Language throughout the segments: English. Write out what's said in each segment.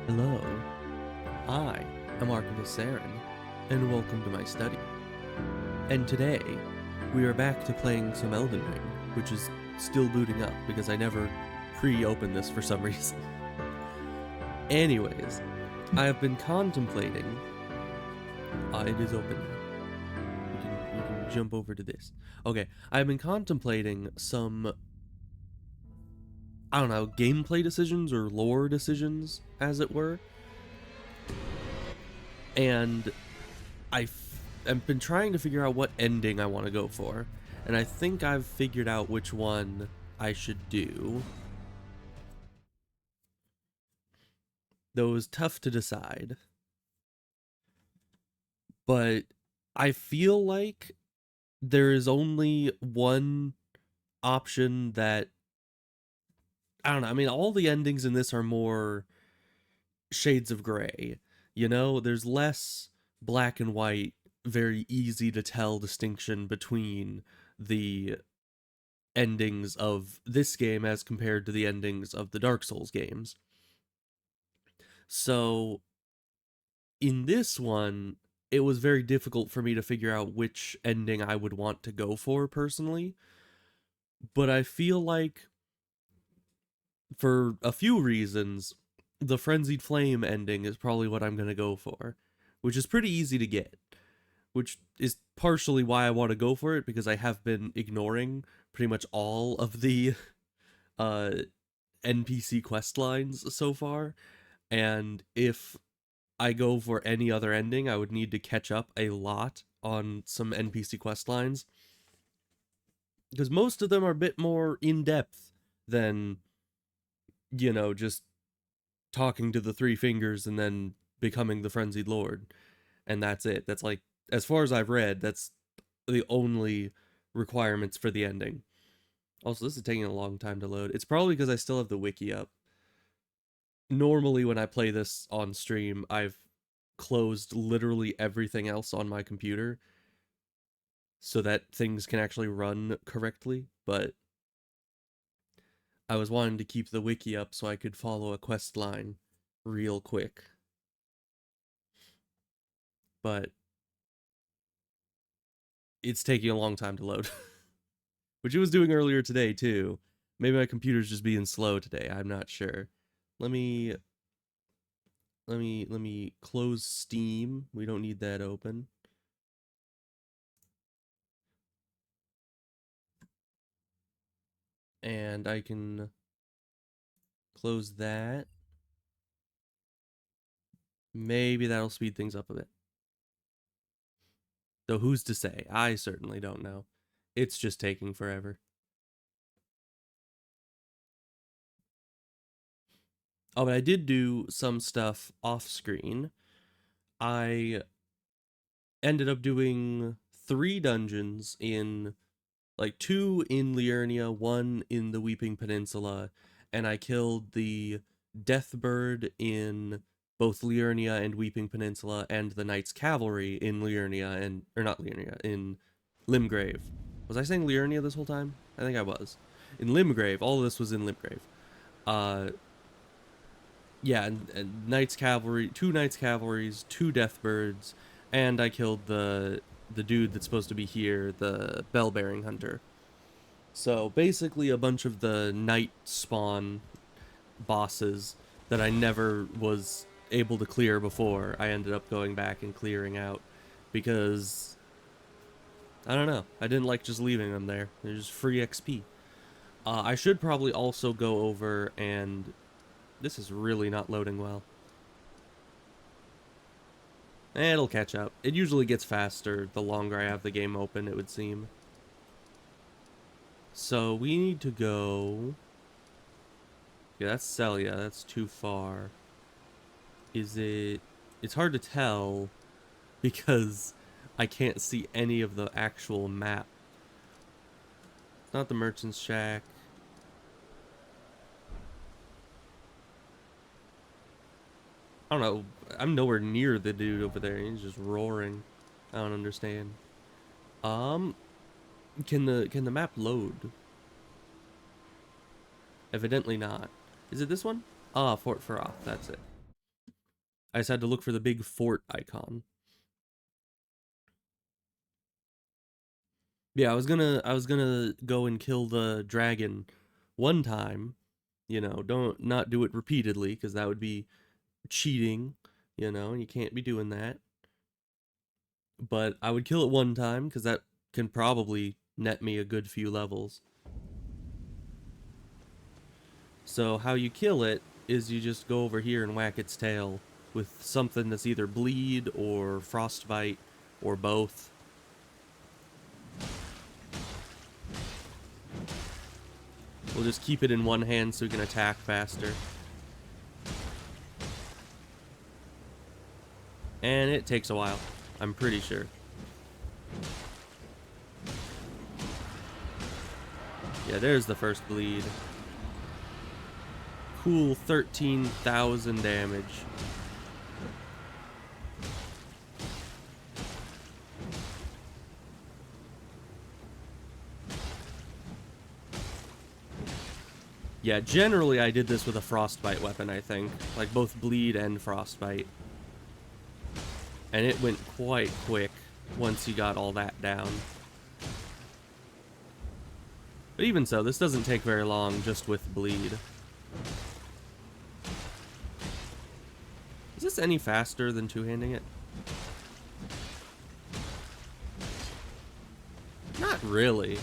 Hello, I am Archivist Saren, and welcome to my study. And today, we are back to playing some Elden Ring, which is still booting up because I never pre-opened this for some reason. Anyways, I have been contemplating... it is open. You can jump over to this. Okay, I have been contemplating some... I don't know, gameplay decisions or lore decisions, as it were. And I've been trying to figure out what ending I want to go for. And I think I've figured out which one I should do. Though it was tough to decide. But I feel like there is only one option that... I don't know, I mean, all the endings in this are more shades of gray. You know, there's less black and white, very easy to tell distinction between the endings of this game as compared to the endings of the Dark Souls games. So in this one, it was very difficult for me to figure out which ending I would want to go for personally. But I feel like for a few reasons, the Frenzied Flame ending is probably what I'm going to go for, which is pretty easy to get, which is partially why I want to go for it, because I have been ignoring pretty much all of the NPC quest lines so far, and if I go for any other ending, I would need to catch up a lot on some NPC quest lines, because most of them are a bit more in-depth than, you know, just talking to the three fingers and then becoming the Frenzied Lord. And that's it. That's like, as far as I've read, that's the only requirements for the ending. Also, this is taking a long time to load. It's probably because I still have the wiki up. Normally, when I play this on stream, I've closed literally everything else on my computer so that things can actually run correctly, but I was wanting to keep the wiki up so I could follow a quest line real quick. But it's taking a long time to load. Which it was doing earlier today too. Maybe my computer's just being slow today. I'm not sure. Let me close Steam. We don't need that open. And I can close that. Maybe that'll speed things up a bit. Though who's to say? I certainly don't know. It's just taking forever. Oh, but I did do some stuff off screen. I ended up doing 3 dungeons in, like, 2 in Liurnia, 1 in the Weeping Peninsula, and I killed the Deathbird in both Liurnia and Weeping Peninsula, and the Knight's Cavalry in Liurnia, and, or not Liurnia, in Limgrave. Was I saying Liurnia this whole time? I think I was. In Limgrave, all of this was in Limgrave. Yeah, and Knight's Cavalry, 2 Knight's Cavalries, 2 Deathbirds, and I killed the dude that's supposed to be here, the Bell-bearing Hunter. So basically a bunch of the Knight spawn bosses that I never was able to clear before, I ended up going back and clearing out because, I don't know, I didn't like just leaving them there. They're just free XP. I should probably also go over and... This is really not loading well. It'll catch up. It usually gets faster the longer I have the game open, it would seem. So we need to go... Yeah, that's Celia. That's too far. Is it... It's hard to tell because I can't see any of the actual map. It's not the Merchant's Shack. I don't know. I'm nowhere near the dude over there. He's just roaring. I don't understand. Can the map load? Evidently not. Is it this one? Ah, Fort Faroth. That's it. I just had to look for the big fort icon. Yeah, I was gonna go and kill the dragon one time. You know, don't not do it repeatedly because that would be cheating. You know, you can't be doing that. But I would kill it one time because that can probably net me a good few levels. So how you kill it is you just go over here and whack its tail with something that's either bleed or frostbite or both. We'll just keep it in one hand so we can attack faster. And it takes a while, I'm pretty sure. Yeah, there's the first bleed. Cool 13,000 damage. Yeah, generally I did this with a frostbite weapon, I think. Like both bleed and frostbite. And it went quite quick once you got all that down. But even so, this doesn't take very long just with bleed. Is this any faster than two-handing it? Not really.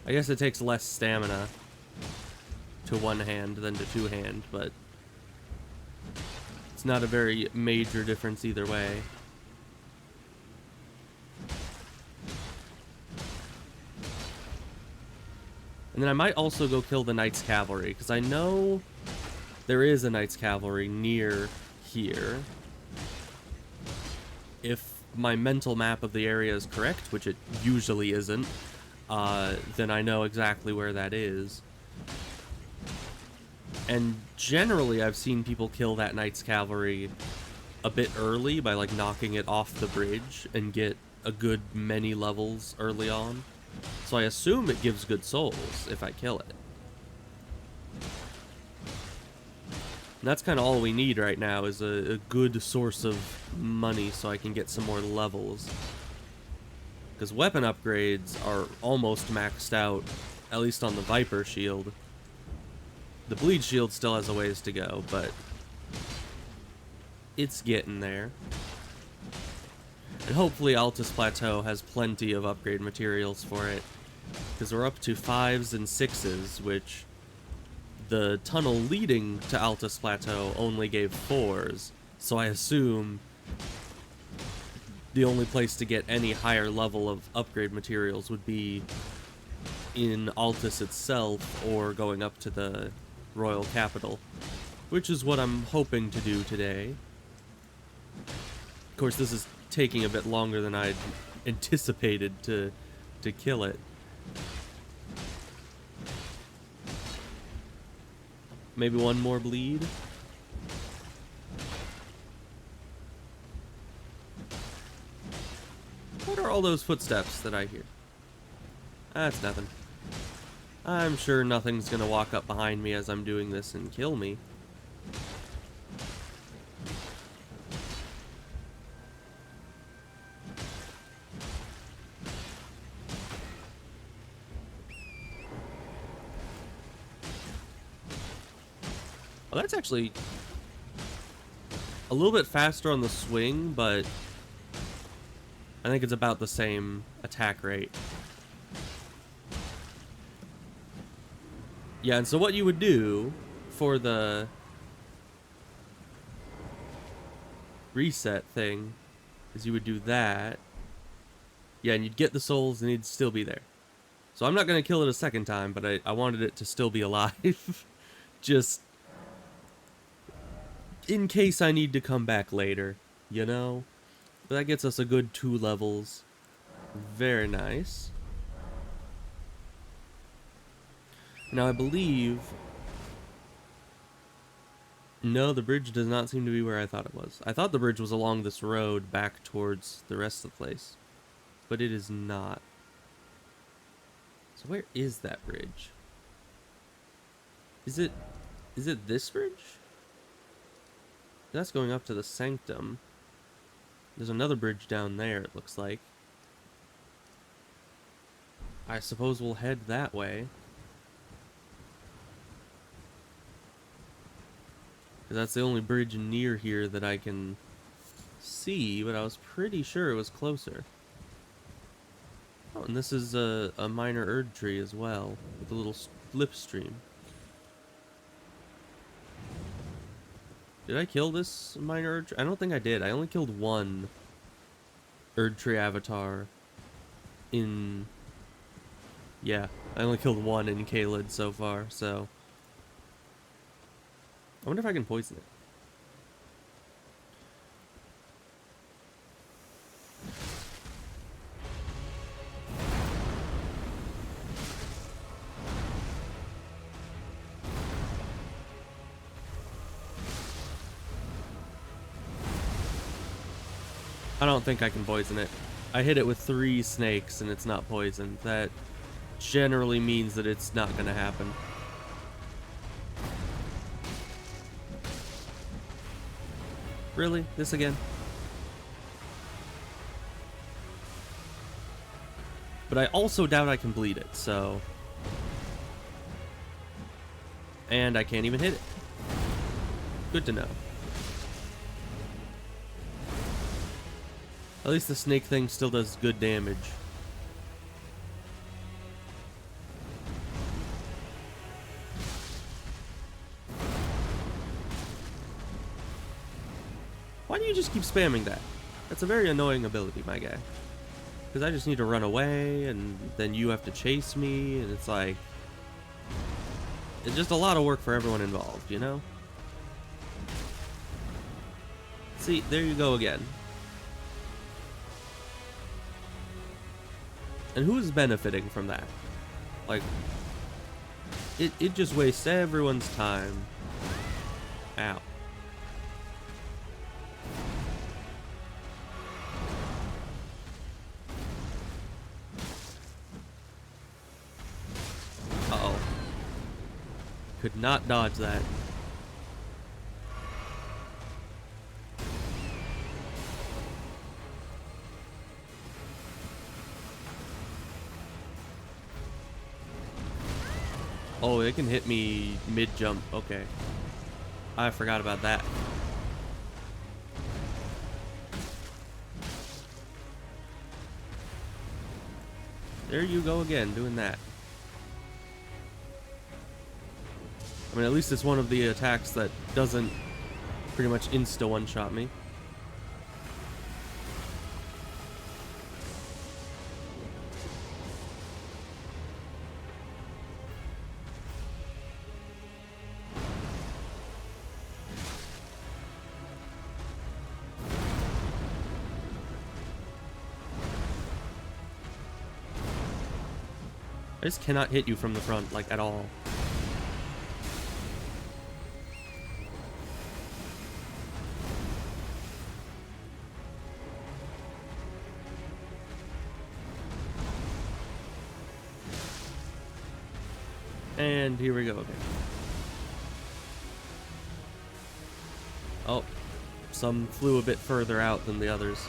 I guess it takes less stamina to one hand than to two hand, but it's not a very major difference either way. And then I might also go kill the Knights Cavalry, because I know there is a Knights Cavalry near here. If my mental map of the area is correct, which it usually isn't, then I know exactly where that is. And generally I've seen people kill that Knights Cavalry a bit early by like knocking it off the bridge and get a good many levels early on. So I assume it gives good souls if I kill it. And that's kind of all we need right now is a good source of money so I can get some more levels. Because weapon upgrades are almost maxed out, at least on the Viper shield. The Bleed shield still has a ways to go, but it's getting there. And hopefully Altus Plateau has plenty of upgrade materials for it, because we're up to 5s and 6s, which the tunnel leading to Altus Plateau only gave 4s, so I assume the only place to get any higher level of upgrade materials would be in Altus itself or going up to the Royal Capital, which is what I'm hoping to do today. Of course, this is taking a bit longer than I'd anticipated to kill it. Maybe one more bleed. What are all those footsteps that I hear? That's nothing. I'm sure nothing's gonna walk up behind me as I'm doing this and kill me. Well, that's actually a little bit faster on the swing, but I think it's about the same attack rate. Yeah, and so what you would do for the reset thing is you would do that. Yeah, and you'd get the souls and it'd still be there. So I'm not going to kill it a second time, but I wanted it to still be alive. Just in case I need to come back later, you know? But that gets us a good 2 levels. Very nice. Now I believe... No, the bridge does not seem to be where I thought it was. I thought the bridge was along this road back towards the rest of the place. But it is not. So where is that bridge? Is it Is it this bridge? That's going up to the sanctum. There's another bridge down there, it looks like. I suppose we'll head that way. Because that's the only bridge near here that I can see, but I was pretty sure it was closer. Oh, and this is a minor Erd tree as well, with a little slipstream. Did I kill this minor Erd tree? I don't think I did. I only killed one Erd tree avatar in... Yeah, I only killed one in Caelid so far, so... I wonder if I can poison it. I don't think I can poison it. I hit it with 3 snakes and it's not poisoned. That generally means that it's not gonna happen. Really? This again? But I also doubt I can bleed it, so... And I can't even hit it. Good to know. At least the snake thing still does good damage. Why do you just keep spamming that? That's a very annoying ability, my guy. Because I just need to run away, and then you have to chase me, and it's like... It's just a lot of work for everyone involved, you know? See, there you go again. And who's benefiting from that? Like, it just wastes everyone's time. Ow. Uh-oh. Could not dodge that. Oh, it can hit me mid-jump. Okay. I forgot about that. There you go again, doing that. I mean, at least it's one of the attacks that doesn't pretty much insta one-shot me. I just cannot hit you from the front, like, at all. And here we go again. Oh, some flew a bit further out than the others.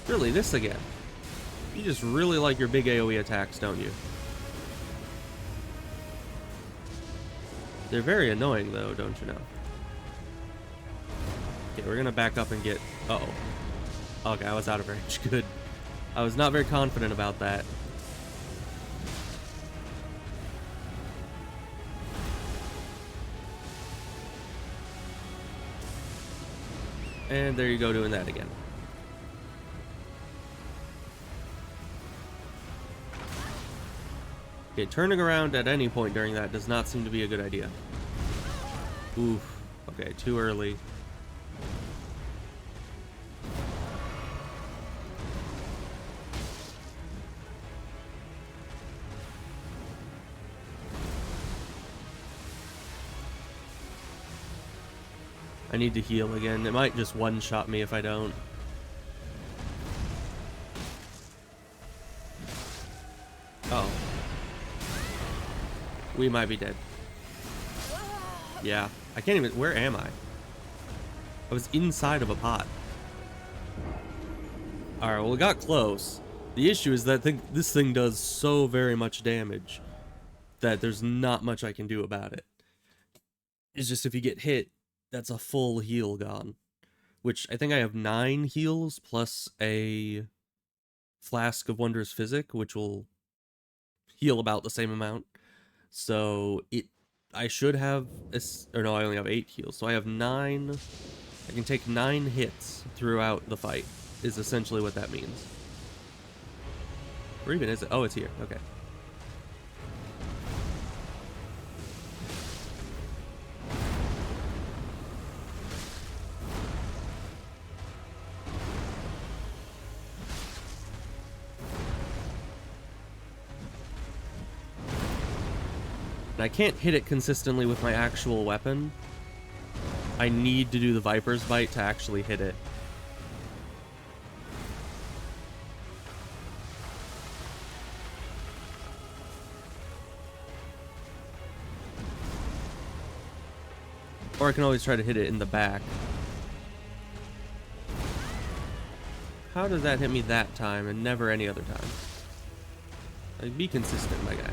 Really, this again? You just really like your big AoE attacks, don't you? They're very annoying, though, don't you know? Okay, we're gonna back up and get... Uh-oh. Okay, I was out of range. Good. I was not very confident about that. And there you go, doing that again. Okay, turning around at any point during that does not seem to be a good idea. Oof. Okay, too early. I need to heal again. It might just one-shot me if I don't. We might be dead. Yeah. I can't even... Where am I? I was inside of a pot. Alright, well, it got close. The issue is that this thing does so very much damage that there's not much I can do about it. It's just if you get hit, that's a full heal gone. Which, I think I have 9 heals plus a Flask of Wondrous Physic, which will heal about the same amount. So, I should have... Or no, I only have 8 heals. So I have 9... I can take 9 hits throughout the fight, is essentially what that means. Or even is it? Oh, it's here. Okay. And I can't hit it consistently with my actual weapon. I need to do the Viper's Bite to actually hit it. Or I can always try to hit it in the back. How does that hit me that time and never any other time? Like, be consistent, my guy.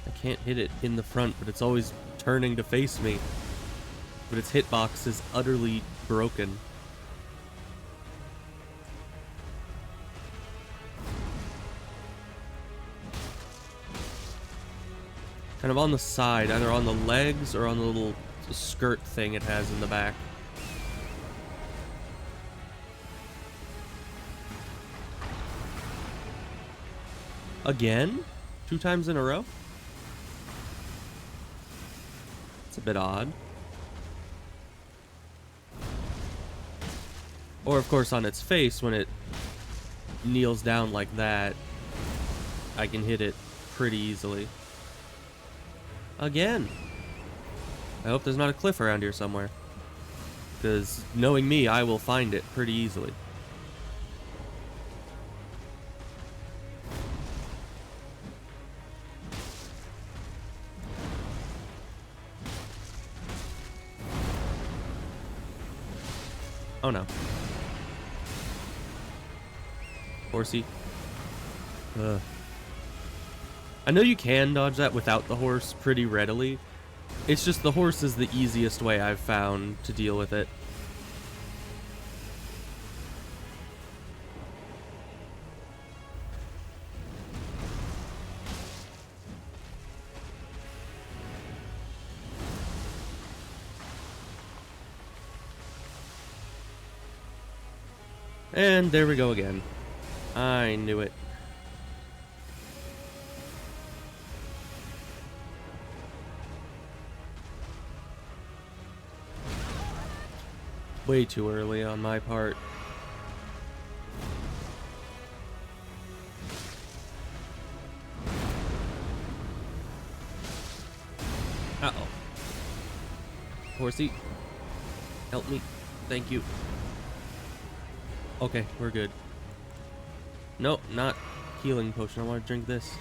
I can't hit it in the front, but it's always turning to face me. But its hitbox is utterly broken. Kind of on the side, either on the legs or on the little skirt thing it has in the back. Again? 2 times in a row? It's a bit odd. Or, of course, on its face, when it kneels down like that, I can hit it pretty easily. Again. I hope there's not a cliff around here somewhere. Because, knowing me, I will find it pretty easily. Oh no. Horsey. Ugh. I know you can dodge that without the horse pretty readily. It's just the horse is the easiest way I've found to deal with it. And there we go again. I knew it. Way too early on my part. Uh-oh. Horsey, help me. Thank you. Okay, we're good. Nope, not healing potion. I want to drink this.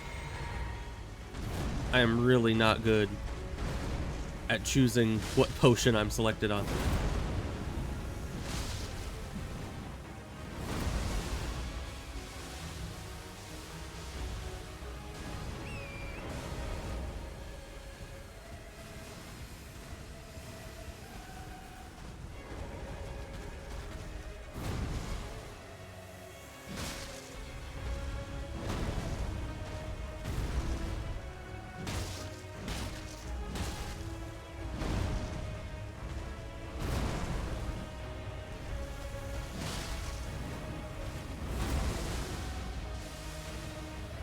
I am really not good at choosing what potion I'm selected on.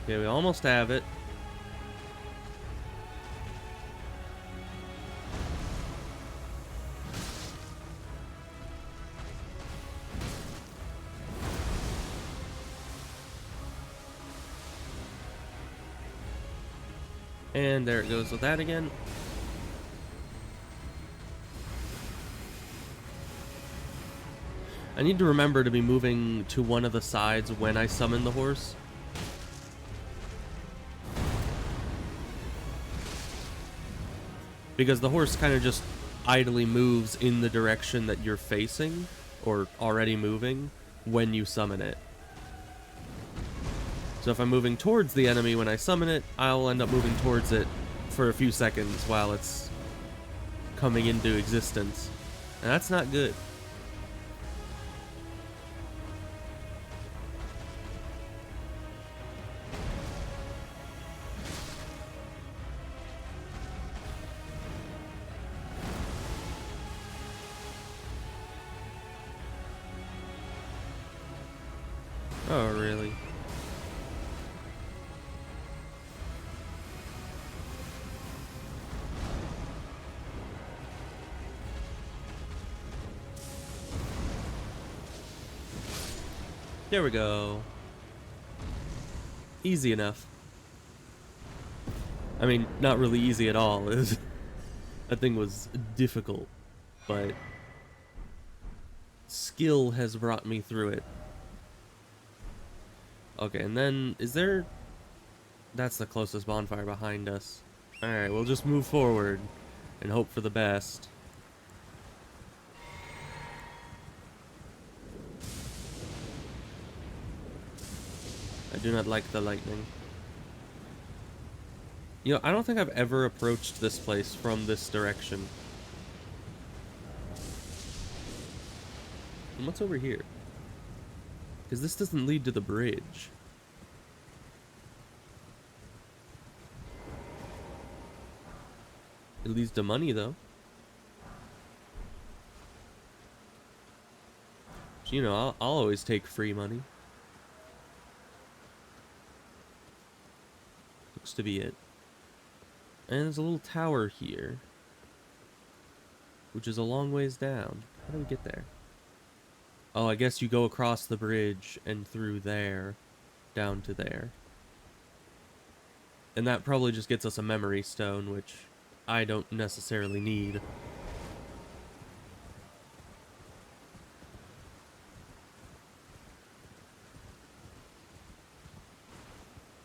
Okay, we almost have it. And there it goes with that again. I need to remember to be moving to one of the sides when I summon the horse. Because the horse kind of just idly moves in the direction that you're facing, or already moving, when you summon it. So if I'm moving towards the enemy when I summon it, I'll end up moving towards it for a few seconds while it's coming into existence. And that's not good. Oh, really? There we go. Easy enough. I mean, not really easy at all. That thing was difficult, but skill has brought me through it. Okay, and then, is there... That's the closest bonfire behind us. Alright, we'll just move forward and hope for the best. I do not like the lightning. You know, I don't think I've ever approached this place from this direction. And what's over here? Because this doesn't lead to the bridge. It leads to money, though. So, you know, I'll always take free money. Looks to be it. And there's a little tower here, which is a long ways down. How do we get there? Oh, I guess you go across the bridge and through there, down to there. And that probably just gets us a memory stone, which I don't necessarily need.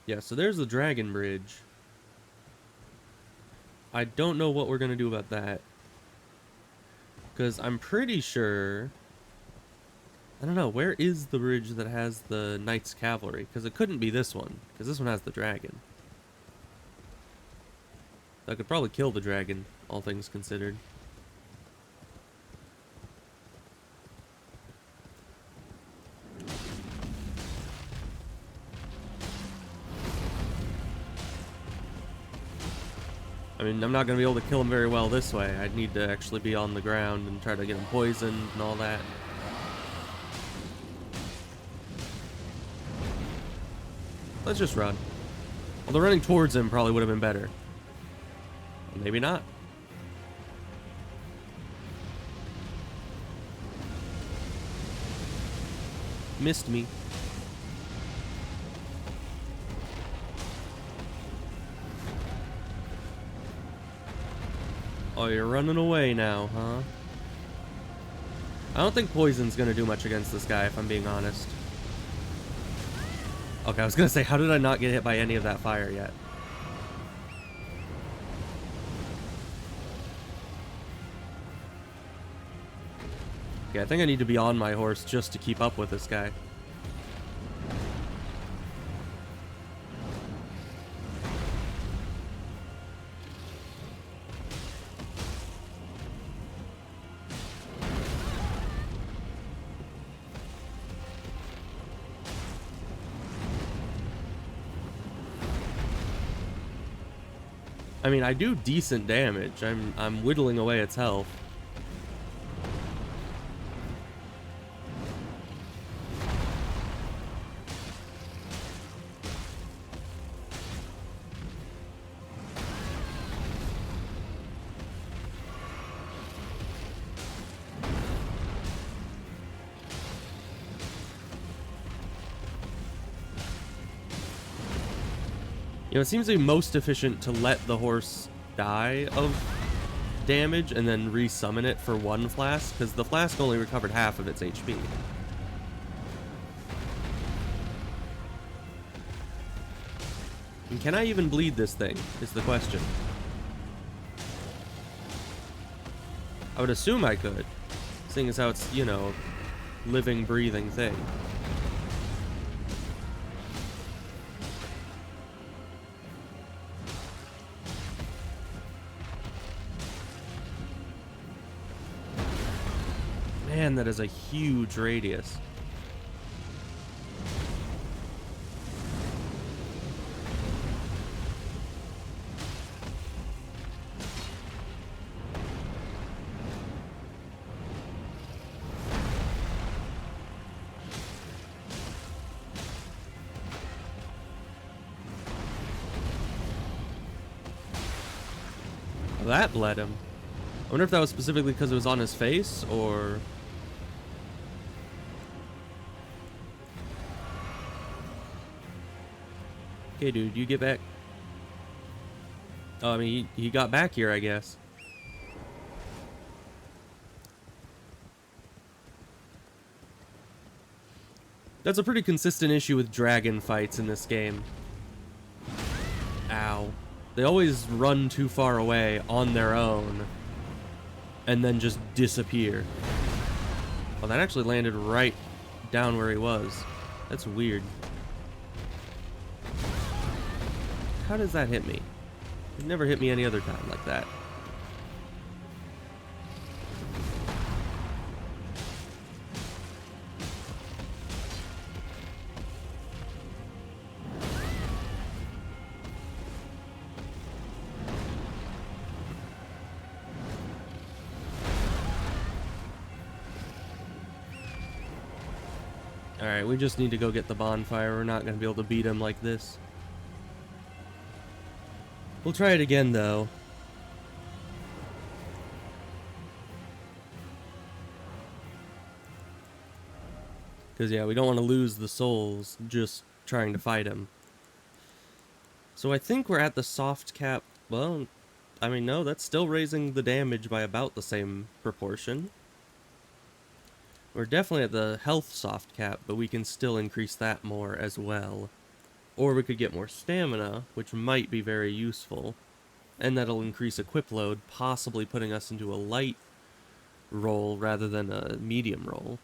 Yeah, so there's the dragon bridge. I don't know what we're gonna do about that. Because I'm pretty sure... I don't know, where is the bridge that has the Knights Cavalry? Because it couldn't be this one, because this one has the dragon. I could probably kill the dragon, all things considered. I mean, I'm not going to be able to kill him very well this way. I'd need to actually be on the ground and try to get him poisoned and all that. Let's just run. Although running towards him probably would have been better. Maybe not. Missed me. Oh, you're running away now, huh? I don't think poison's gonna do much against this guy, if I'm being honest. Okay, I was gonna say, how did I not get hit by any of that fire yet? Okay, I think I need to be on my horse just to keep up with this guy. I mean, I do decent damage. I'm whittling away its health. You know, it seems to be most efficient to let the horse die of damage and then resummon it for one flask, because the flask only recovered half of its HP. And can I even bleed this thing, is the question. I would assume I could, seeing as how it's, you know, living, breathing thing. Man, that is a huge radius. That bled him. I wonder if that was specifically because it was on his face, or... Okay, dude, you get back. Oh, I mean, he got back here, I guess. That's a pretty consistent issue with dragon fights in this game. Ow. They always run too far away on their own and then just disappear. Oh, that actually landed right down where he was. That's weird. How does that hit me? It never hit me any other time like that. Alright, we just need to go get the bonfire. We're not going to be able to beat him like this. We'll try it again, though. Because, yeah, we don't want to lose the souls just trying to fight him. So I think we're at the soft cap. Well, I mean, no, that's still raising the damage by about the same proportion. We're definitely at the health soft cap, but we can still increase that more as well. Or we could get more stamina, which might be very useful. And that'll increase equip load, possibly putting us into a light roll rather than a medium roll.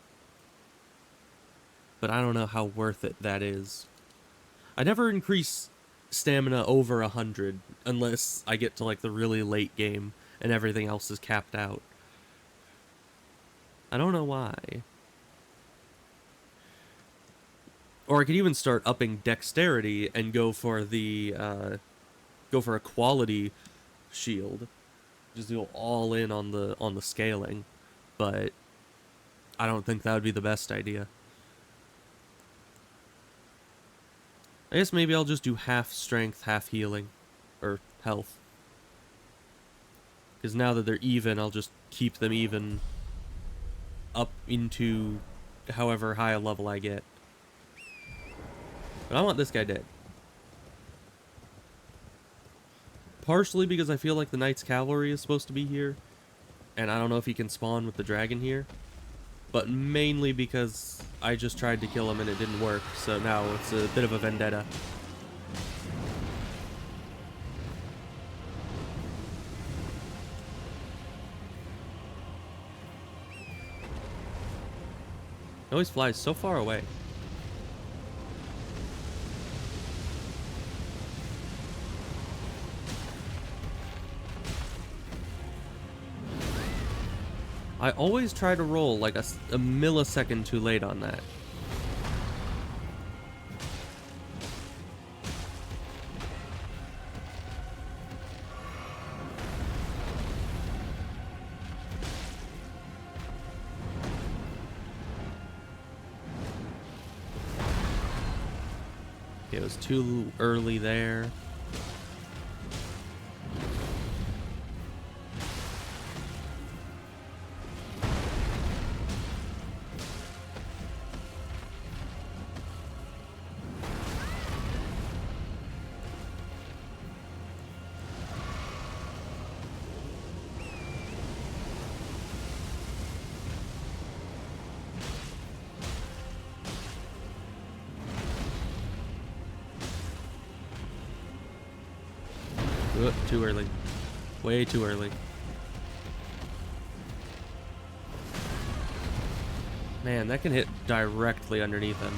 But I don't know how worth it that is. I never increase stamina over 100 unless I get to like the really late game and everything else is capped out. I don't know why. Or I could even start upping dexterity and go for the go for a quality shield. Just go all in on the scaling. But I don't think that would be the best idea. I guess maybe I'll just do half strength, half healing. Or health. Because now that they're even, I'll just keep them even up into however high a level I get. But I want this guy dead. Partially because I feel like the Knight's Cavalry is supposed to be here. And I don't know if he can spawn with the dragon here. But mainly because I just tried to kill him and it didn't work. So now it's a bit of a vendetta. He always flies so far away. I always try to roll like a millisecond too late on that. It was too early there. Too early. Way too early. Man, that can hit directly underneath him.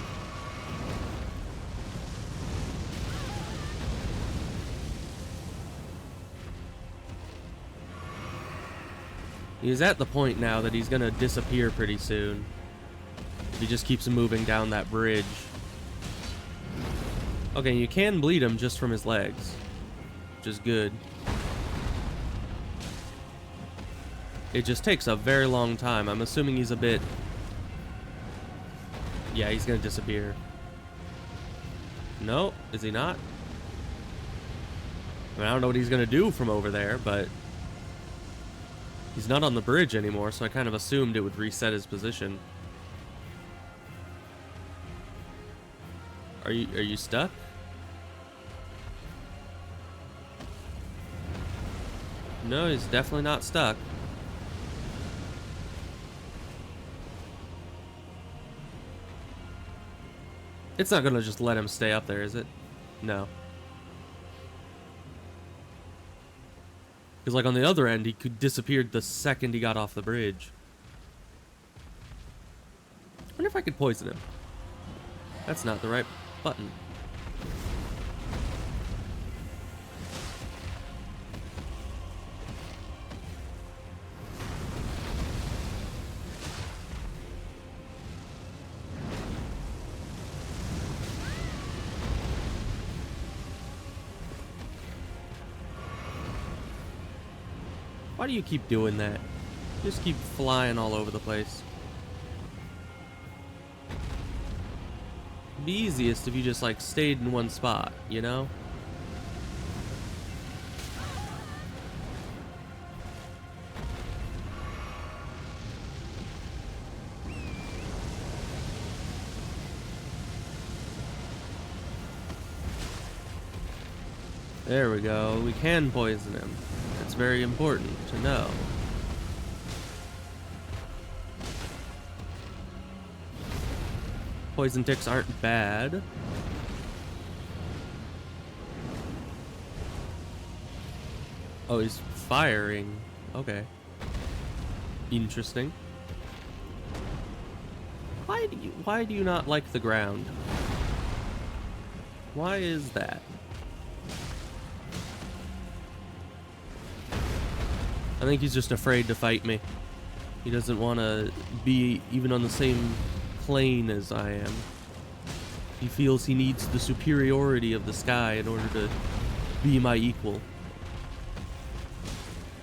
He's at the point now that he's gonna disappear pretty soon. If he just keeps moving down that bridge. Okay, you can bleed him just from his legs, which is good. It just takes a very long time. I'm assuming he's a bit... Yeah, he's gonna disappear. No, is he not? I mean, I don't know what he's gonna do from over there, but... He's not on the bridge anymore, so I kind of assumed it would reset his position. Are you stuck? No, he's definitely not stuck. It's not gonna just let him stay up there, is it? No. Because like on the other end, he could disappeared the second he got off the bridge. I wonder if I could poison him. That's not the right button. Why do you keep doing that? Just keep flying all over the place. It'd be easiest if you just like stayed in one spot, you know? There we go. We can poison him. That's very important to know. Poison ticks aren't bad. Oh, he's firing. Okay. Interesting. Why do you not like the ground? Why is that? I think he's just afraid to fight me. He doesn't want to be even on the same plane as I am. He feels he needs the superiority of the sky in order to be my equal.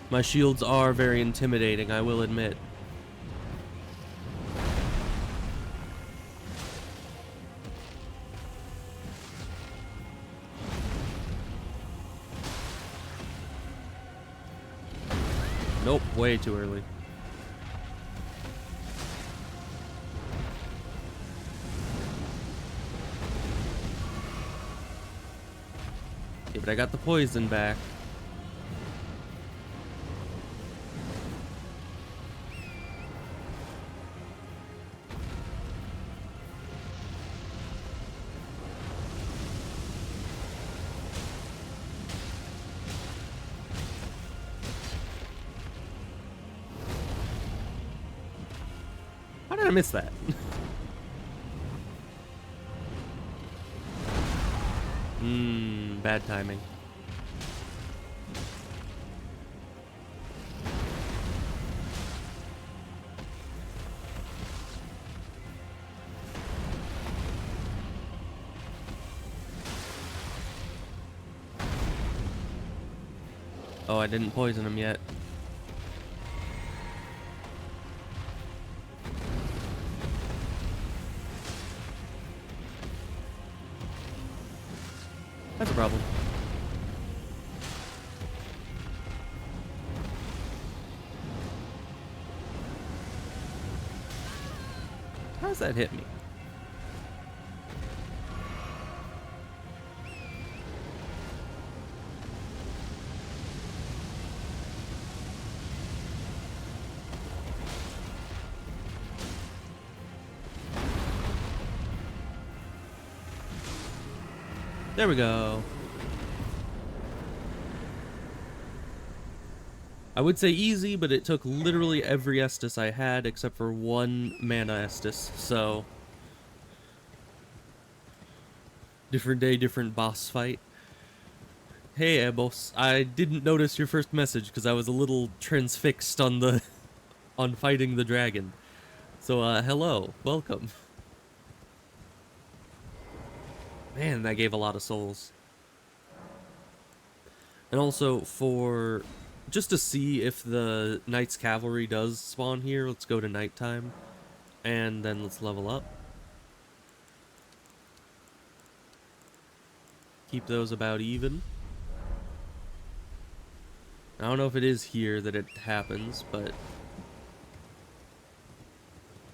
My shields are very intimidating, I will admit. Nope, way too early. Okay, but I got the poison back. How did I miss that? Bad timing. Oh, I didn't poison him yet. That's a problem. How does that hit me? There we go. I would say easy, but it took literally every Estus I had except for one mana Estus, so... Different day, different boss fight. Hey, Ebos. I didn't notice your first message because I was a little transfixed on the... on fighting the dragon. So, hello. Welcome. Man, that gave a lot of souls. And also, for... just to see if the Knight's Cavalry does spawn here, let's go to nighttime. And then let's level up. Keep those about even. I don't know if it is here that it happens, but... it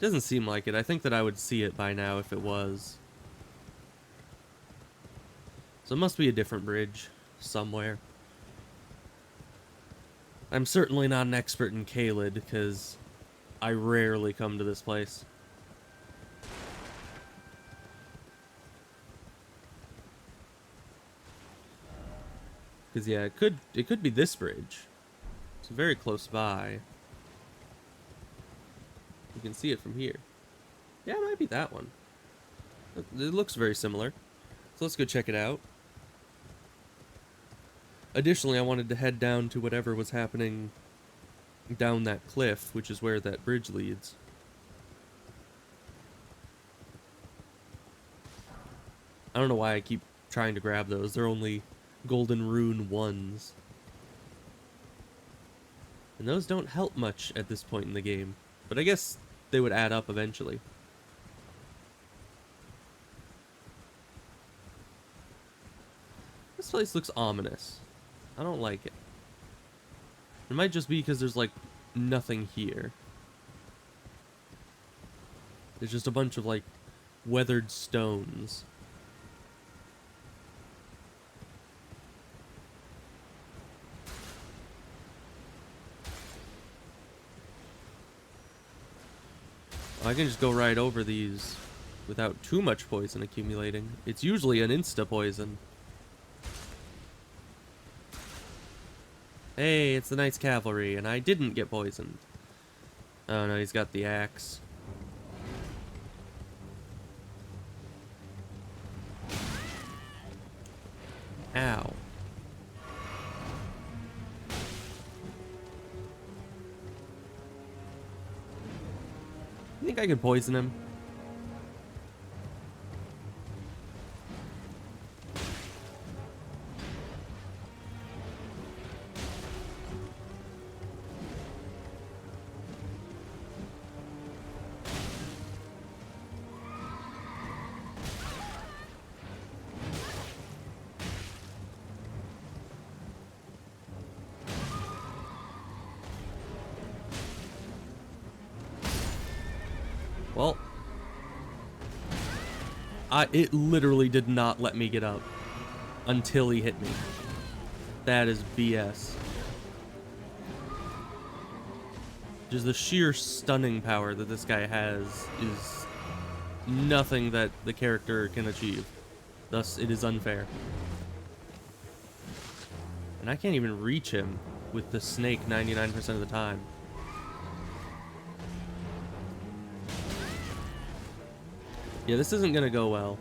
doesn't seem like it. I think that I would see it by now if it was. So it must be a different bridge somewhere. I'm certainly not an expert in Caelid, because I rarely come to this place. Because, yeah, it could be this bridge. It's very close by. You can see it from here. Yeah, it might be that one. It looks very similar. So let's go check it out. Additionally, I wanted to head down to whatever was happening down that cliff, which is where that bridge leads. I don't know why I keep trying to grab those. They're only golden rune 1s. And those don't help much at this point in the game. But I guess they would add up eventually. This place looks ominous. I don't like it. It might just be because there's, like, nothing here. There's just a bunch of, like, weathered stones. I can just go right over these without too much poison accumulating. It's usually an insta-poison. Hey, it's the Knight's Cavalry, and I didn't get poisoned. Oh no, he's got the axe. Ow. You think I could poison him? Well, it literally did not let me get up until he hit me. That is BS. Just the sheer stunning power that this guy has is nothing that the character can achieve. Thus, it is unfair. And I can't even reach him with the snake 99% of the time. Yeah, this isn't gonna go well.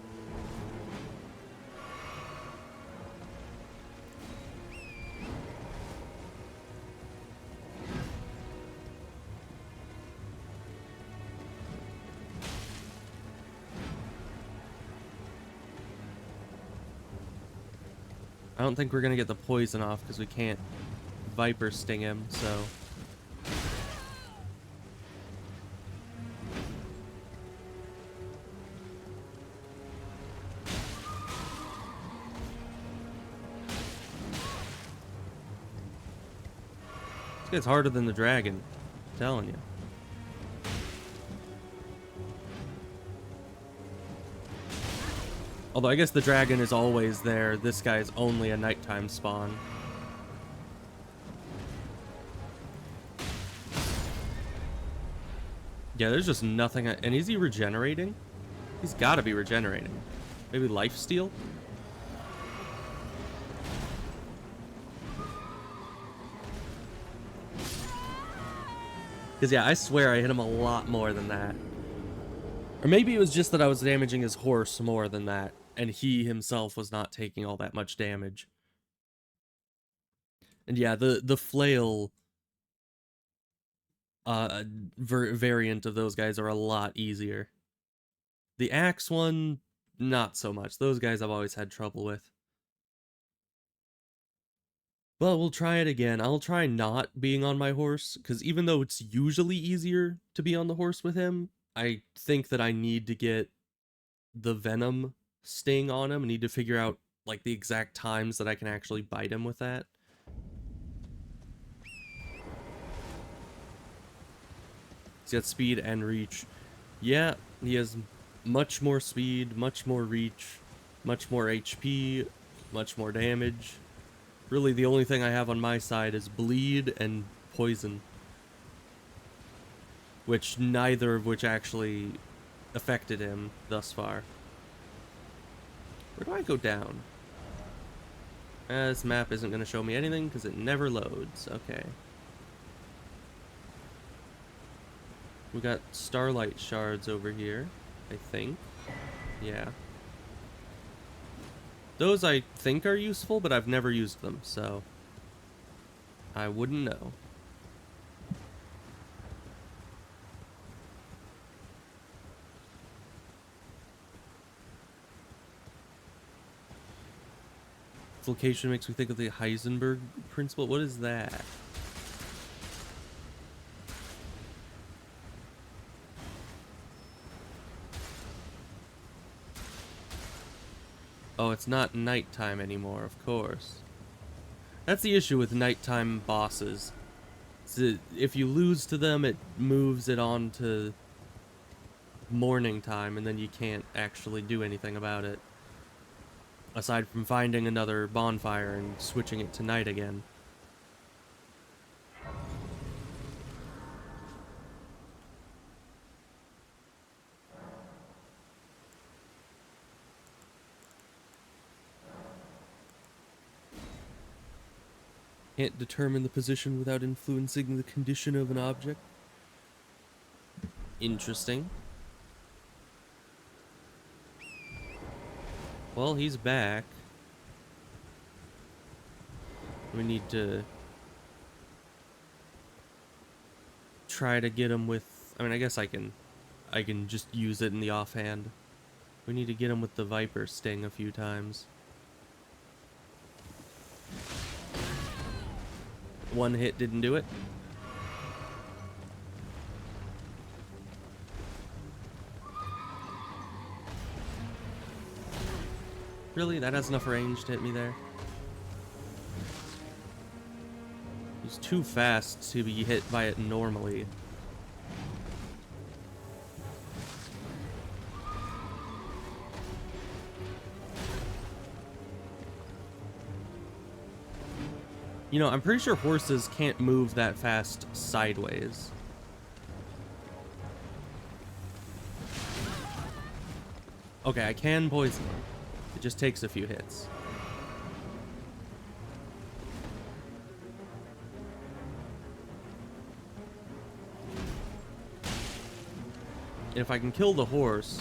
I don't think we're gonna get the poison off because we can't Viper Sting him, so... This guy's harder than the dragon, I'm telling you. Although I guess the dragon is always there, this guy is only a nighttime spawn. Yeah, there's just nothing. And is he regenerating? He's gotta be regenerating. Maybe lifesteal? Because, yeah, I swear I hit him a lot more than that. Or maybe it was just that I was damaging his horse more than that, and he himself was not taking all that much damage. And yeah, the flail variant of those guys are a lot easier. The axe one, not so much. Those guys I've always had trouble with. But we'll try it again. I'll try not being on my horse, because even though it's usually easier to be on the horse with him, I think that I need to get the venom sting on him. I need to figure out, like, the exact times that I can actually bite him with that. He's got speed and reach. Yeah, he has much more speed, much more reach, much more HP, much more damage. Really, the only thing I have on my side is bleed and poison. Which neither of which actually affected him thus far. Where do I go down? This map isn't going to show me anything because it never loads. Okay. We got starlight shards over here, I think. Yeah. Those I think are useful, but I've never used them, so I wouldn't know. This location makes me think of the Heisenberg principle. What is that? Oh, it's not nighttime anymore, of course. That's the issue with nighttime bosses. If you lose to them, it moves it on to morning time, and then you can't actually do anything about it. Aside from finding another bonfire and switching it to night again. Can't determine the position without influencing the condition of an object. Interesting. Well, he's back. We need to try to get him with... I mean, I guess I can just use it in the offhand. We need to get him with the Viper Sting a few times. One hit didn't do it. Really? That has enough range to hit me there? He's too fast to be hit by it normally. You know, I'm pretty sure horses can't move that fast sideways. Okay, I can poison them. It just takes a few hits. And if I can kill the horse,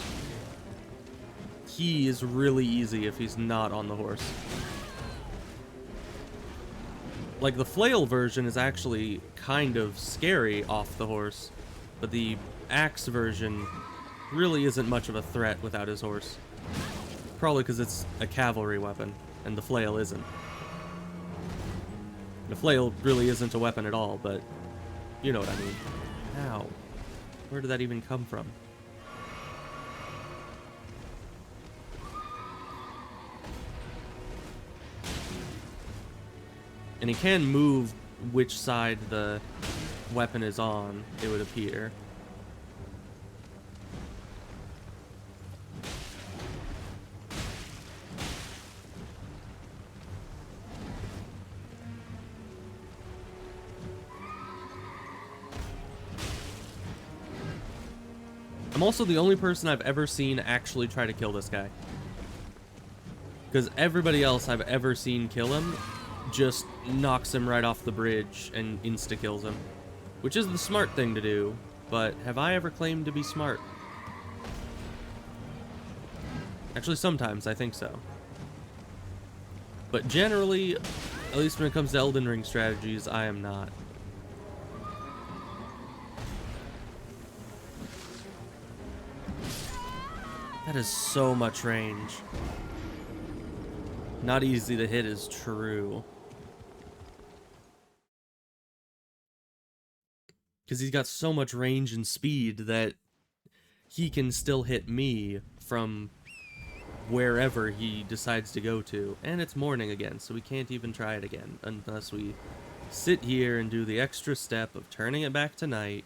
he is really easy if he's not on the horse. Like, the flail version is actually kind of scary off the horse, but the axe version really isn't much of a threat without his horse. Probably because it's a cavalry weapon, and the flail isn't. The flail really isn't a weapon at all, but you know what I mean. Ow. Where did that even come from? And he can move which side the weapon is on, it would appear. I'm also the only person I've ever seen actually try to kill this guy. Because everybody else I've ever seen kill him just knocks him right off the bridge and insta-kills him. which is the smart thing to do, but have I ever claimed to be smart? Actually, sometimes I think so. But generally, at least when it comes to Elden Ring strategies, I am not. That is so much range. Not easy to hit is true. Because he's got so much range and speed that he can still hit me from wherever he decides to go to. And it's morning again, so we can't even try it again unless we sit here and do the extra step of turning it back to night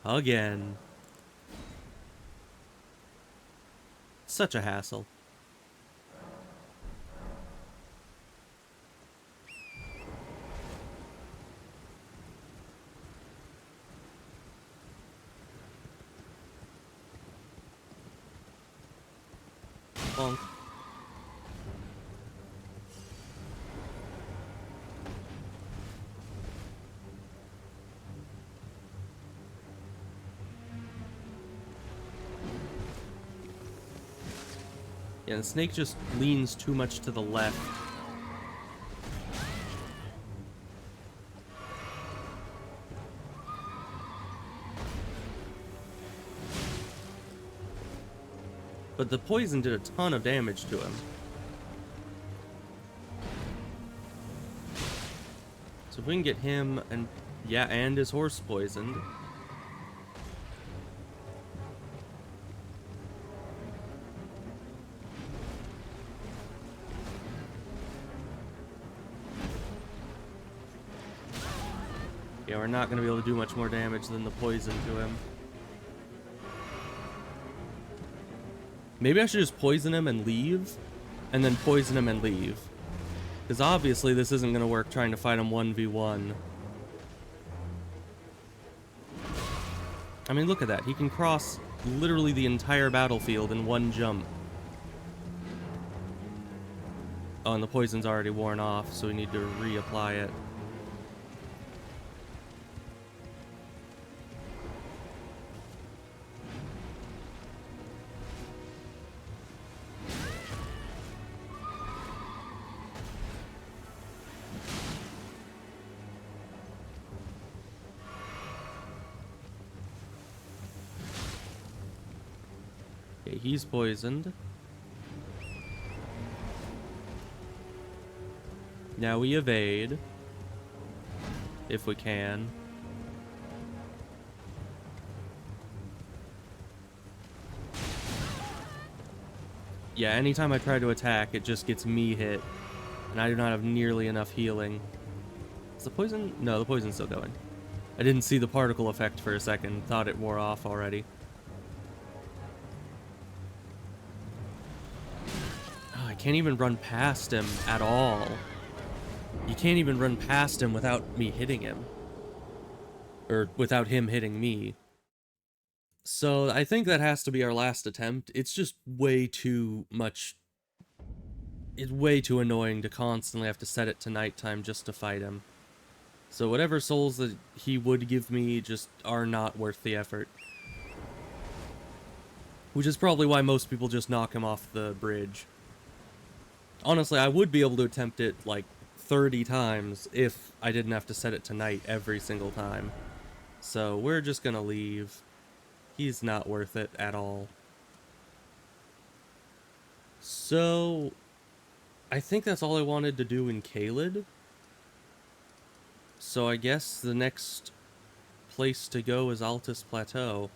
again. Such a hassle. Bonk. Yeah, the snake just leans too much to the left. But the poison did a ton of damage to him. So if we can get him and, yeah, and his horse poisoned. Yeah, we're not going to be able to do much more damage than the poison to him. Maybe I should just poison him and leave, and then poison him and leave. Because obviously this isn't going to work trying to fight him 1v1. I mean, look at that. He can cross literally the entire battlefield in one jump. Oh, and the poison's already worn off, so we need to reapply it. Okay, he's poisoned. Now we evade. If we can. Yeah, anytime I try to attack, it just gets me hit. And I do not have nearly enough healing. Is the poison? No, the poison's still going. I didn't see the particle effect for a second. Thought it wore off already. Oh, I can't even run past him at all. You can't even run past him without me hitting him. Or without him hitting me. So I think that has to be our last attempt. It's just way too much. It's way too annoying to constantly have to set it to nighttime just to fight him. So whatever souls that he would give me just are not worth the effort. Which is probably why most people just knock him off the bridge. Honestly, I would be able to attempt it like 30 times if I didn't have to set it to night every single time. So we're just gonna leave. He's not worth it at all. So I think that's all I wanted to do in Caelid. So I guess the next place to go is Altus Plateau.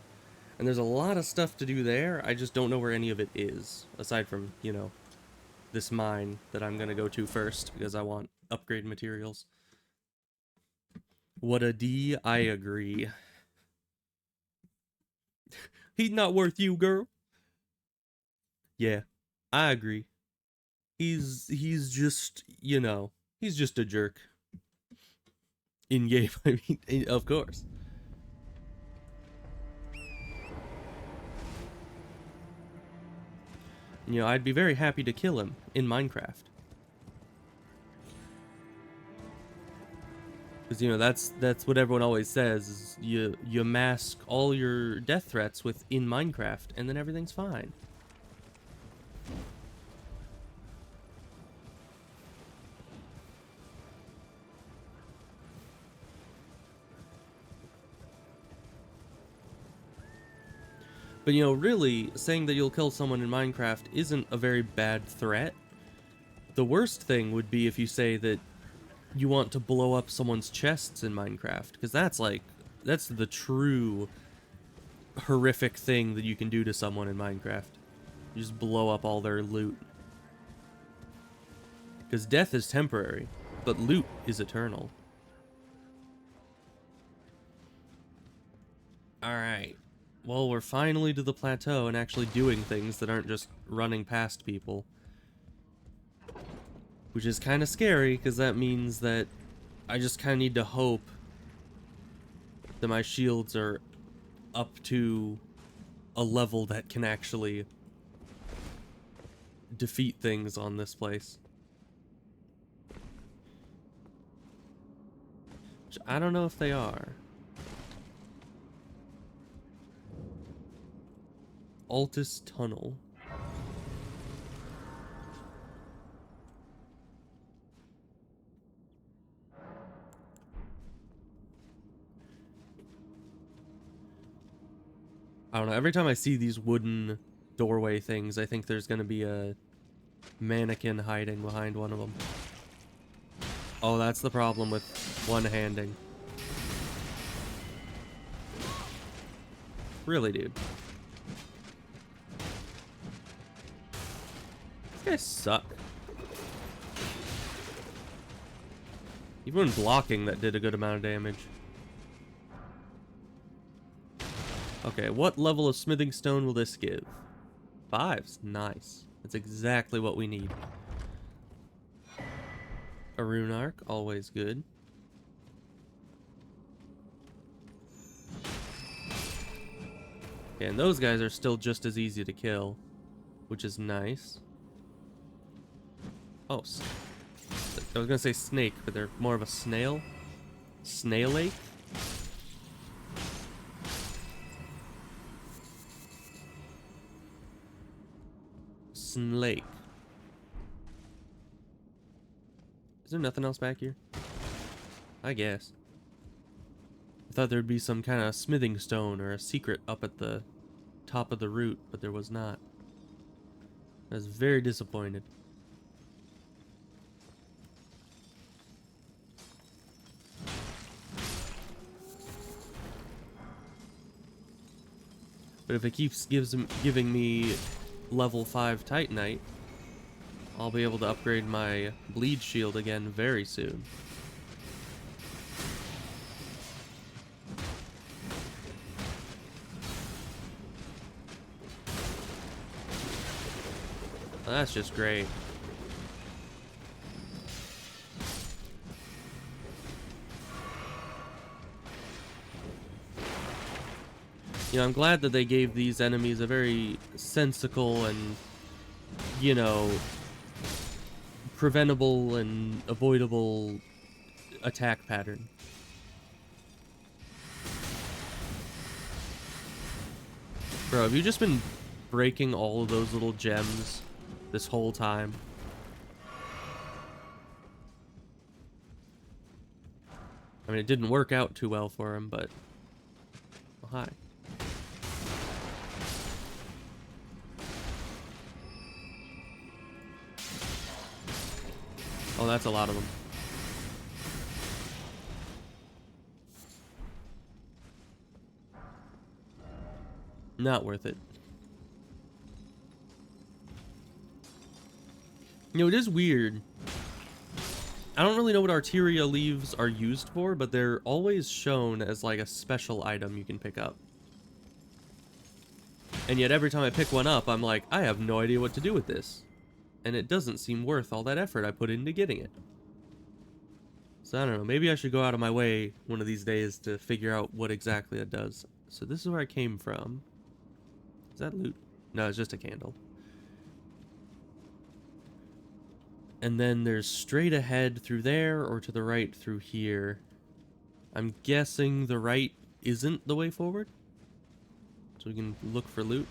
And there's a lot of stuff to do there, I just don't know where any of it is. Aside from, you know, this mine that I'm gonna go to first, because I want upgrade materials. What a D, I agree. He's not worth you, girl. Yeah, I agree. He's just, you know, he's just a jerk. In game, I mean, of course. You know, I'd be very happy to kill him in Minecraft. Because, you know, that's what everyone always says, is you mask all your death threats with in Minecraft, and then everything's fine. But, you know, really, saying that you'll kill someone in Minecraft isn't a very bad threat. The worst thing would be if you say that you want to blow up someone's chests in Minecraft, because that's the true horrific thing that you can do to someone in Minecraft. You just blow up all their loot. Because death is temporary, but loot is eternal. Alright. Well, we're finally to the plateau and actually doing things that aren't just running past people. Which is kind of scary, because that means that I just kind of need to hope that my shields are up to a level that can actually defeat things on this place. Which I don't know if they are. Altus Tunnel. I don't know, every time I see these wooden doorway things, I think there's gonna be a mannequin hiding behind one of them. Oh, that's the problem with one-handing. Really, dude. These guys suck. Even when blocking, that did a good amount of damage. Okay, what level of smithing stone will this give? 5s. Nice. That's exactly what we need. A rune arc, always good. Okay, and those guys are still just as easy to kill, which is nice. Oh, I was gonna say snake, but they're more of a snail. Snail-lake? Snake. Is there nothing else back here? I guess. I thought there'd be some kind of smithing stone or a secret up at the top of the route, but there was not. I was very disappointed. But if it keeps giving me level 5 Titanite, I'll be able to upgrade my bleed shield again very soon. Well, that's just great. You know, I'm glad that they gave these enemies a very sensical and, you know, preventable and avoidable attack pattern. Bro, have you just been breaking all of those little gems this whole time? I mean, it didn't work out too well for him, but... Well, hi. Oh, that's a lot of them. Not worth it. You know, it is weird. I don't really know what Arteria leaves are used for, but they're always shown as like a special item you can pick up. And yet every time I pick one up, I'm like, I have no idea what to do with this. And it doesn't seem worth all that effort I put into getting it. So I don't know, maybe I should go out of my way one of these days to figure out what exactly it does. So this is where I came from. Is that loot? No, it's just a candle. And then there's straight ahead through there, or to the right through here. I'm guessing the right isn't the way forward. So we can look for loot.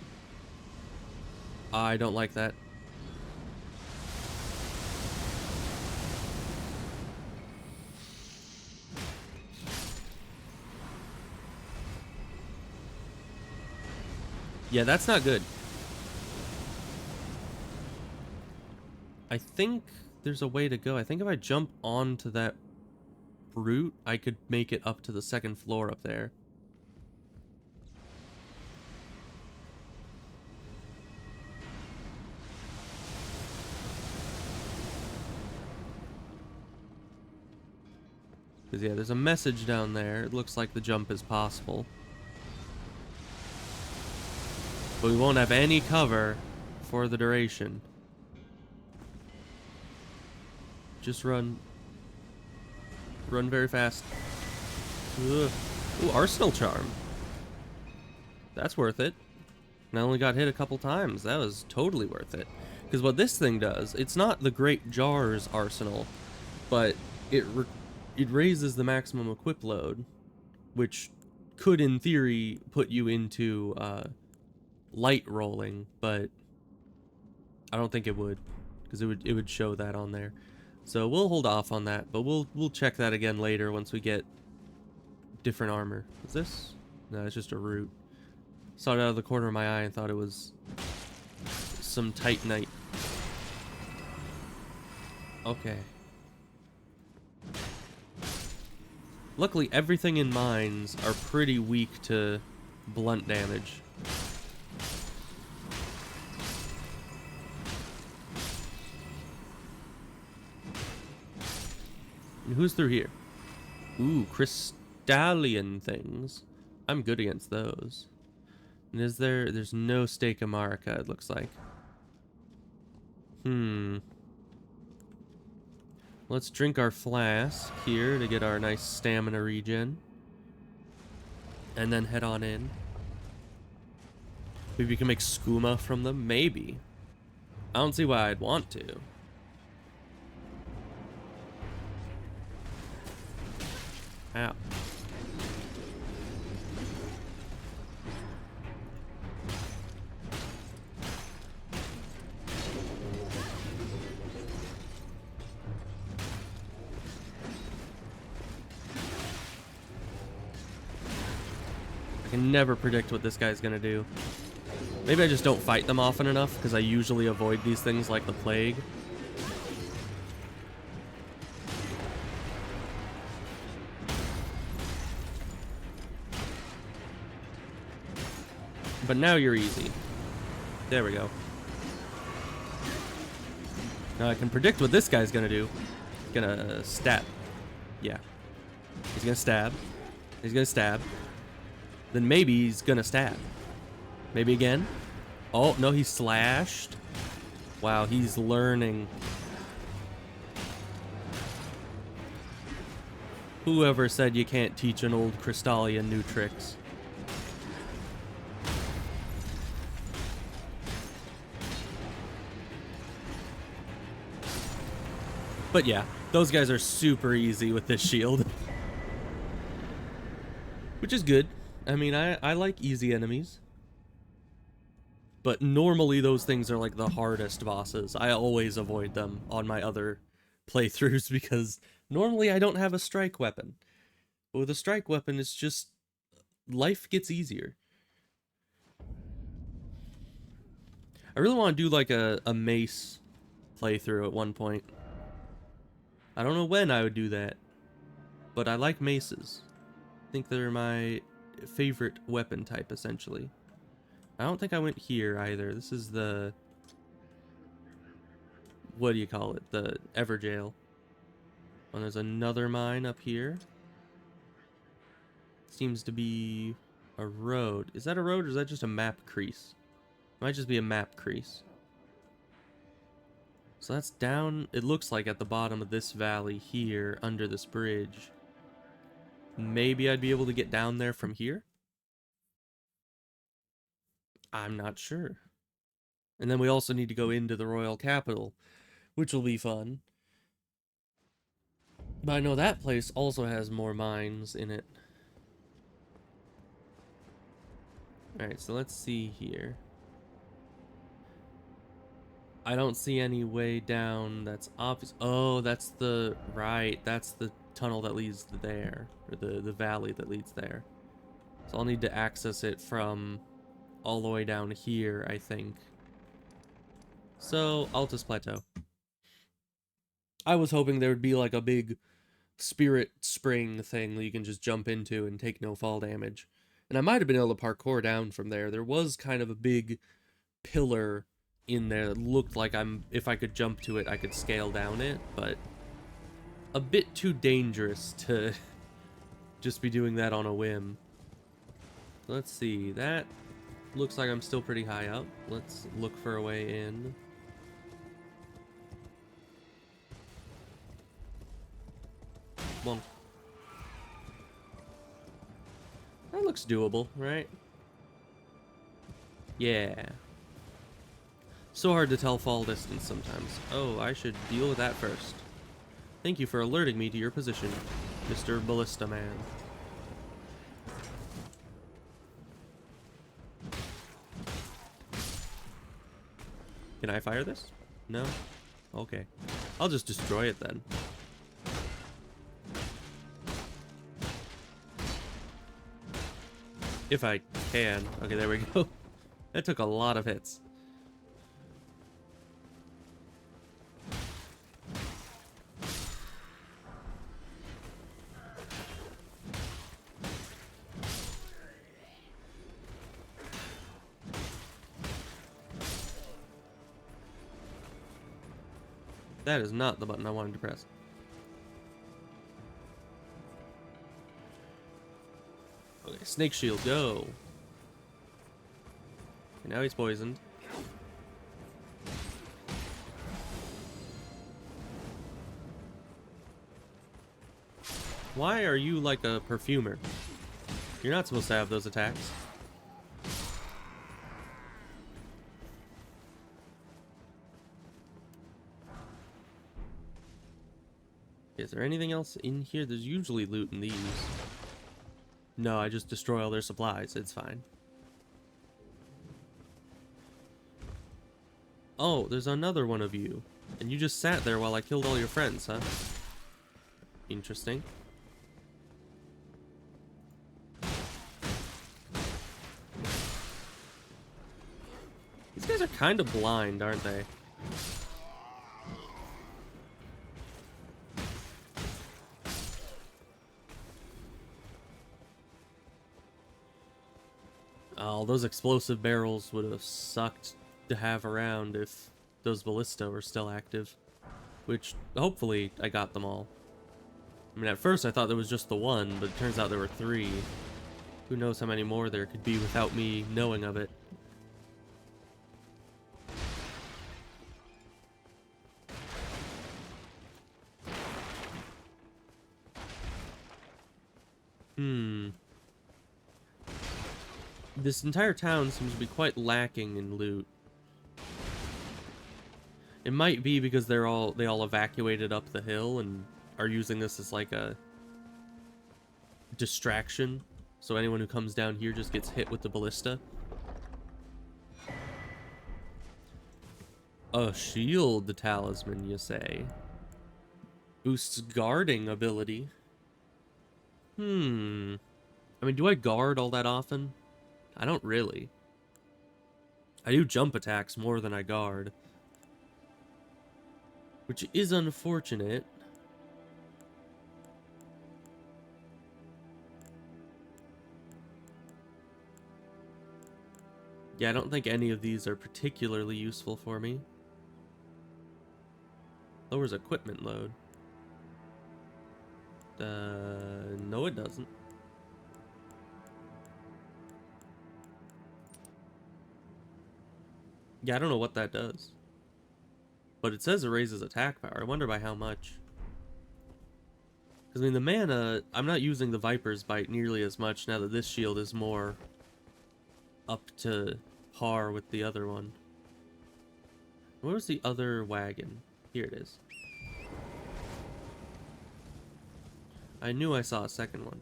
I don't like that. Yeah, that's not good. I think there's a way to go. I think if I jump onto that brute, I could make it up to the second floor up there. Because, yeah, there's a message down there. It looks like the jump is possible. But we won't have any cover for the duration. Just run. Run very fast. Ugh. Ooh, Arsenal Charm. That's worth it. And I only got hit a couple times. That was totally worth it. Because what this thing does, it's not the Great Jar's arsenal, but it raises the maximum equip load, which could, in theory, put you into light rolling, but I don't think it would, because it would show that on there. So we'll hold off on that, but we'll check that again later once we get different armor. Is this? No, it's just a root. Saw it out of the corner of my eye and thought it was some Titanite. Okay. Luckily, everything in mines are pretty weak to blunt damage. And who's through here? Ooh, crystallian things. I'm good against those. And is there... There's no stake of Marika, it looks like. Let's drink our flask here to get our nice stamina regen. And then head on in. Maybe we can make skooma from them? Maybe. I don't see why I'd want to. Ow. I can never predict what this guy's gonna do. Maybe I just don't fight them often enough, because I usually avoid these things like the plague. But now you're easy. There we go. Now I can predict what this guy's gonna do. He's gonna stab. Yeah. He's gonna stab. He's gonna stab. Then maybe he's gonna stab. Maybe again. Oh, no, he slashed. Wow, he's learning. Whoever said you can't teach an old Crystallian new tricks? But yeah, those guys are super easy with this shield. Which is good. I mean, I like easy enemies. But normally those things are like the hardest bosses. I always avoid them on my other playthroughs because normally I don't have a strike weapon. But with a strike weapon, it's just... life gets easier. I really want to do like a mace playthrough at one point. I don't know when I would do that, but I like maces. I think they're my favorite weapon type, essentially. I don't think I went here either. This is the... what do you call it? The Everjail. Oh, there's another mine up here. Seems to be a road. Is that a road or is that just a map crease? It might just be a map crease. So that's down, it looks like at the bottom of this valley here, under this bridge. Maybe I'd be able to get down there from here? I'm not sure. And then we also need to go into the royal capital, which will be fun. But I know that place also has more mines in it. Alright, so let's see here. I don't see any way down that's obvious. Oh, that's the... Right, that's the tunnel that leads there. Or the valley that leads there. So I'll need to access it from all the way down here, I think. So, Altus Plateau. I was hoping there would be like a big spirit spring thing that you can just jump into and take no fall damage. And I might have been able to parkour down from there. There was kind of a big pillar in there that looked like if I could jump to it, I could scale down it, but a bit too dangerous to just be doing that on a whim. Let's see, that looks like I'm still pretty high up. Let's look for a way in. Well, that looks doable, right? Yeah. So hard to tell fall distance sometimes. Oh, I should deal with that first. Thank you for alerting me to your position, Mr. Ballista Man. Can I fire this? No? Okay. I'll just destroy it then. If I can. Okay, there we go. That took a lot of hits. That is not the button I wanted to press. Okay, snake shield, go. Okay, now he's poisoned. Why are you like a perfumer? You're not supposed to have those attacks. Is there anything else in here? There's usually loot in these. No, I just destroy all their supplies. It's fine. Oh, there's another one of you. And you just sat there while I killed all your friends, huh? Interesting. These guys are kind of blind, aren't they? Oh, those explosive barrels would have sucked to have around if those ballista were still active. Which, hopefully, I got them all. I mean, at first I thought there was just the one, but it turns out there were 3. Who knows how many more there could be without me knowing of it. This entire town seems to be quite lacking in loot. It might be because they all evacuated up the hill and are using this as like a distraction. So anyone who comes down here just gets hit with the ballista. A shield talisman, you say? Boosts guarding ability. I mean, do I guard all that often? I don't really. I do jump attacks more than I guard. Which is unfortunate. Yeah, I don't think any of these are particularly useful for me. Lowers equipment load. No it doesn't. Yeah, I don't know what that does. But it says it raises attack power. I wonder by how much. Because, I mean, the mana... I'm not using the Viper's Bite nearly as much now that this shield is more up to par with the other one. Where was the other wagon? Here it is. I knew I saw a second one.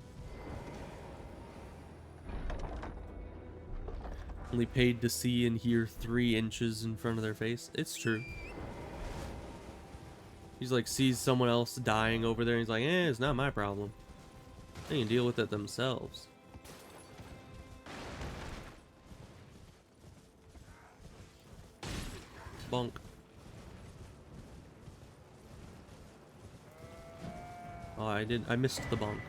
Only paid to see and hear 3 inches in front of their face. It's true. He's like, sees someone else dying over there, and he's like, it's not my problem. They can deal with it themselves. Bonk. Oh, I missed the bonk.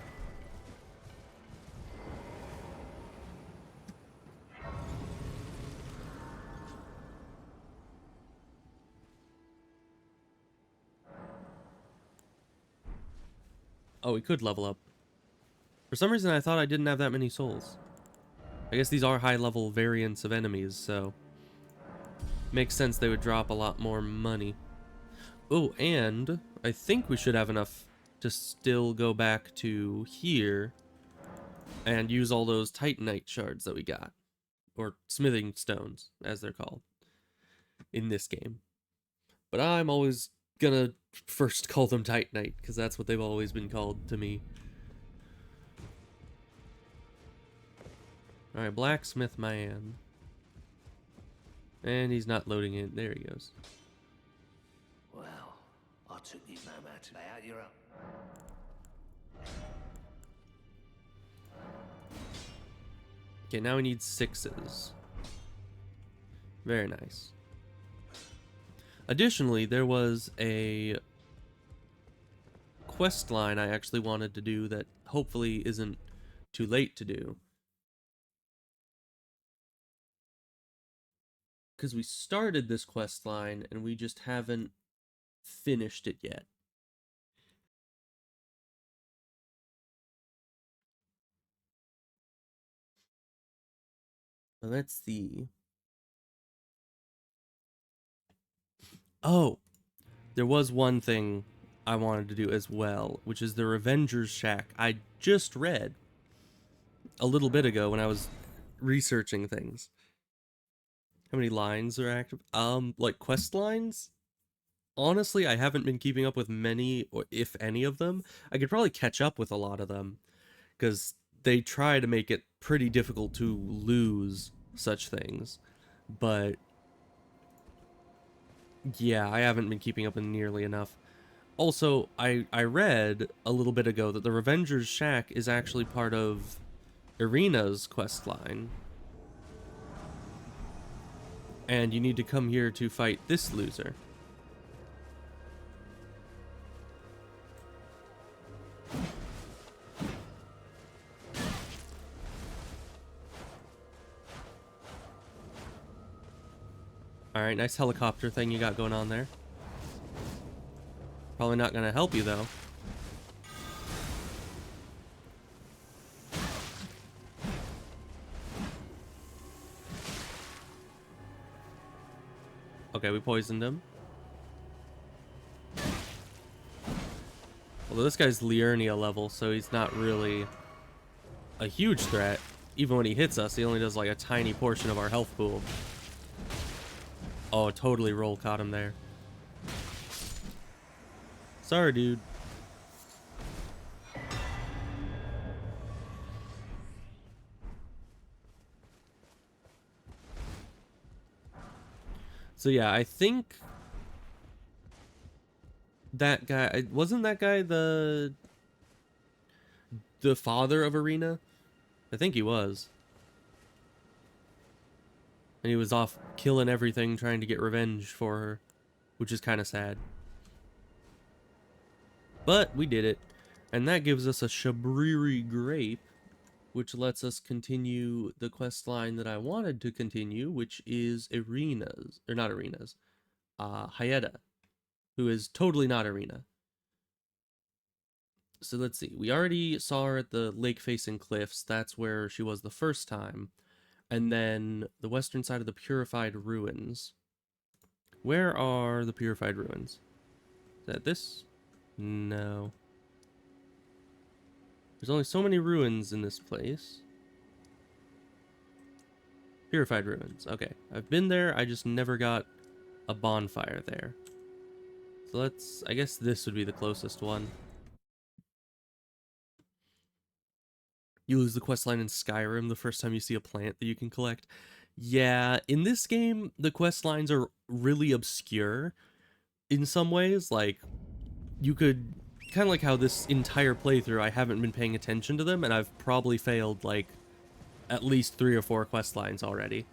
Oh, we could level up. For some reason, I thought I didn't have that many souls. I guess these are high-level variants of enemies, so... makes sense they would drop a lot more money. Oh, and I think we should have enough to still go back to here and use all those Titanite shards that we got. Or smithing stones, as they're called in this game. But I'm always gonna first call them Titanite, because that's what they've always been called to me. Alright, blacksmith man. And he's not loading it. There he goes. Well, I took you no matter. Lay out your own. Okay, now we need 6s. Very nice. Additionally, there was a quest line I actually wanted to do that hopefully isn't too late to do. Because we started this quest line and we just haven't finished it yet. Let's see. Oh, there was one thing I wanted to do as well, which is the Revenger's Shack. I just read a little bit ago when I was researching things. How many lines are active? Like quest lines? Honestly, I haven't been keeping up with many, or if any of them. I could probably catch up with a lot of them, because they try to make it pretty difficult to lose such things. But yeah, I haven't been keeping up with nearly enough. Also, I read a little bit ago that the Revenger's Shack is actually part of Irina's quest line. And you need to come here to fight this loser. Alright, nice helicopter thing you got going on there. Probably not gonna help you, though. Okay, we poisoned him. Although this guy's Liurnia level, so he's not really a huge threat. Even when he hits us, he only does like a tiny portion of our health pool. Oh, totally roll caught him there. Sorry, dude. So yeah, I think that guy, wasn't that guy the father of Irina? I think he was. And he was off killing everything, trying to get revenge for her, which is kind of sad. But we did it, and that gives us a Shabriri grape, which lets us continue the quest line that I wanted to continue, which is Irina's, or not Irina's, Hyeda, who is totally not Irina. So let's see, we already saw her at the lake-facing cliffs. That's where she was the first time. And then the western side of the Purified Ruins. Where are the Purified Ruins? Is that this? No. There's only so many ruins in this place. Purified Ruins. Okay, I've been there, I just never got a bonfire there. So let's, I guess this would be the closest one. You lose the quest line in Skyrim the first time you see a plant that you can collect. Yeah, in this game, the quest lines are really obscure in some ways. Like, you could, kind of like how this entire playthrough I haven't been paying attention to them, and I've probably failed like at least 3 or 4 quest lines already.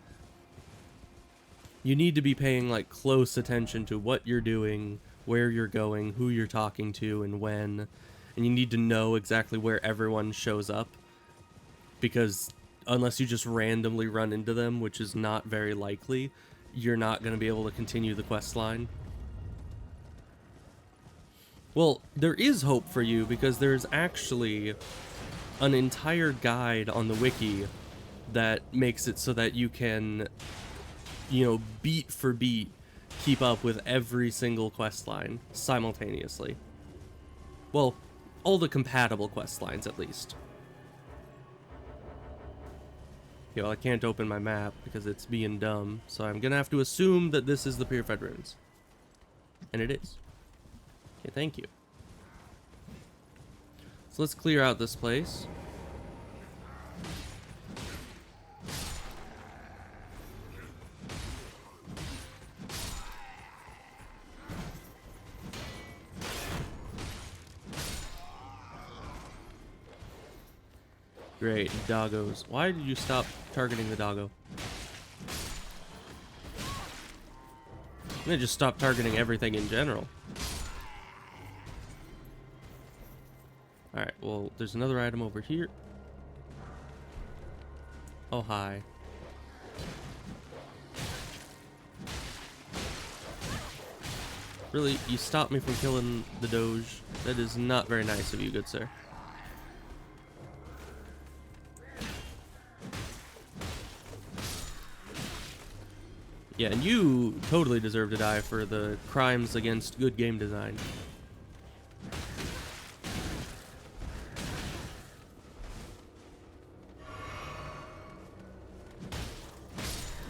You need to be paying like close attention to what you're doing, where you're going, who you're talking to, and when. And you need to know exactly where everyone shows up, because unless you just randomly run into them, which is not very likely, you're not going to be able to continue the quest line. Well, there is hope for you, because there's actually an entire guide on the wiki that makes it so that you can, you know, beat for beat, keep up with every single quest line simultaneously. Well, all the compatible quest lines, at least. Okay, well, I can't open my map because it's being dumb, so I'm gonna have to assume that this is the Purified Ruins. And it is. Okay, thank you. So let's clear out this place. Great, doggos. Why did you stop targeting the doggo? I'm gonna just stop targeting everything in general. Alright, well, there's another item over here. Oh, hi. Really? You stopped me from killing the Doge? That is not very nice of you, good sir. Yeah, and you totally deserve to die for the crimes against good game design.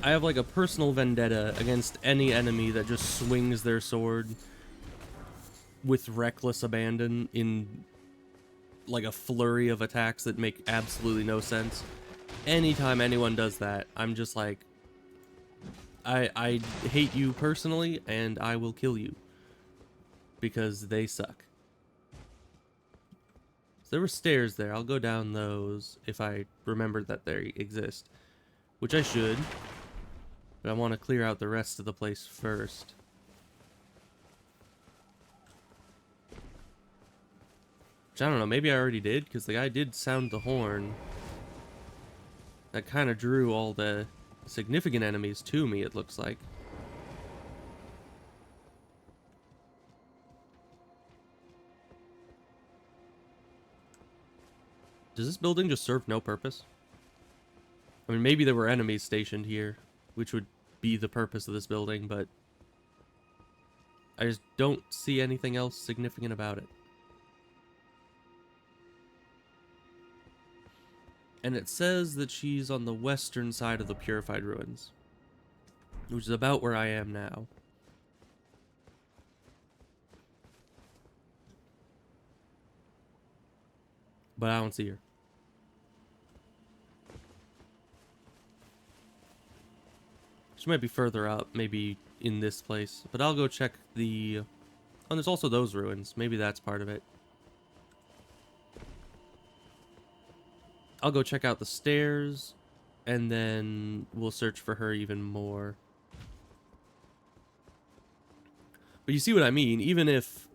I have like a personal vendetta against any enemy that just swings their sword with reckless abandon in like a flurry of attacks that make absolutely no sense. Anytime anyone does that, I'm just like, I hate you personally, and I will kill you. Because they suck. So there were stairs there. I'll go down those if I remember that they exist. Which I should. But I want to clear out the rest of the place first. Which I don't know, maybe I already did, because the guy did sound the horn. That kind of drew all the significant enemies to me, it looks like. Does this building just serve no purpose? I mean, maybe there were enemies stationed here, which would be the purpose of this building, but I just don't see anything else significant about it. And it says that she's on the western side of the Purified Ruins, which is about where I am now. But I don't see her. She might be further up, maybe in this place. But I'll go check the... Oh, there's also those ruins. Maybe that's part of it. I'll go check out the stairs, and then we'll search for her even more. But you see what I mean? Even if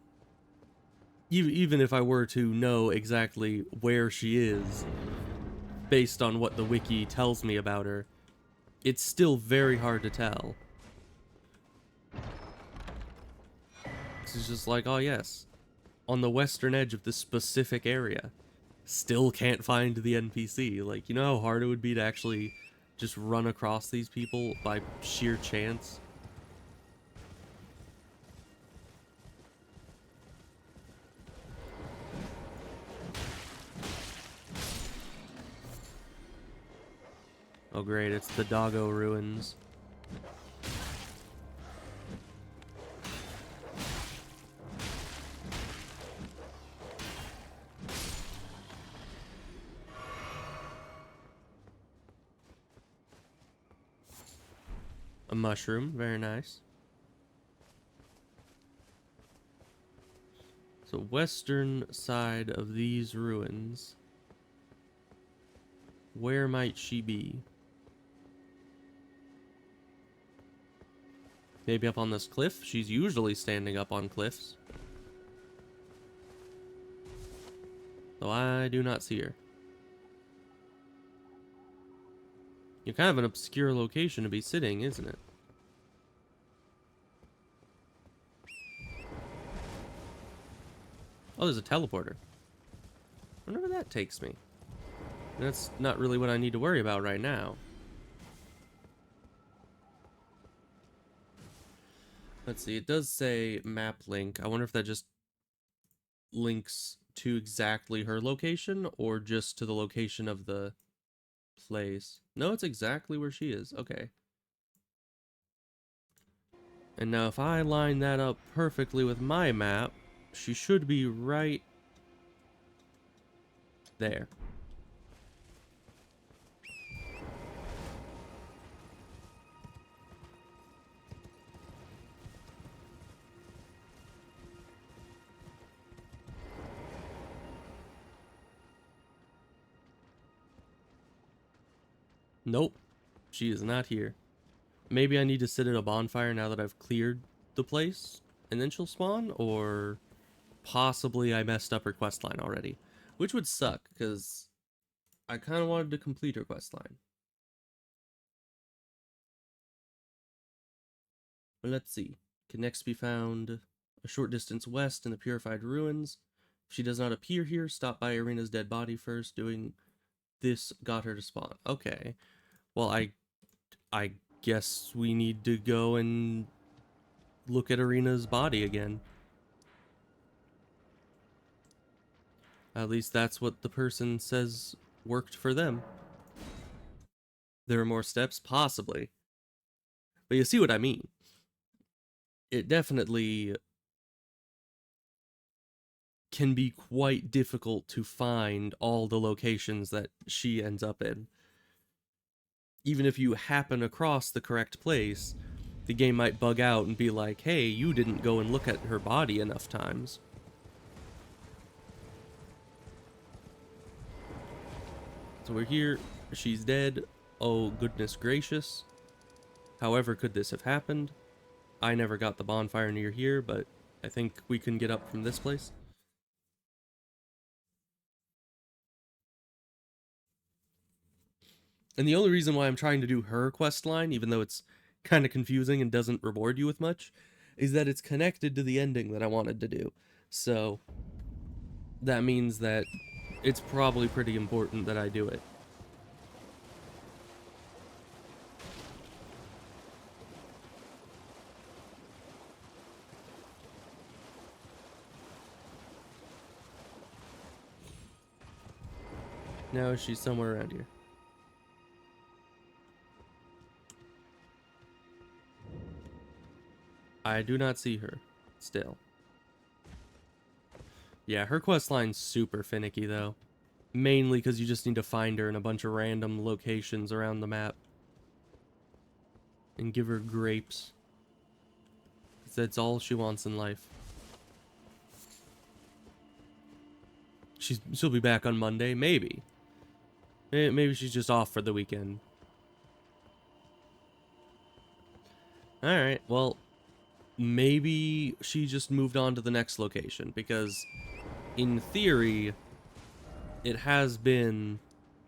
I were to know exactly where she is, based on what the wiki tells me about her, it's still very hard to tell. It's just like, oh yes, on the western edge of this specific area. Still can't find the NPC. Like, you know how hard it would be to actually just run across these people by sheer chance? Oh great, it's the Doggo Ruins. A mushroom, very nice. So western side of these ruins. Where might she be? Maybe up on this cliff? She's usually standing up on cliffs. Though I do not see her. You're kind of an obscure location to be sitting, isn't it? Oh, there's a teleporter. I wonder where that takes me. That's not really what I need to worry about right now. Let's see, it does say map link. I wonder if that just links to exactly her location or just to the location of the place. No, it's exactly where she is. Okay. And now if I line that up perfectly with my map, she should be right there. Nope, she is not here. Maybe I need to sit at a bonfire now that I've cleared the place, and then she'll spawn, or possibly I messed up her questline already, which would suck, because I kind of wanted to complete her questline. But let's see. Can next be found a short distance west in the Purified Ruins. If she does not appear here, stop by Irina's dead body first. Doing this got her to spawn. Okay. Well, I guess we need to go and look at Irina's body again. At least that's what the person says worked for them. There are more steps? Possibly. But you see what I mean. It definitely can be quite difficult to find all the locations that she ends up in. Even if you happen across the correct place, the game might bug out and be like, hey, you didn't go and look at her body enough times. So we're here. She's dead. Oh, goodness gracious. However could this have happened? I never got the bonfire near here, but I think we can get up from this place. And the only reason why I'm trying to do her quest line, even though it's kind of confusing and doesn't reward you with much, is that it's connected to the ending that I wanted to do. So that means that it's probably pretty important that I do it. Now she's somewhere around here. I do not see her still. Yeah, her quest line's super finicky though. Mainly because you just need to find her in a bunch of random locations around the map. And give her grapes. That's all she wants in life. She'll be back on Monday, maybe. Maybe she's just off for the weekend. Alright, well, maybe she just moved on to the next location, because in theory, it has been,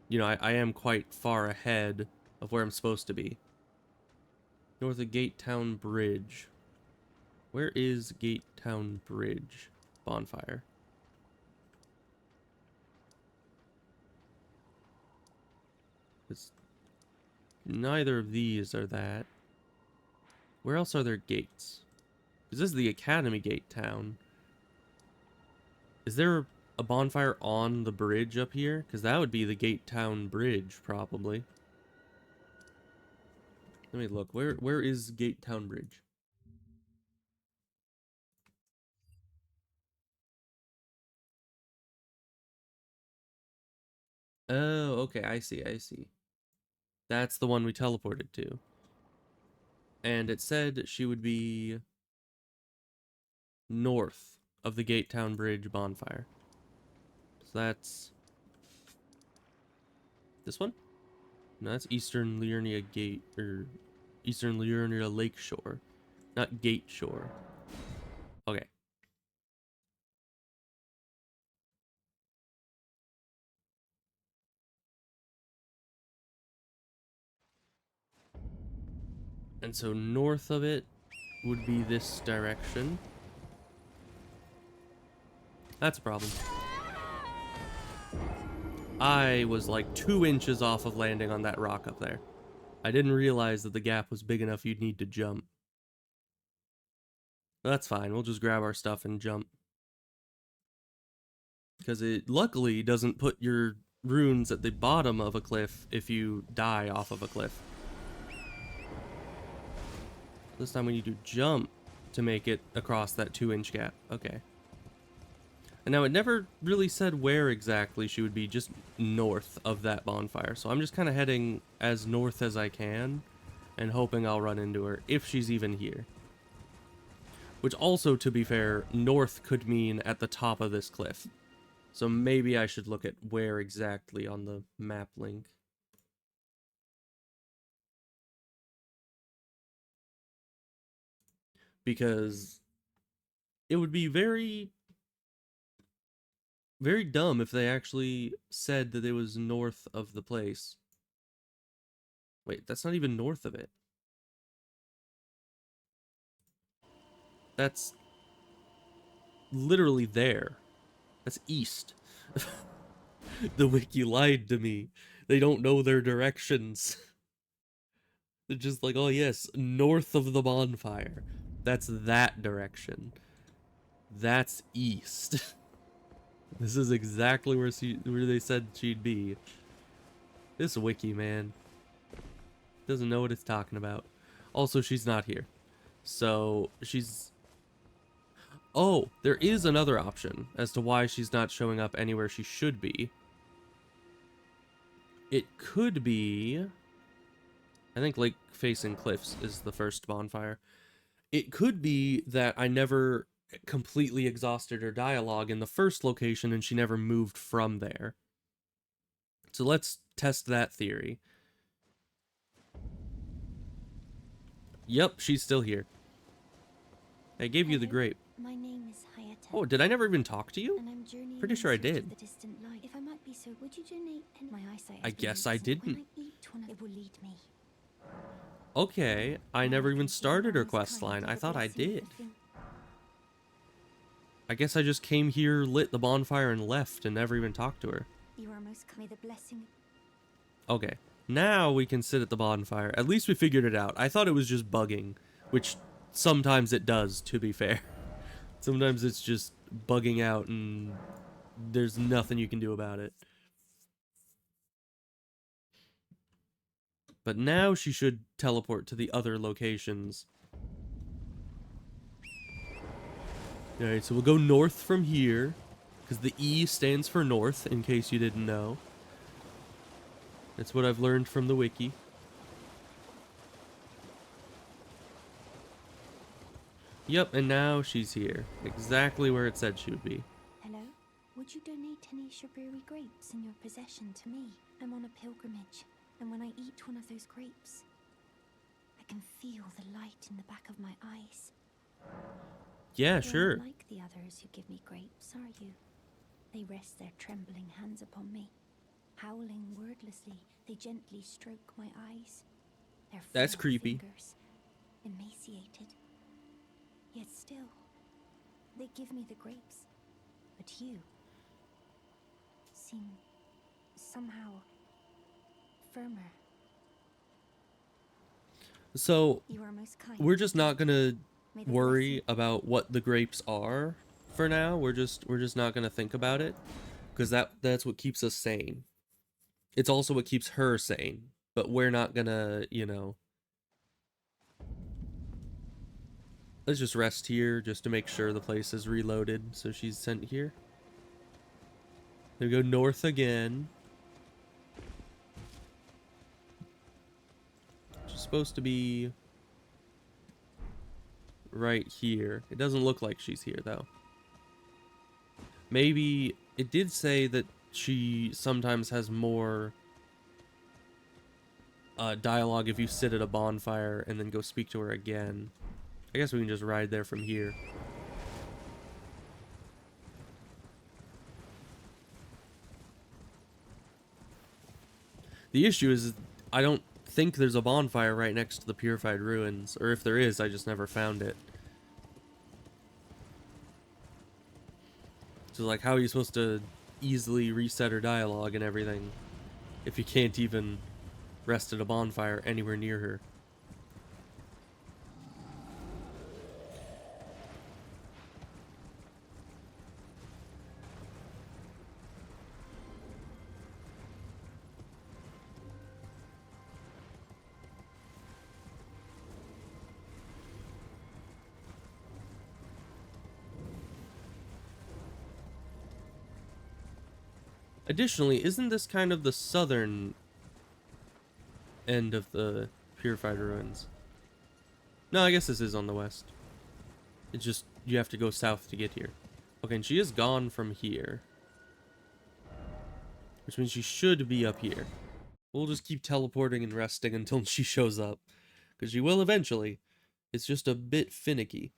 you know, I am quite far ahead of where I'm supposed to be. North of Gate Town Bridge. Where is Gate Town Bridge? Bonfire. It's neither of these are that. Where else are there gates? Because this is the Academy Gate Town. Is there a bonfire on the bridge up here? Because that would be the Gate Town Bridge, probably. Let me look. Where is Gate Town Bridge? Oh, okay, I see. That's the one we teleported to. And it said she would be north of the Gate Town Bridge bonfire. So that's this one? No, that's Eastern Liurnia Gate, or Eastern Liurnia Lake Shore, not Gate Shore. Okay. And so north of it would be this direction. That's a problem. I was like 2 inches off of landing on that rock up there. I didn't realize that the gap was big enough you'd need to jump. But that's fine, we'll just grab our stuff and jump. Because it luckily doesn't put your runes at the bottom of a cliff if you die off of a cliff. This time we need to jump to make it across that 2-inch gap. Okay. And now it never really said where exactly she would be, just north of that bonfire. So I'm just kind of heading as north as I can and hoping I'll run into her if she's even here. Which also, to be fair, north could mean at the top of this cliff. So maybe I should look at where exactly on the map link. Because it would be very dumb if they actually said that it was north of the place. Wait, that's not even north of it. That's literally there. That's east. The wiki lied to me. They don't know their directions. They're just like, oh yes, north of the bonfire. That's that direction. That's east. This is exactly where they said she'd be. This wiki, man, doesn't know what it's talking about. Also, she's not here. So, she's... Oh, there is another option as to why she's not showing up anywhere she should be. It could be... I think Lake Facing Cliffs is the first bonfire. It could be that I never completely exhausted her dialogue in the first location and she never moved from there. So let's test that theory. Yep, she's still here. I gave you the grape. My name is Hayata. Oh, did I never even talk to you? And I'm journeying Pretty sure I in search did. of the distant light. If I might be so, would you donate my eyesight? I guess I didn't. When I eat one, it will lead me. Okay, I never even started her quest line. I thought I did. I guess I just came here, lit the bonfire, and left, and never even talked to her. You are most kind. May the blessing. Okay, now we can sit at the bonfire. At least we figured it out. I thought it was just bugging, which sometimes it does, to be fair. Sometimes it's just bugging out and there's nothing you can do about it. But now she should teleport to the other locations. Alright, so we'll go north from here, because the E stands for north, in case you didn't know. That's what I've learned from the wiki. Yep, and now she's here. Exactly where it said she would be. Hello? Would you donate any strawberry grapes in your possession to me? I'm on a pilgrimage, and when I eat one of those grapes, I can feel the light in the back of my eyes. Yeah, You're sure. not like the others who give me grapes, are you? They rest their trembling hands upon me. Howling wordlessly, they gently stroke my eyes. Their That's flat creepy. fingers, emaciated. Yet still, they give me the grapes. But you seem somehow firmer. So, You are most kind. we're just not gonna May the worry about what the grapes are for now. We're just not gonna think about it, because that's what keeps us sane. It's also what keeps her sane, but we're not gonna, you know. Let's just rest here just to make sure the place is reloaded. So she's sent here. Then we go north again. Which is supposed to be right here. It doesn't look like she's here, though. Maybe it did say that she sometimes has more dialogue if you sit at a bonfire and then go speak to her again. I guess we can just ride there from here. The issue is I don't think there's a bonfire right next to the Purified Ruins, or if there is, I just never found it. So, like, how are you supposed to easily reset her dialogue and everything if you can't even rest at a bonfire anywhere near her? Additionally, isn't this kind of the southern end of the Purified Ruins? No, I guess this is on the west. It's just, you have to go south to get here. Okay, and she is gone from here. Which means she should be up here. We'll just keep teleporting and resting until she shows up. Because she will eventually. It's just a bit finicky.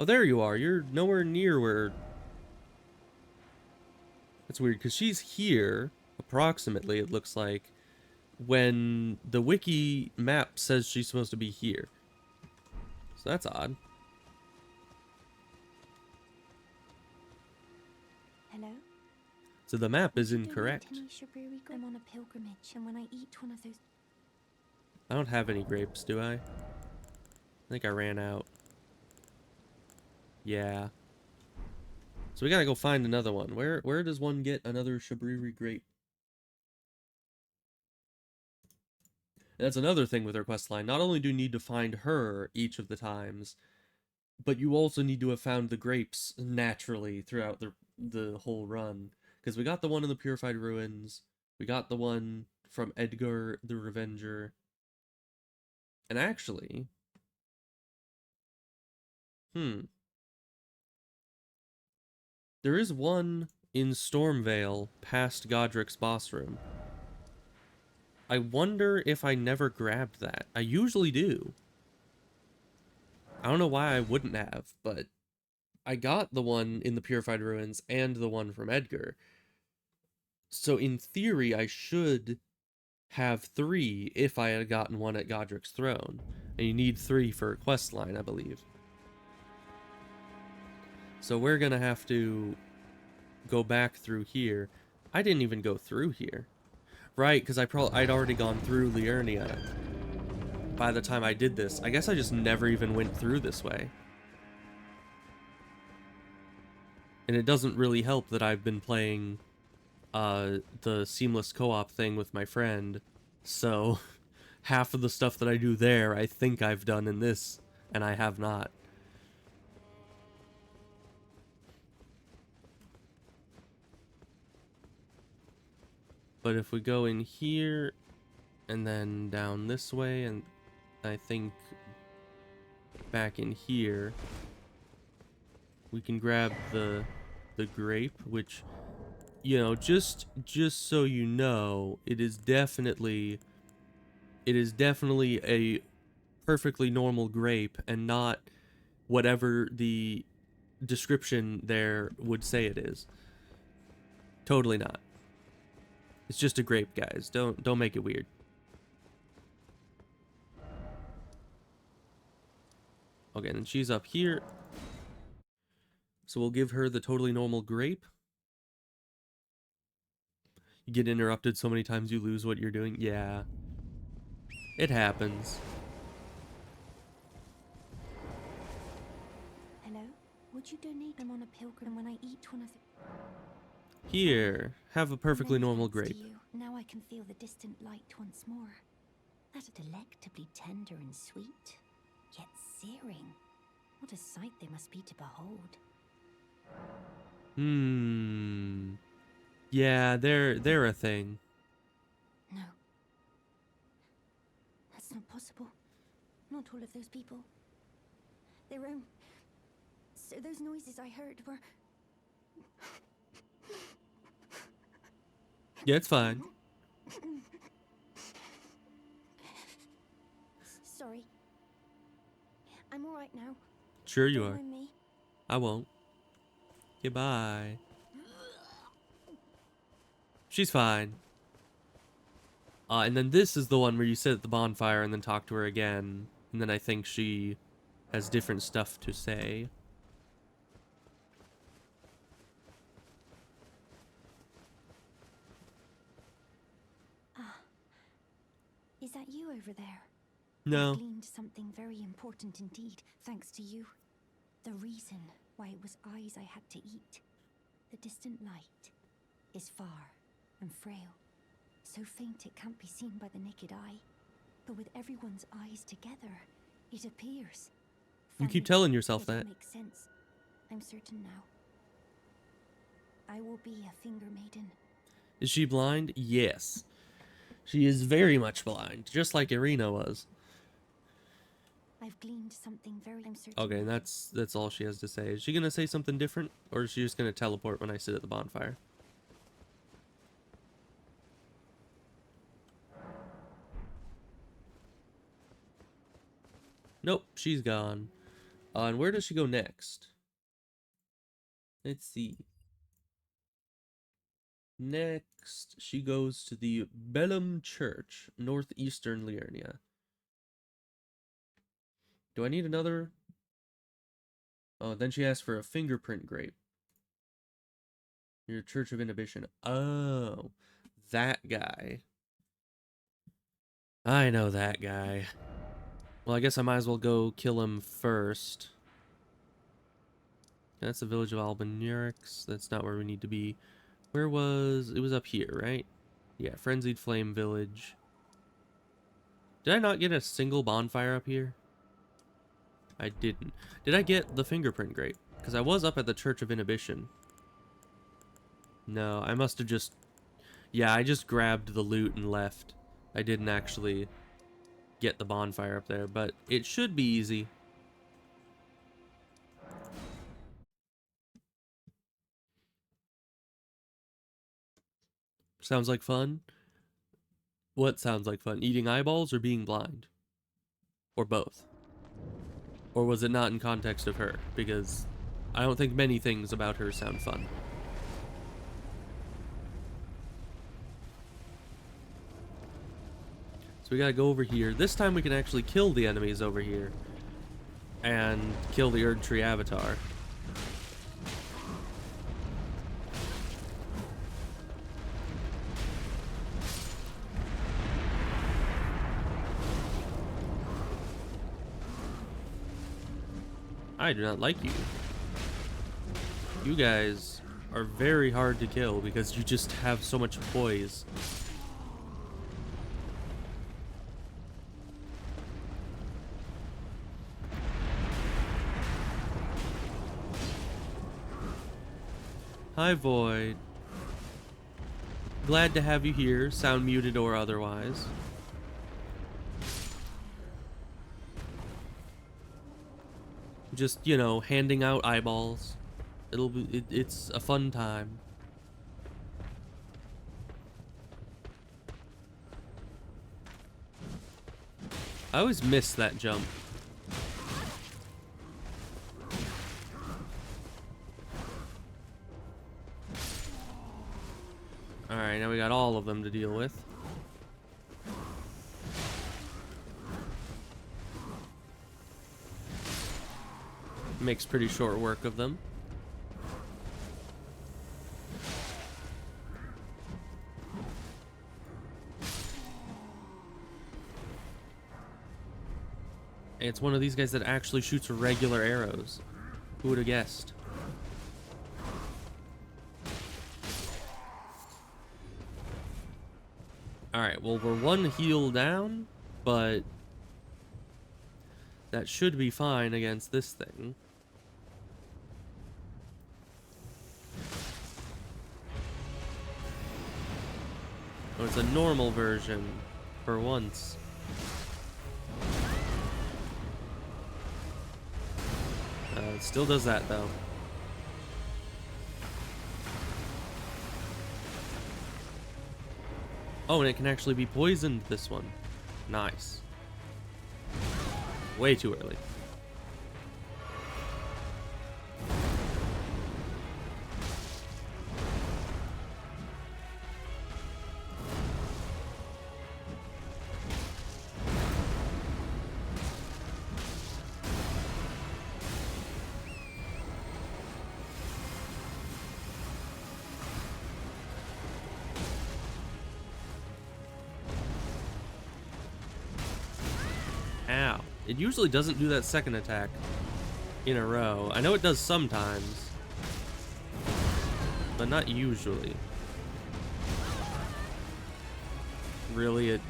Oh, there you are. You're nowhere near where... That's weird, because she's here, approximately, it looks like, when the wiki map says she's supposed to be here. So that's odd. Hello? So the map is Would you donate incorrect. any strawberry grapes? I'm on a pilgrimage, and when I eat one of those... I don't have any grapes, do I? I think I ran out. Yeah. So we gotta go find another one. Where does one get another Shabriri grape? And that's another thing with our quest line. Not only do you need to find her each of the times, but you also need to have found the grapes naturally throughout the whole run. Because we got the one in the Purified Ruins, we got the one from Edgar the Revenger, and actually... There is one in Stormvale past Godric's boss room. I wonder if I never grabbed that. I usually do. I don't know why I wouldn't have, but I got the one in the Purified Ruins and the one from Edgar. So in theory, I should have 3 if I had gotten one at Godric's throne. And you need 3 for a quest line, I believe. So we're gonna have to go back through here. I didn't even go through here. Right, because I'd already gone through Liurnia by the time I did this. I guess I just never even went through this way. And it doesn't really help that I've been playing the seamless co-op thing with my friend. So half of the stuff that I do there, I think I've done in this, and I have not. But if we go in here, and then down this way, and I think back in here, we can grab the grape, which, you know, just so you know, it is definitely a perfectly normal grape and not whatever the description there would say it is. Totally not. It's just a grape, guys. Don't make it weird. Okay, and she's up here. So we'll give her the totally normal grape. You get interrupted so many times you lose what you're doing. Yeah. It happens. Hello? Would you donate? I'm on a pilgrim when I eat one of the... Here, have a perfectly And then normal thanks to grape. you, now I can feel the distant light once more. That delectably tender and sweet, yet searing. What a sight they must be to behold. Yeah, they're a thing. No, not possible. Not all of those people. Their own... So those noises I heard were... Yeah, it's fine. Sorry. I'm alright now. Sure you Don't are. mind me. I won't. Goodbye. She's fine. And then this is the one where you sit at the bonfire and then talk to her again. And then I think she has different stuff to say. Is that you over there? No. I've gleaned something very important indeed, thanks to you. The reason why it was eyes I had to eat. The distant light is far and frail. So faint it can't be seen by the naked eye. But with everyone's eyes together, it appears. You keep Funny, telling yourself but it that. makes sense. I'm certain now. I will be a finger maiden. Is she blind? Yes. She is very much blind, just like Irina was. I've gleaned something very... I'm certain. Okay, and that's all she has to say. Is she gonna say something different, or is she just gonna teleport when I sit at the bonfire? Nope, she's gone. And where does she go next? Let's see. Next, she goes to the Bellum Church, northeastern Liurnia. Do I need another? Oh, then she asks for a fingerprint grape. Your Church of Inhibition. Oh, that guy. I know that guy. Well, I guess I might as well go kill him first. That's the village of Albanurix. That's not where we need to be. Where was... It was up here, right? Yeah, Frenzied Flame Village. Did I not get a single bonfire up here? I didn't. Did I get the fingerprint grape? Because I was up at the Church of Inhibition. No, I must have just... Yeah, I just grabbed the loot and left. I didn't actually get the bonfire up there, but it should be easy. Sounds like fun? What sounds like fun? Eating eyeballs or being blind? Or both? Or was it not in context of her? Because I don't think many things about her sound fun. So we gotta go over here. This time we can actually kill the enemies over here. And kill the Erd Tree Avatar. I do not like you. You guys are very hard to kill because you just have so much poise. Hi, Void. Glad to have you here, sound muted or otherwise. Just, you know, handing out eyeballs. It's a fun time. I always miss that jump. Alright, now we got all of them to deal with. Makes pretty short work of them. And it's one of these guys that actually shoots regular arrows. Who would have guessed? Alright, well, we're one heal down, but that should be fine against this thing. Oh, it's a normal version for once. It still does that though. Oh, and it can actually be poisoned, this one. Nice. Way too early. Ow. It usually doesn't do that second attack in a row. I know it does sometimes, but not usually. Really, it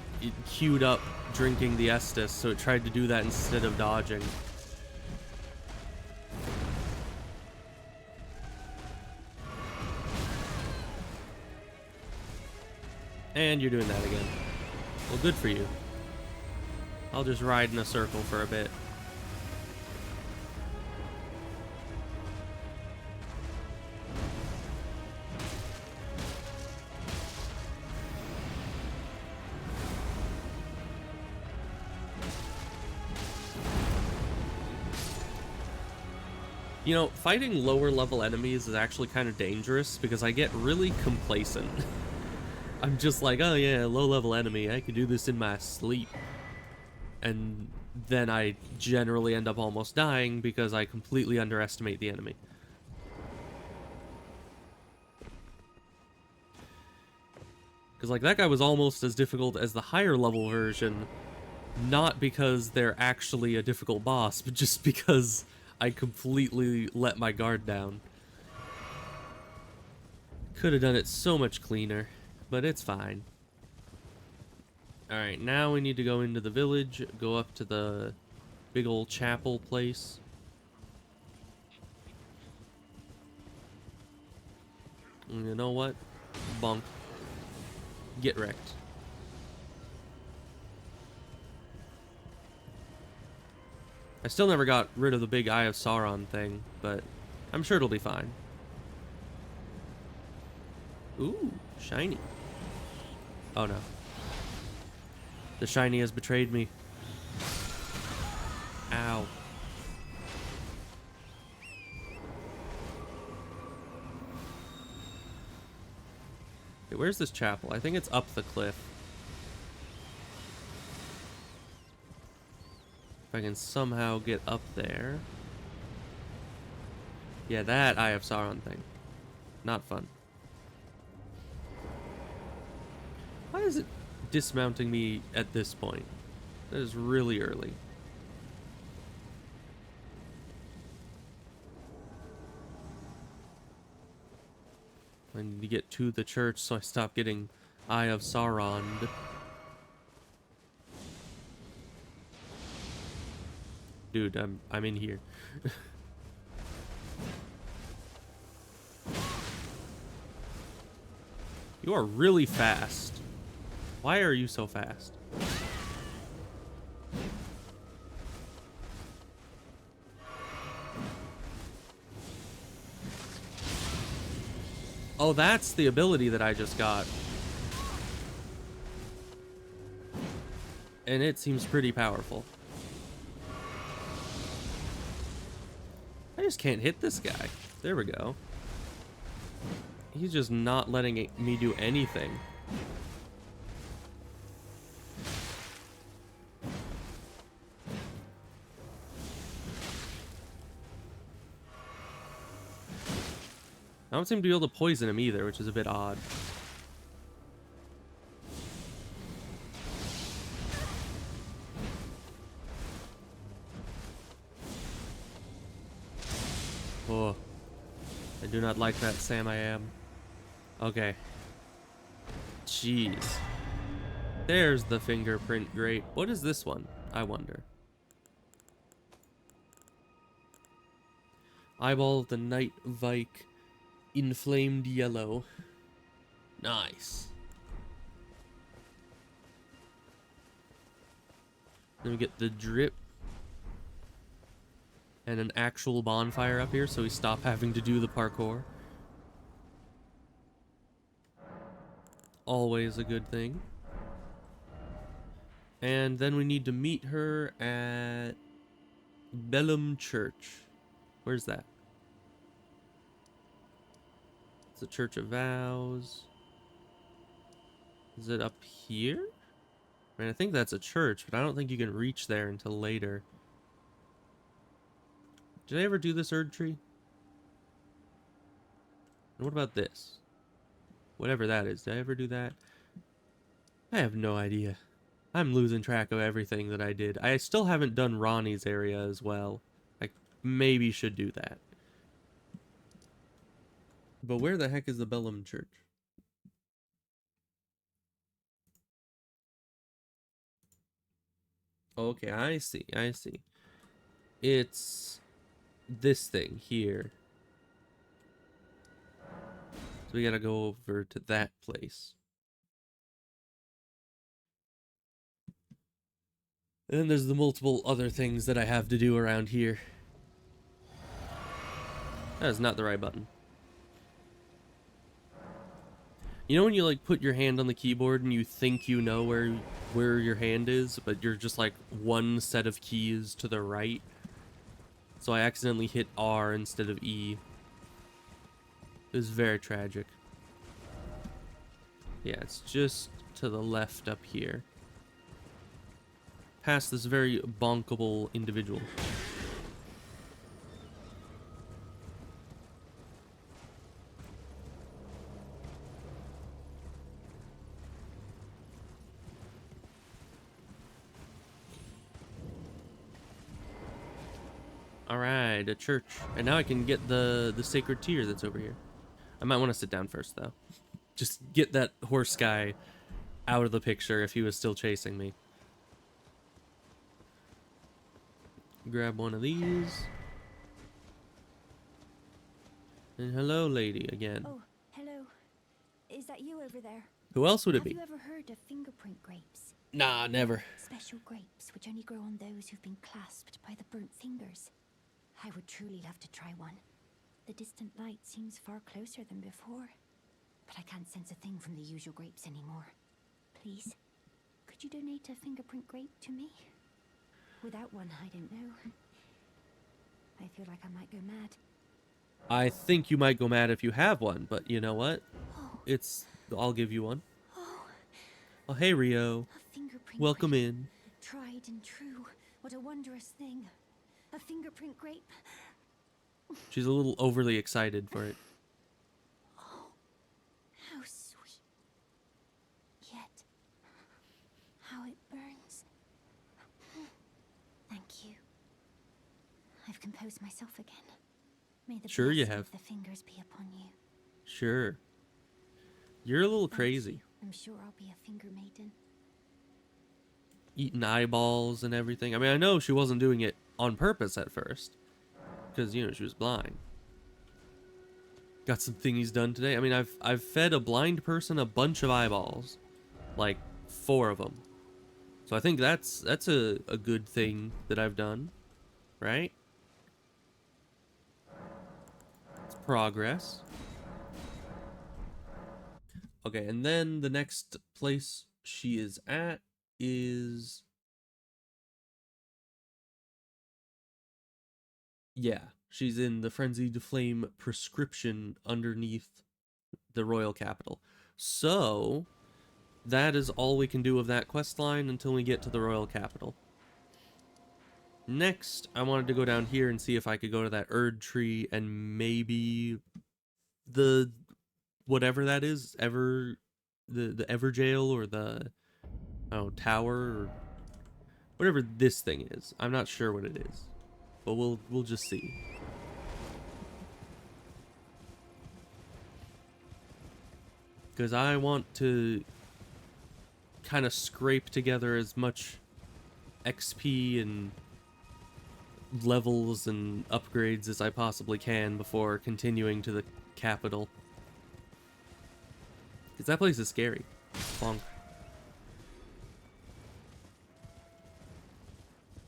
queued up drinking the Estus, so it tried to do that instead of dodging. And you're doing that again. Well, good for you. I'll just ride in a circle for a bit. You know, fighting lower level enemies is actually kind of dangerous because I get really complacent. I'm just like, oh yeah, low level enemy, I can do this in my sleep. And then I generally end up almost dying because I completely underestimate the enemy. Because like that guy was almost as difficult as the higher level version, not because they're actually a difficult boss, but just because I completely let my guard down. Could have done it so much cleaner, but it's fine. Alright, now we need to go into the village, go up to the big old chapel place. And you know what? Bonk. Get wrecked. I still never got rid of the big Eye of Sauron thing, but I'm sure it'll be fine. Ooh, shiny. Oh no. The shiny has betrayed me. Ow. Okay, where's this chapel? I think it's up the cliff. If I can somehow get up there. Yeah, that Eye of Sauron thing. Not fun. Why is it dismounting me at this point? That is really early. I need to get to the church so I stop getting Eye of Sauron. Dude, I'm in here. You are really fast. Why are you so fast? Oh, that's the ability that I just got. And it seems pretty powerful. I just can't hit this guy. There we go. He's just not letting me do anything. I don't seem to be able to poison him either, which is a bit odd. Oh, I do not like that, Sam. I am. Okay. Jeez. There's the fingerprint grate. What is this one? I wonder. Eyeball of the Night Vike. Inflamed yellow. Nice. Then we get the drip. and an actual bonfire up here so we stop having to do the parkour. Always a good thing. And then we need to meet her at Bellum Church. Where's that? It's the Church of Vows. Is it up here? I mean, I think that's a church, but I don't think you can reach there until later. Did I ever do this Erd tree? And what about this? Whatever that is. Did I ever do that? I have no idea. I'm losing track of everything that I did. I still haven't done Ronnie's area as well. I maybe should do that. But where the heck is the Bellum Church? Okay, I see. I see. It's this thing here. So we gotta go over to that place. And then there's the multiple other things that I have to do around here. That is not the right button. You know when you like put your hand on the keyboard and you think you know where your hand is, but you're just like one set of keys to the right? So I accidentally hit R instead of E. It was very tragic. Yeah, it's just to the left up here. Past this very bonkable individual. Alright, a church. And now I can get the sacred tear that's over here. I might want to sit down first, though. Just get that horse guy out of the picture if he was still chasing me. Grab one of these. And hello, lady, again. Oh, hello. Is that you over there? Who else would it Have be? you ever heard of fingerprint grapes? Nah, never. Special grapes which only grow on those who've been clasped by the burnt fingers. I would truly love to try one. The distant light seems far closer than before, but I can't sense a thing from the usual grapes anymore. Please, could you donate a fingerprint grape to me? Without one, I don't know. I feel like I might go mad. I think you might go mad if you have one, but you know what? Oh, I'll give you one. oh, Oh, hey, Rio. a fingerprint Welcome grape. in. Tried and true. What a wondrous thing. A fingerprint grape. She's a little overly excited for it. Oh, how sweet. Yet, how it burns. Thank you. I've composed myself again. May the Sure you blessing have. of the fingers be upon you. Sure. You're a little Thank crazy. you. I'm sure I'll be a finger maiden. Eating eyeballs and everything. I mean, I know she wasn't doing it on purpose at first. Because, you know, she was blind. Got some thingies done today. I mean, I've fed a blind person a bunch of eyeballs. Like, 4 of them. So I think that's a good thing that I've done. Right? It's progress. Okay, and then the next place she is at is... Yeah, she's in the Frenzied Flame prescription underneath the Royal Capital. So, that is all we can do of that quest line until we get to the Royal Capital. Next, I wanted to go down here and see if I could go to that Erd tree and maybe the whatever that is, the Ever Jail or the tower or whatever this thing is. I'm not sure what it is, but we'll just see. Because I want to kind of scrape together as much XP and levels and upgrades as I possibly can before continuing to the capital. Because that place is scary. Bonk.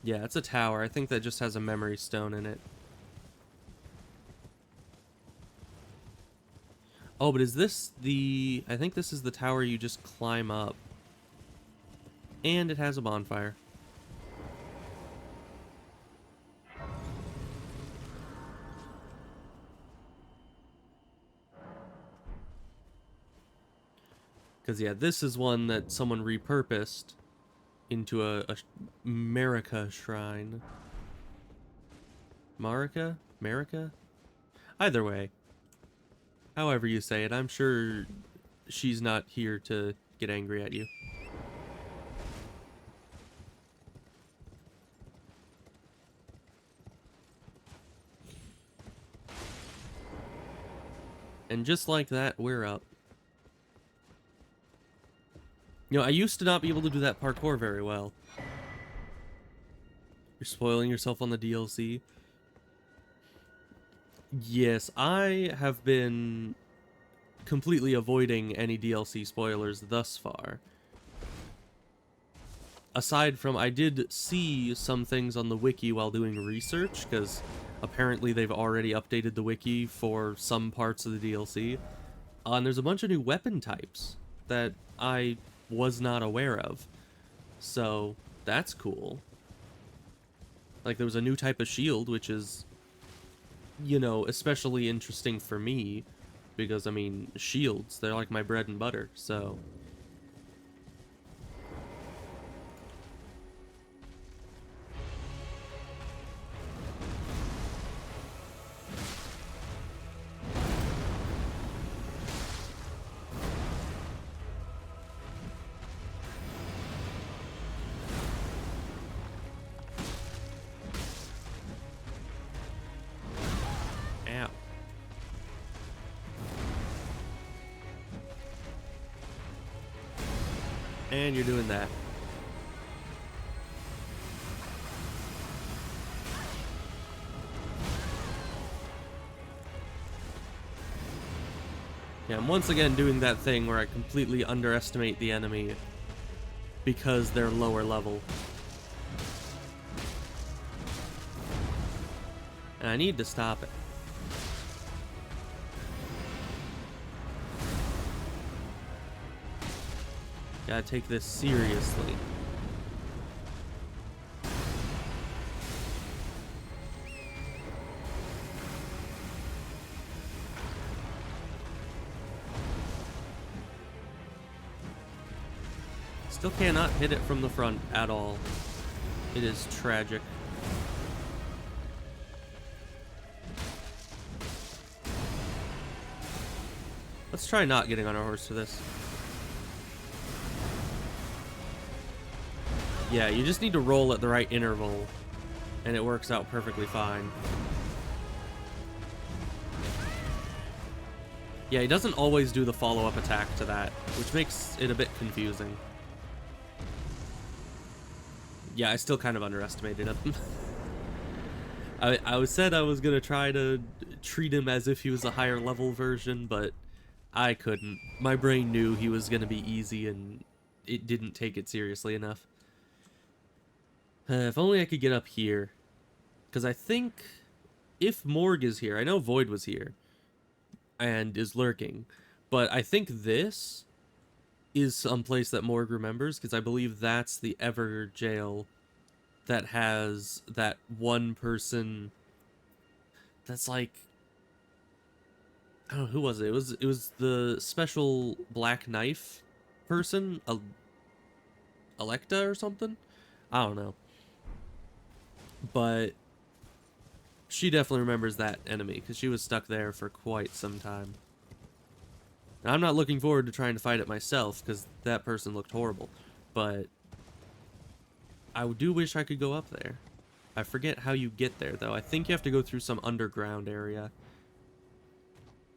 Yeah, it's a tower. I think that just has a memory stone in it. Oh, but is this the... I think this is the tower you just climb up. And it has a bonfire. Because, yeah, this is one that someone repurposed into a Marika shrine. Marika? Marika? Either way. However you say it, I'm sure she's not here to get angry at you. And just like that, we're up. You know, I used to not be able to do that parkour very well. You're spoiling yourself on the DLC. Yes, I have been completely avoiding any DLC spoilers thus far. Aside from, I did see some things on the wiki while doing research, because apparently they've already updated the wiki for some parts of the DLC. And there's a bunch of new weapon types that I was not aware of. So, that's cool. Like, there was a new type of shield, which is, you know, especially interesting for me. Because, I mean, shields, they're like my bread and butter, so... Ow. And you're doing that. Yeah, I'm once again doing that thing where I completely underestimate the enemy because they're lower level. And I need to stop it. Gotta take this seriously. Still cannot hit it from the front at all. It is tragic. Let's try not getting on our horse for this. Yeah, you just need to roll at the right interval, and it works out perfectly fine. Yeah, he doesn't always do the follow-up attack to that, which makes it a bit confusing. Yeah, I still kind of underestimated him. I said I was gonna try to treat him as if he was a higher level version, but I couldn't. My brain knew he was gonna be easy, and it didn't take it seriously enough. If only I could get up here. Because I think if Morg is here, I know Void was here and is lurking, but I think this is someplace that Morg remembers, because I believe that's the Ever jail that has that one person that's like, I don't know, who was it? It was the special black knife person, Electa or something? I don't know. But she definitely remembers that enemy, because she was stuck there for quite some time. Now, I'm not looking forward to trying to fight it myself, because that person looked horrible. But I do wish I could go up there. I forget how you get there, though. I think you have to go through some underground area.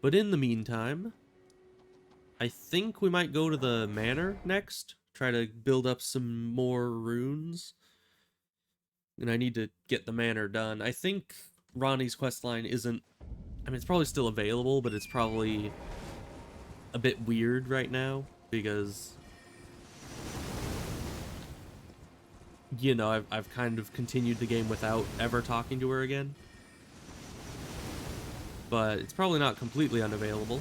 But in the meantime, I think we might go to the manor next. Try to build up some more runes. And I need to get the manor done. I think Ronnie's questline isn't... I mean, it's probably still available, but it's probably a bit weird right now, because... you know, I've kind of continued the game without ever talking to her again. But it's probably not completely unavailable.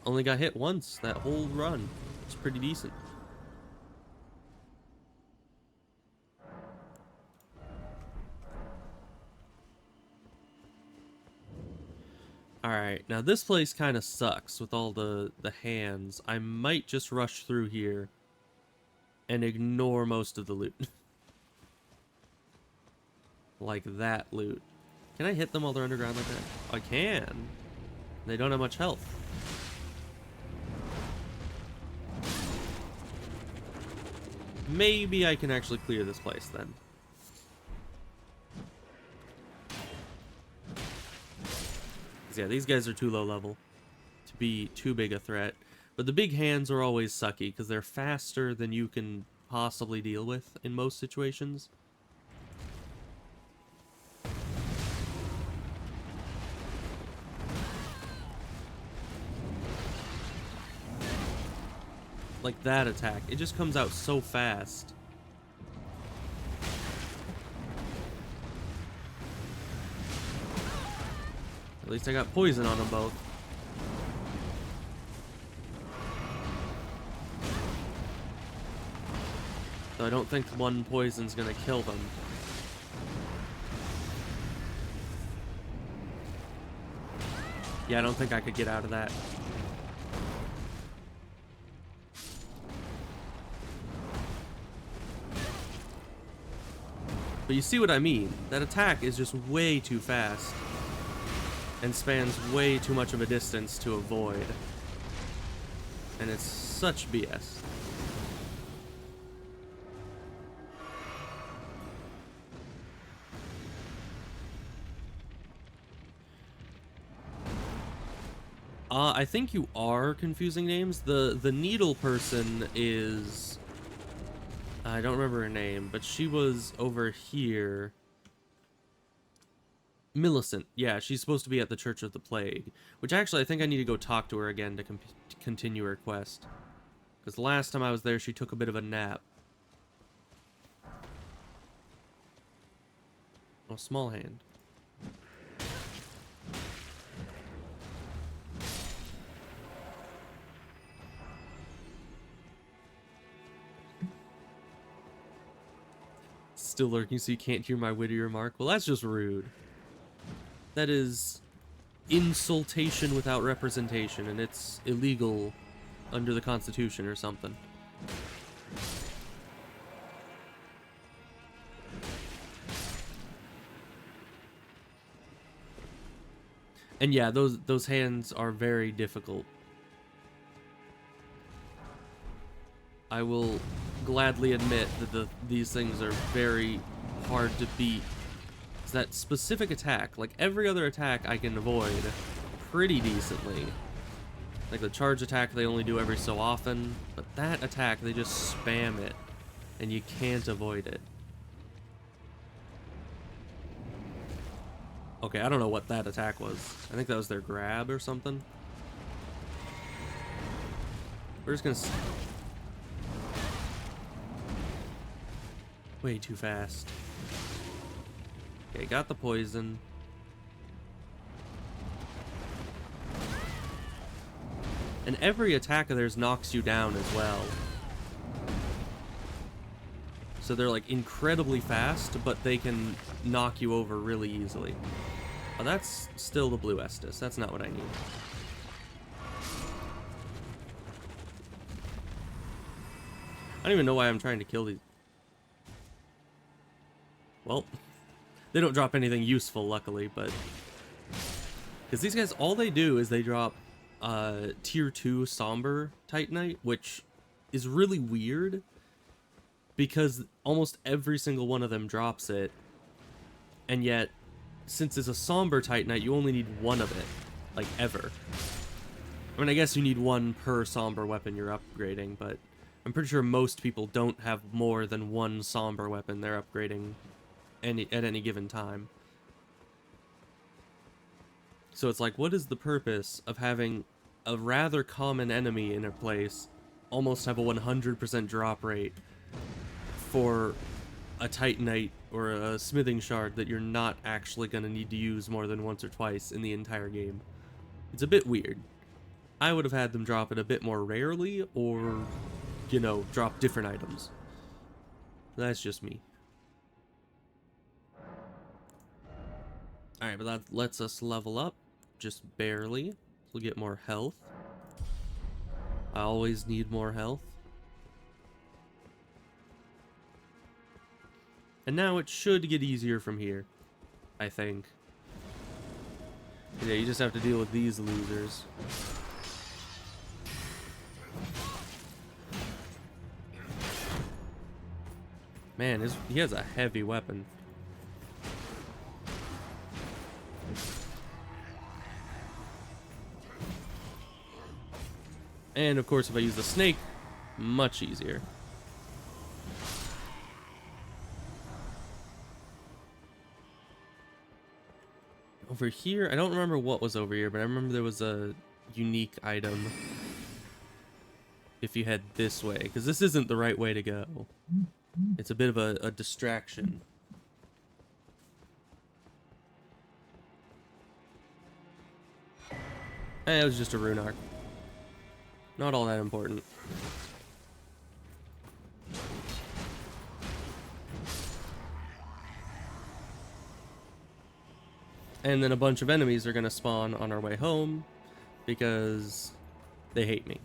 Only got hit once that whole run. It's pretty decent. Alright, now this place kind of sucks with all the hands. I might just rush through here and ignore most of the loot. Like that loot. Can I hit them while they're underground like that? I can. They don't have much health. Maybe I can actually clear this place then. Yeah, these guys are too low level to be too big a threat. But the big hands are always sucky because they're faster than you can possibly deal with in most situations. Like that attack, it just comes out so fast. At least I got poison on them both. So I don't think one poison's gonna kill them. Yeah, I don't think I could get out of that. But you see what I mean? That attack is just way too fast and spans way too much of a distance to avoid. And it's such BS. I think you are confusing names. The needle person is... I don't remember her name, but she was over here. Millicent. Yeah, she's supposed to be at the Church of the Plague. Which actually, I think I need to go talk to her again to continue her quest. Because last time I was there, she took a bit of a nap. Oh, small hand. Still lurking so you can't hear my witty remark. Well, that's just rude. That is insultation without representation, and it's illegal under the Constitution or something. And yeah, those hands are very difficult. I will gladly admit that these things are very hard to beat. It's that specific attack, like every other attack I can avoid pretty decently. Like the charge attack they only do every so often, but that attack they just spam it and you can't avoid it. Okay, I don't know what that attack was. I think that was their grab or something. We're just gonna... Way too fast. Okay, got the poison. And every attack of theirs knocks you down as well. So they're like incredibly fast, but they can knock you over really easily. Oh, that's still the blue Estus. That's not what I need. I don't even know why I'm trying to kill these. Well, they don't drop anything useful, luckily, but... Because these guys, all they do is they drop Tier 2 Somber Titanite, which is really weird, because almost every single one of them drops it, and yet, since it's a Somber Titanite, you only need one of it, like, ever. I mean, I guess you need one per Somber weapon you're upgrading, but I'm pretty sure most people don't have more than one Somber weapon they're upgrading at any given time. So it's like, what is the purpose of having a rather common enemy in a place almost have a 100% drop rate for a Titanite or a smithing shard that you're not actually going to need to use more than once or twice in the entire game? It's a bit weird. I would have had them drop it a bit more rarely, or, you know, drop different items. That's just me. Alright, but that lets us level up, just barely. We'll get more health. I always need more health. And now it should get easier from here, I think. Yeah, you just have to deal with these losers. Man, he has a heavy weapon. And of course, if I use the snake, much easier. Over here, I don't remember what was over here, but I remember there was a unique item if you head this way, because this isn't the right way to go. It's a bit of a distraction. It was just a rune arc. Not all that important. And then a bunch of enemies are going to spawn on our way home because they hate me.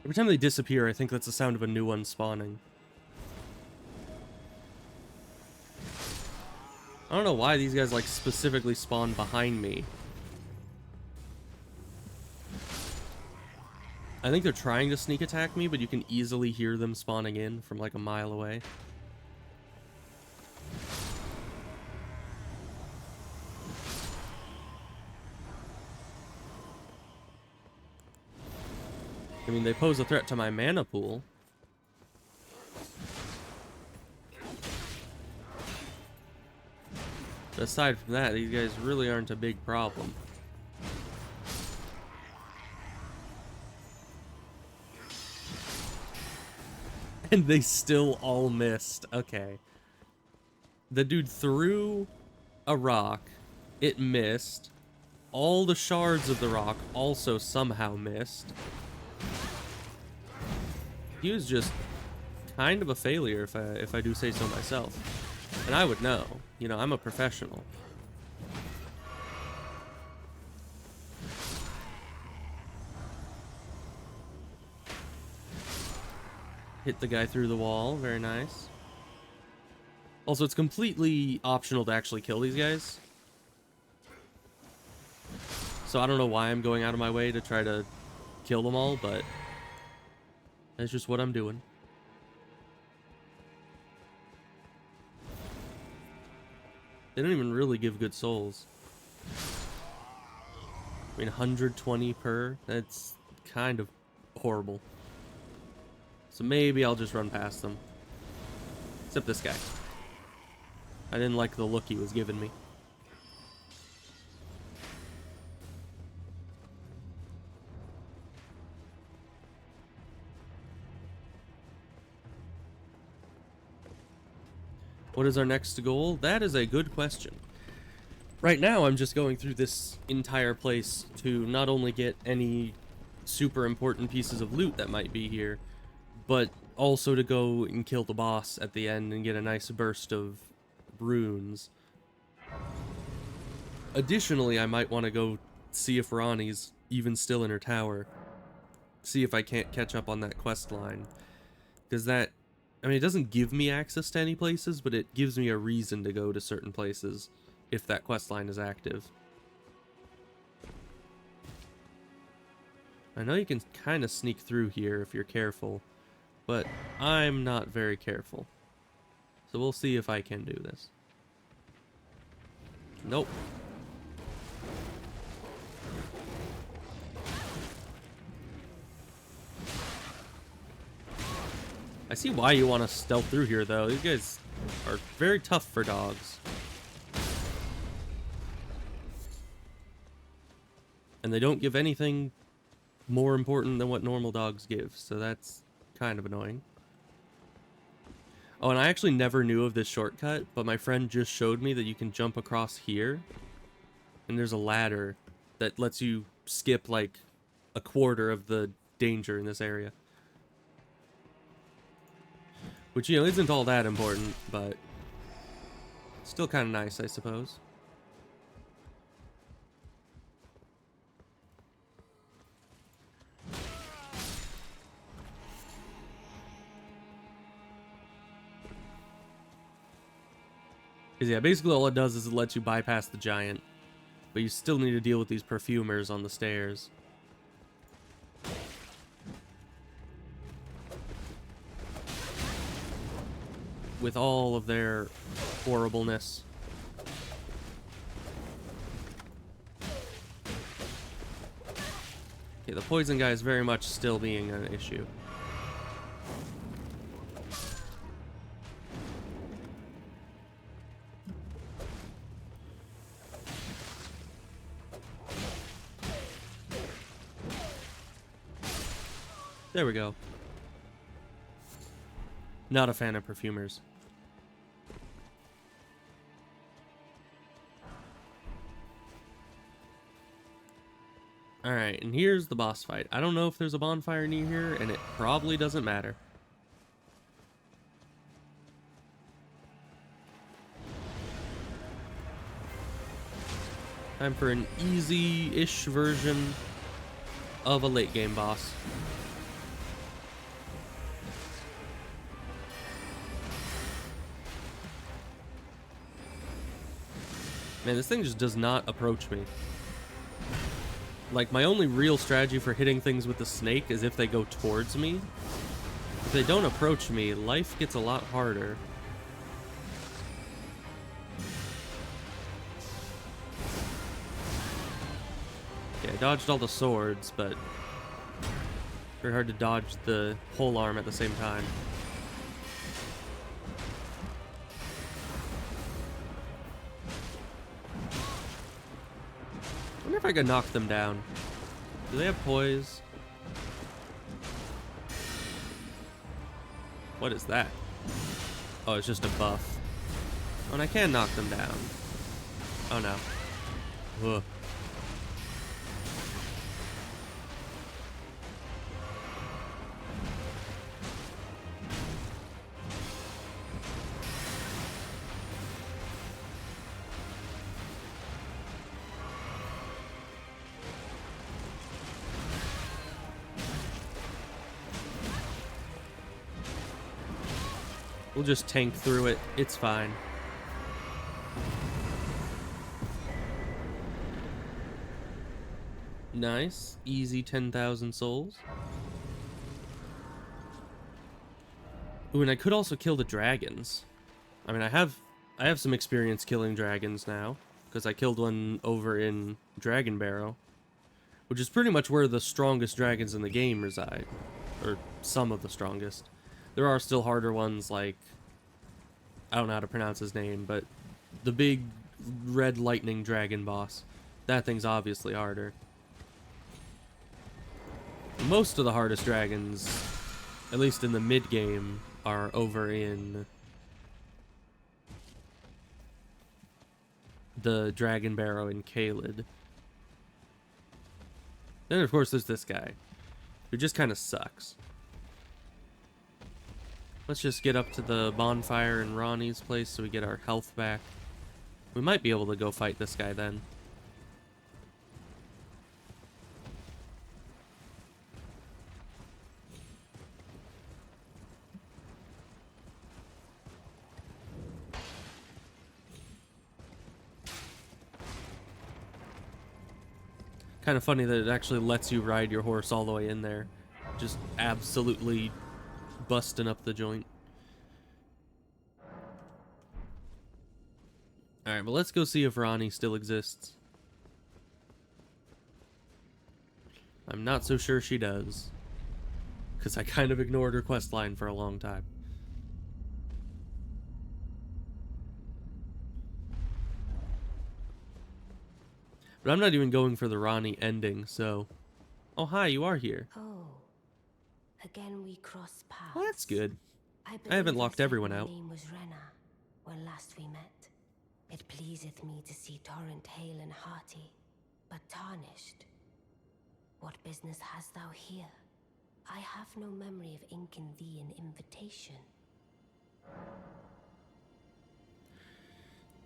Every time they disappear, I think that's the sound of a new one spawning. I don't know why these guys, like, specifically spawn behind me. I think they're trying to sneak attack me, but you can easily hear them spawning in from, like, a mile away. I mean, they pose a threat to my mana pool. But aside from that, these guys really aren't a big problem. And they still all missed. Okay. The dude threw a rock. It missed. All the shards of the rock also somehow missed. He was just kind of a failure, if I do say so myself. And I would know. You know, I'm a professional. Hit the guy through the wall. Very nice. Also, it's completely optional to actually kill these guys. So I don't know why I'm going out of my way to try to kill them all, but that's just what I'm doing. They don't even really give good souls. I mean, 120 per, that's kind of horrible. So maybe I'll just run past them. Except this guy. I didn't like the look he was giving me. What is our next goal? That is a good question. Right now, I'm just going through this entire place to not only get any super important pieces of loot that might be here, but also to go and kill the boss at the end and get a nice burst of runes. Additionally, I might want to go see if Ronnie's even still in her tower. See if I can't catch up on that quest line. Because that, I mean, it doesn't give me access to any places, but it gives me a reason to go to certain places if that quest line is active. I know you can kind of sneak through here if you're careful, but I'm not very careful. So we'll see if I can do this. Nope. I see why you want to stealth through here, though. These guys are very tough for dogs. And they don't give anything more important than what normal dogs give, so that's kind of annoying. Oh, and I actually never knew of this shortcut, but my friend just showed me that you can jump across here, and there's a ladder that lets you skip like a quarter of the danger in this area. Which, you know, isn't all that important, but still kind of nice, I suppose. Because, yeah, basically all it does is it lets you bypass the giant. But you still need to deal with these perfumers on the stairs. With all of their horribleness. Okay, the poison guy is very much still being an issue. There we go. Not a fan of perfumers. Alright, and here's the boss fight. I don't know if there's a bonfire near here, and it probably doesn't matter. Time for an easy-ish version of a late-game boss. Man, this thing just does not approach me. Like, my only real strategy for hitting things with the snake is if they go towards me. If they don't approach me, life gets a lot harder. Okay, I dodged all the swords, but very hard to dodge the pole arm at the same time. I wonder if I could knock them down. Do they have poise? What is that? Oh, it's just a buff. Oh, and I can knock them down. Oh no. Ugh. We'll just tank through it. It's fine. Nice. Easy 10,000 souls. Ooh, and I could also kill the dragons. I mean, I have some experience killing dragons now, because I killed one over in Dragon Barrow, which is pretty much where the strongest dragons in the game reside. Or some of the strongest. There are still harder ones, like, I don't know how to pronounce his name, but the big red lightning dragon boss. That thing's obviously harder. Most of the hardest dragons, at least in the mid-game, are over in the Dragon Barrow in Caelid. Then, of course, there's this guy, who just kind of sucks. Let's just get up to the bonfire in Ronnie's place so we get our health back. We might be able to go fight this guy then. Kind of funny that it actually lets you ride your horse all the way in there. Just absolutely busting up the joint. Alright, but let's go see if Ronnie still exists. I'm not so sure she does, because I kind of ignored her questline for a long time. But I'm not even going for the Ronnie ending, so Oh, hi, you are here. Oh, again we cross paths. Well, that's good. I I haven't believe locked said everyone my out. name was Rena when last we met. It pleaseth me to see Torrent hale and hearty, but tarnished. What business hast thou here? I have no memory of inking thee an invitation.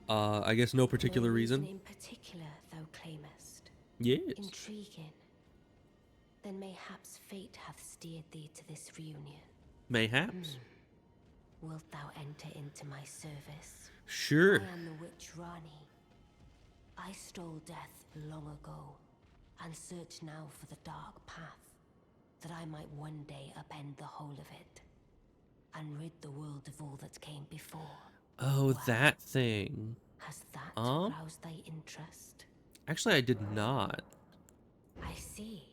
I guess no particular No reason reason. in particular thou claimest. Yes. Intriguing. Then mayhaps fate hath steered thee to this reunion. Mayhaps. Wilt thou enter into my service? Sure. I am the witch Rani. I stole death long ago, and search now for the dark path, that I might one day upend the whole of it, and rid the world of all that came before. Oh, Well, that thing. has that Huh? roused thy interest? Actually, I did not. I see.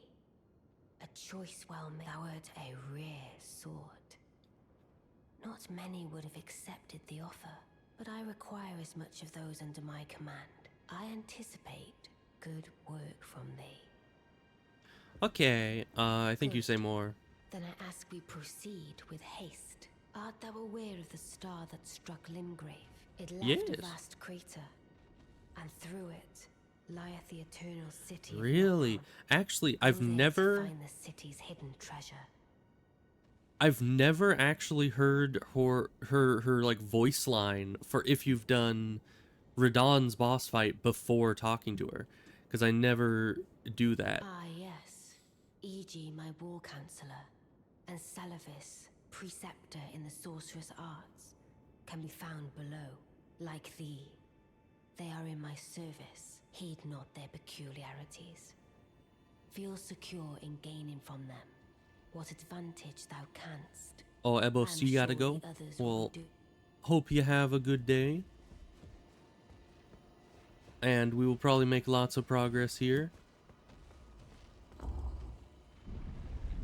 A choice well made. Thou art a rare sword. Not many would have accepted the offer, but I require as much of those under my command. I anticipate good work from thee. Okay, I think you say Good. more. Then I ask we proceed with haste. Art thou aware of the star that struck Limgrave? It left Yes. a vast crater, and through it lieth the eternal city. Really? Of Nokron. Actually, Go there to find the city's hidden treasure. I've never actually heard her like voice line for if you've done Radahn's boss fight before talking to her, because I never do that. Ah, yes. E.g., my war counselor, and Salavis, preceptor in the sorcerous arts, can be found below, like thee. They are in my service. Heed not their peculiarities. Feel secure in gaining from them what advantage thou canst. Oh, Ebos, I'm you gotta sure go? the others Well, will do. hope you have a good day. And we will probably make lots of progress here.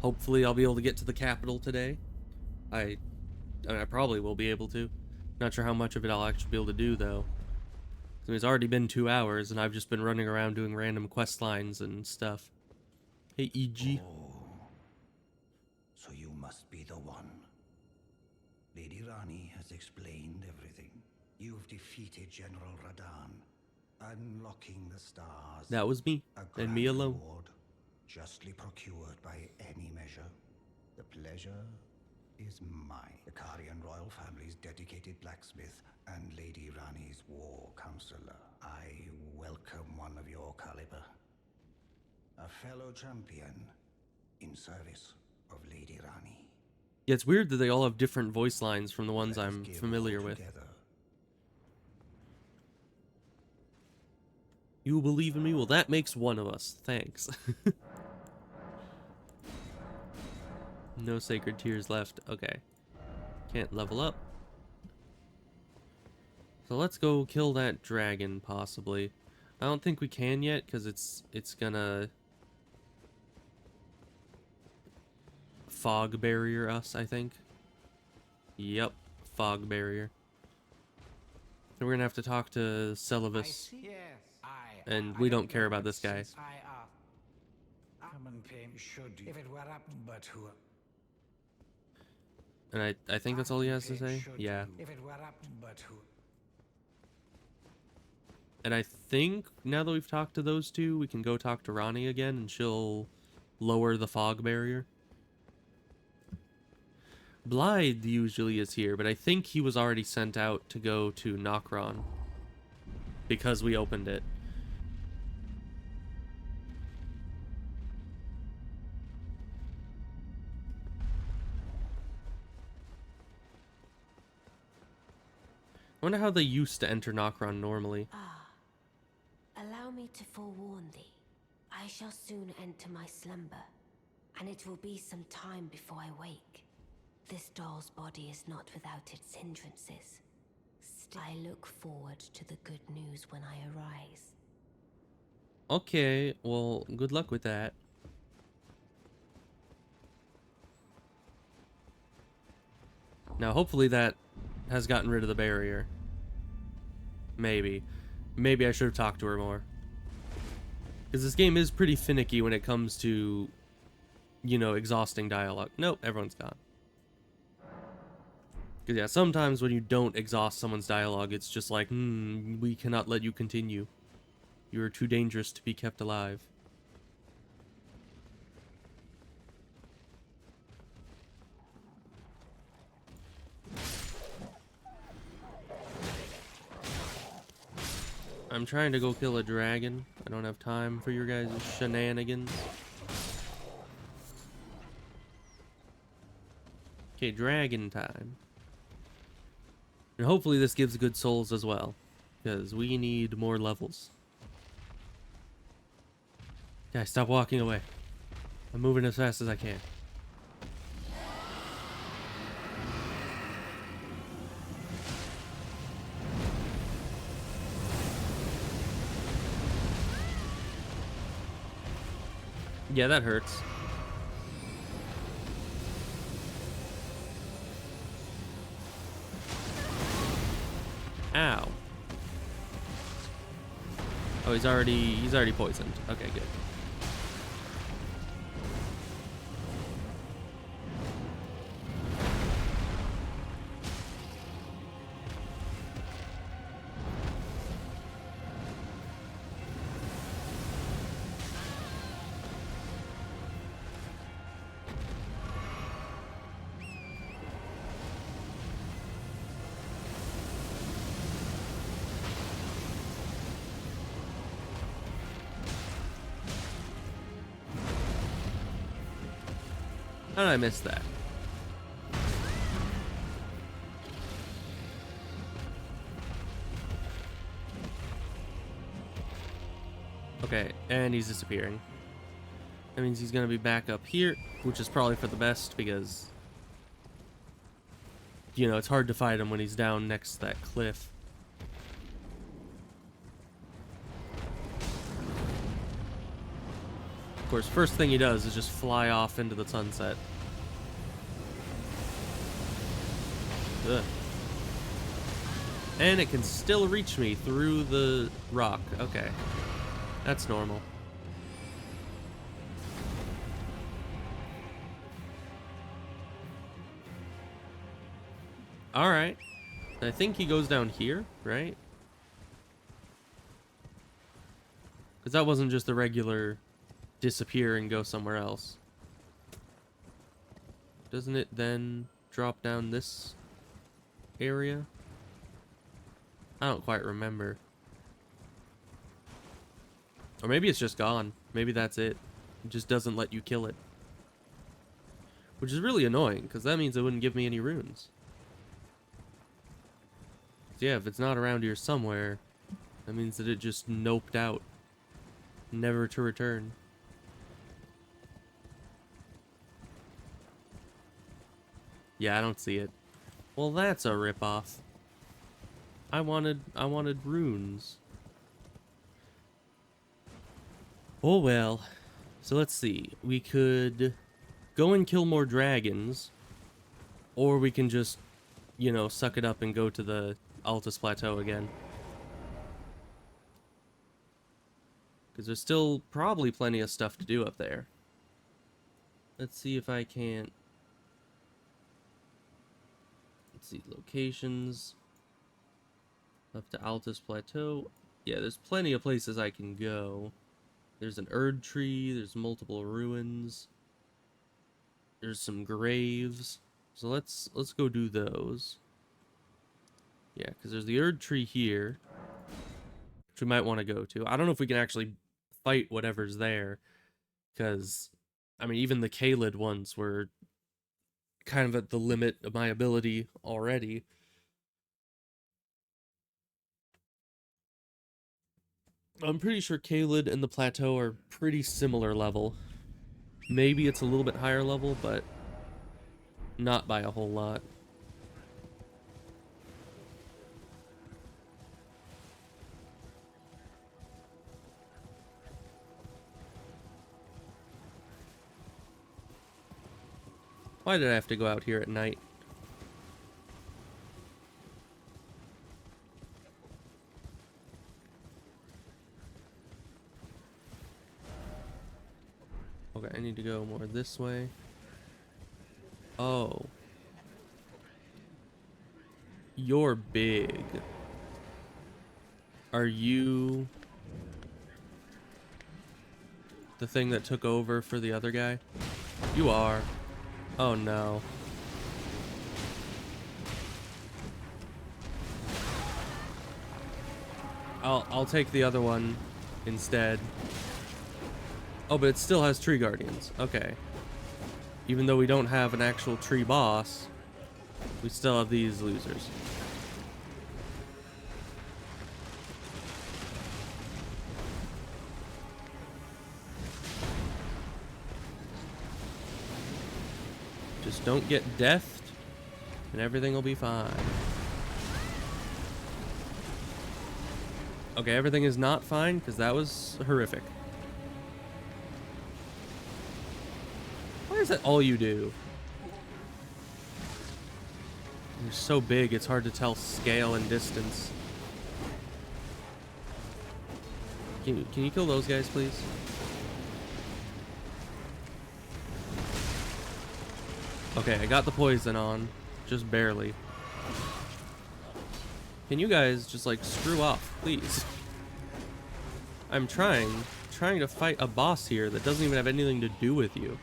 Hopefully I'll be able to get to the capital today. I mean, I probably will be able to. Not sure how much of it I'll actually be able to do, though. I mean, it's already been 2 hours, and I've just been running around doing random quest lines and stuff. Hey, E.G. Oh, so you must be the one. Lady Rani has explained everything. You've defeated General Radahn, unlocking the stars. That was me, A and me grand alone. reward, justly procured by any measure. The pleasure is mine. The Karian royal family's dedicated blacksmith and Lady Rani's war counselor. I welcome one of your caliber. A fellow champion in service of Lady Rani. Yeah, it's weird that they all have different voice lines from the ones Let us I'm give familiar all with. together. You believe in me? Well, that makes one of us. Thanks. No sacred tears left. Okay. Can't level up. So let's go kill that dragon, possibly. I don't think we can yet, because it's gonna fog barrier us, I think. Yep, fog barrier. And we're gonna have to talk to Celavis, Yes, and we don't care about this guy. Common pain should if it were up, but who? And I think that's all he has to say. Yeah. If it were up, but who? And I think now that we've talked to those two, we can go talk to Rani again, and she'll lower the fog barrier. Blythe usually is here, but I think he was already sent out to go to Nokron because we opened it. I wonder how they used to enter Nokron normally. Allow me to forewarn thee. I shall soon enter my slumber, and it will be some time before I wake. This doll's body is not without its hindrances. Still, I look forward to the good news when I arise. Okay, well, good luck with that. Now, hopefully that has gotten rid of the barrier. Maybe. Maybe I should have talked to her more. Because this game is pretty finicky when it comes to you know, exhausting dialogue. Nope, everyone's gone. Because, yeah, sometimes when you don't exhaust someone's dialogue, it's just like, we cannot let you continue. You are too dangerous to be kept alive. I'm trying to go kill a dragon. I don't have time for your guys' shenanigans. Okay, dragon time. And hopefully this gives good souls as well, because we need more levels. Guys, stop walking away. I'm moving as fast as I can. Yeah, that hurts. Ow. Oh, he's already poisoned. Okay, good. How did I miss that? Okay, and he's disappearing. That means he's gonna be back up here, which is probably for the best because, you know, it's hard to fight him when he's down next to that cliff. Of course, first thing he does is just fly off into the sunset. Ugh. And it can still reach me through the rock. Okay. That's normal. Alright. I think he goes down here, right? Because that wasn't just the regular disappear and go somewhere else. Doesn't it then drop down this area? I don't quite remember. Or maybe it's just gone. Maybe that's it. It just doesn't let you kill it. Which is really annoying, because that means it wouldn't give me any runes. So yeah, if it's not around here somewhere, that means that it just noped out. Never to return. Yeah, I don't see it. Well, that's a ripoff. I wanted runes. Oh well. So let's see. We could go and kill more dragons, or we can just, you know, suck it up and go to the Altus Plateau again. Because there's still probably plenty of stuff to do up there. Let's see if I can't. Let's see, locations. Up to Altus Plateau. Yeah, there's plenty of places I can go. There's an Erd tree, there's multiple ruins. There's some graves. So let's go do those. Yeah, because there's the Erd tree here, which we might want to go to. I don't know if we can actually fight whatever's there, because, I mean, even the Kaled ones were kind of at the limit of my ability already. I'm pretty sure Kaled and the Plateau are pretty similar level. Maybe it's a little bit higher level, but not by a whole lot. Why did I have to go out here at night? Okay, I need to go more this way. Oh. You're big. Are you the thing that took over for the other guy? You are. Oh no. I'll take the other one instead. Oh, but it still has tree guardians. Okay. Even though we don't have an actual tree boss, we still have these losers. Just don't get deathed, and everything will be fine. Okay, everything is not fine, because that was horrific. Why is that all you do? You're so big, it's hard to tell scale and distance. Can you kill those guys, please? Okay, I got the poison on. Just barely. Can you guys just, like, screw off, please? I'm trying to fight a boss here that doesn't even have anything to do with you.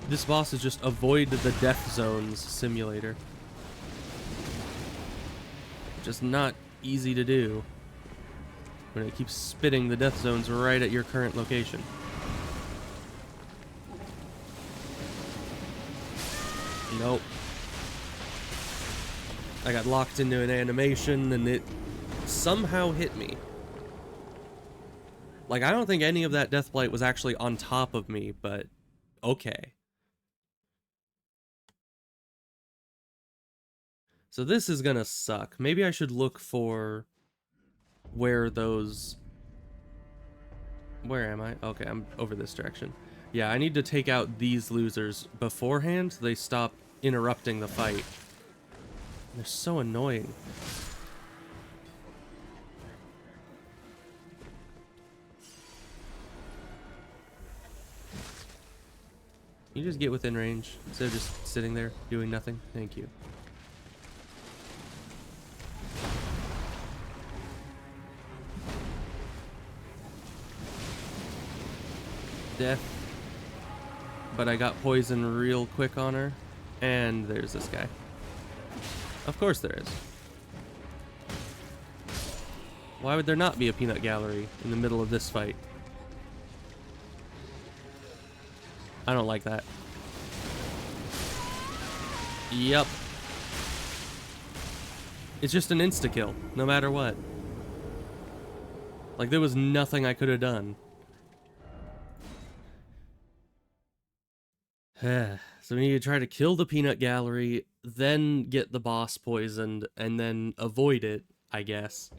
This boss is just avoid the death zones simulator. Just not easy to do when it keeps spitting the death zones right at your current location. Nope. I got locked into an animation and it somehow hit me. Like, I don't think any of that death blight was actually on top of me, but okay. So this is gonna suck. Maybe I should look for where those... Where am I? Okay, I'm over this direction. Yeah, I need to take out these losers beforehand so they stop interrupting the fight. They're so annoying. Can you just get within range instead of just sitting there doing nothing? Thank you. Death. But I got poison real quick on her. And there's this guy. Of course there is. Why would there not be a peanut gallery in the middle of this fight? I don't like that. Yep. It's just an insta-kill, no matter what. Like, there was nothing I could have done. So we need to try to kill the peanut gallery, then get the boss poisoned, and then avoid it, I guess.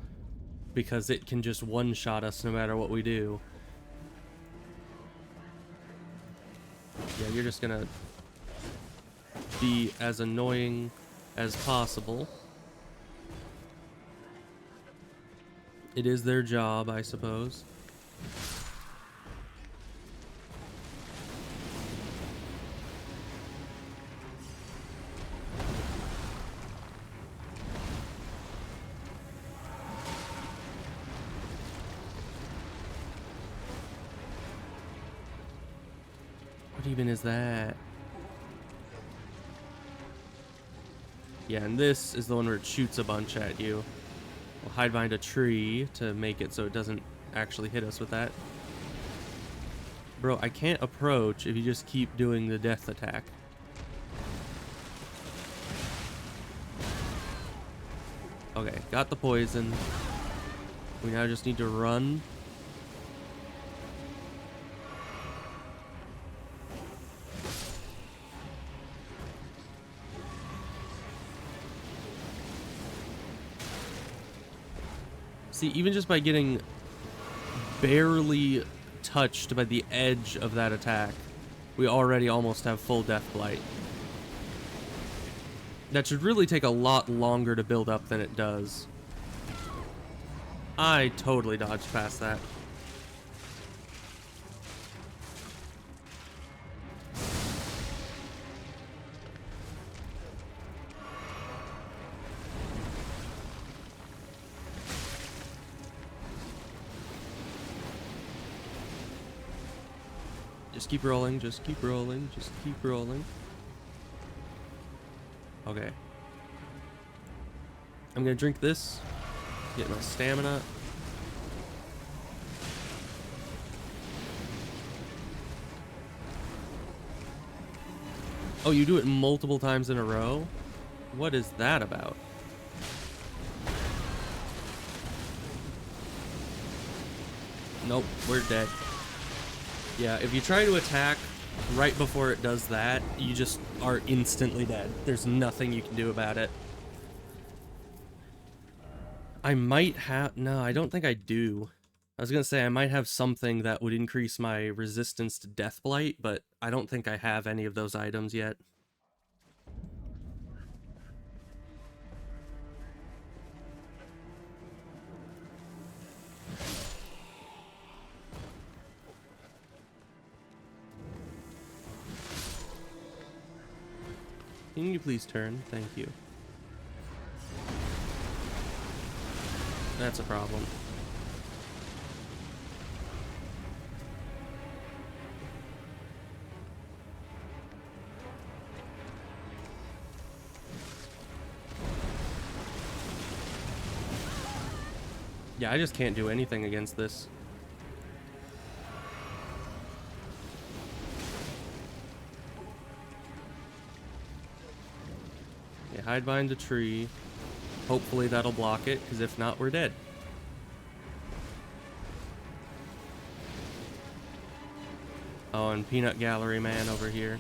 Because it can just one-shot us no matter what we do. Yeah, you're just gonna be as annoying as possible. It is their job, I suppose. What even is that? Yeah, and this is the one where it shoots a bunch at you. We'll hide behind a tree to make it so it doesn't actually hit us with that. Bro, I can't approach if you just keep doing the death attack. Okay, got the poison. We now just need to run. See, even just by getting barely touched by the edge of that attack, we already almost have full Death Blight. That should really take a lot longer to build up than it does. I totally dodged past that. Just keep rolling, just keep rolling, just keep rolling. Okay. I'm gonna drink this, get my stamina. Oh, you do it multiple times in a row? What is that about? Nope, we're dead. Yeah, if you try to attack right before it does that, you just are instantly dead. There's nothing you can do about it. I might have... No, I don't think I do. I was gonna say I might have something that would increase my resistance to Death Blight, but I don't think I have any of those items yet. Can you please turn? Thank you. That's a problem. Yeah, I just can't do anything against this. Yeah, hide behind a tree. Hopefully that'll block it, because if not, we're dead. Oh, and Peanut Gallery Man over here.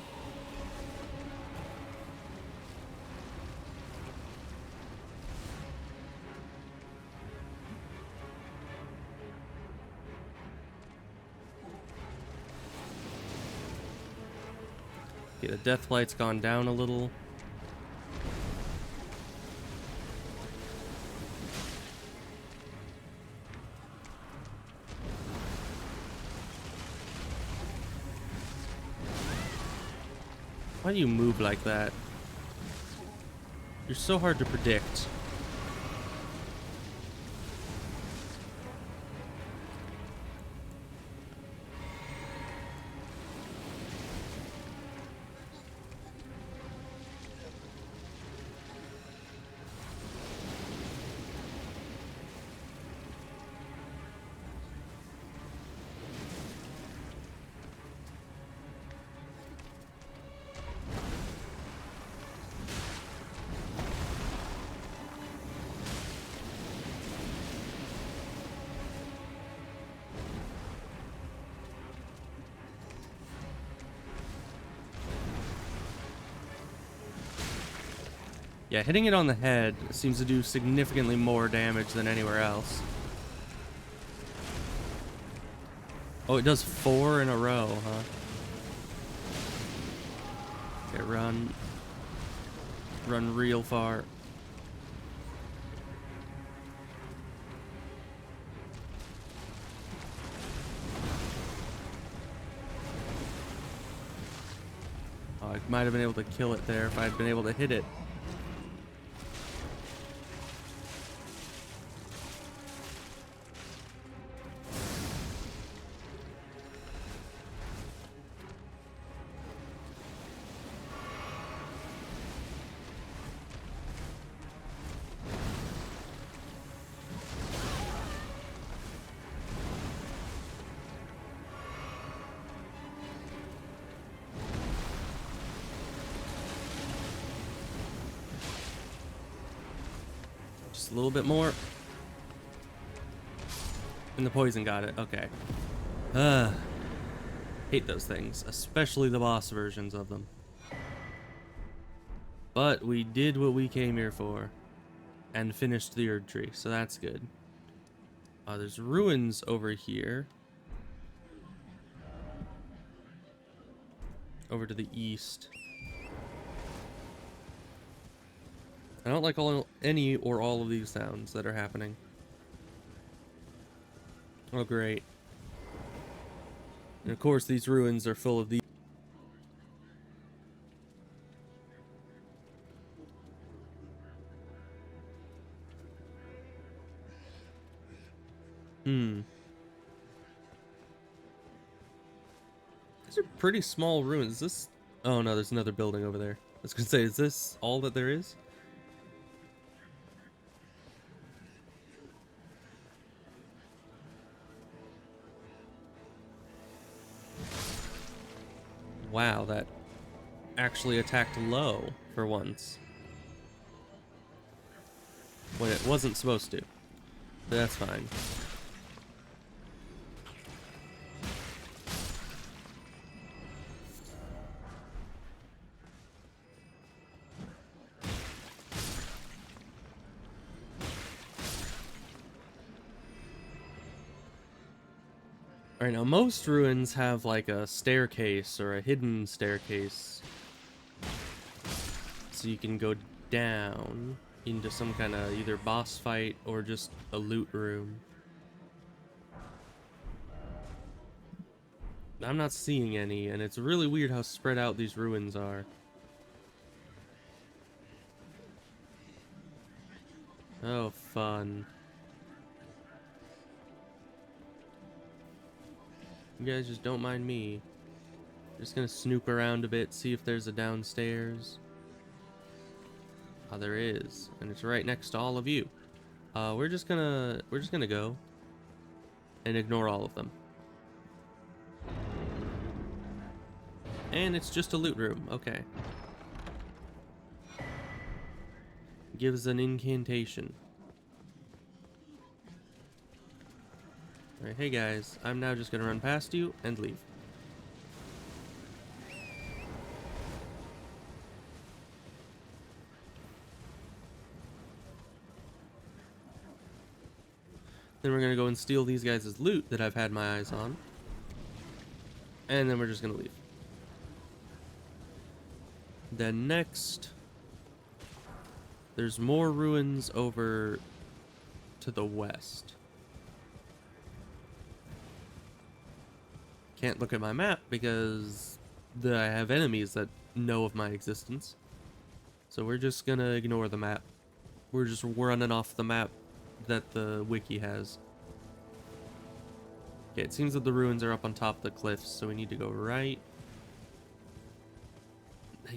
Okay, the Death Blight's gone down a little. Why do you move like that? You're so hard to predict. Yeah, hitting it on the head seems to do significantly more damage than anywhere else. Oh, it does 4 in a row, huh? Okay, run. Run real far. Oh, I might have been able to kill it there if I'd been able to hit it. Just a little bit more. And the poison got it. Okay. Hate those things, especially the boss versions of them. But we did what we came here for and finished the Erd Tree, so that's good. There's ruins over here. Over to the east. I don't like any or all of these sounds that are happening. Oh, great. And of course, these ruins are full of these. These are pretty small ruins. Is this... Oh no, there's another building over there. I was gonna say, is this all that there is? Wow, that actually attacked low for once. When it wasn't supposed to. But that's fine. Alright, now most ruins have like a staircase or a hidden staircase. So you can go down into some kind of either boss fight or just a loot room. I'm not seeing any, and it's really weird how spread out these ruins are. Oh, fun. You guys just don't mind me. Just gonna snoop around a bit, see if there's a downstairs. Oh, there is, and it's right next to all of you. We're just gonna go and ignore all of them. And it's just a loot room. Okay. Gives an incantation. Alright, hey guys, I'm now just gonna run past you and leave. Then we're gonna go and steal these guys' loot that I've had my eyes on. And then we're just gonna leave. Then next, there's more ruins over to the west. Can't look at my map because I have enemies that know of my existence. So we're just gonna ignore the map. We're just running off the map that the wiki has. Okay, it seems that the ruins are up on top of the cliffs, so we need to go right.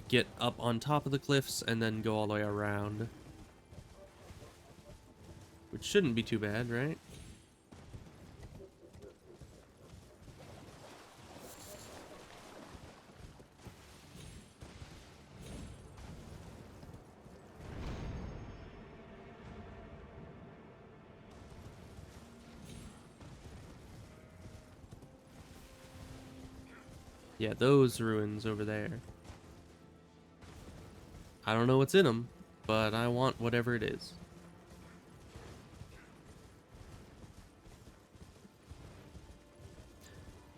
Get up on top of the cliffs and then go all the way around. Which shouldn't be too bad, right? Yeah, those ruins over there. I don't know what's in them, but I want whatever it is.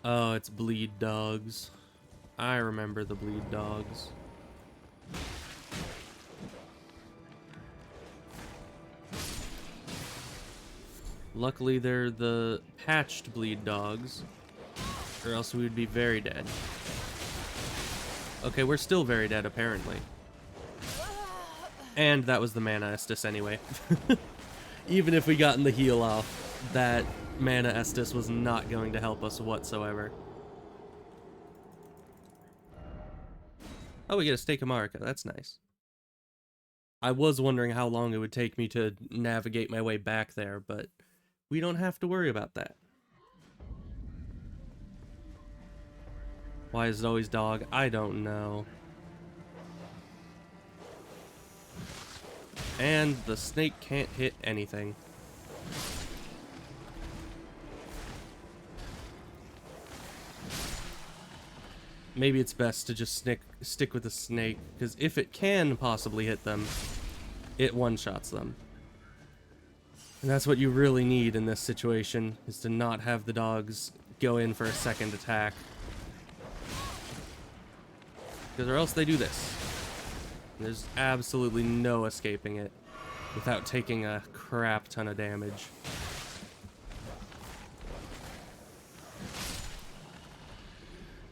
Oh, it's bleed dogs. I remember the bleed dogs. Luckily, they're the patched bleed dogs, or else we would be very dead. Okay, we're still very dead, apparently. And that was the mana Estus anyway. Even if we gotten the heal off, that mana Estus was not going to help us whatsoever. Oh, we get a Stake of Marika. That's nice. I was wondering how long it would take me to navigate my way back there, but we don't have to worry about that. Why is it always dog? I don't know. And the snake can't hit anything. Maybe it's best to just stick with the snake, because if it can possibly hit them, it one-shots them. And that's what you really need in this situation, is to not have the dogs go in for a second attack. Because or else they do this. There's absolutely no escaping it without taking a crap ton of damage.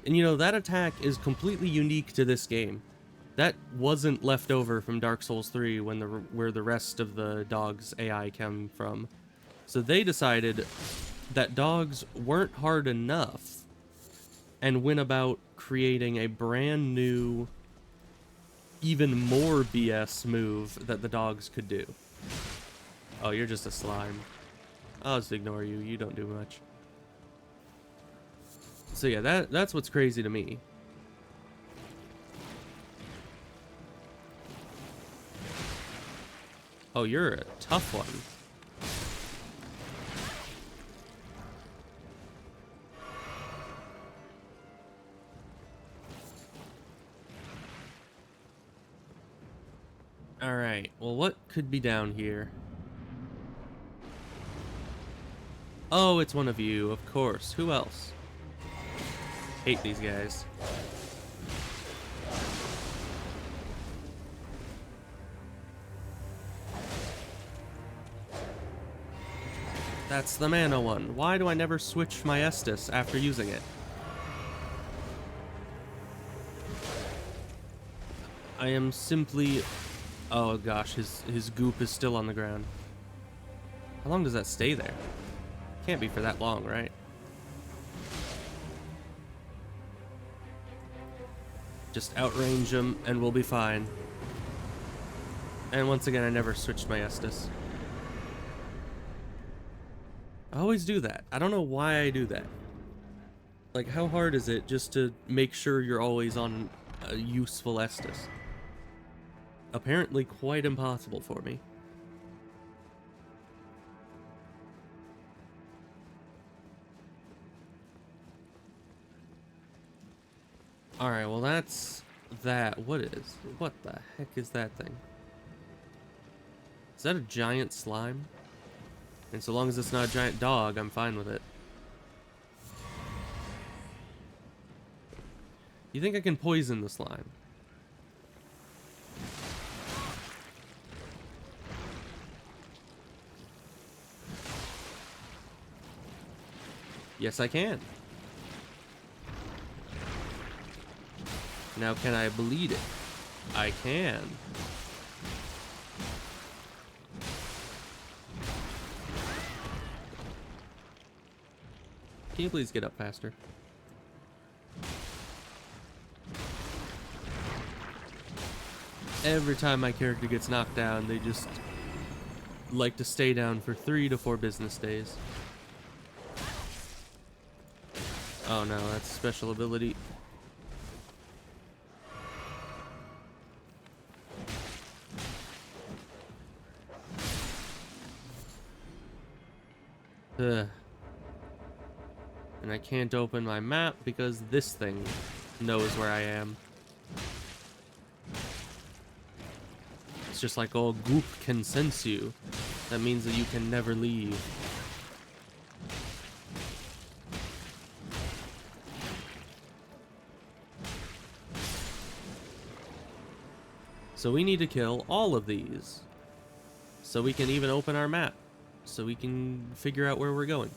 And you know, that attack is completely unique to this game. That wasn't left over from Dark Souls 3 when where the rest of the dogs' AI came from. So they decided that dogs weren't hard enough and went about creating a brand new, even more BS move that the dogs could do. Oh, you're just a slime. I'll just ignore you. You don't do much. So yeah, that's what's crazy to me. Oh, you're a tough one. Alright, well what could be down here? Oh, it's one of you, of course. Who else? Hate these guys. That's the mana one. Why do I never switch my Estus after using it? I am simply... Oh gosh, his goop is still on the ground. How long does that stay there? Can't be for that long, right? Just outrange him and we'll be fine. And once again, I never switched my Estus. I always do that. I don't know why I do that. Like, how hard is it just to make sure you're always on a useful Estus? Apparently quite impossible for me. Alright, well that's that. What the heck is that thing? Is that a giant slime? And so long as it's not a giant dog, I'm fine with it. You think I can poison the slime? Yes, I can. Now, can I bleed it? I can. Can you please get up faster? Every time my character gets knocked down, they just like to stay down for 3 to 4 business days. Oh no, that's a special ability. Ugh. And I can't open my map because this thing knows where I am. It's just like, oh, goop can sense you. That means that you can never leave. So we need to kill all of these. So we can even open our map. So we can figure out where we're going.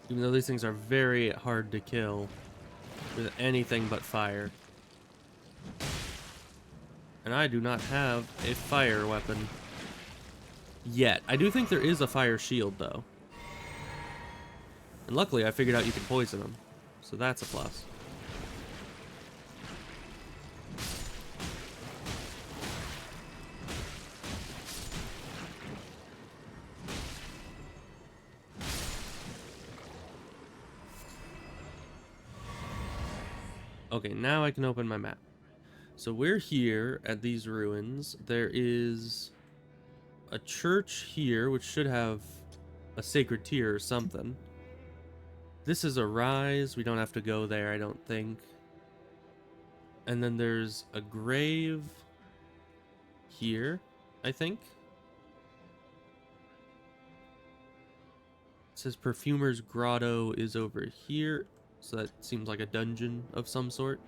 Even though these things are very hard to kill with anything but fire. And I do not have a fire weapon yet. I do think there is a fire shield though. And luckily I figured out you can poison them. So that's a plus. Okay, now I can open my map. So we're here at these ruins. There is a church here, which should have a sacred tear or something. This is a rise. We don't have to go there, I don't think. And then there's a grave here, I think. It says Perfumer's Grotto is over here. So that seems like a dungeon of some sort.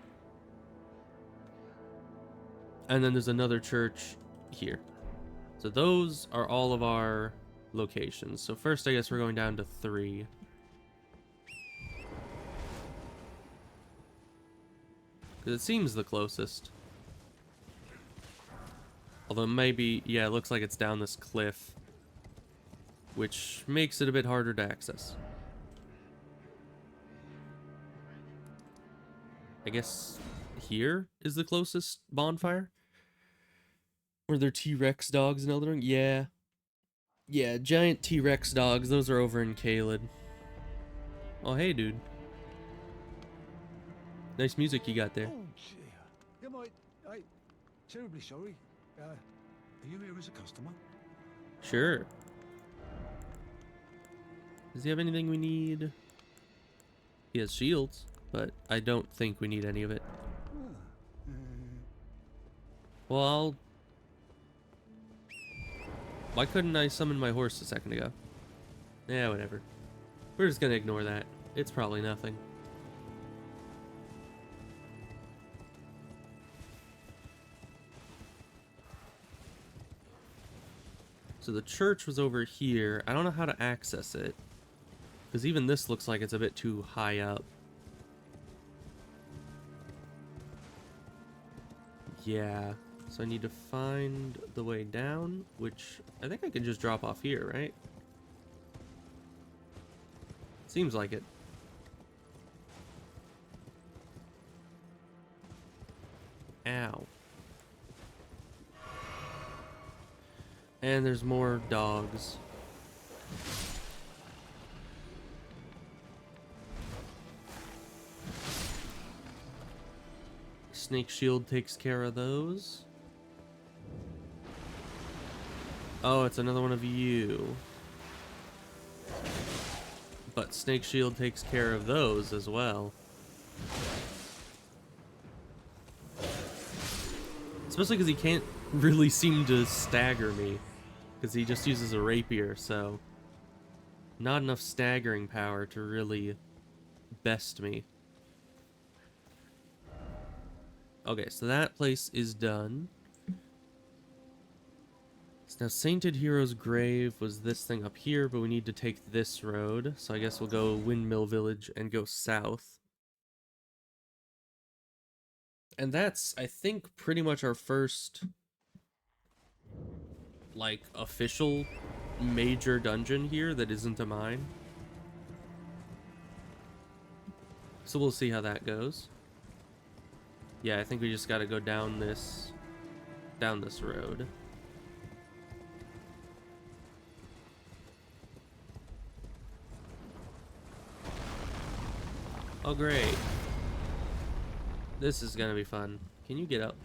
And then there's another church here. So those are all of our locations. So first, I guess we're going down to 3. Because it seems the closest. Although maybe, yeah, it looks like it's down this cliff. Which makes it a bit harder to access. I guess here is the closest bonfire? Were there T-Rex dogs in Elden Ring? Yeah. Yeah, giant T-Rex dogs. Those are over in Caelid. Oh, hey, dude. Nice music you got there. Oh, dear. I'm terribly sorry. Are you here as a customer? Sure. Does he have anything we need? He has shields, but I don't think we need any of it. Well, why couldn't I summon my horse a second ago? Yeah, whatever. We're just gonna ignore that. It's probably nothing. So the church was over here. I don't know how to access it. Because even this looks like it's a bit too high up. Yeah. So I need to find the way down, which I think I can just drop off here, right? Seems like it. Ow. And there's more dogs. Snake Shield takes care of those. Oh, it's another one of you. But Snake Shield takes care of those as well. Especially because he can't really seem to stagger me. Because he just uses a rapier, so... not enough staggering power to really best me. Okay, so that place is done. So now Sainted Hero's Grave was this thing up here, but we need to take this road. So I guess we'll go Windmill Village and go south. And that's, I think, pretty much our first, like, official major dungeon here that isn't a mine. So we'll see how that goes. Yeah, I think we just gotta go down this road. Oh, great. This is gonna be fun. Can you get up?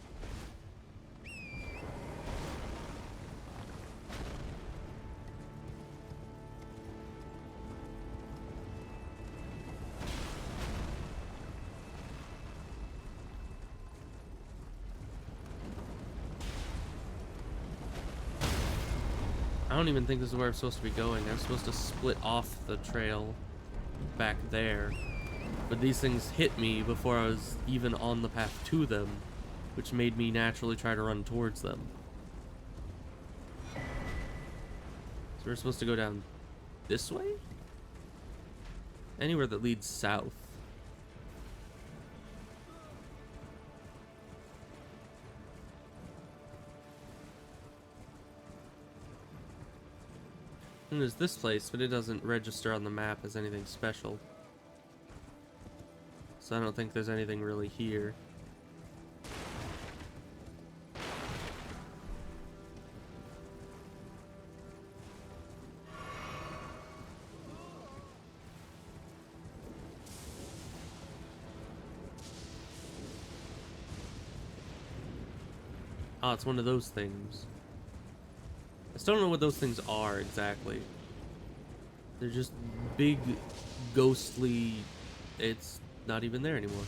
I don't even think this is where I'm supposed to be going. I'm supposed to split off the trail back there. But these things hit me before I was even on the path to them, which made me naturally try to run towards them. So we're supposed to go down this way? Anywhere that leads south. And there's this place, but it doesn't register on the map as anything special. So I don't think there's anything really here. Ah, it's one of those things. I still don't know what those things are exactly. They're just big, ghostly... It's not even there anymore.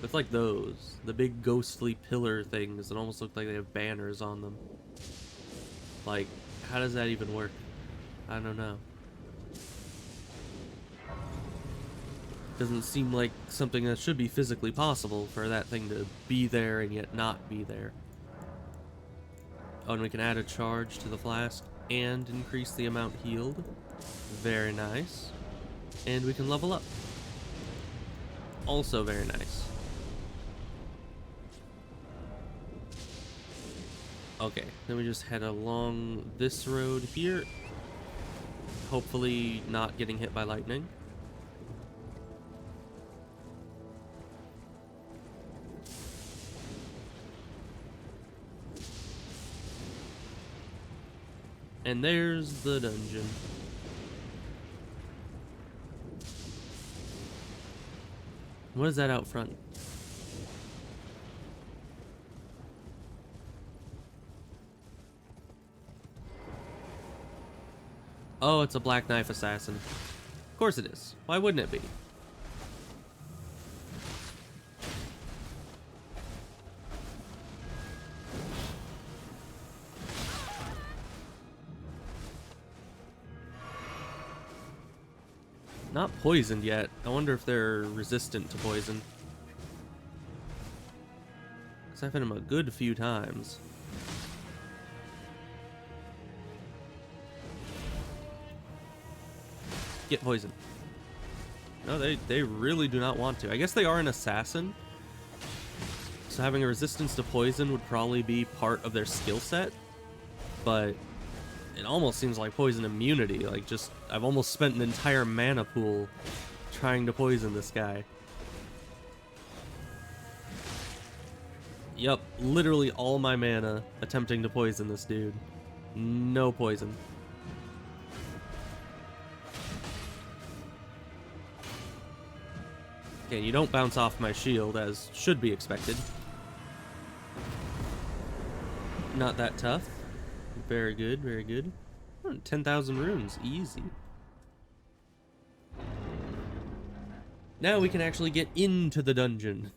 It's like those. The big ghostly pillar things that almost look like they have banners on them. Like, how does that even work? I don't know. Doesn't seem like something that should be physically possible for that thing to be there and yet not be there. Oh, and we can add a charge to the flask and increase the amount healed. Very nice. And we can level up. Also very nice. Okay, then we just head along this road here. Hopefully not getting hit by lightning. And there's the dungeon. What is that out front? Oh, it's a Black Knife Assassin. Of course it is. Why wouldn't it be? Not poisoned yet. I wonder if they're resistant to poison. Because I've hit him a good few times. Get poisoned. No, they really do not want to. I guess they are an assassin. So having a resistance to poison would probably be part of their skill set. But it almost seems like poison immunity. Like, just, I've almost spent an entire mana pool trying to poison this guy. Yup, literally all my mana attempting to poison this dude. No poison. Okay, you don't bounce off my shield, as should be expected. Not that tough. Very good, very good. 10,000 runes, easy. Now we can actually get into the dungeon.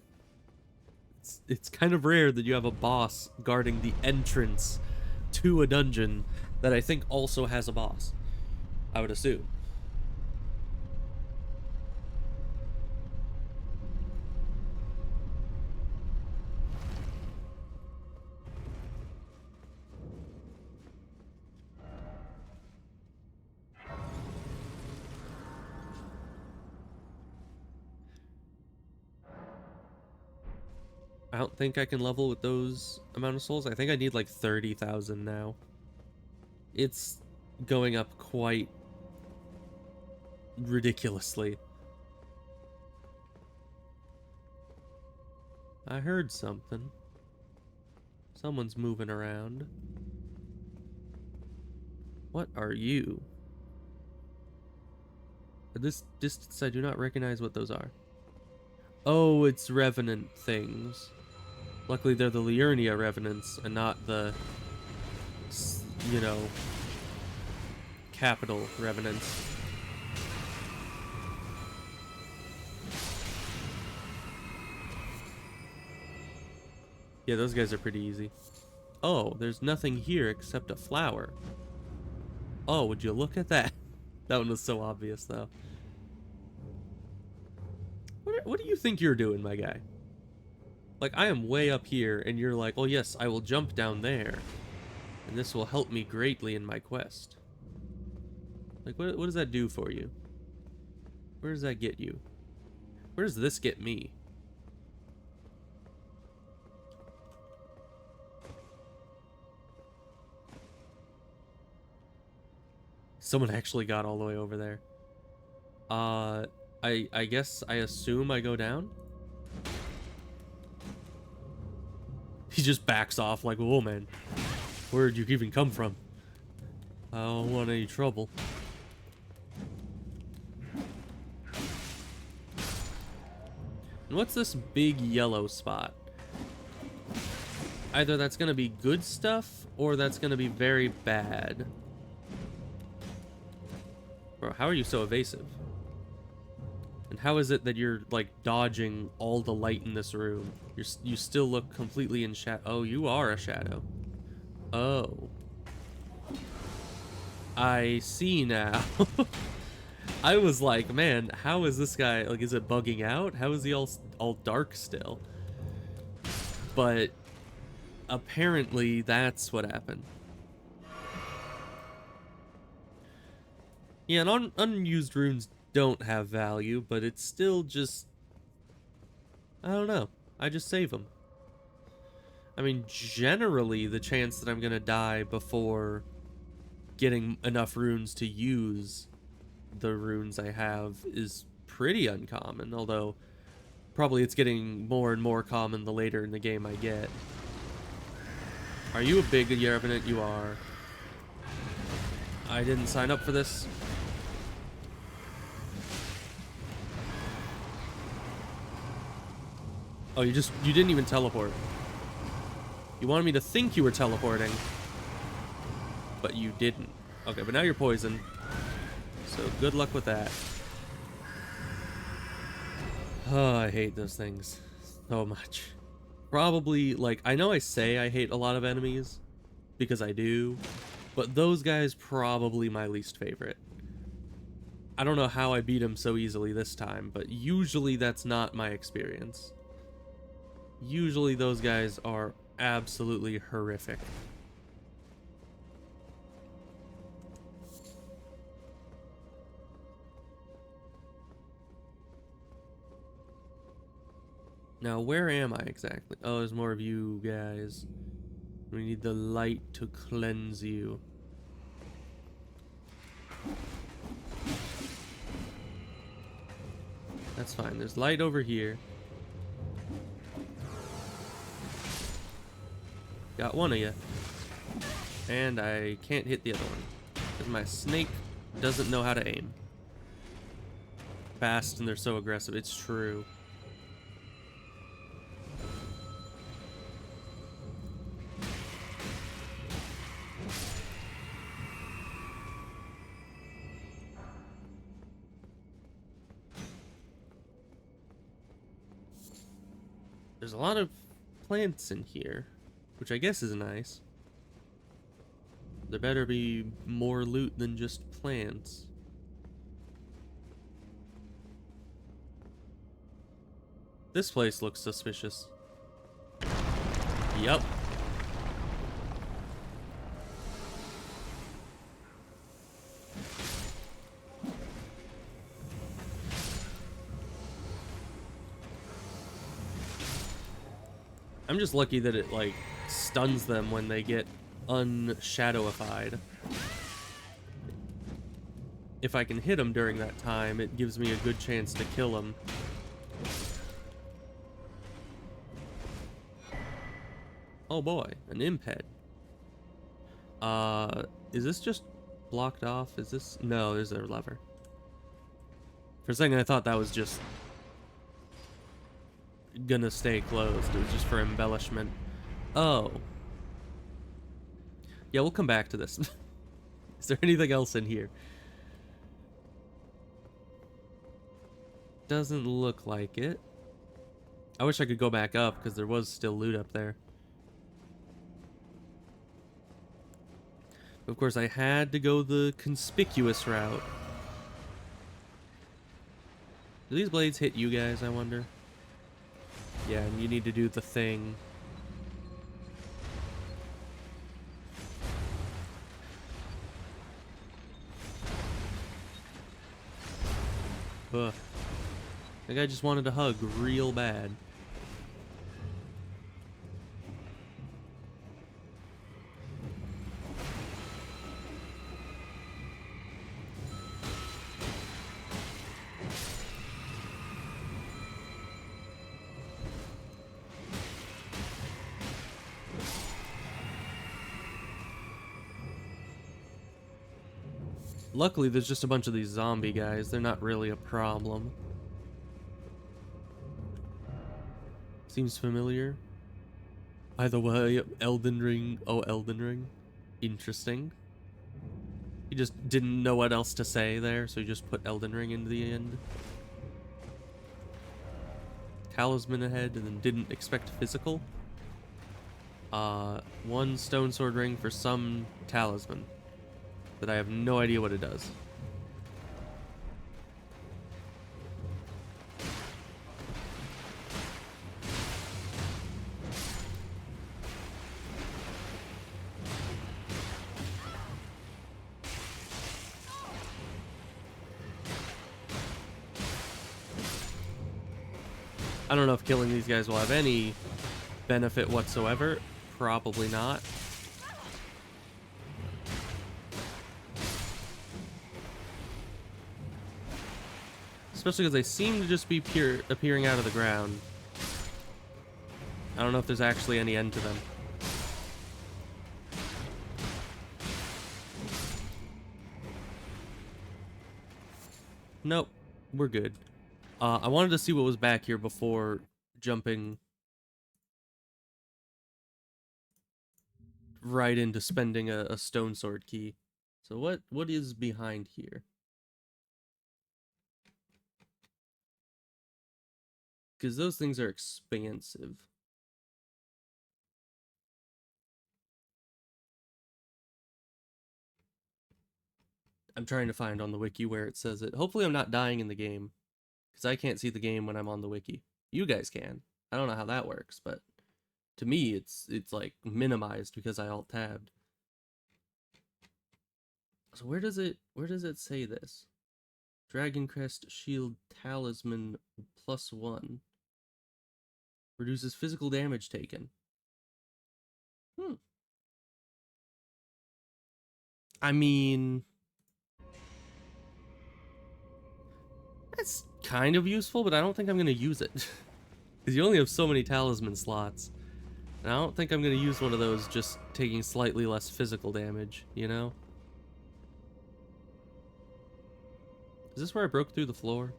It's kind of rare that you have a boss guarding the entrance to a dungeon that I think also has a boss. I would assume. I don't think I can level with those amount of souls. I think I need like 30,000 now. It's going up quite ridiculously. I heard something. Someone's moving around. What are you? At this distance, I do not recognize what those are. Oh, it's revenant things. Luckily, they're the Liurnia revenants and not the, you know, capital revenants. Yeah, those guys are pretty easy. Oh, there's nothing here except a flower. Oh, would you look at that? That one was so obvious, though. What do you think you're doing, my guy? Like, I am way up here, and you're like, oh yes, I will jump down there. And this will help me greatly in my quest. Like, what does that do for you? Where does that get you? Where does this get me? Someone actually got all the way over there. I guess I assume I go down? He just backs off like, whoa, man. Where'd you even come from? I don't want any trouble. And what's this big yellow spot? Either that's gonna be good stuff, or that's gonna be very bad. Bro, how are you so evasive? And how is it that you're, like, dodging all the light in this room? You still look completely in shadow. Oh, you are a shadow. Oh. I see now. I was like, man, how is this guy, like, is it bugging out? How is he all dark still? But apparently that's what happened. Yeah, and unused runes don't have value, but it's still just, I don't know. I just save them. I mean, generally, the chance that I'm gonna die before getting enough runes to use the runes I have is pretty uncommon, although probably it's getting more and more common the later in the game I get. Are you a big Revenant? You are. I didn't sign up for this. Oh, you didn't even teleport. You wanted me to think you were teleporting, but you didn't. Okay, but now you're poisoned, so good luck with that. Oh, I hate those things so much. Probably, like, I know I say I hate a lot of enemies, because I do, but those guys probably my least favorite. I don't know how I beat him so easily this time, but usually that's not my experience. Usually those guys are absolutely horrific. Now, where am I exactly? Oh, there's more of you guys. We need the light to cleanse you. That's fine. There's light over here. Got one of you. And I can't hit the other one. Because my snake doesn't know how to aim. Fast and they're so aggressive. It's true. There's a lot of plants in here, which I guess is nice. There better be more loot than just plants. This place looks suspicious. Yup. I'm just lucky that it, like, stuns them when they get unshadowified. If I can hit them during that time, it gives me a good chance to kill them. Oh boy, an imp head. Is this just blocked off? Is this? No, there's a lever. For a second I thought that was just gonna stay closed. It was just for embellishment. Oh. Yeah, we'll come back to this. Is there anything else in here? Doesn't look like it. I wish I could go back up because there was still loot up there. Of course, I had to go the conspicuous route. Do these blades hit you guys, I wonder? Yeah, and you need to do the thing. Ugh. That guy just wanted a hug real bad. Luckily, there's just a bunch of these zombie guys. They're not really a problem. Seems familiar. By the way, Elden Ring. Oh, Elden Ring. Interesting. He just didn't know what else to say there, so he just put Elden Ring into the end. Talisman ahead, and then didn't expect physical. One stone sword ring for some talisman that I have no idea what it does. I don't know if killing these guys will have any benefit whatsoever. Probably not. Especially because they seem to just be appearing out of the ground. I don't know if there's actually any end to them. Nope, we're good. I wanted to see what was back here before jumping right into spending a stone sword key. So what is behind here? Because those things are expansive. I'm trying to find on the wiki where it says it. Hopefully I'm not dying in the game, because I can't see the game when I'm on the wiki. You guys can. I don't know how that works, but to me it's like minimized because I alt-tabbed. So where does it say this? Dragon Crest Shield Talisman +1. Reduces physical damage taken. I mean, that's kind of useful, but I don't think I'm going to use it. Because you only have so many talisman slots. And I don't think I'm going to use one of those just taking slightly less physical damage, you know? Is this where I broke through the floor?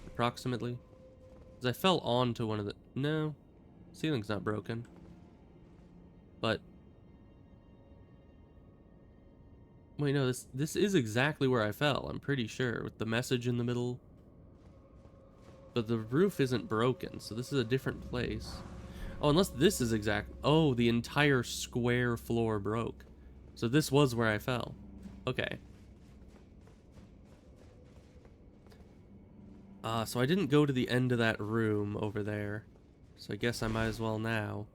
Approximately? Because I fell onto one of the... No. Ceiling's not broken. But... Wait, no, this is exactly where I fell, I'm pretty sure, with the message in the middle. But the roof isn't broken, so this is a different place. Oh, unless this is exact... Oh, the entire square floor broke. So this was where I fell. Okay. So I didn't go to the end of that room over there. So I guess I might as well now.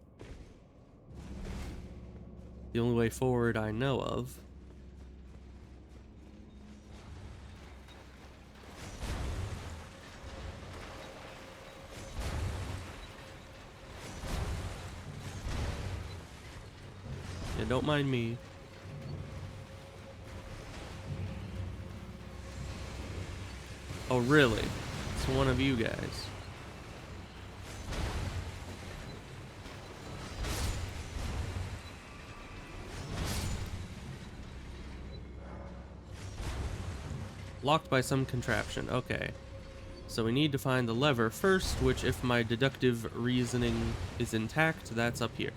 The only way forward I know of. Yeah, don't mind me. Oh, really? It's one of you guys. Locked by some contraption. Okay. So we need to find the lever first, which, if my deductive reasoning is intact, that's up here.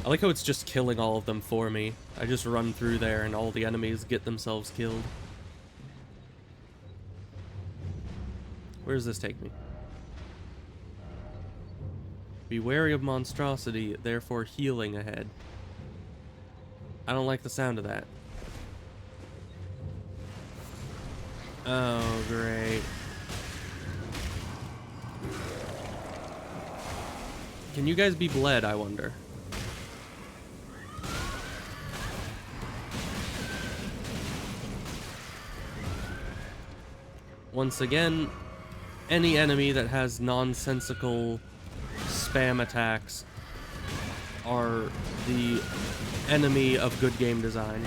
I like how it's just killing all of them for me. I just run through there and all the enemies get themselves killed. Where does this take me? Be wary of monstrosity, therefore healing ahead. I don't like the sound of that. Oh, great. Can you guys be bled, I wonder? Once again, any enemy that has nonsensical spam attacks are the enemy of good game design.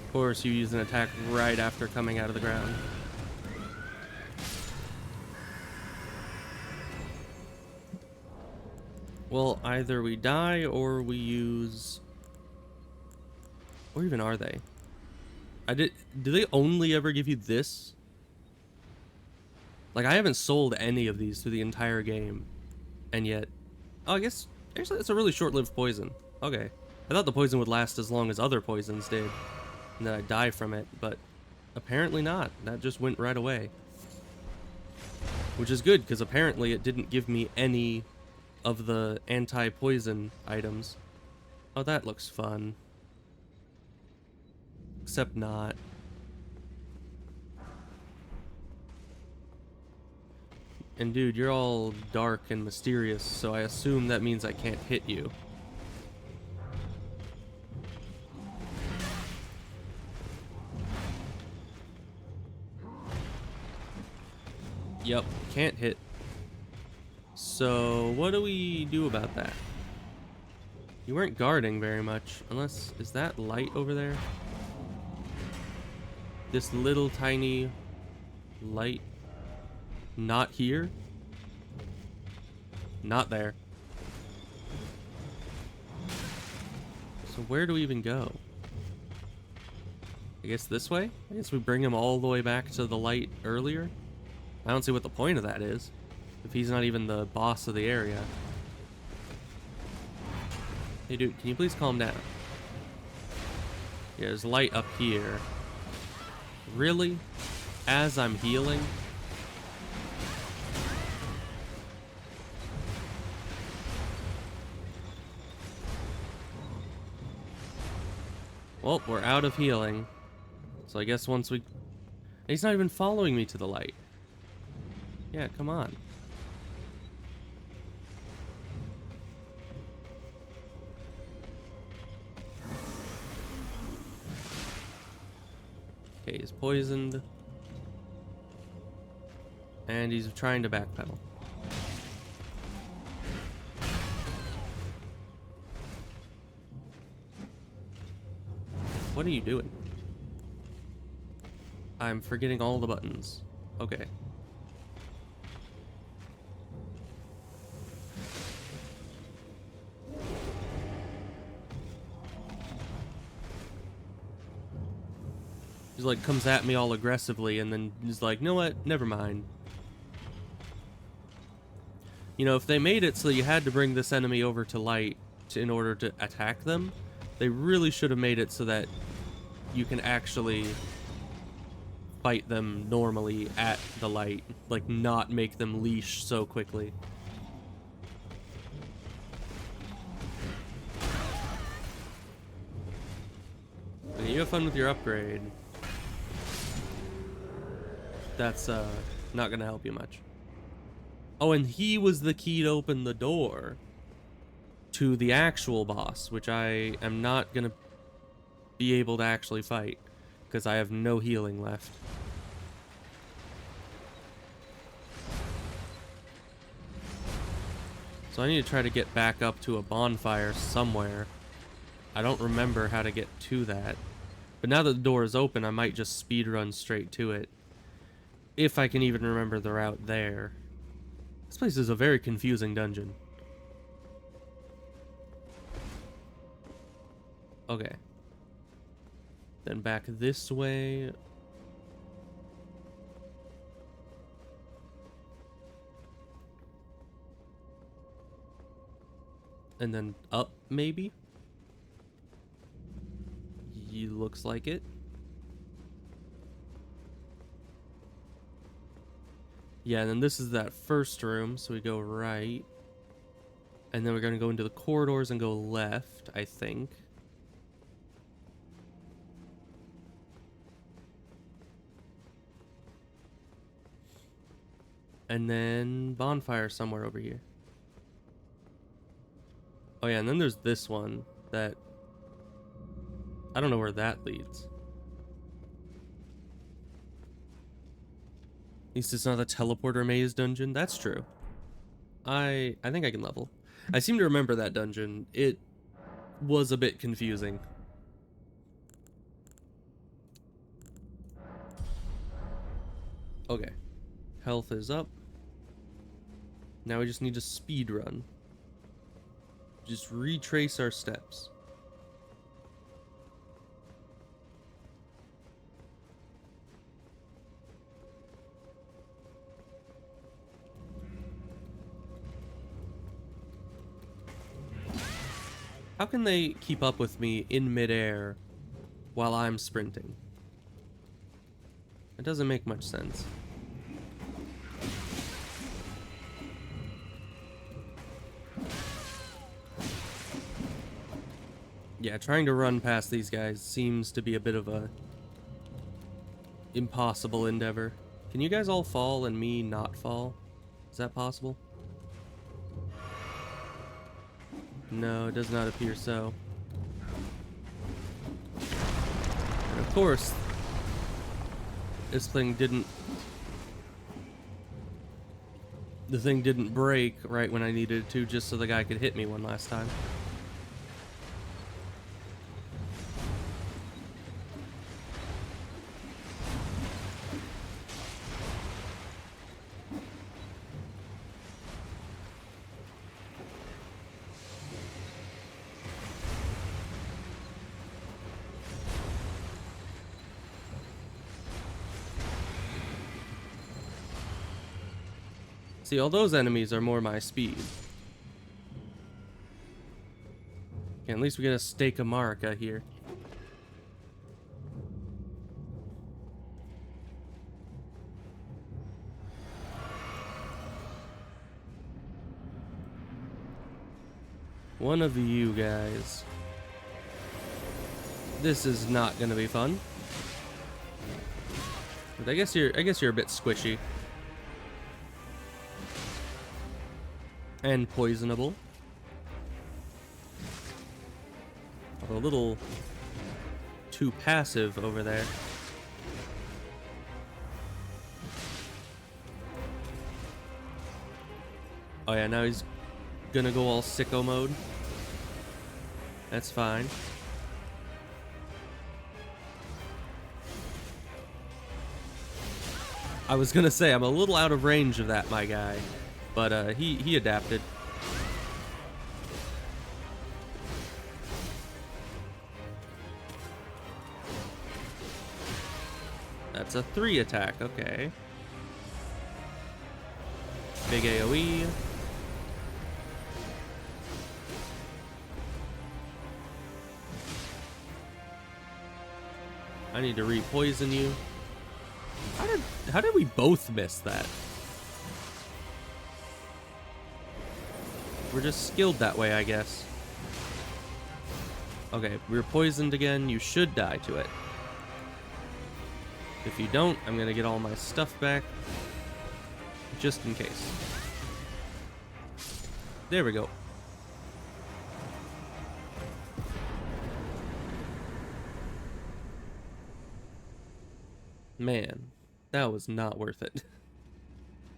Of course, you use an attack right after coming out of the ground. Well, either we die or we use... Or even are they? Do they only ever give you this? Like, I haven't sold any of these through the entire game. And yet... Oh, I guess... Actually, it's a really short-lived poison. Okay. I thought the poison would last as long as other poisons did. And that I'd die from it, but... Apparently not. That just went right away. Which is good, because apparently it didn't give me any of the anti-poison items. Oh, that looks fun. Except not. And dude, you're all dark and mysterious, so I assume that means I can't hit you. Yep, can't hit. So, what do we do about that? You weren't guarding very much, unless... Is that light over there? This little tiny light. Not here? Not there. So where do we even go? I guess this way? I guess we bring him all the way back to the light earlier? I don't see what the point of that is, if he's not even the boss of the area. Hey dude, can you please calm down? Yeah, there's light up here. Really? As I'm healing? Well, we're out of healing. So I guess once we... He's not even following me to the light. Yeah, come on. Okay, he's poisoned. And he's trying to backpedal. What are you doing? I'm forgetting all the buttons. Okay. He like comes at me all aggressively and then he's like, you know what? Never mind. You know, if they made it so you had to bring this enemy over to light in order to attack them, they really should have made it so that you can actually fight them normally at the light. Like, not make them leash so quickly. Okay, you have fun with your upgrade. That's not gonna help you much. Oh, and he was the key to open the door to the actual boss, which I am not gonna be able to actually fight because I have no healing left. So I need to try to get back up to a bonfire somewhere. I don't remember how to get to that. But now that the door is open, I might just speed run straight to it. If I can even remember the route there. This place is a very confusing dungeon. Okay. Then back this way. And then up, maybe? Looks like it. Yeah, and then this is that first room, so we go right. And then we're going to go into the corridors and go left, I think. And then bonfire somewhere over here. Oh yeah, and then there's this one that... I don't know where that leads. At least it's not the teleporter maze dungeon. That's true. I think I can level. I seem to remember that dungeon. It was a bit confusing. Okay. Health is up. Now we just need to speed run. just retrace our steps. How can they keep up with me in midair while I'm sprinting? It doesn't make much sense. Yeah, trying to run past these guys seems to be a bit of a impossible endeavor. Can you guys all fall and me not fall? Is that possible? No, it does not appear so. And of course, this thing didn't... The thing didn't break right when I needed it to, just so the guy could hit me one last time. See, all those enemies are more my speed. Okay, at least we get a stake of Marika here. One of you guys. This is not gonna be fun. But I guess you're a bit squishy. And poisonable. A little too passive over there. Oh yeah, now he's gonna go all sicko mode. That's fine. I was gonna say, I'm a little out of range of that, my guy. But he adapted. That's a 3 attack, okay. Big AoE. I need to re-poison you. How did we both miss that? We're just skilled that way, I guess. Okay, we're poisoned again. You should die to it. If you don't, I'm gonna get all my stuff back. Just in case. There we go. Man, that was not worth it.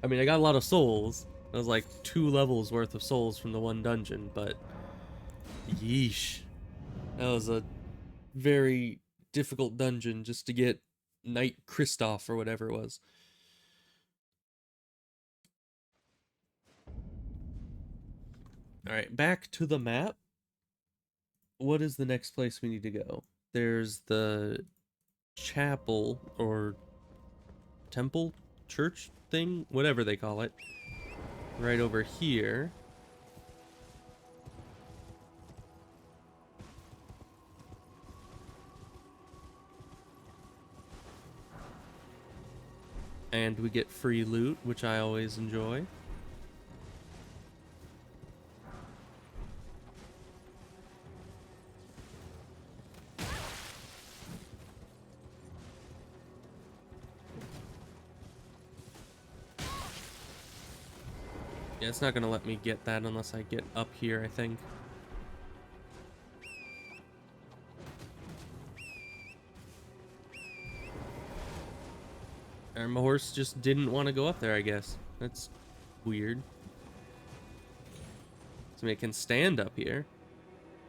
I mean, I got a lot of souls. That was like 2 levels worth of souls from the one dungeon, but yeesh. That was a very difficult dungeon just to get Knight Kristoff or whatever it was. Alright, back to the map. What is the next place we need to go? There's the chapel or temple, church thing, whatever they call it. Right over here. And we get free loot, which I always enjoy. Yeah, it's not gonna let me get that unless I get up here, I think. And my horse just didn't want to go up there, I guess. That's weird. So it can stand up here.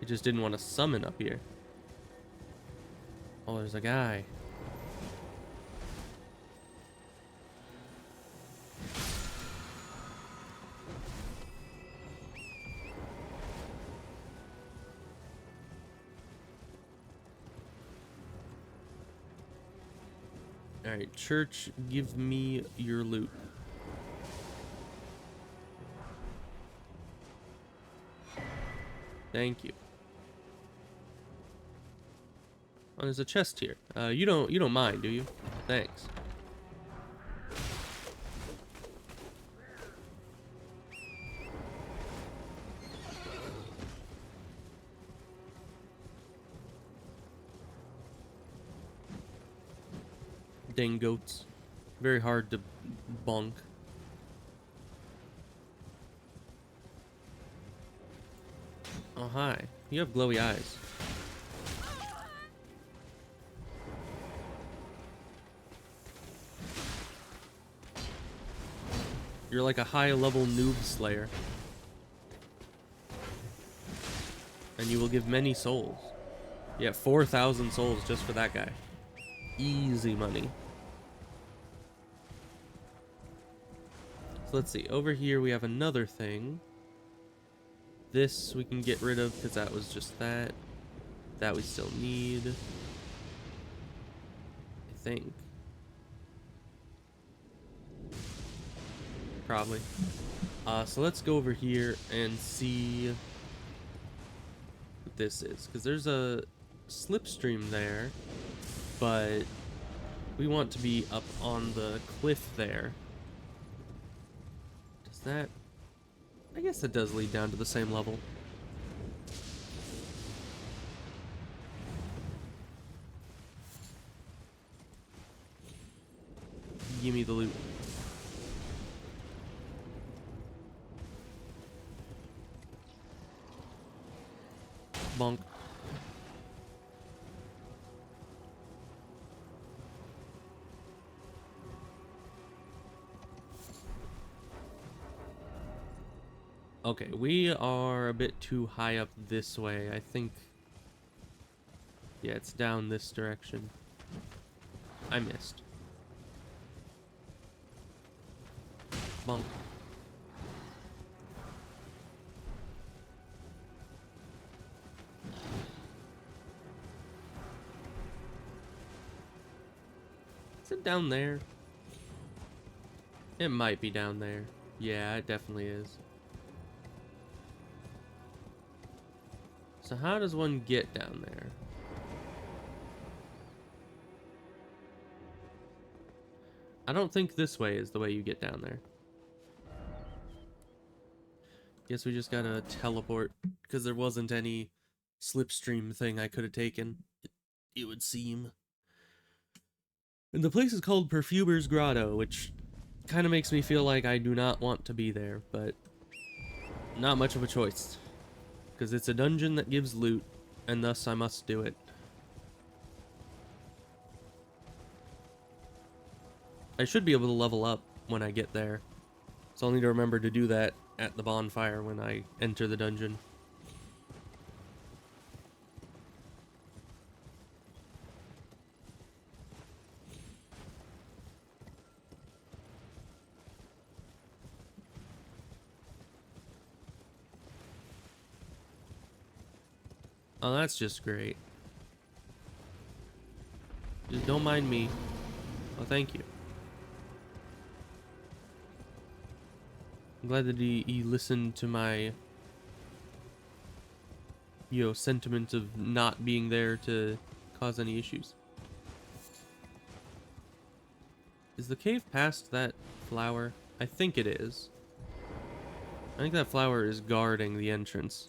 It just didn't want to summon up here. Oh, there's a guy. Alright, church, give me your loot. Thank you. Oh, there's a chest here. You don't mind, do you? Thanks. Dang goats. Very hard to bonk. Oh, hi. You have glowy eyes. You're like a high-level noob slayer. And you will give many souls. Yeah, 4,000 souls just for that guy. Easy money. So let's see. Over here we have another thing. This we can get rid of because that was just that. That we still need. I think. Probably. So let's go over here and see what this is. Because there's a slipstream there. But we want to be up on the cliff there. Does that... I guess it does lead down to the same level. Give me the loot. Bonk. Okay, we are a bit too high up this way. I think... Yeah, it's down this direction. I missed. Bonk. Is it down there? It might be down there. Yeah, it definitely is. So how does one get down there? I don't think this way is the way you get down there. Guess we just gotta teleport, because there wasn't any slipstream thing I could have taken, it would seem. And the place is called Perfumer's Grotto, which kind of makes me feel like I do not want to be there, but not much of a choice. Because it's a dungeon that gives loot, and thus I must do it. I should be able to level up when I get there. So I'll need to remember to do that at the bonfire when I enter the dungeon. Oh, that's just great. Just don't mind me. Oh, thank you. I'm glad that he listened to my, sentiment of not being there to cause any issues. Is the cave past that flower? I think it is. I think that flower is guarding the entrance.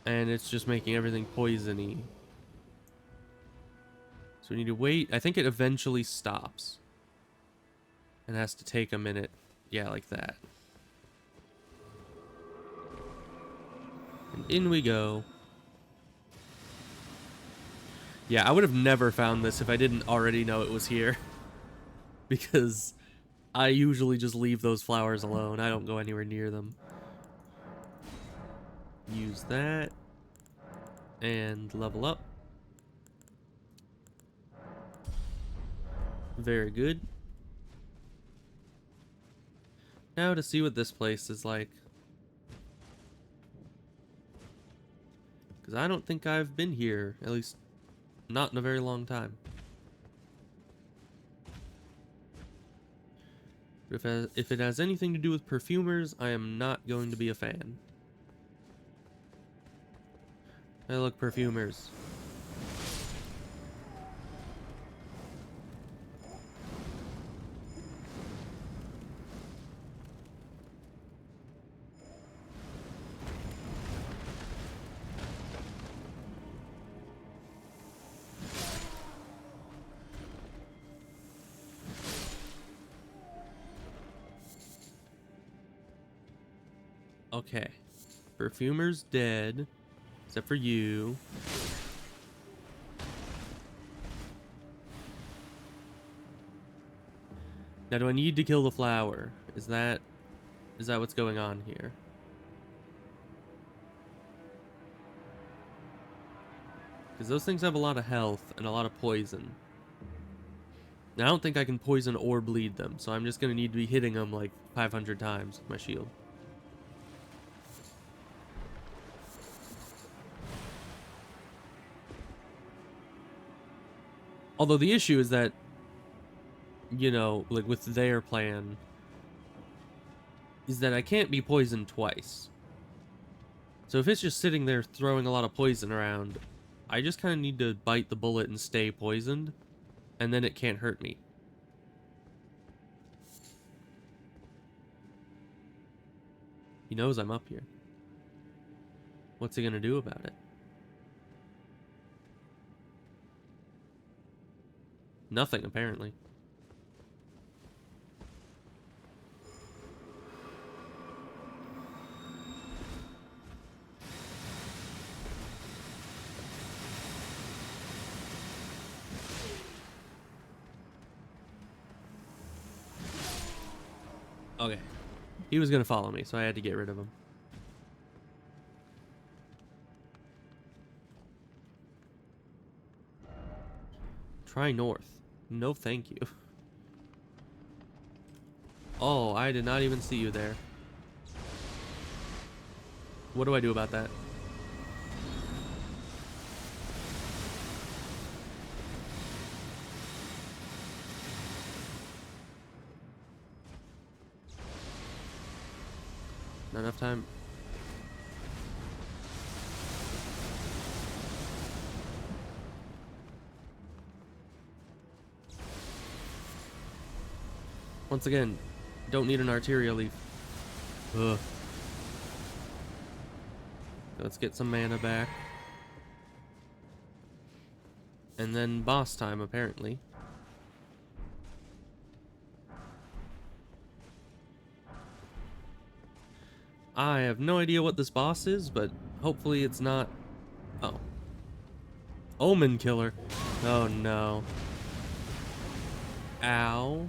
And it's just making everything poisony. So we need to wait. I think it eventually stops. And has to take a minute. Yeah, like that. And in we go. Yeah, I would have never found this if I didn't already know it was here. Because I usually just leave those flowers alone. I don't go anywhere near them. Use that. And level up. Very good. Now to see what this place is like. Because I don't think I've been here, at least not in a very long time. If it has anything to do with perfumers, I am not going to be a fan. Hey, look, perfumers. Okay. Perfumer's dead. Except for you. Now, do I need to kill the flower? Is that what's going on here? Because those things have a lot of health and a lot of poison. Now, I don't think I can poison or bleed them, so I'm just going to need to be hitting them like 500 times with my shield. Although the issue is that, you know, like with their plan, is that I can't be poisoned twice. So if it's just sitting there throwing a lot of poison around, I just kind of need to bite the bullet and stay poisoned, and then it can't hurt me. He knows I'm up here. What's he gonna do about it? Nothing, apparently. Okay. He was gonna follow me, so I had to get rid of him. Try north. No, thank you. Oh, I did not even see you there. What do I do about that? Not enough time. Once again, don't need an arterial leaf. Ugh. Let's get some mana back. And then boss time, apparently. I have no idea what this boss is, but hopefully it's not... Oh. Omen Killer. Oh no. Ow.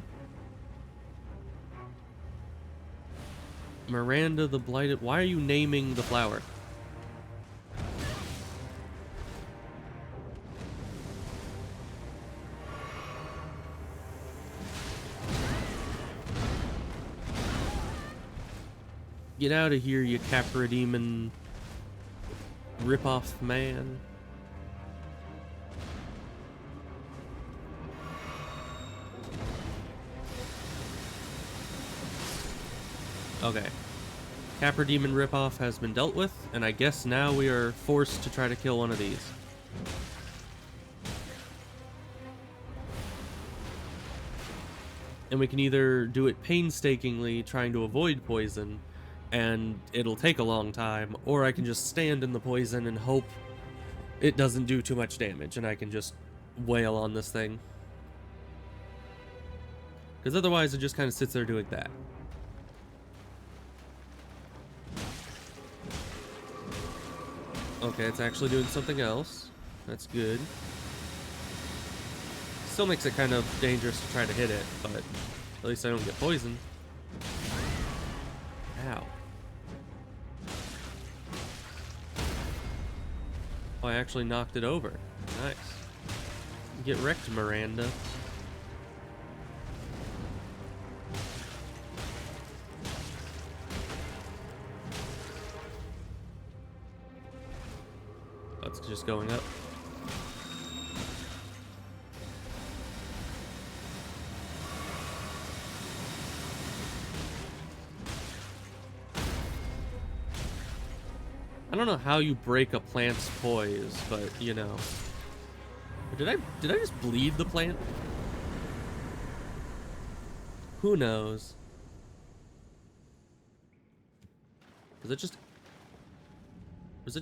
Miranda the Blighted. Why are you naming the flower? Get out of here, you Capra Demon rip-off man. Okay. Capra Demon ripoff has been dealt with, and I guess now we are forced to try to kill one of these. And we can either do it painstakingly, trying to avoid poison, and it'll take a long time, or I can just stand in the poison and hope it doesn't do too much damage, and I can just wail on this thing. Because otherwise it just kind of sits there doing that. Okay, it's actually doing something else. That's good. Still makes it kind of dangerous to try to hit it, but at least I don't get poisoned. Ow. Oh, I actually knocked it over. Nice. Get wrecked, Miranda. That's just going up. I don't know how you break a plant's poise, but you know. Did I just bleed the plant? Who knows? Was it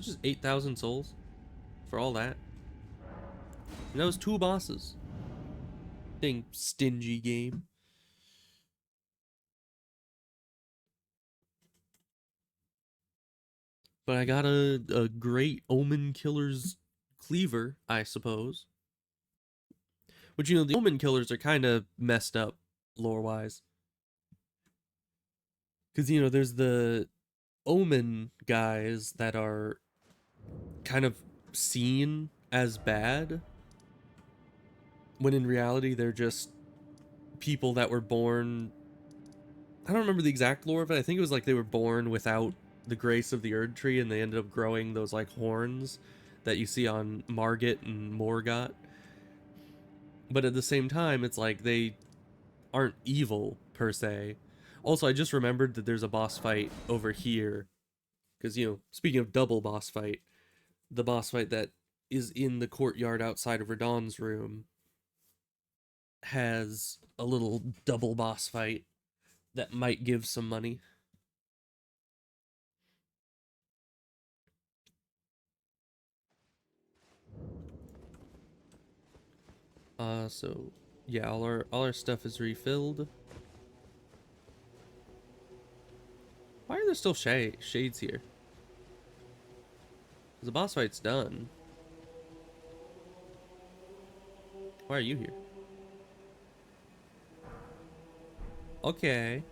just 8,000 souls for all that? And that was 2 bosses. Dang stingy game. But I got a great Omen Killer's cleaver, I suppose. Which, you know, the Omen Killers are kind of messed up lore-wise. Because, you know, there's the Omen guys that are kind of seen as bad, when in reality they're just people that were born... I don't remember the exact lore of it. I think it was like they were born without the grace of the Erd Tree, and they ended up growing those like horns that you see on Margit and Morgott. But at the same time, it's like they aren't evil per se. Also, I just remembered that there's a boss fight over here. Because, you know, speaking of double boss fight, the boss fight that is in the courtyard outside of Radahn's room has a little double boss fight that might give some money. So yeah, all our stuff is refilled. Why are there still shades here? 'Cause the boss fight's done. Why are you here? Okay.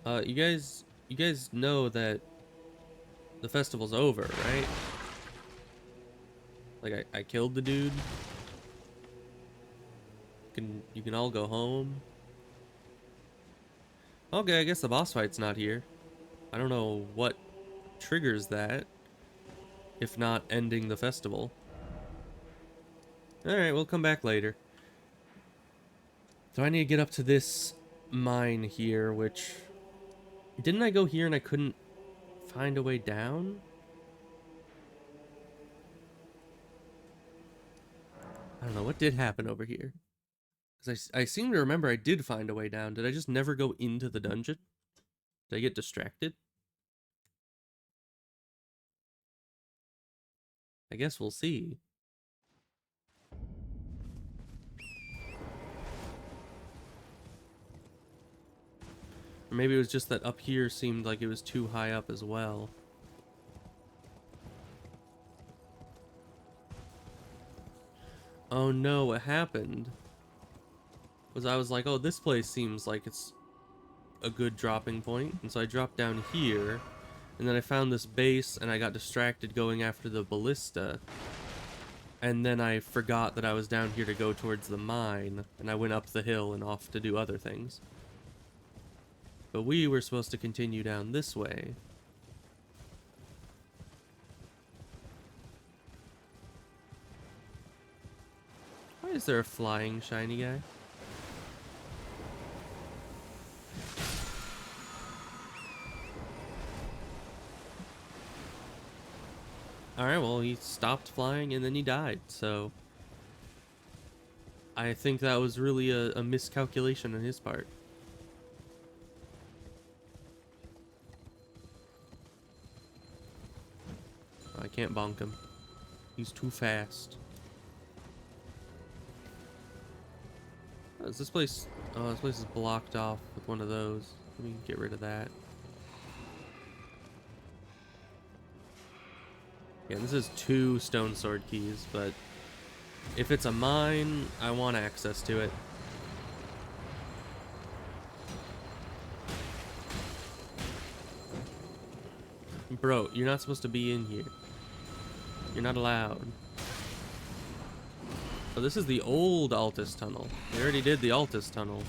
You guys know that the festival's over, right? Like I killed the dude. You can all go home. Okay, I guess the boss fight's not here. I don't know what triggers that, if not ending the festival. Alright, we'll come back later. So I need to get up to this mine here, which... Didn't I go here and I couldn't find a way down? I don't know, what did happen over here? Because I seem to remember I did find a way down. Did I just never go into the dungeon? Did I get distracted? I guess we'll see. Or maybe it was just that up here seemed like it was too high up as well. Oh no, what happened was I was like, oh, this place seems like it's a good dropping point. And so I dropped down here, and then I found this base, and I got distracted going after the ballista. And then I forgot that I was down here to go towards the mine, and I went up the hill and off to do other things. But we were supposed to continue down this way. Why is there a flying shiny guy? Alright, well, he stopped flying and then he died, so... I think that was really a miscalculation on his part. I can't bonk him. He's too fast. Oh, is this place... Oh, this place is blocked off with one of those. Let me get rid of that. Yeah, this is 2 stone sword keys, but if it's a mine, I want access to it. Bro, you're not supposed to be in here. You're not allowed. Oh, this is the old Altus tunnel. We already did the Altus tunnel.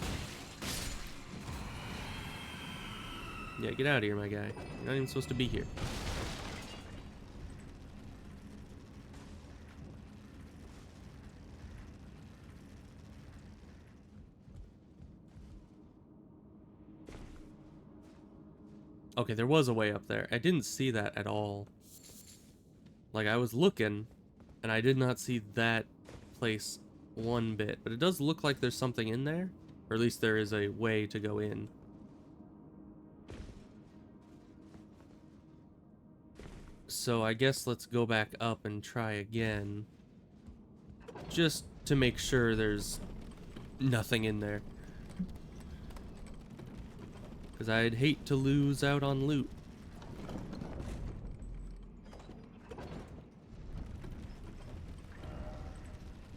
Yeah, get out of here, my guy. You're not even supposed to be here. Okay, there was a way up there. I didn't see that at all. Like, I was looking, and I did not see that place one bit. But it does look like there's something in there. Or at least there is a way to go in. So I guess let's go back up and try again. Just to make sure there's nothing in there. Because I'd hate to lose out on loot.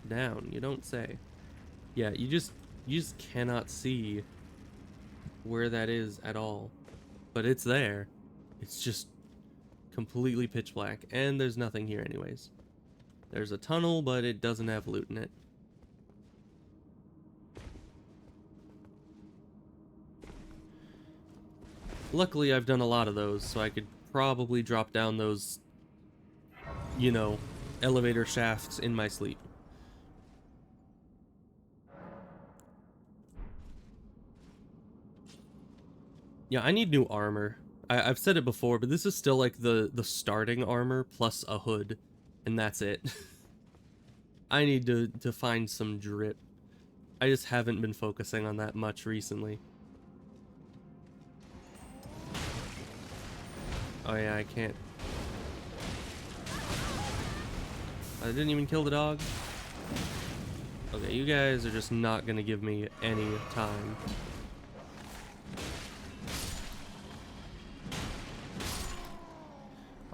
Down, you don't say. Yeah, you just cannot see where that is at all. But it's there. It's just completely pitch black. And there's nothing here anyways. There's a tunnel, but it doesn't have loot in it. Luckily, I've done a lot of those, so I could probably drop down those, you know, elevator shafts in my sleep. Yeah, I need new armor. I've said it before, but this is still like the starting armor plus a hood, and that's it. I need to find some drip. I just haven't been focusing on that much recently. Oh yeah, I can't. I didn't even kill the dog. Okay, you guys are just not gonna give me any time.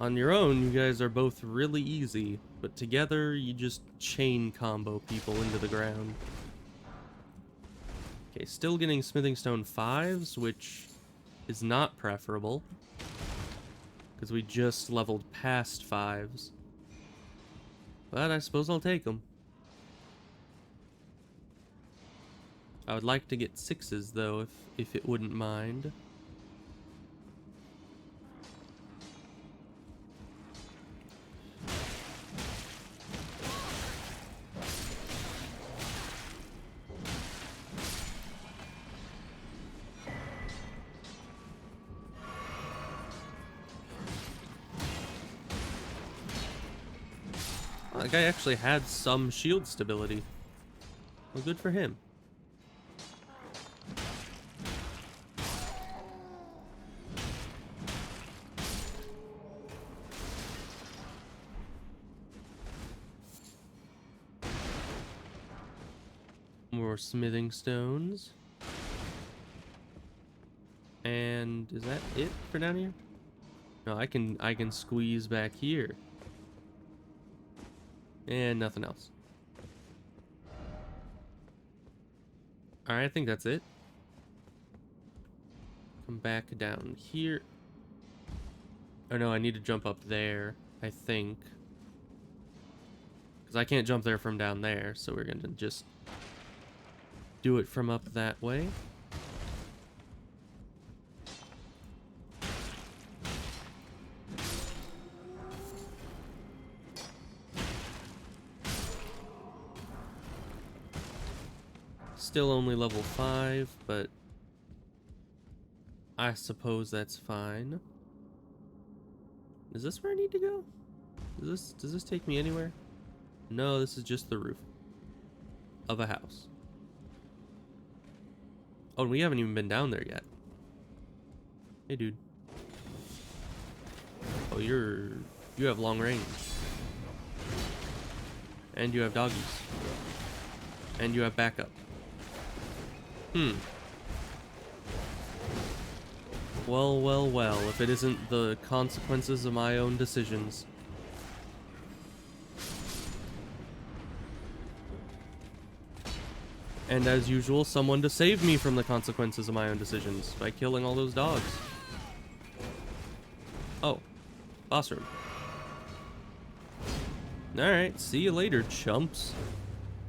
On your own, you guys are both really easy, but together, you just chain combo people into the ground. Okay, still getting smithing stone 5s, which is not preferable. Because we just leveled past 5s. But I suppose I'll take them. I would like to get 6s, though, if it wouldn't mind. That guy actually had some shield stability. Well, good for him. More smithing stones. And is that it for down here? No, I can squeeze back here. And nothing else. Alright, I think that's it. Come back down here. Oh no, I need to jump up there, I think. Because I can't jump there from down there, so we're gonna just do it from up that way. Still only level 5, but I suppose that's fine. Is this where I need to go? Does this take me anywhere? No, this is just the roof of a house. Oh, and we haven't even been down there yet. Hey, dude. Oh, you have long range. And you have doggies. And you have backup. Well, well, well, if it isn't the consequences of my own decisions. And as usual, someone to save me from the consequences of my own decisions by killing all those dogs. Oh, boss room. Alright, see you later, chumps.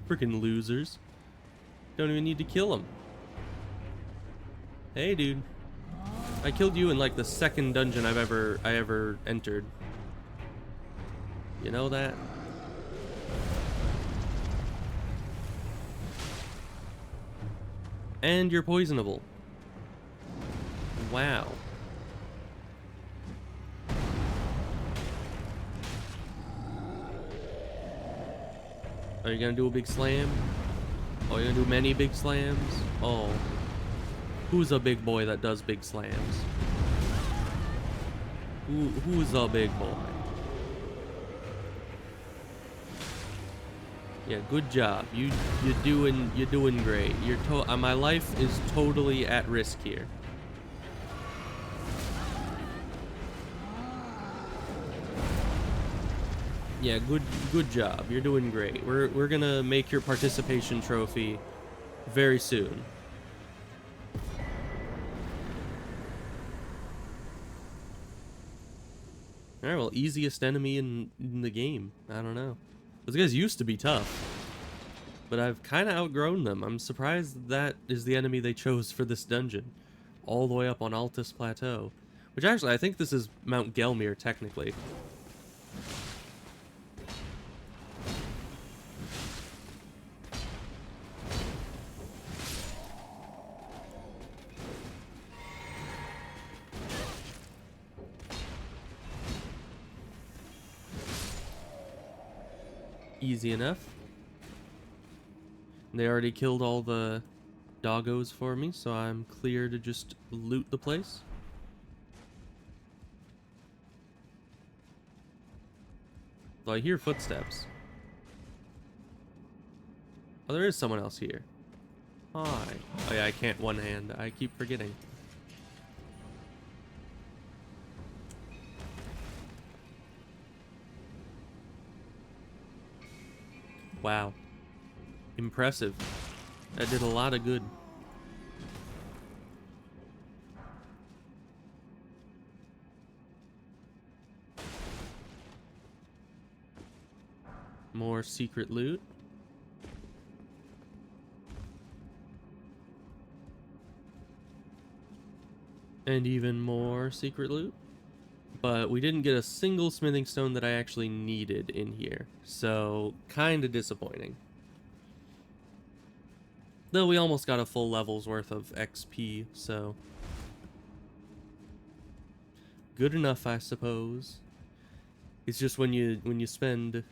Freaking losers. Don't even need to kill them. Hey, dude. I killed you in like the second dungeon I ever entered. You know that? And you're poisonable. Wow. Are you gonna do a big slam? Oh, you're gonna do many big slams? Oh. Who's a big boy that does big slams? Who's a big boy? Yeah, good job. You're doing great. My life is totally at risk here. Yeah, good job. You're doing great. We're gonna make your participation trophy very soon. Alright, well, easiest enemy in the game. I don't know. Those guys used to be tough, but I've kind of outgrown them. I'm surprised that is the enemy they chose for this dungeon. All the way up on Altus Plateau. Which actually, I think this is Mount Gelmir, technically. Easy enough. They already killed all the doggos for me, so I'm clear to just loot the place. Well, I hear footsteps. Oh, there is someone else here. Hi. Oh yeah, I can't one hand. I keep forgetting. Wow. Impressive. That did a lot of good. More secret loot. And even more secret loot. But we didn't get a single smithing stone that I actually needed in here. So, kinda disappointing. Though we almost got a full level's worth of XP, so... good enough, I suppose. It's just when you spend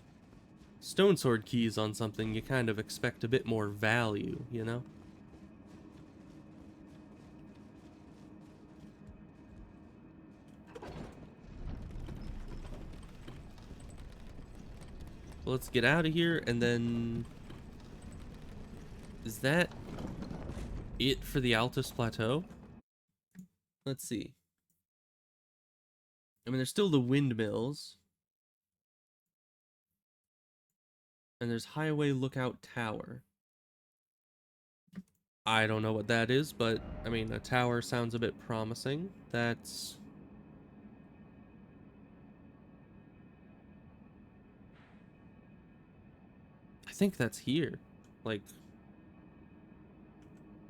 stone sword keys on something, you kind of expect a bit more value, you know? Let's get out of here, and then... is that it for the Altus Plateau? Let's see. I mean, there's still the windmills. And there's Highway Lookout Tower. I don't know what that is, but, I mean, a tower sounds a bit promising. That's... I think that's here. Like,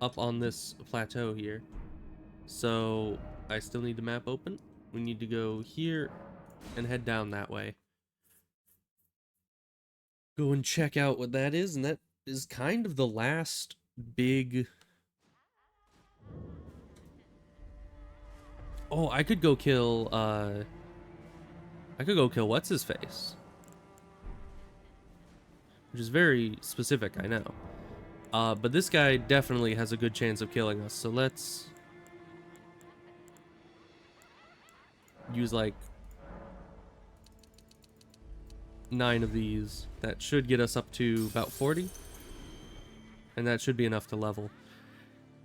up on this plateau here. So, I still need the map open. We need to go here and head down that way. Go and check out what that is, and that is kind of the last big... oh, I could go kill, What's-His-Face. Which is very specific, I know. But this guy definitely has a good chance of killing us, so let's... use, like... 9 of these. That should get us up to about 40. And that should be enough to level.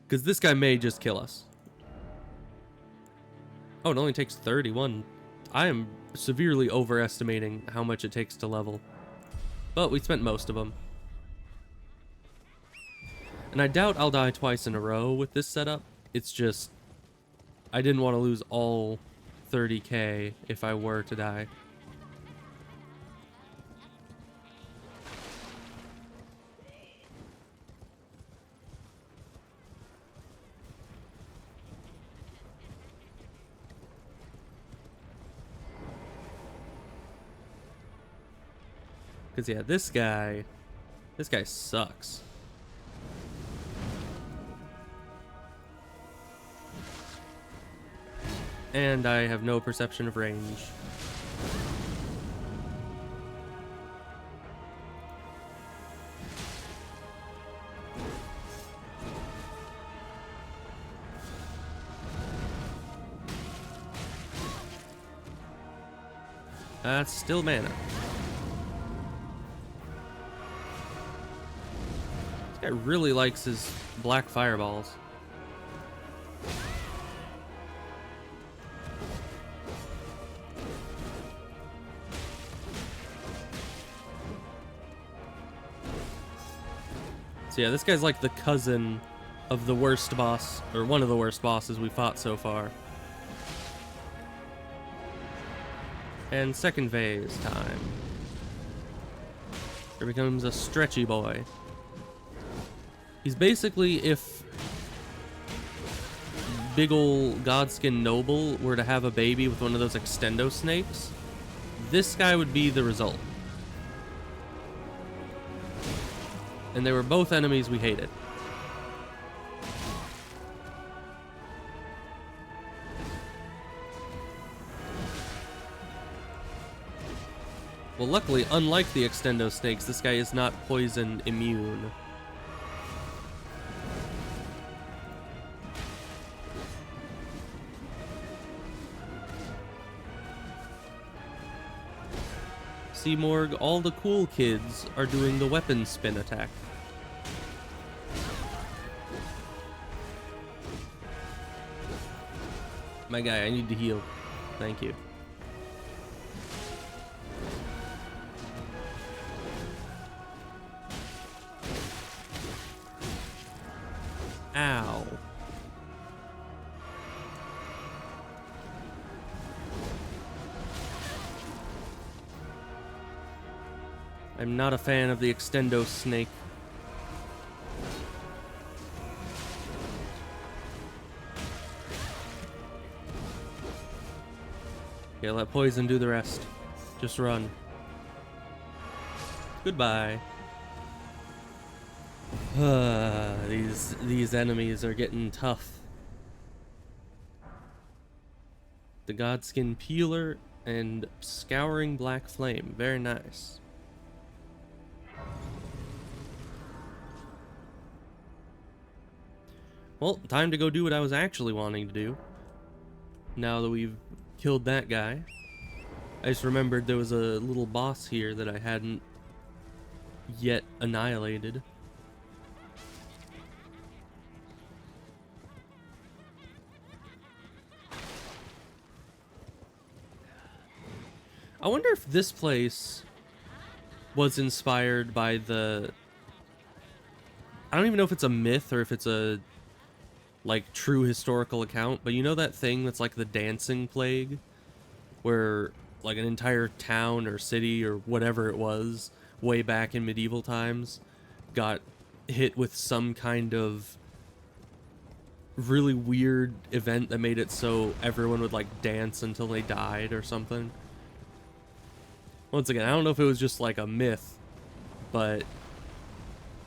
Because this guy may just kill us. Oh, it only takes 31. I am severely overestimating how much it takes to level. But we spent most of them. And I doubt I'll die twice in a row with this setup. It's just... I didn't want to lose all 30k if I were to die. Because, yeah, this guy sucks. And I have no perception of range. That's still mana. This guy really likes his black fireballs. So yeah, this guy's like the cousin of the worst boss, or one of the worst bosses we fought so far. And second phase time. Here becomes a stretchy boy. He's basically if big ol' Godskin Noble were to have a baby with one of those extendo snakes, this guy would be the result. And they were both enemies we hated. Well, luckily, unlike the extendo snakes, this guy is not poison immune. See, Morg, all the cool kids are doing the weapon spin attack. My guy, I need to heal. Thank you. Ow. I'm not a fan of the extendo snake. Yeah, let poison do the rest. Just run. Goodbye. These enemies are getting tough. The Godskin Peeler and Scouring Black Flame. Very nice. Well, time to go do what I was actually wanting to do. Now that we've killed that guy. I just remembered there was a little boss here that I hadn't yet annihilated. I wonder if this place was inspired by the... I don't even know if it's a myth or if it's a like true historical account, but you know that thing that's like the dancing plague, where like an entire town or city or whatever it was way back in medieval times got hit with some kind of really weird event that made it so everyone would like dance until they died or something. Once again, I don't know if it was just like a myth, but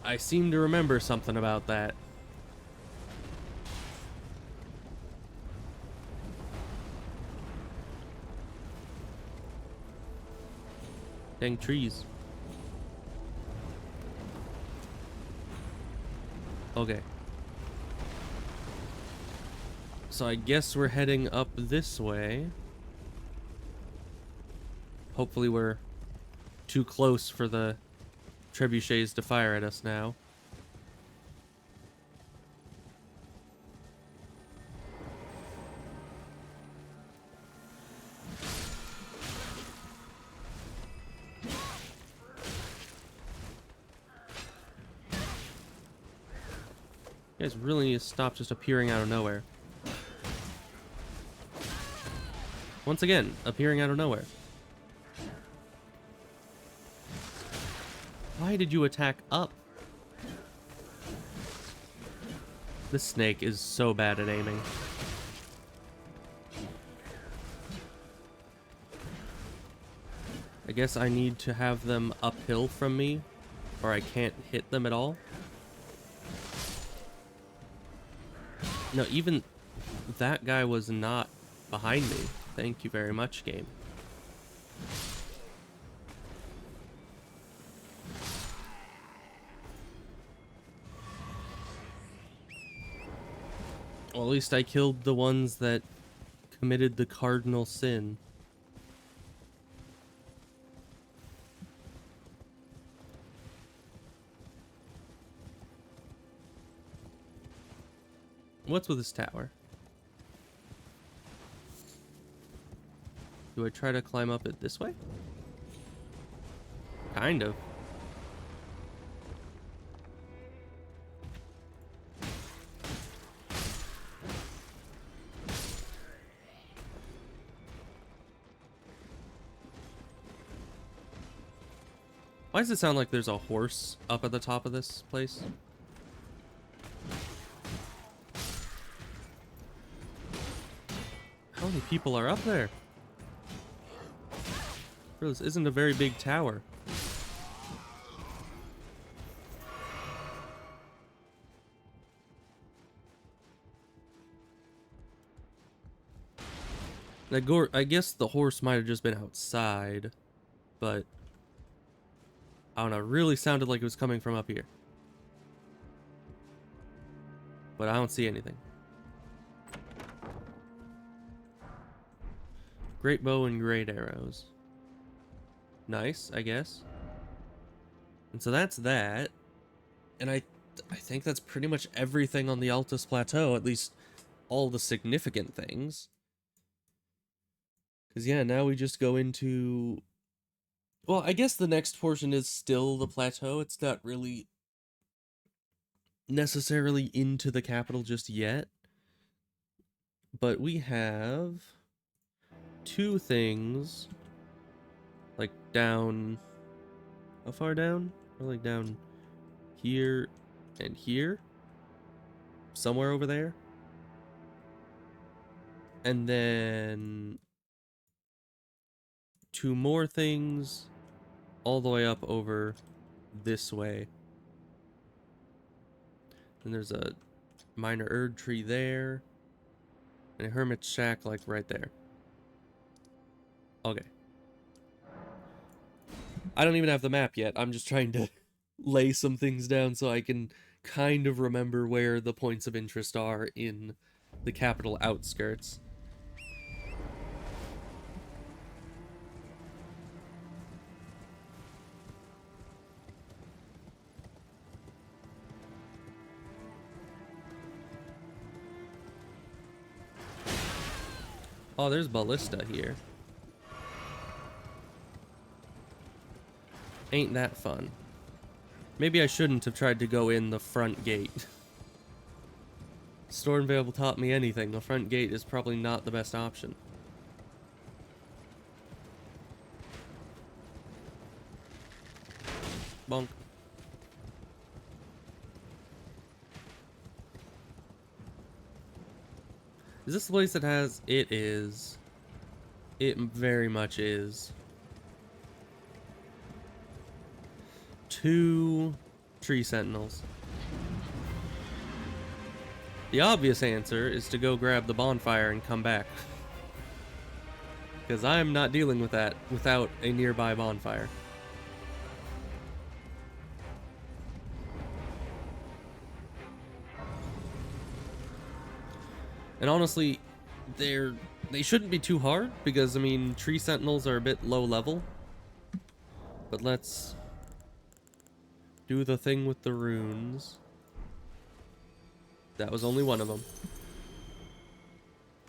I seem to remember something about that. Dang trees. Okay. So I guess we're heading up this way. Hopefully we're too close for the trebuchets to fire at us now. You guys really need to stop just appearing out of nowhere. Once again, appearing out of nowhere. Why did you attack up? This snake is so bad at aiming. I guess I need to have them uphill from me, or I can't hit them at all. No, even that guy was not behind me. Thank you very much, game. Well, at least I killed the ones that committed the cardinal sin. What's with this tower? Do I try to climb up it this way? Kind of. Why does it sound like there's a horse up at the top of this place? How many people are up there? This isn't a very big tower. I guess the horse might have just been outside, but I don't know, it really sounded like it was coming from up here. But I don't see anything. Great bow and great arrows. Nice, I guess. And so that's that. And I think that's pretty much everything on the Altus Plateau, at least all the significant things. Because yeah, now we just go into... Well, I guess the next portion is still the plateau. It's not really necessarily into the capital just yet. But we have two things, like down... How far down? Or like down here and here? Somewhere over there? And then two more things all the way up over this way. And there's a minor Erd tree there. And a hermit shack like right there. Okay. I don't even have the map yet. I'm just trying to lay some things down so I can kind of remember where the points of interest are in the capital outskirts. Oh, there's Ballista here. Ain't that fun. Maybe I shouldn't have tried to go in the front gate. Stormveil taught me anything. The front gate is probably not the best option. Bonk. Is this the place that has... It is. It very much is. 2 tree sentinels. The obvious answer is to go grab the bonfire and come back. Because I'm not dealing with that without a nearby bonfire. And honestly, they shouldn't be too hard, because, I mean, tree sentinels are a bit low level. But let's do the thing with the runes. That was only one of them.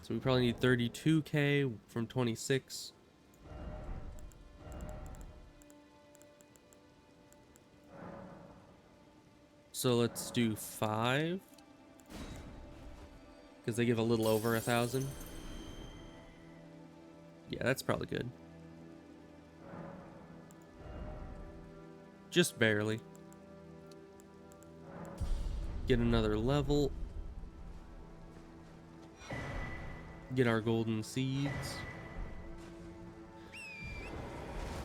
So we probably need 32k from 26. So let's do 5. Because they give a little over 1,000. Yeah, that's probably good. Just barely. Get another level. Get our golden seeds.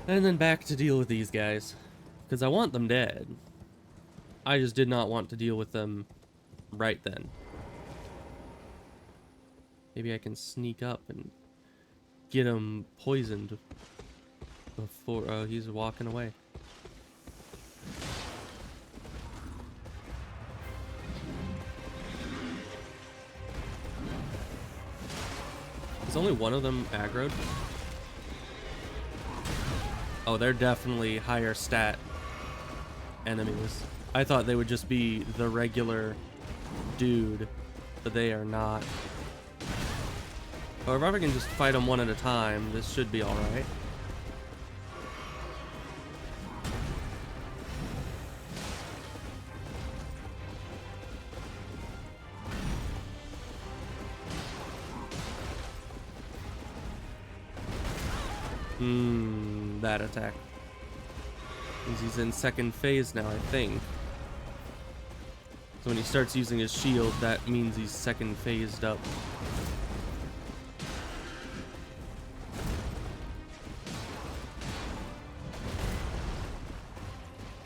And then back to deal with these guys. Because I want them dead. I just did not want to deal with them right then. Maybe I can sneak up and get him poisoned before he's walking away. Is only one of them aggroed? Oh, they're definitely higher stat enemies. I thought they would just be the regular dude but they are not. However, if I can just fight them one at a time, this should be alright. That attack. He's in second phase now, I think. So when he starts using his shield, that means he's second phased up.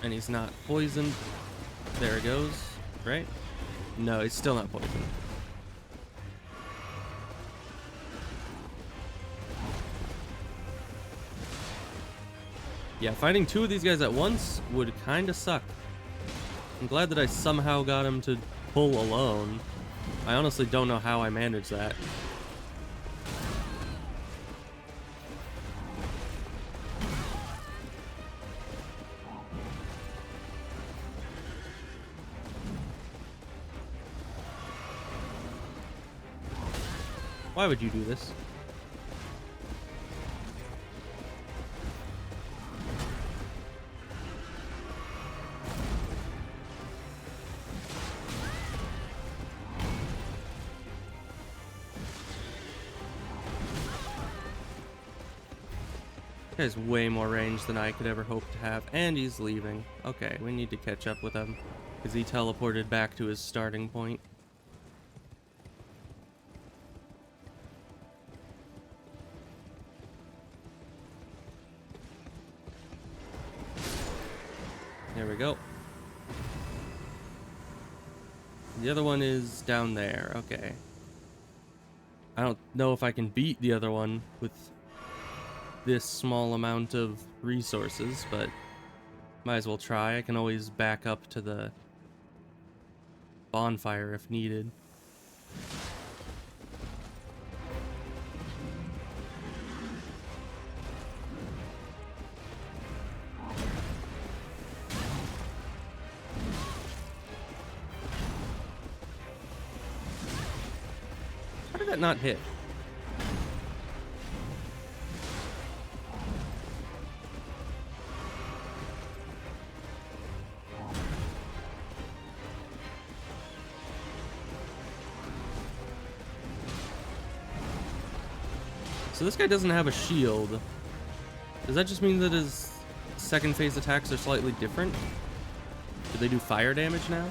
And he's not poisoned. There it goes, right? No, he's still not poisoned. Yeah, fighting two of these guys at once would kind of suck. I'm glad that I somehow got him to pull alone. I honestly don't know how I managed that. Why would you do this? Has way more range than I could ever hope to have, and he's leaving. Okay, we need to catch up with him because he teleported back to his starting point. There we go. The other one is down there. Okay. I don't know if I can beat the other one with this small amount of resources, but might as well try. I can always back up to the bonfire if needed. How did that not hit? So this guy doesn't have a shield. Does that just mean that his second phase attacks are slightly different? Do they do fire damage now?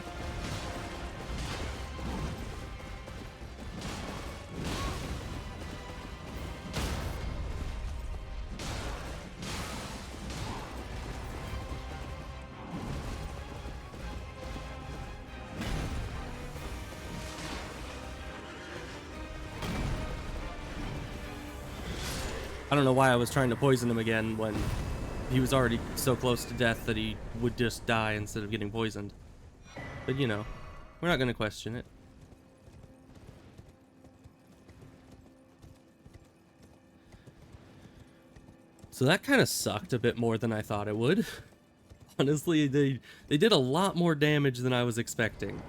I don't know why I was trying to poison him again when he was already so close to death that he would just die instead of getting poisoned. But you know, we're not going to question it. So that kind of sucked a bit more than I thought it would. Honestly, they did a lot more damage than I was expecting.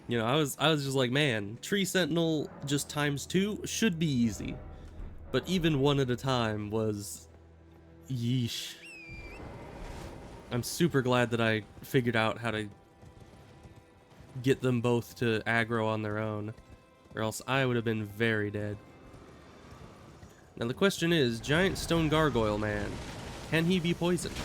You know, I was just like, man, Tree Sentinel just ×2 should be easy. But even one at a time was... yeesh. I'm super glad that I figured out how to get them both to aggro on their own, or else I would have been very dead. Now the question is, Giant Stone Gargoyle Man, can he be poisoned?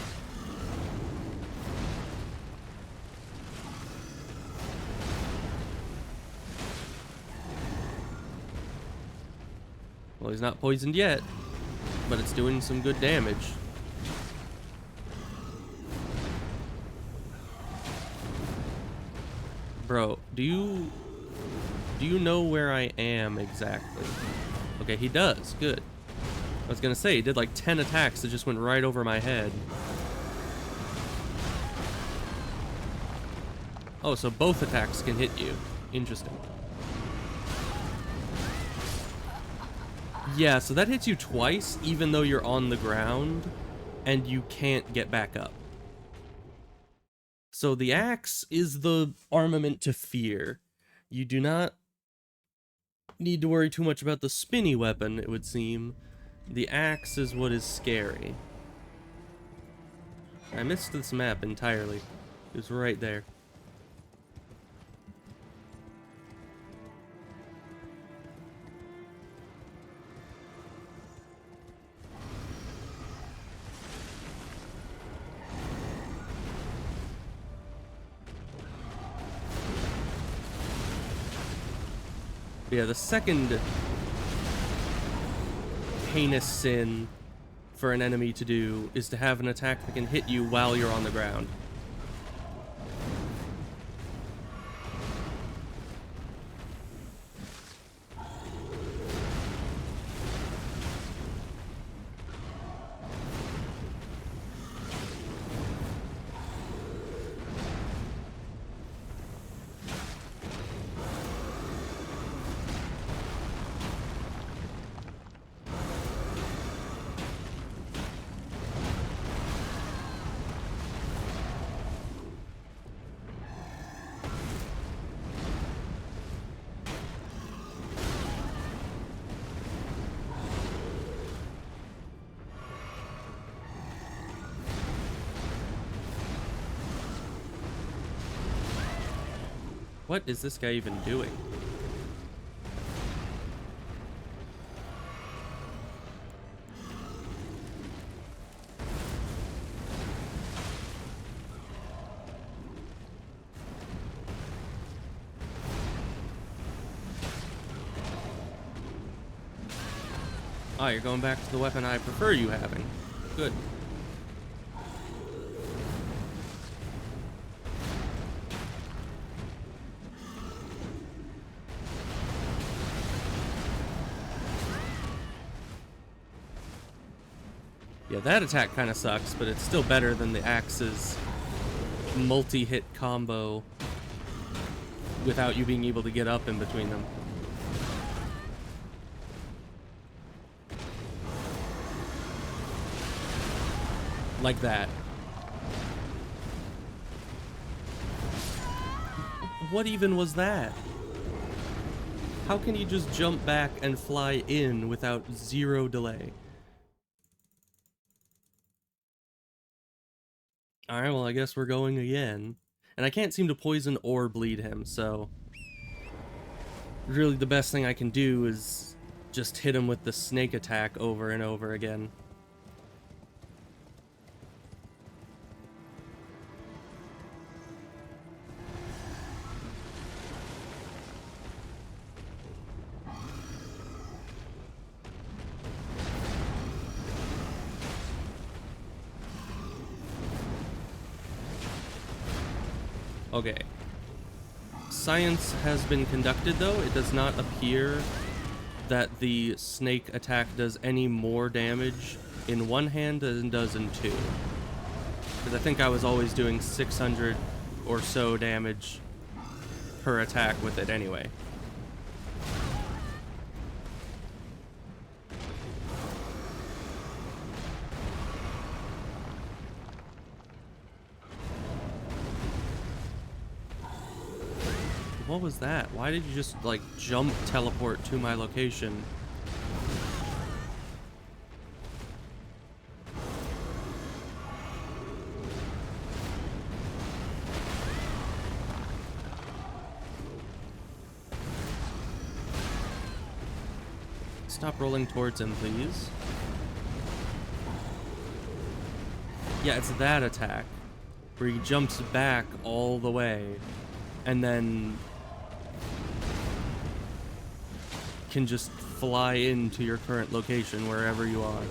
Well, he's not poisoned yet, but it's doing some good damage. Bro, do you know where I am exactly? Okay, he does. Good. I was gonna say, he did like 10 attacks that just went right over my head. Oh, so both attacks can hit you. Interesting. Yeah, so that hits you twice, even though you're on the ground, and you can't get back up. So the axe is the armament to fear. You do not need to worry too much about the spinny weapon, it would seem. The axe is what is scary. I missed this map entirely. It was right there. Yeah, the second heinous sin for an enemy to do is to have an attack that can hit you while you're on the ground. What is this guy even doing? Oh, you're going back to the weapon I prefer you having. Good. Yeah, that attack kind of sucks, but it's still better than the axe's multi-hit combo without you being able to get up in between them. Like that. What even was that? How can you just jump back and fly in without zero delay? Alright, well, I guess we're going again. And I can't seem to poison or bleed him, so... really the best thing I can do is just hit him with the snake attack over and over again. Okay. Science has been conducted, though. It does not appear that the snake attack does any more damage in one hand than it does in two. Because I think I was always doing 600 or so damage per attack with it anyway. What was that? Why did you just, like, jump teleport to my location? Stop rolling towards him, please. Yeah, it's that attack, where he jumps back all the way, and then can just fly into your current location wherever you are.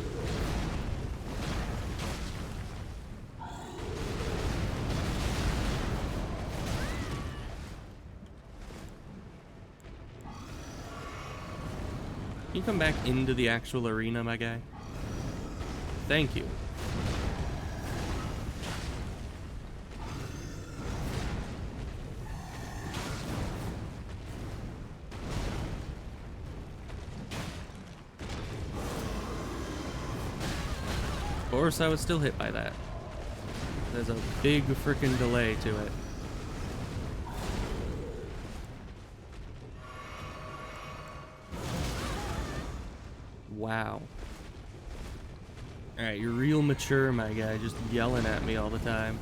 Can you come back into the actual arena, my guy? Thank you. Of course, I was still hit by that. There's a big freaking delay to it. Wow. Alright, you're real mature, my guy, just yelling at me all the time.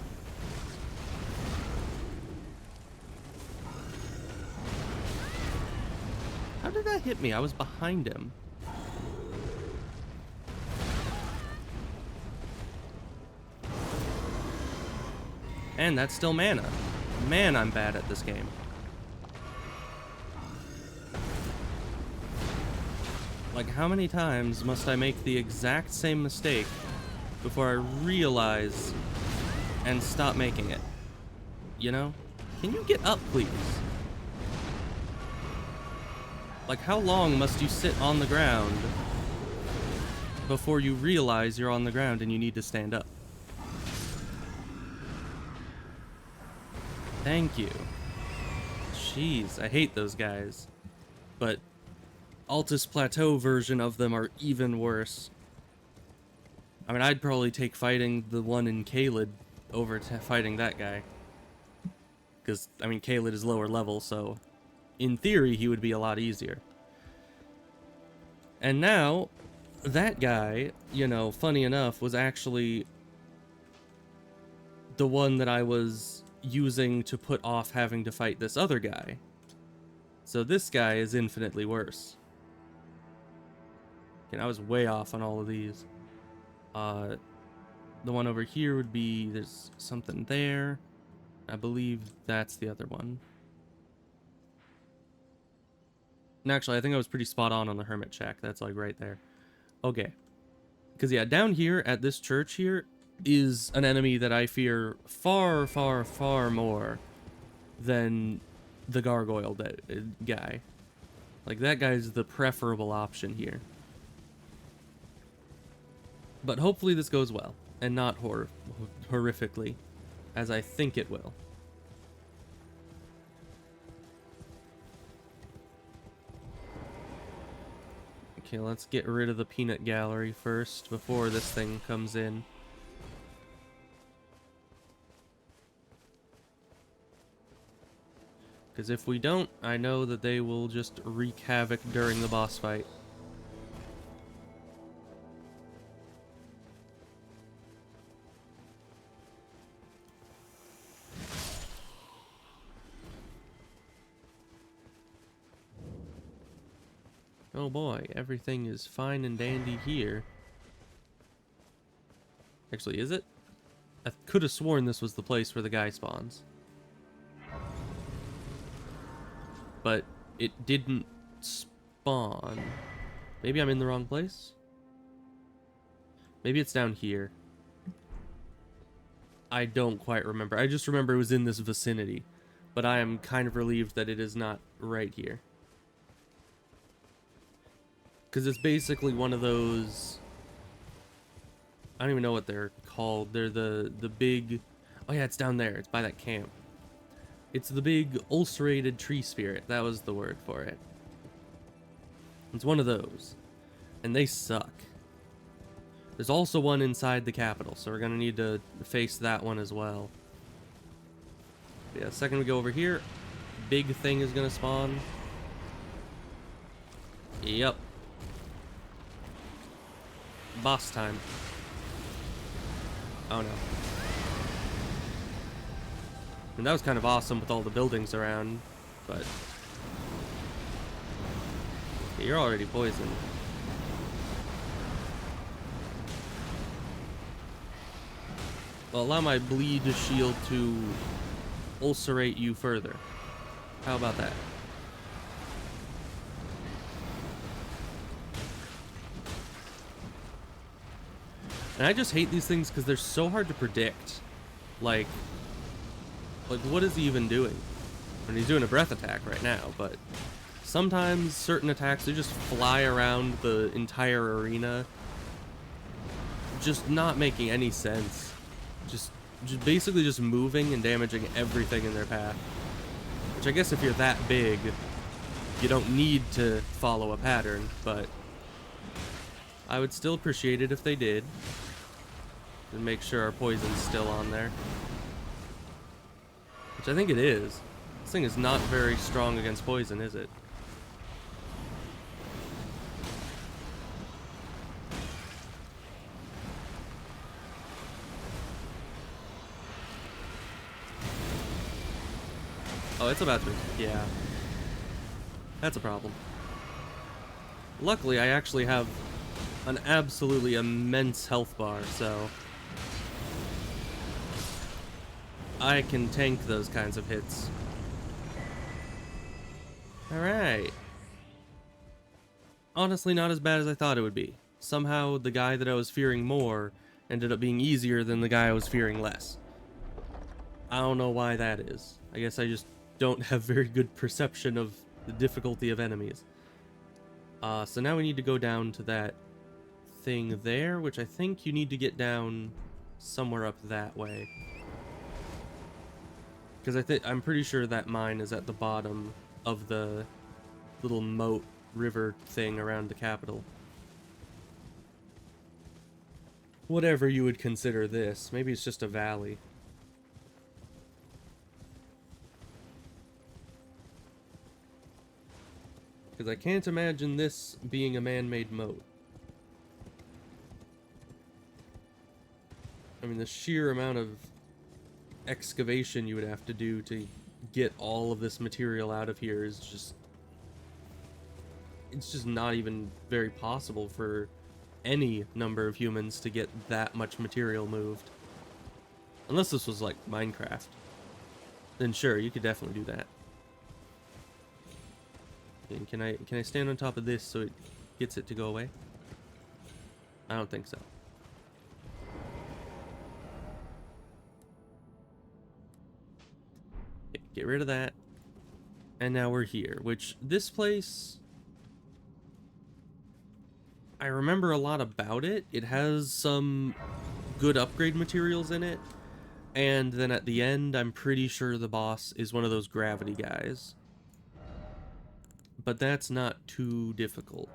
How did that hit me? I was behind him. And that's still mana. Man, I'm bad at this game. Like, how many times must I make the exact same mistake before I realize and stop making it? You know? Can you get up, please? Like, how long must you sit on the ground before you realize you're on the ground and you need to stand up? Thank you. Jeez, I hate those guys. But Altus Plateau version of them are even worse. I mean, I'd probably take fighting the one in Caelid over fighting that guy. Because, I mean, Caelid is lower level, so in theory, he would be a lot easier. And now, that guy, you know, funny enough, was actually the one that I was using to put off having to fight this other guy. So this guy is infinitely worse. Okay, I was way off on all of these. The one over here would be, there's something there. I believe that's the other one. And actually, I think I was pretty spot on the Hermit Shack. That's like right there. Okay. Because yeah, down here at this church here is an enemy that I fear far, far, far more than the gargoyle guy. Like, that guy's the preferable option here. But hopefully this goes well, and not horrifically, as I think it will. Okay, let's get rid of the peanut gallery first, before this thing comes in. Because if we don't, I know that they will just wreak havoc during the boss fight. Oh boy, everything is fine and dandy here. Actually, is it? I could have sworn this was the place where the guy spawns. But it didn't spawn. Maybe I'm in the wrong place? Maybe it's down here. I don't quite remember. I just remember it was in this vicinity. But I am kind of relieved that it is not right here. Because it's basically one of those... I don't even know what they're called. They're the big... Oh yeah, it's down there. It's by that camp. It's the big ulcerated tree spirit. That was the word for it. It's one of those. And they suck. There's also one inside the capital, so we're going to need to face that one as well. But yeah, the second we go over here, big thing is going to spawn. Yep. Boss time. Oh no. And that was kind of awesome with all the buildings around, but... Yeah, you're already poisoned. Well, allow my bleed shield to ulcerate you further. How about that? And I just hate these things because they're so hard to predict. Like, what is he even doing? I mean, he's doing a breath attack right now, but sometimes certain attacks, they just fly around the entire arena, just not making any sense. Just basically just moving and damaging everything in their path. Which I guess if you're that big, you don't need to follow a pattern, but I would still appreciate it if they did. And make sure our poison's still on there. Which I think it is. This thing is not very strong against poison, is it? Oh, it's about to. Yeah. That's a problem. Luckily, I actually have an absolutely immense health bar, so I can tank those kinds of hits. Alright. Honestly, not as bad as I thought it would be. Somehow, the guy that I was fearing more ended up being easier than the guy I was fearing less. I don't know why that is. I guess I just don't have very good perception of the difficulty of enemies. So now we need to go down to that thing there, which I think you need to get down somewhere up that way. Because I'm pretty sure that mine is at the bottom of the little moat river thing around the capital. Whatever you would consider this. Maybe it's just a valley. Because I can't imagine this being a man-made moat. I mean, the sheer amount of excavation you would have to do to get all of this material out of here is just... It's just not even very possible for any number of humans to get that much material moved. Unless this was like Minecraft. Then sure, you could definitely do that. And can I stand on top of this so it gets it to go away? I don't think so. Okay, get rid of that. And now we're here, which this place, I remember a lot about it. It has some good upgrade materials in it. And then at the end, I'm pretty sure the boss is one of those gravity guys. But that's not too difficult.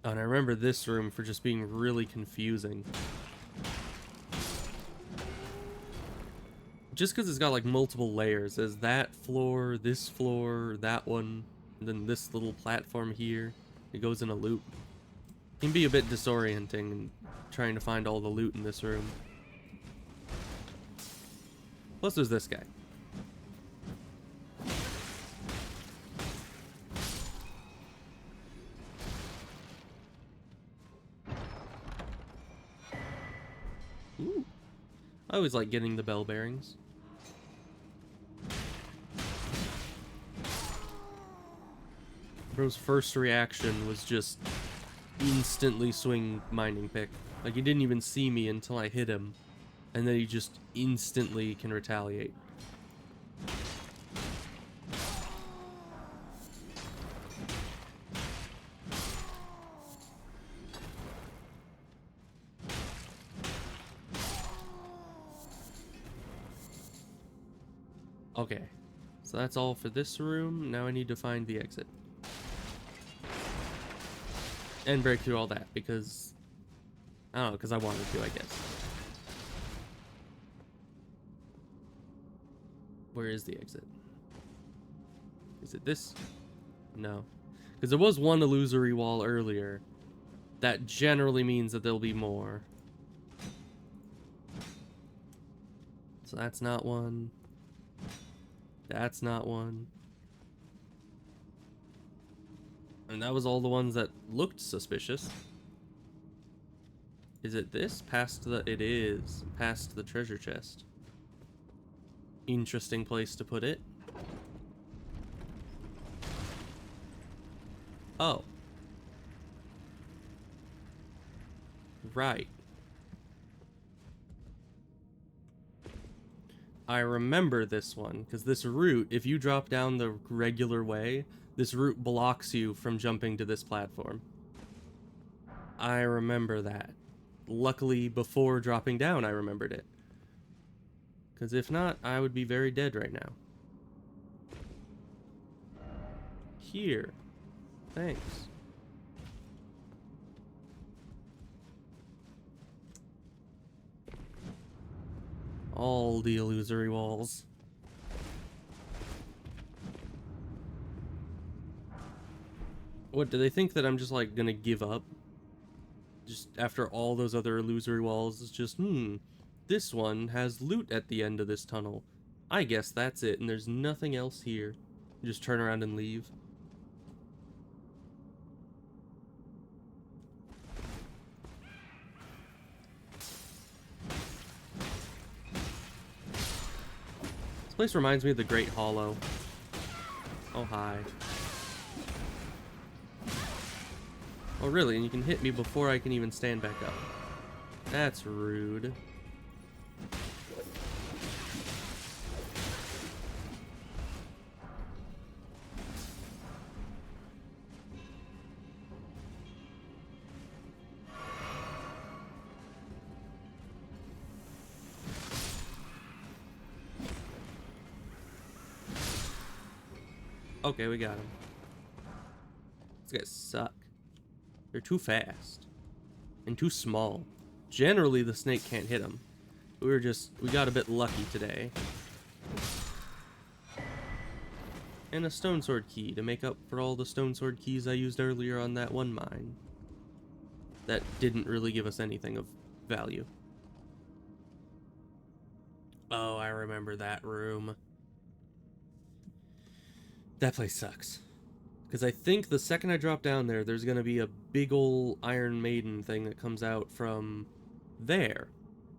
Oh, and I remember this room for just being really confusing. Just because it's got like multiple layers. There's that floor, that one, and then this little platform here. It goes in a loop. It can be a bit disorienting trying to find all the loot in this room. Plus there's this guy. Ooh. I always like getting the bell bearings. Bro's first reaction was just instantly swing mining pick. Like, he didn't even see me until I hit him, and then he just instantly can retaliate. Okay, so that's all for this room. Now I need to find the exit. And break through all that, because... I don't know, because I wanted to, I guess. Where is the exit? Is it this? No. Because there was one illusory wall earlier. That generally means that there'll be more. So that's not one. That's not one. And that was all the ones that looked suspicious. Is it this? Past the... It is. Past the treasure chest. Interesting place to put it. Oh. Right. I remember this one, because this route, if you drop down the regular way, this route blocks you from jumping to this platform. I remember that. Luckily, before dropping down, I remembered it. Because if not, I would be very dead right now. Here. Thanks. All the illusory walls. What, do they think that I'm just, like, gonna give up? Just after all those other illusory walls, it's just, this one has loot at the end of this tunnel. I guess that's it, and there's nothing else here. Just turn around and leave. This place reminds me of the Great Hollow. Oh, hi. Oh, really? And you can hit me before I can even stand back up. That's rude. Okay, we got him. These guys suck. They're too fast. And too small. Generally, the snake can't hit them. We got a bit lucky today. And a stone sword key to make up for all the stone sword keys I used earlier on that one mine. That didn't really give us anything of value. Oh, I remember that room. That place sucks. Because I think the second I drop down there, there's going to be a big ol' Iron Maiden thing that comes out from there.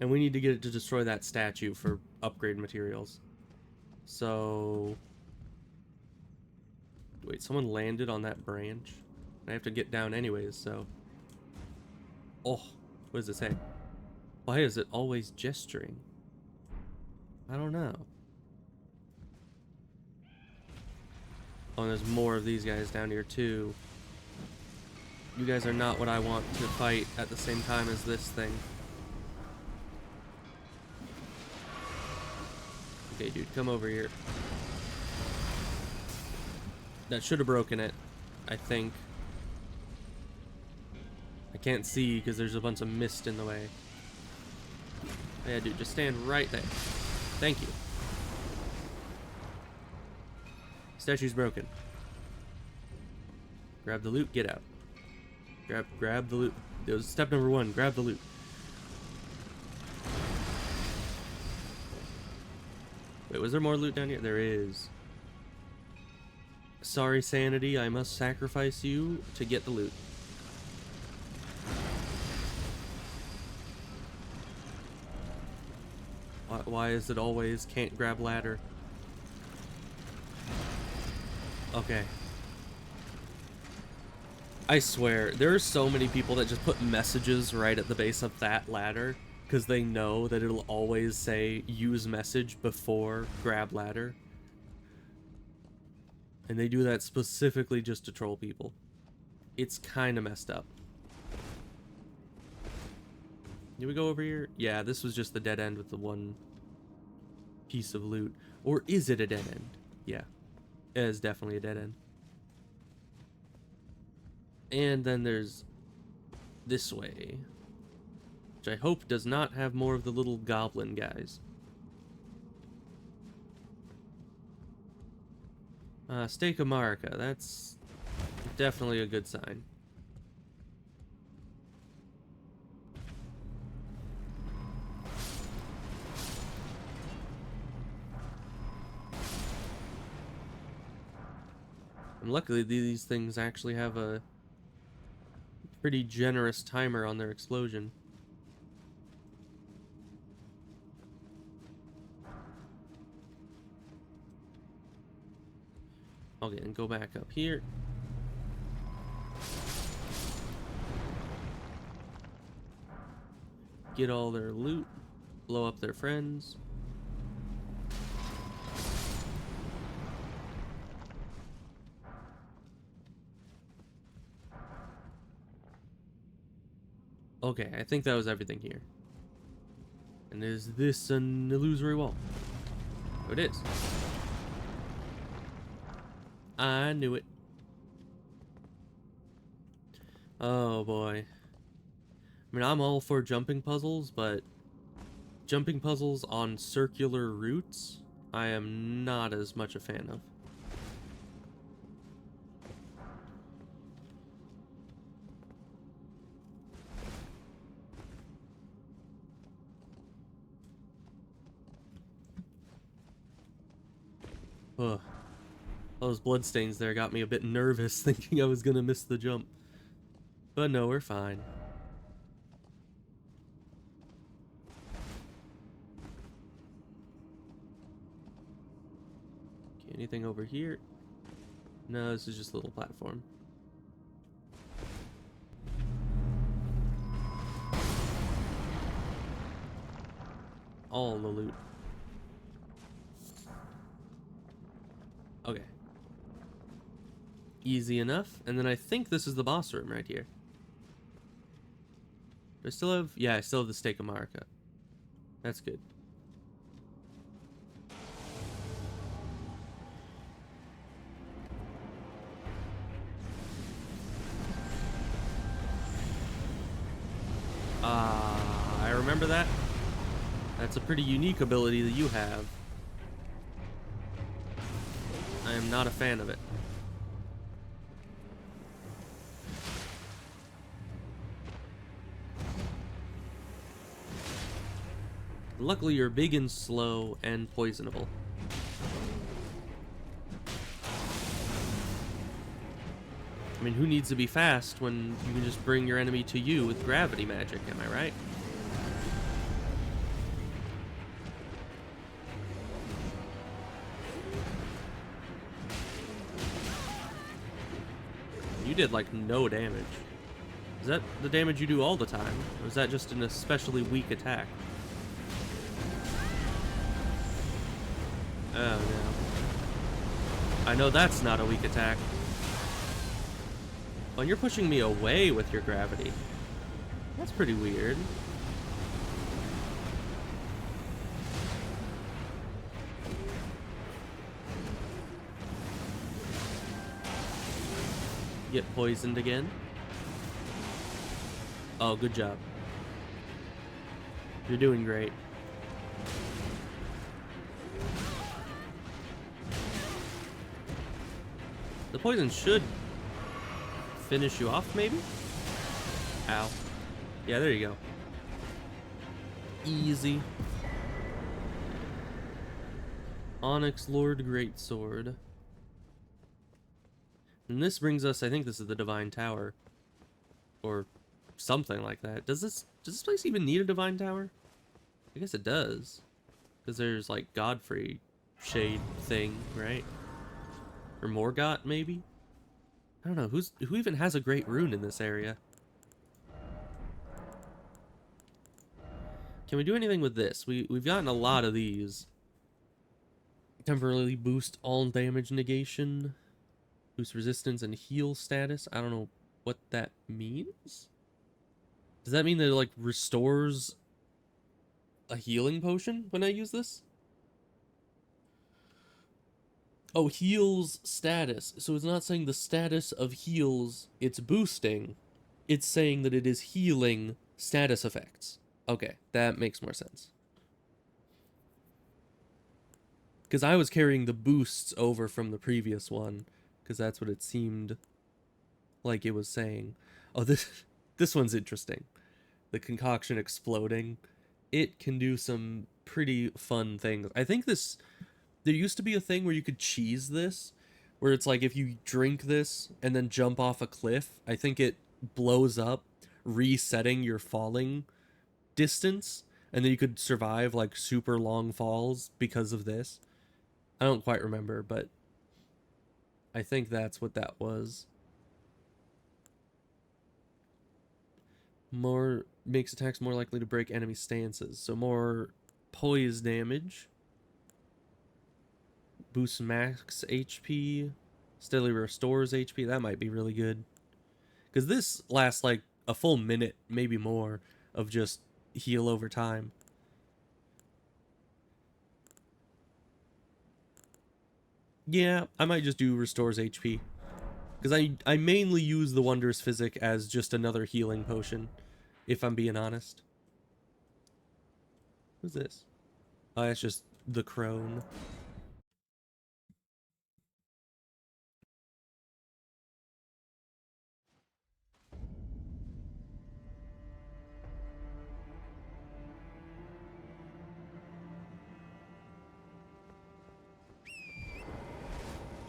And we need to get it to destroy that statue for upgrade materials. So... Wait, someone landed on that branch? I have to get down anyways, so... Oh, what does it say? Why is it always gesturing? I don't know. Oh, and there's more of these guys down here too. You guys are not what I want to fight at the same time as this thing. Okay, dude, come over here. That should have broken it, I think. I can't see because there's a bunch of mist in the way. Yeah, dude, just stand right there. Thank you. Statue's broken. Grab the loot, get out. Grab the loot. That was step number 1, grab the loot. Wait, was there more loot down here? There is. Sorry, Sanity, I must sacrifice you to get the loot. Why is it always can't grab ladder? Okay. I swear, there are so many people that just put messages right at the base of that ladder because they know that it'll always say use message before grab ladder. And they do that specifically just to troll people. It's kind of messed up. Did we go over here? Yeah, this was just the dead end with the one piece of loot. Or is it a dead end? Yeah. It is definitely a dead end. And then there's this way, which I hope does not have more of the little goblin guys. Stake of Marika, that's definitely a good sign. And luckily these things actually have a pretty generous timer on their explosion. Okay, and go back up here. Get all their loot. Blow up their friends. Okay, I think that was everything here. And is this an illusory wall? Oh, it is. I knew it. Oh boy. I mean, I'm all for jumping puzzles, but jumping puzzles on circular routes, I am not as much a fan of. Ugh. All those bloodstains there got me a bit nervous, thinking I was gonna miss the jump. But no, we're fine. Okay, anything over here? No, this is just a little platform. All the loot. Okay. Easy enough. And then I think this is the boss room right here. Do I still have... Yeah, I still have the Stake of Marika. That's good. I remember that. That's a pretty unique ability that you have. I am not a fan of it. Luckily, you're big and slow and poisonable. I mean, who needs to be fast when you can just bring your enemy to you with gravity magic, am I right? You did, like, no damage. Is that the damage you do all the time? Or is that just an especially weak attack? Oh, no. I know that's not a weak attack. Oh, and you're pushing me away with your gravity. That's pretty weird. Get poisoned again. Oh, good job. You're doing great. The poison should finish you off, maybe? Ow. Yeah, there you go. Easy. Onyx Lord Greatsword. And this brings us, I think this is the Divine Tower. Or something like that. Does this place even need a Divine Tower? I guess it does. Because there's like Godfrey shade thing, right? Or Morgott, maybe? I don't know. Who even has a great rune in this area? Can we do anything with this? We've gotten a lot of these. Temporarily boost all damage negation. Boost resistance and heal status. I don't know what that means. Does that mean that it like restores a healing potion when I use this? Oh, heals status. So it's not saying the status of heals it's boosting. It's saying that it is healing status effects. Okay, that makes more sense. Because I was carrying the boosts over from the previous one. Because that's what it seemed like it was saying. Oh, this one's interesting. The concoction exploding. It can do some pretty fun things. I think this... There used to be a thing where you could cheese this, where it's like if you drink this and then jump off a cliff, I think it blows up, resetting your falling distance, and then you could survive like super long falls because of this. I don't quite remember, but I think that's what that was. More makes attacks more likely to break enemy stances, so more poise damage. Boosts max HP, steadily restores HP. That might be really good. Because this lasts like a full minute, maybe more, of just heal over time. Yeah, I might just do restores HP. Because I mainly use the Wondrous Physic as just another healing potion, if I'm being honest. Who's this? Oh, that's just the crone.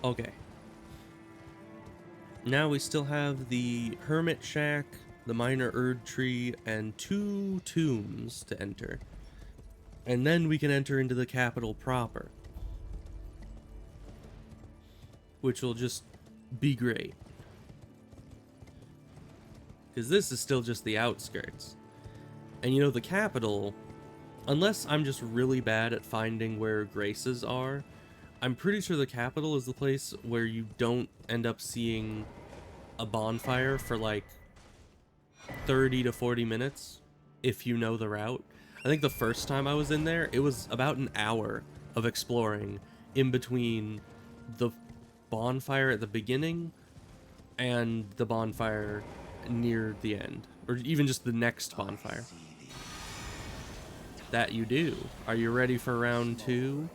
Okay. Now we still have the Hermit Shack, the Minor Erd Tree, and 2 tombs to enter. And then we can enter into the capital proper, which will just be great. Because this is still just the outskirts. And you know, the capital, unless I'm just really bad at finding where graces are, I'm pretty sure the capital is the place where you don't end up seeing a bonfire for like 30 to 40 minutes if you know the route. I think the first time I was in there, it was about an hour of exploring in between the bonfire at the beginning and the bonfire near the end, or even just the next bonfire. That you do. Are you ready for round 2?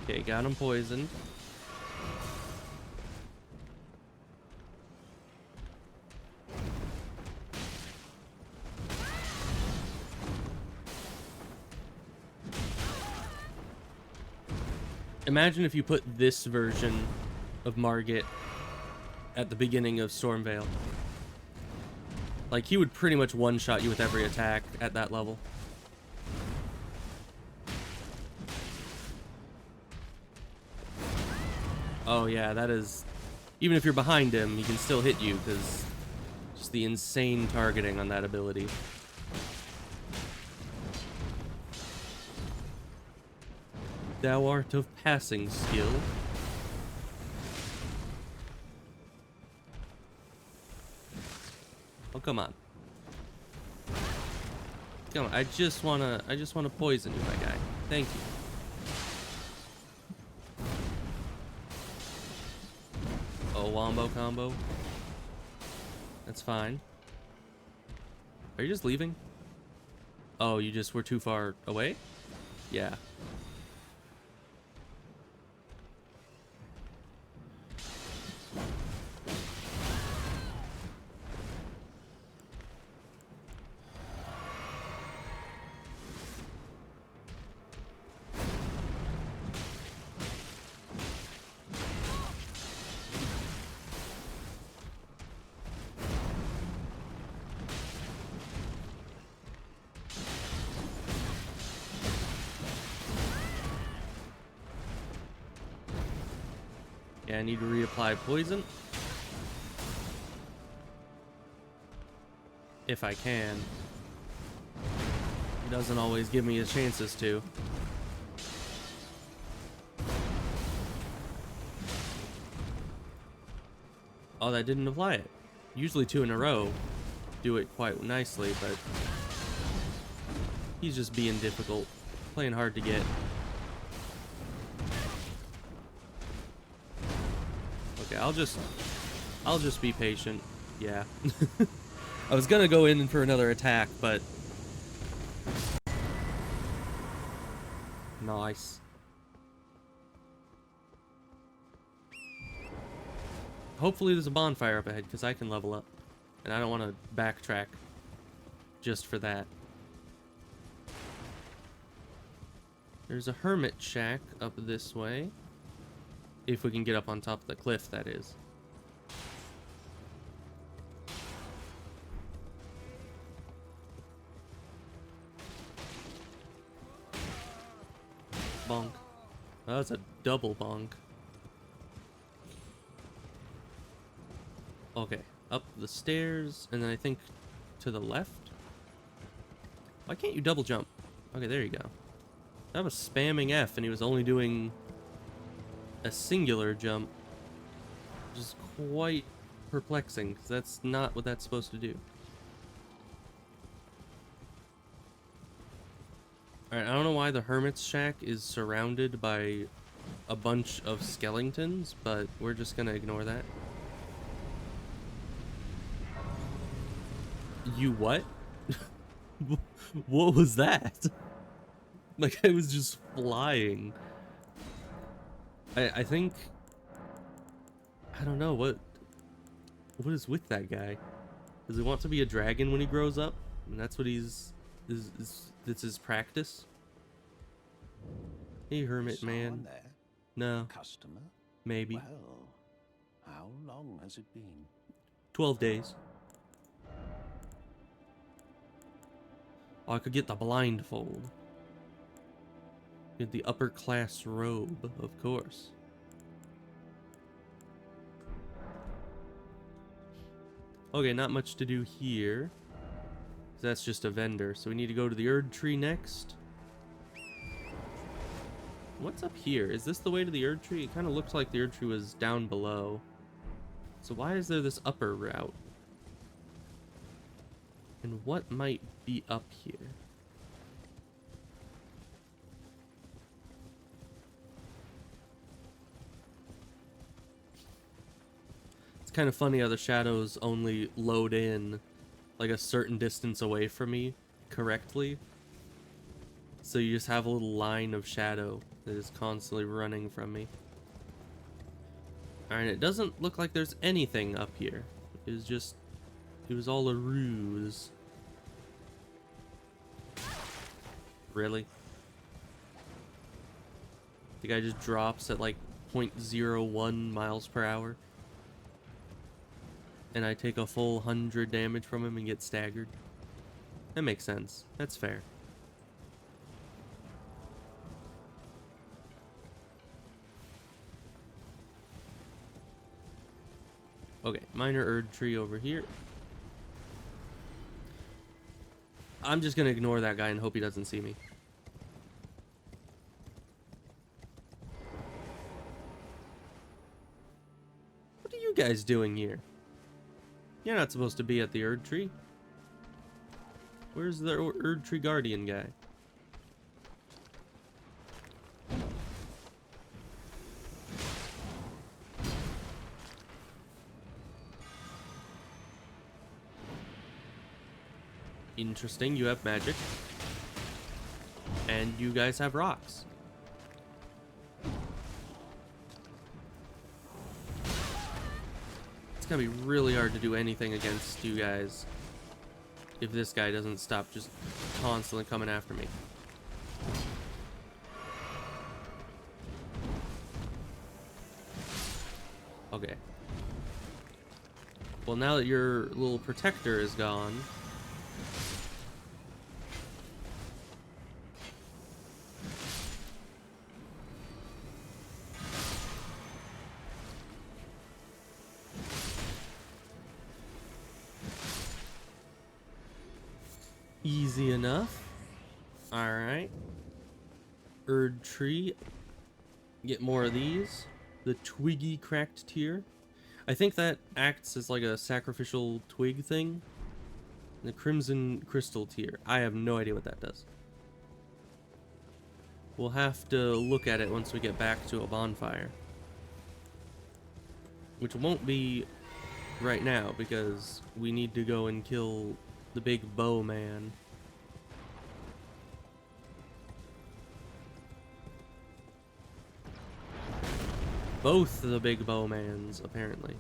Okay, got him poisoned. Imagine if you put this version of Margit at the beginning of Stormveil. Like, he would pretty much one-shot you with every attack at that level. Oh yeah, that is... Even if you're behind him, he can still hit you, because just the insane targeting on that ability. Thou art of passing skill. Oh, come on. Come on, I just wanna poison you, my guy. Thank you. Oh, wombo combo. That's fine. Are you just leaving? Oh, you just were too far away? Yeah. Yeah, I need to reapply poison. If I can. It doesn't always give me a chances to. Oh, that didn't apply it. Usually 2 in a row do it quite nicely, but he's just being difficult, playing hard to get. Okay, I'll just be patient. Yeah. I was gonna go in for another attack, but nice. Hopefully there's a bonfire up ahead, because I can level up. And I don't want to backtrack just for that. There's a hermit shack up this way. If we can get up on top of the cliff, that is. Bonk. Oh, that's a double bonk. Okay, up the stairs, and then I think to the left? Why can't you double jump? Okay, there you go. I was spamming F, and he was only doing a singular jump. Which is quite perplexing, because that's not what that's supposed to do. Alright, I don't know why the Hermit's Shack is surrounded by a bunch of skeletons, but we're just gonna ignore that. You what? What was that? Like, I was just flying. I think... I don't know, what is with that guy? Does he want to be a dragon when he grows up? And that's what that's his practice? Hey, hermit man. There? No, Customer? maybe. Well, how long has it been? 12 days. Oh, I could get the blindfold. Get the upper class robe, of course. Okay, not much to do here. That's just a vendor. So we need to go to the Erd Tree next. What's up here? Is this the way to the Erd Tree? It kind of looks like the Erd Tree was down below. So why is there this upper route? And what might be up here? It's kind of funny how the shadows only load in like a certain distance away from me correctly. So you just have a little line of shadow that is constantly running from me. Alright, it doesn't look like there's anything up here. It was all a ruse. Really? The guy just drops at like 0.01 miles per hour. And I take a full 100 damage from him and get staggered. That makes sense. That's fair. Okay, minor Erd Tree over here. I'm just gonna ignore that guy and hope he doesn't see me. What are you guys doing here? You're not supposed to be at the Erd Tree. Where's the Erd Tree Guardian guy? Interesting, you have magic. And you guys have rocks. It's gonna be really hard to do anything against you guys if this guy doesn't stop just constantly coming after me. Okay. Well, now that your little protector is gone, easy enough. Alright. Erd Tree. Get more of these. The twiggy cracked tier. I think that acts as like a sacrificial twig thing. The crimson crystal tier. I have no idea what that does. We'll have to look at it once we get back to a bonfire. Which won't be right now because we need to go and kill the big bow man. Both the big bowmans, apparently.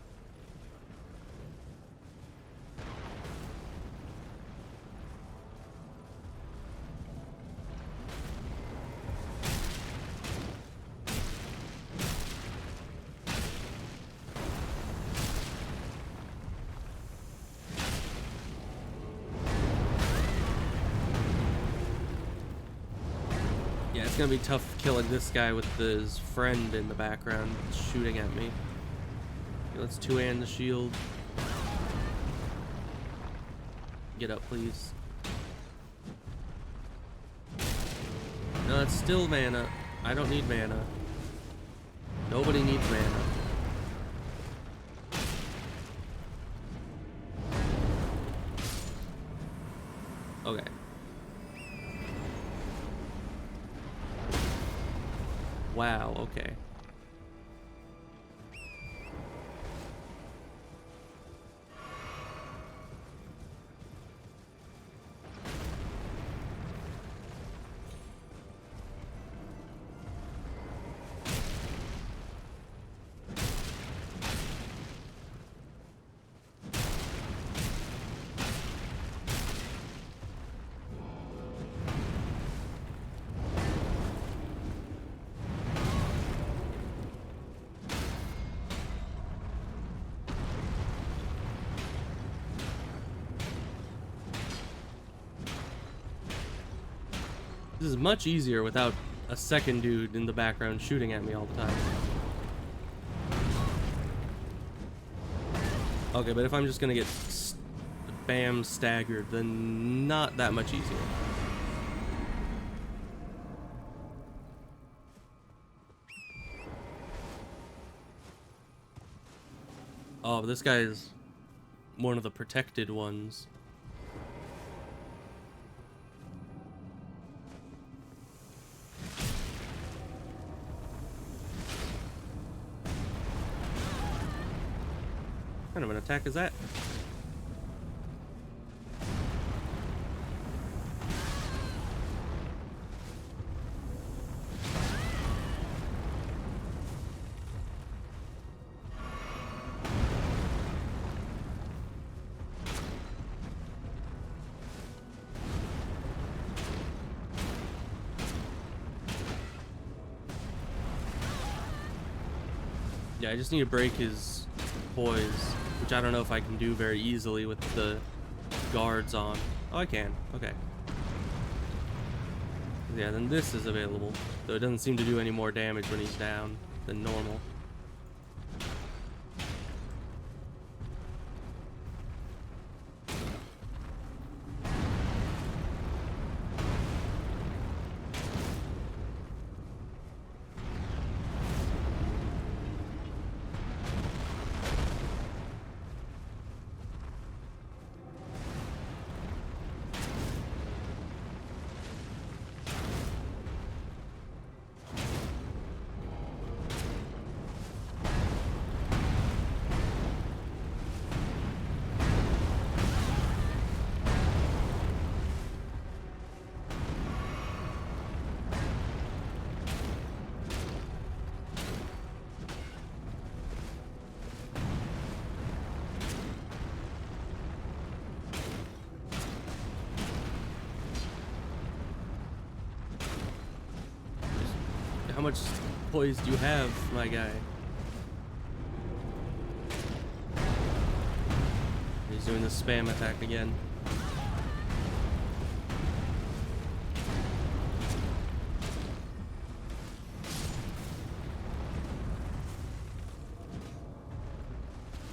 Yeah, it's gonna be tough killing this guy with his friend in the background shooting at me. Okay, let's two-hand the shield. Get up, please. No, it's still mana. I don't need mana. Nobody needs mana. Okay. Wow, okay. This is much easier without a second dude in the background shooting at me all the time. Okay, but if I'm just gonna get spam staggered, then not that much easier. Oh, but this guy is one of the protected ones. What kind of an attack is that? Yeah, I just need to break his poise, which I don't know if I can do very easily with the guards on. Oh, I can. Okay. Yeah, then this is available. Though it doesn't seem to do any more damage when he's down than normal. How much poise do you have, my guy? He's doing the spam attack again.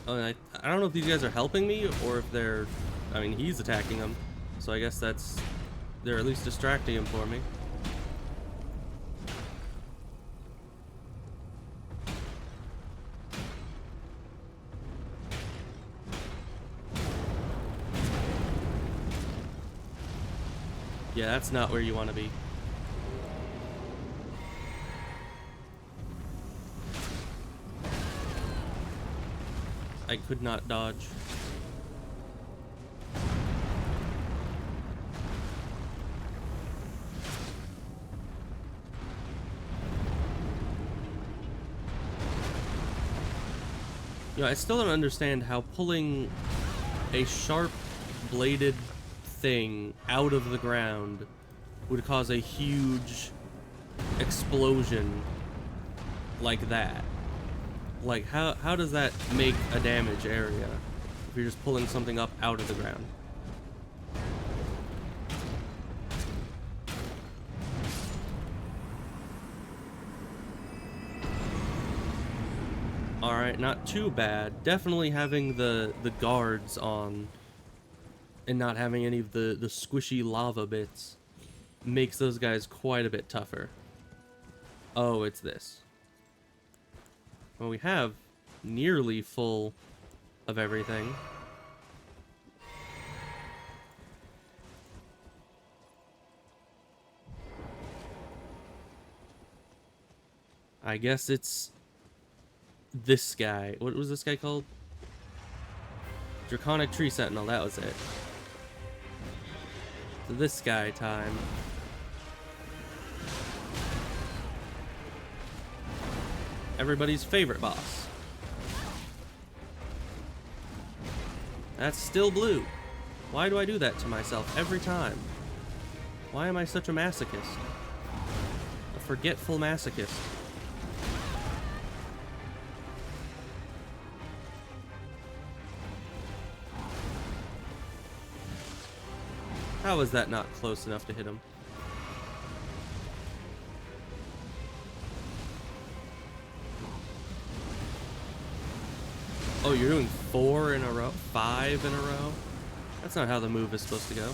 Oh, and I don't know if these guys are helping me or if they're... I mean, he's attacking them. So I guess that's... they're at least distracting him for me. Yeah, that's not where you want to be. I could not dodge. You know, I still don't understand how pulling a sharp bladed thing out of the ground would cause a huge explosion like that. Like, how does that make a damage area if you're just pulling something up out of the ground? Alright, not too bad. Definitely having the guards on and not having any of the squishy lava bits makes those guys quite a bit tougher. Oh, it's this. Well, we have nearly full of everything. I guess it's this guy. What was this guy called? Draconic Tree Sentinel, that was it. So this guy time. Everybody's favorite boss. That's still blue. Why do I do that to myself every time? Why am I such a masochist? A forgetful masochist. How is that not close enough to hit him? Oh, you're doing 4 in a row? 5 in a row? That's not how the move is supposed to go.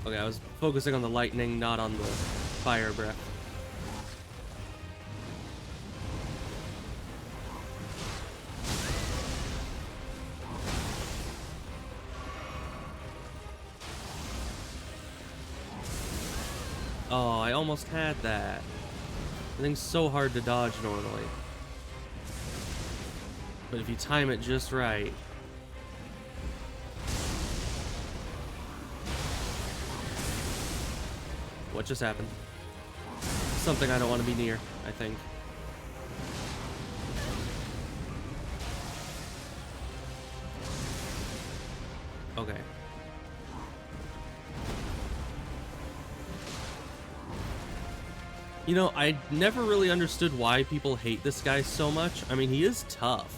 Okay, I was focusing on the lightning, not on the fire breath. Oh, I almost had that. The thing's so hard to dodge normally. But if you time it just right... What just happened? Something I don't want to be near, I think. Okay. You know, I never really understood why people hate this guy so much. I mean, he is tough.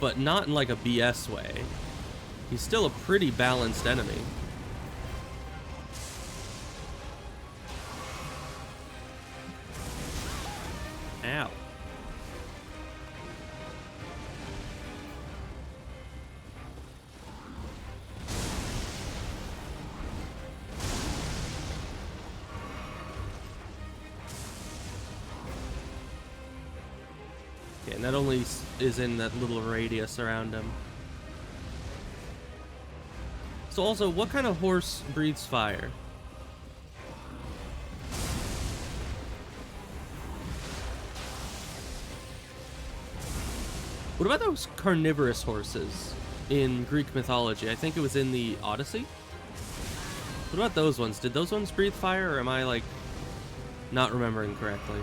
But not in like a BS way. He's still a pretty balanced enemy. Ow. Okay, and that only is in that little radius around him. So also, what kind of horse breathes fire? What about those carnivorous horses in Greek mythology? I think it was in the Odyssey. What about those ones? Did those ones breathe fire, or am I, like, not remembering correctly?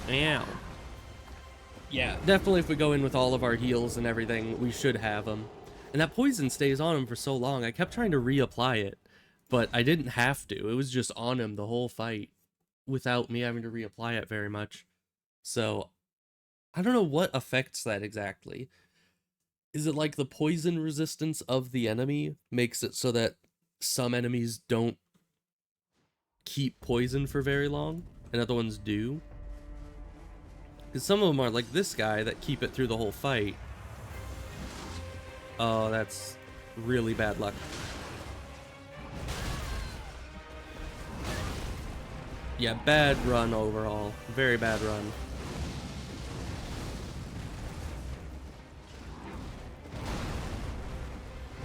Ow. Yeah, definitely if we go in with all of our heals and everything, we should have them. And that poison stays on him for so long. I kept trying to reapply it, but I didn't have to. It was just on him the whole fight without me having to reapply it very much. So, I don't know what affects that exactly. Is it like the poison resistance of the enemy makes it so that some enemies don't keep poison for very long and other ones do? Because some of them are like this guy that keep it through the whole fight. Oh, that's really bad luck. Yeah, bad run overall. Very bad run.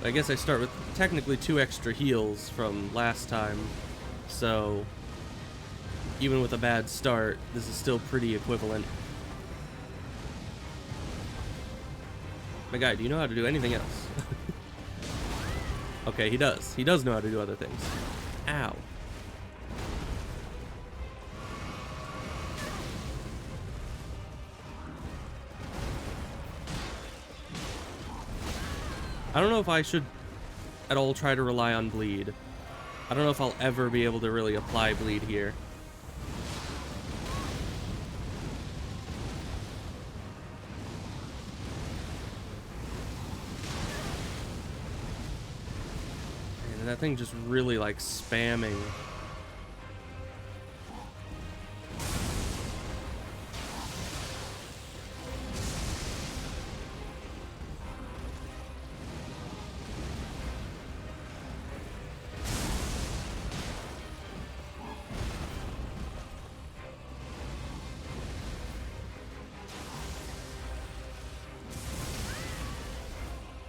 I guess I start with technically 2 extra heals from last time. So, even with a bad start, this is still pretty equivalent. My guy, do you know how to do anything else? Okay, he does. He does know how to do other things. Ow. I don't know if I should at all try to rely on bleed. I don't know if I'll ever be able to really apply bleed here. And that thing just really like spamming.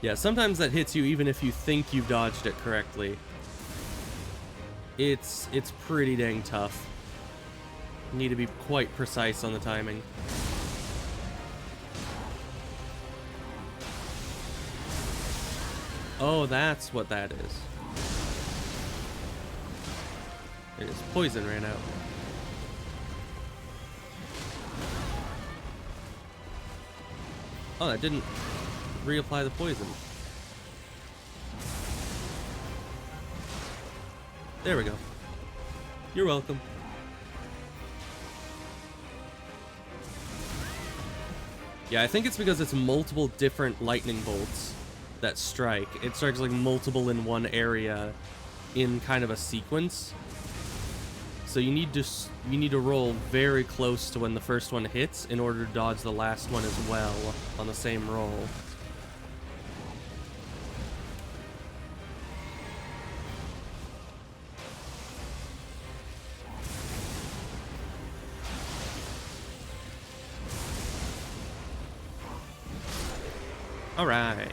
Yeah, sometimes that hits you even if you think you've dodged it correctly. It's pretty dang tough. You need to be quite precise on the timing. Oh, that's what that is. And his poison ran out. Oh, that didn't reapply the poison. There we go. You're welcome. Yeah, I think it's because it's multiple different lightning bolts that strike. It strikes like multiple in one area in kind of a sequence. So you need to roll very close to when the first one hits in order to dodge the last one as well on the same roll. All right.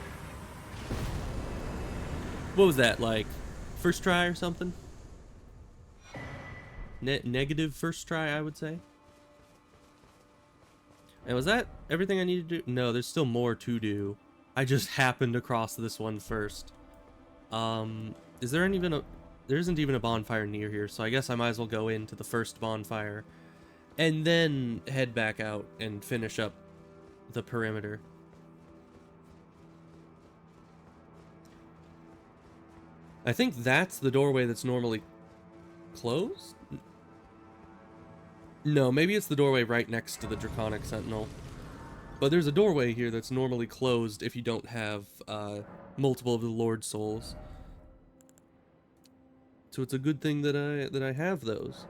What was that, like first try or something? Negative first try, I would say. And was that everything I needed to do? No, there's still more to do. I just happened across this one first. Is there even a... There isn't even a bonfire near here, so I guess I might as well go into the first bonfire and then head back out and finish up the perimeter. I think that's the doorway that's normally closed? No, maybe it's the doorway right next to the Draconic Sentinel. But there's a doorway here that's normally closed if you don't have multiple of the Lord Souls. So it's a good thing that I have those.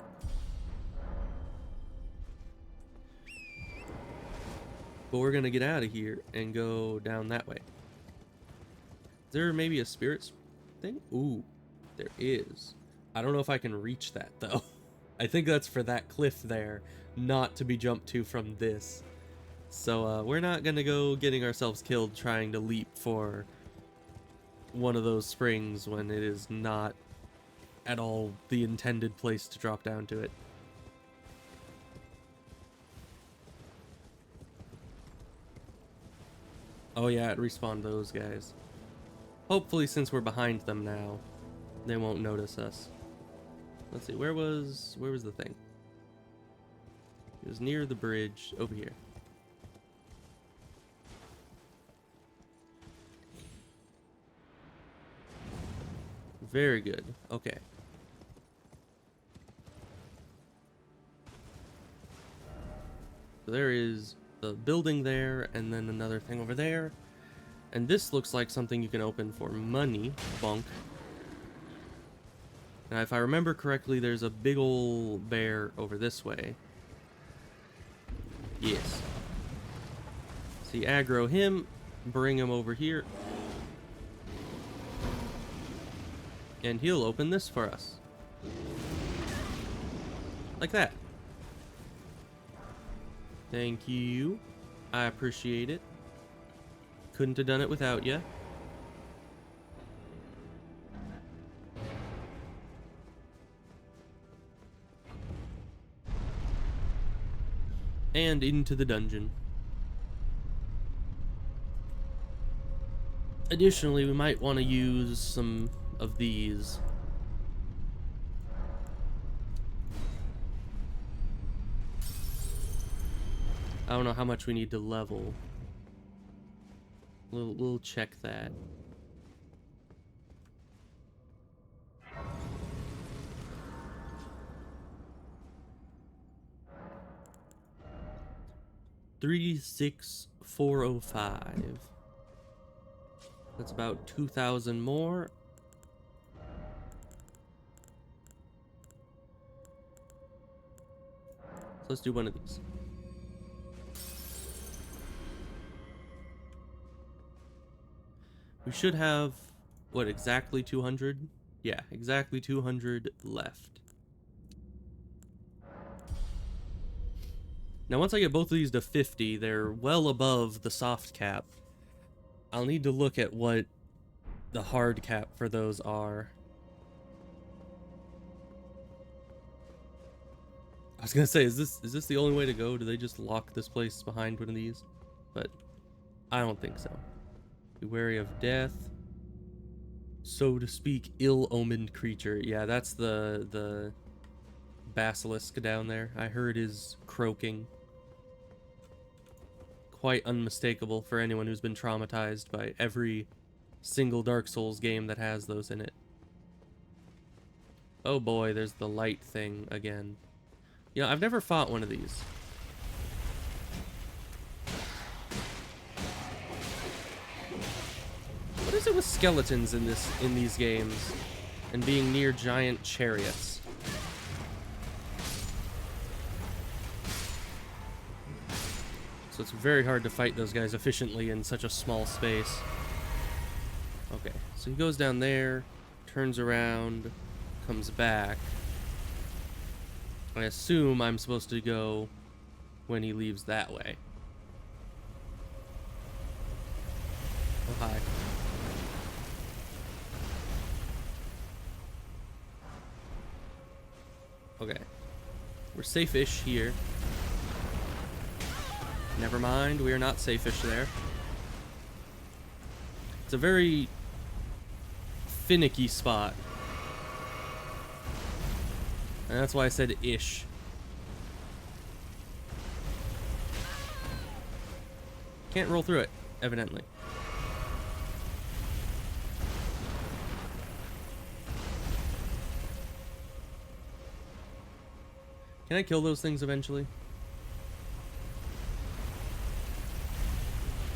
But we're gonna get out of here and go down that way. Is there maybe a spirits thing? Ooh, there is. I don't know if I can reach that though. I think that's for that cliff there, not to be jumped to from this. So we're not gonna go getting ourselves killed trying to leap for one of those springs when it is not at all the intended place to drop down to it. Oh yeah, it respawned those guys. Hopefully, since we're behind them now, they won't notice us. Let's see, where was the thing? It was near the bridge over here. Very good. Okay. So there is the building there, and then another thing over there. And this looks like something you can open for money. Bunk. Now, if I remember correctly, there's a big ol' bear over this way. Yes. So you aggro him, bring him over here. And he'll open this for us. Like that. Thank you. I appreciate it. Couldn't have done it without you. And into the dungeon. Additionally, we might want to use some of these. I don't know how much we need to level. We'll check that. $36,405. That's about 2,000 more. So let's do one of these. We should have, what, exactly 200? Yeah, exactly 200 left. Now, once I get both of these to 50, they're well above the soft cap. I'll need to look at what the hard cap for those are. I was gonna say, is this the only way to go? Do they just lock this place behind one of these? But I don't think so. Be wary of death. So to speak, ill-omened creature. Yeah, that's the basilisk down there. I heard is croaking. Quite unmistakable for anyone who's been traumatized by every single Dark Souls game that has those in it. Oh boy, there's the light thing again. You know, I've never fought one of these. What is it with skeletons in these games and being near giant chariots? So it's very hard to fight those guys efficiently in such a small space. Okay, so he goes down there, turns around, comes back. I assume I'm supposed to go when he leaves that way. Oh, hi. Okay. We're safe-ish here. Never mind, we are not safe-ish there. It's a very finicky spot. And that's why I said ish. Can't roll through it, evidently. Can I kill those things eventually?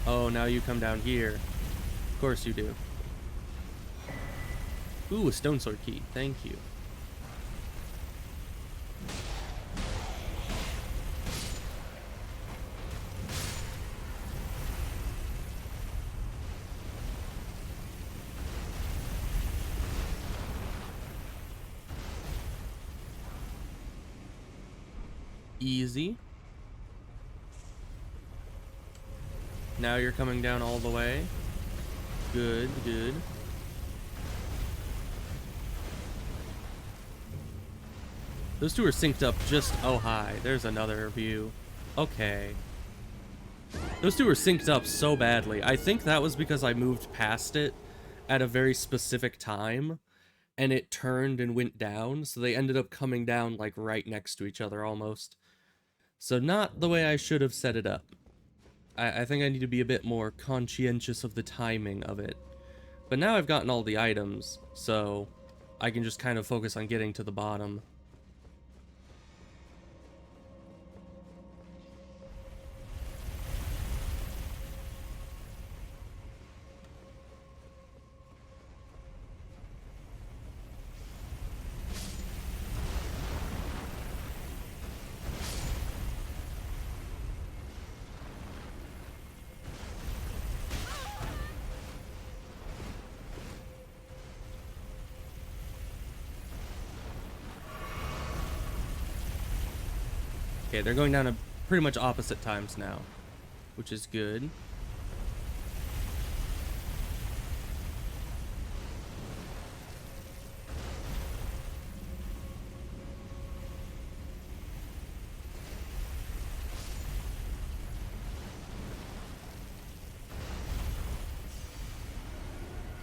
Oh, now you come down here. Of course you do. Ooh, a stone sword key. Thank you. Easy. Now you're coming down all the way. Good, good. Those two are synced up just... Oh, hi. There's another view. Okay. Those two are synced up so badly. I think that was because I moved past it at a very specific time, and it turned and went down, so they ended up coming down, like, right next to each other, almost. So not the way I should have set it up. I think I need to be a bit more conscientious of the timing of it. But now I've gotten all the items, so I can just kind of focus on getting to the bottom. Okay, they're going down at pretty much opposite times now, which is good.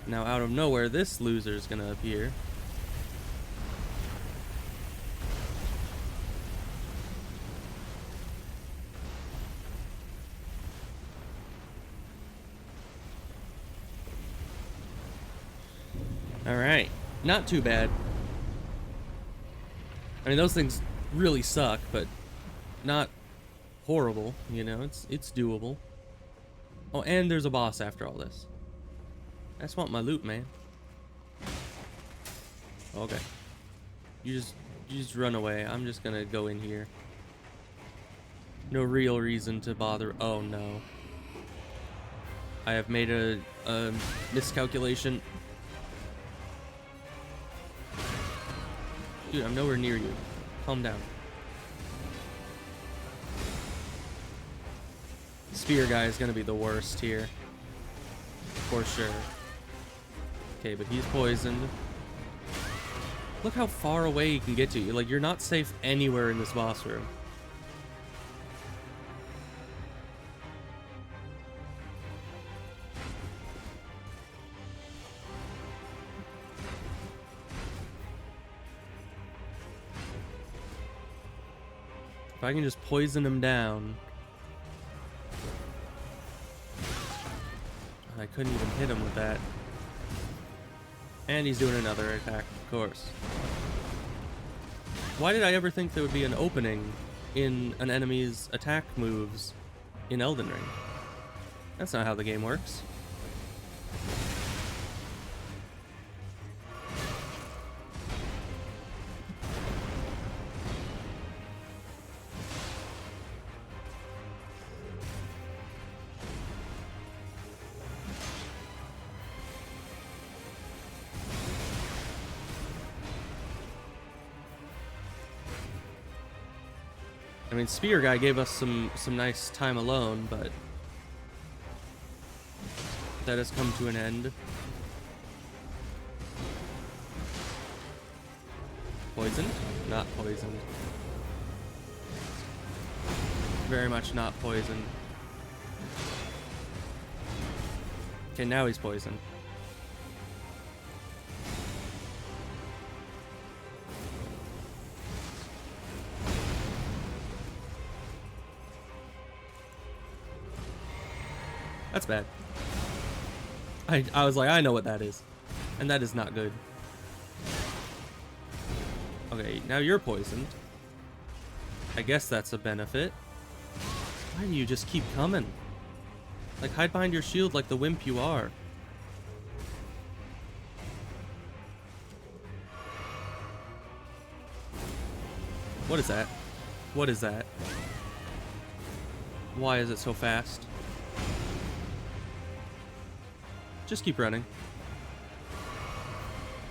Now, out of nowhere, this loser's gonna appear. Alright, not too bad. I mean, those things really suck, but not horrible, you know, it's doable. Oh, and there's a boss after all this. I just want my loot, man. Okay. You just run away. I'm just gonna go in here. No real reason to bother. Oh no. I have made a miscalculation. Dude, I'm nowhere near you. Calm down. Spear guy is gonna be the worst here. For sure. Okay, but he's poisoned. Look how far away he can get to you. Like, you're not safe anywhere in this boss room. If I can just poison him down. I couldn't even hit him with that. And he's doing another attack, of course. Why did I ever think there would be an opening in an enemy's attack moves in Elden Ring? That's not how the game works. I mean, Spear Guy gave us some nice time alone, but that has come to an end. Poisoned? Not poisoned. Very much not poisoned. Okay, now he's poisoned. That's bad. I was like, I know what that is. And that is not good. Okay, now you're poisoned. I guess that's a benefit. Why do you just keep coming? Like, hide behind your shield like the wimp you are. What is that? What is that? Why is it so fast? Just keep running.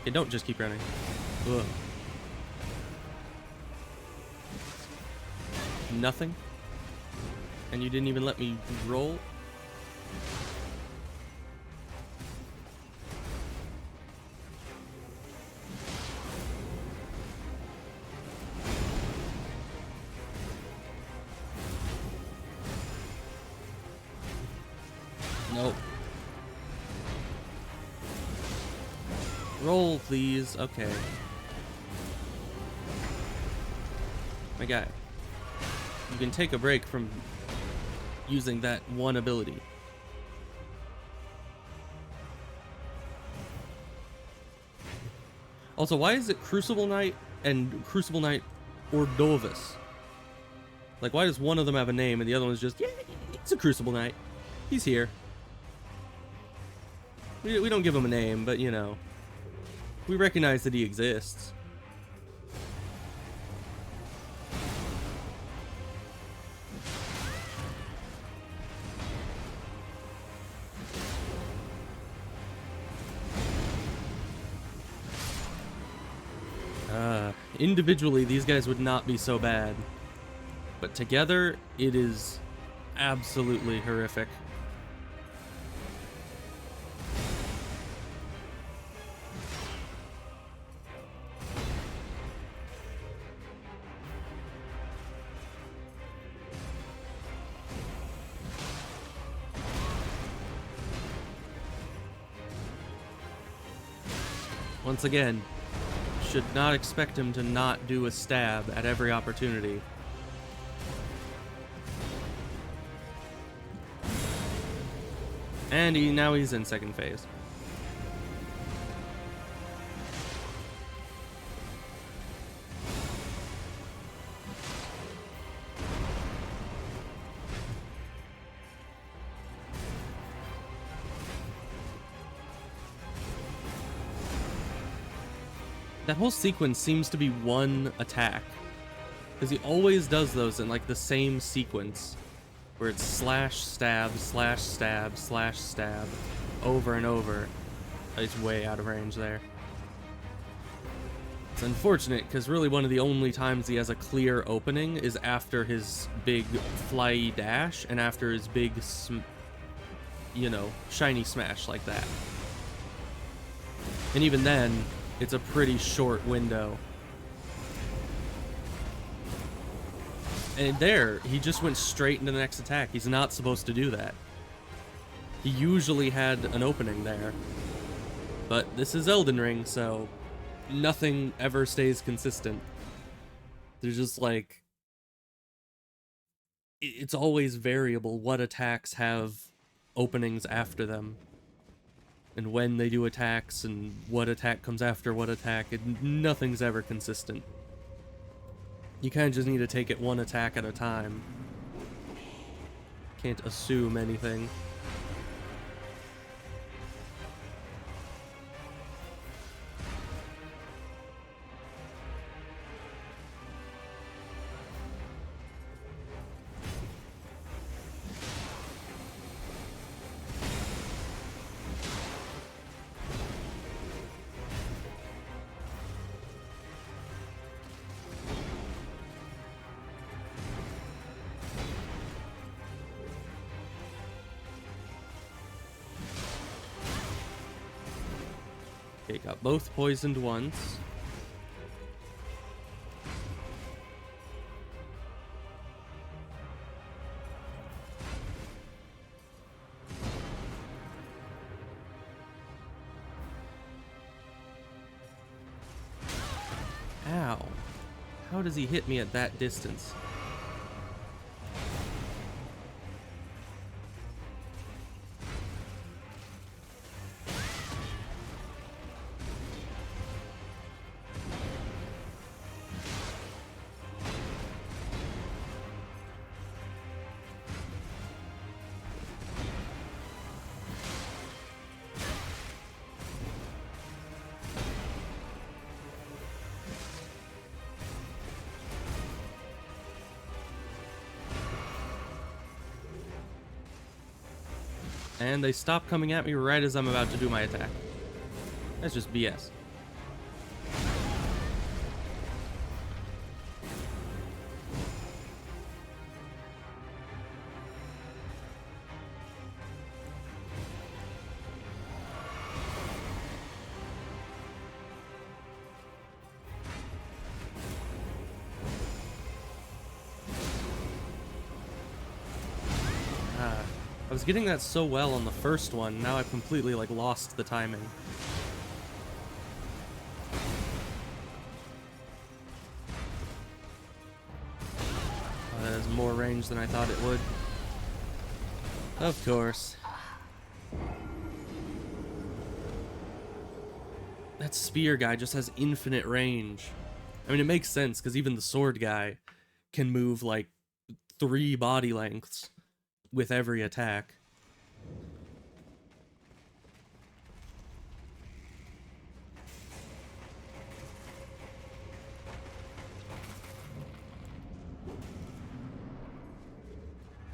Okay, don't just keep running. Ugh. Nothing? And you didn't even let me roll? Nope. Roll, please. Okay. My guy. You can take a break from using that one ability. Also, why is it Crucible Knight and Crucible Knight Ordovis? Like, why does one of them have a name and the other one's just, yeah, it's a Crucible Knight. He's here. We don't give him a name, but, you know, we recognize that he exists. Individually, these guys would not be so bad. But together, it is absolutely horrific. Once again, should not expect him to not do a stab at every opportunity. And now he's in second phase. That whole sequence seems to be one attack. Because he always does those in like the same sequence. Where it's slash, stab, slash, stab, slash, stab. Over and over. He's way out of range there. It's unfortunate because really one of the only times he has a clear opening is after his big fly dash and after his big, you know, shiny smash like that. And even then, it's a pretty short window. And there, he just went straight into the next attack. He's not supposed to do that. He usually had an opening there. But this is Elden Ring, so nothing ever stays consistent. There's just like... It's always variable what attacks have openings after them. And when they do attacks, and what attack comes after what attack. Nothing's ever consistent. You kind of just need to take it one attack at a time. Can't assume anything. Okay, got both poisoned once. Ow. How does he hit me at that distance? And they stop coming at me right as I'm about to do my attack. That's just BS. I was getting that so well on the first one, now I've completely, like, lost the timing. That has more range than I thought it would. Of course. That spear guy just has infinite range. I mean, it makes sense, because even the sword guy can move, like, 3 body lengths with every attack.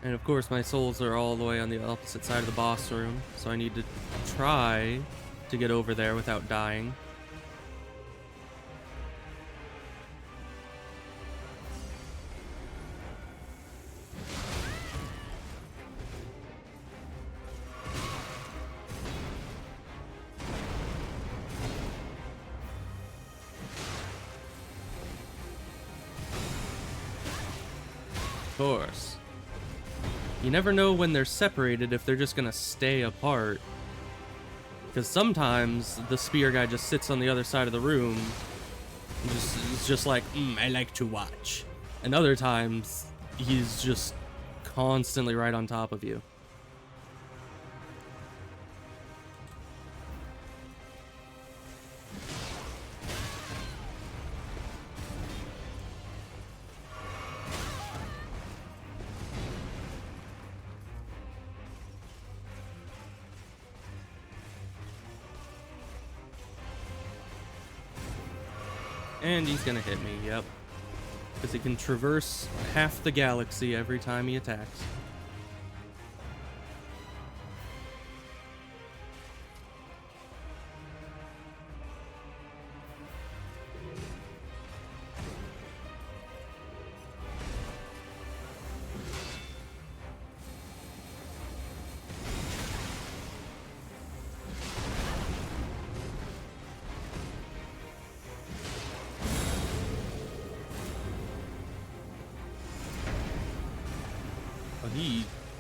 And of course my souls are all the way on the opposite side of the boss room, so I need to try to get over there without dying. Of course. You never know when they're separated if they're just gonna stay apart. Because sometimes the spear guy just sits on the other side of the room and is just like, I like to watch. And other times, he's just constantly right on top of you. And he's gonna hit me, yep. Because he can traverse half the galaxy every time he attacks.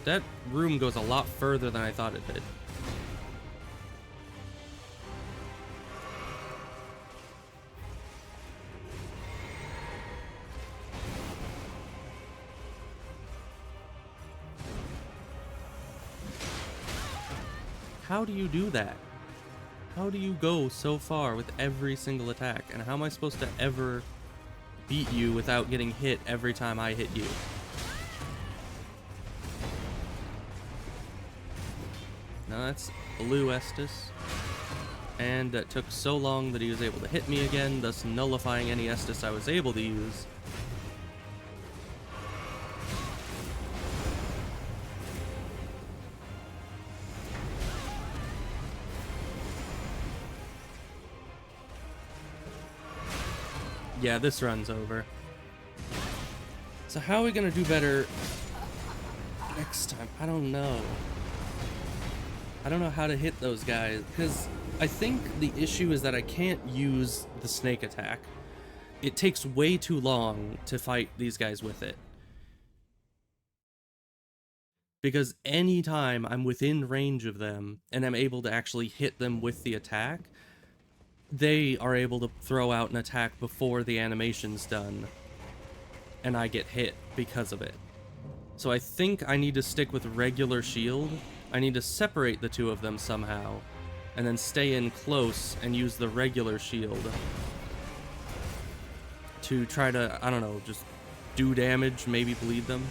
That room goes a lot further than I thought it did. How do you do that? How do you go so far with every single attack? And how am I supposed to ever beat you without getting hit every time I hit you. Now that's blue Estus. And that took so long that he was able to hit me again, thus nullifying any Estus I was able to use. Yeah, this run's over. So how are we gonna do better next time? I don't know. I don't know how to hit those guys, because I think the issue is that I can't use the snake attack. It takes way too long to fight these guys with it. Because anytime I'm within range of them and I'm able to actually hit them with the attack, they are able to throw out an attack before the animation's done, and I get hit because of it. So I think I need to stick with regular shield. I need to separate the two of them somehow, and then stay in close and use the regular shield to try to, I don't know, just do damage, maybe bleed them.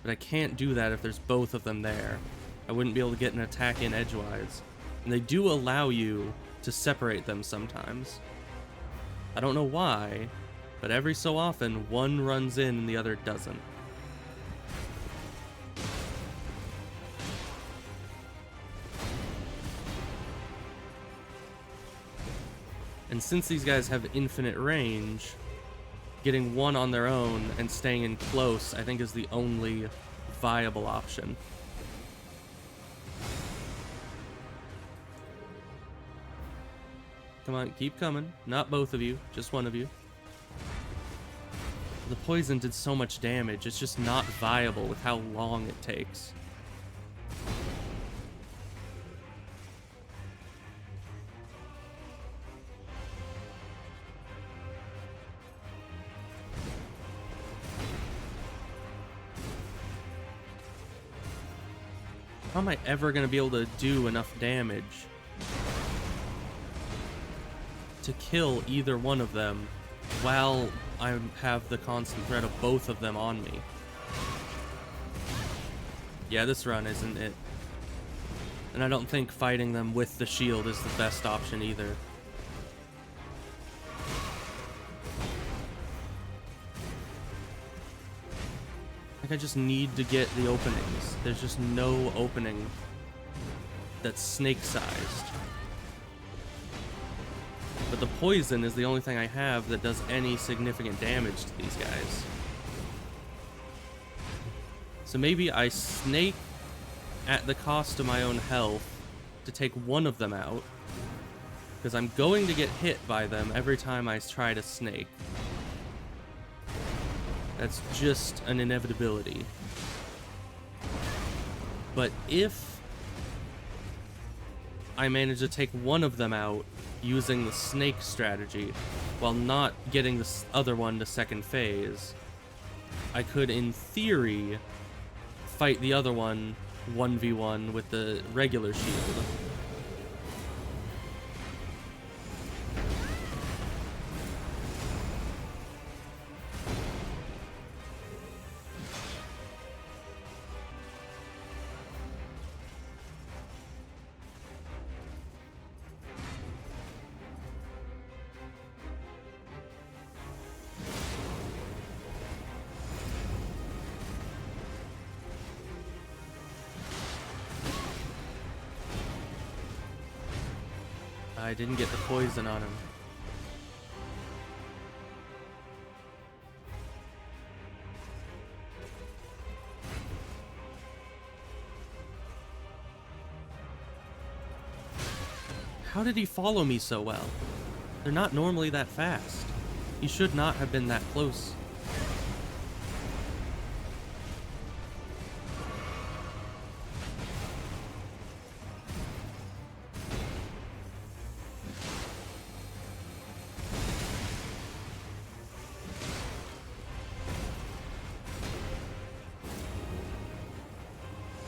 But I can't do that if there's both of them there. I wouldn't be able to get an attack in edgewise. And they do allow you to separate them sometimes. I don't know why, but every so often one runs in and the other doesn't. And since these guys have infinite range, getting one on their own and staying in close, I think, is the only viable option. Come on, keep coming. Not both of you, just one of you. The poison did so much damage, it's just not viable with how long it takes. How am I ever going to be able to do enough damage to kill either one of them while I have the constant threat of both of them on me? Yeah, this run isn't it. And I don't think fighting them with the shield is the best option either. I just need to get the openings. There's just no opening that's snake-sized. But the poison is the only thing I have that does any significant damage to these guys. So maybe I snake at the cost of my own health to take one of them out, because I'm going to get hit by them every time I try to snake. That's just an inevitability. But if I manage to take one of them out using the snake strategy while not getting this other one to second phase, I could, in theory, fight the other one 1v1 with the regular shield. I didn't get the poison on him. How did he follow me so well? They're not normally that fast. He should not have been that close.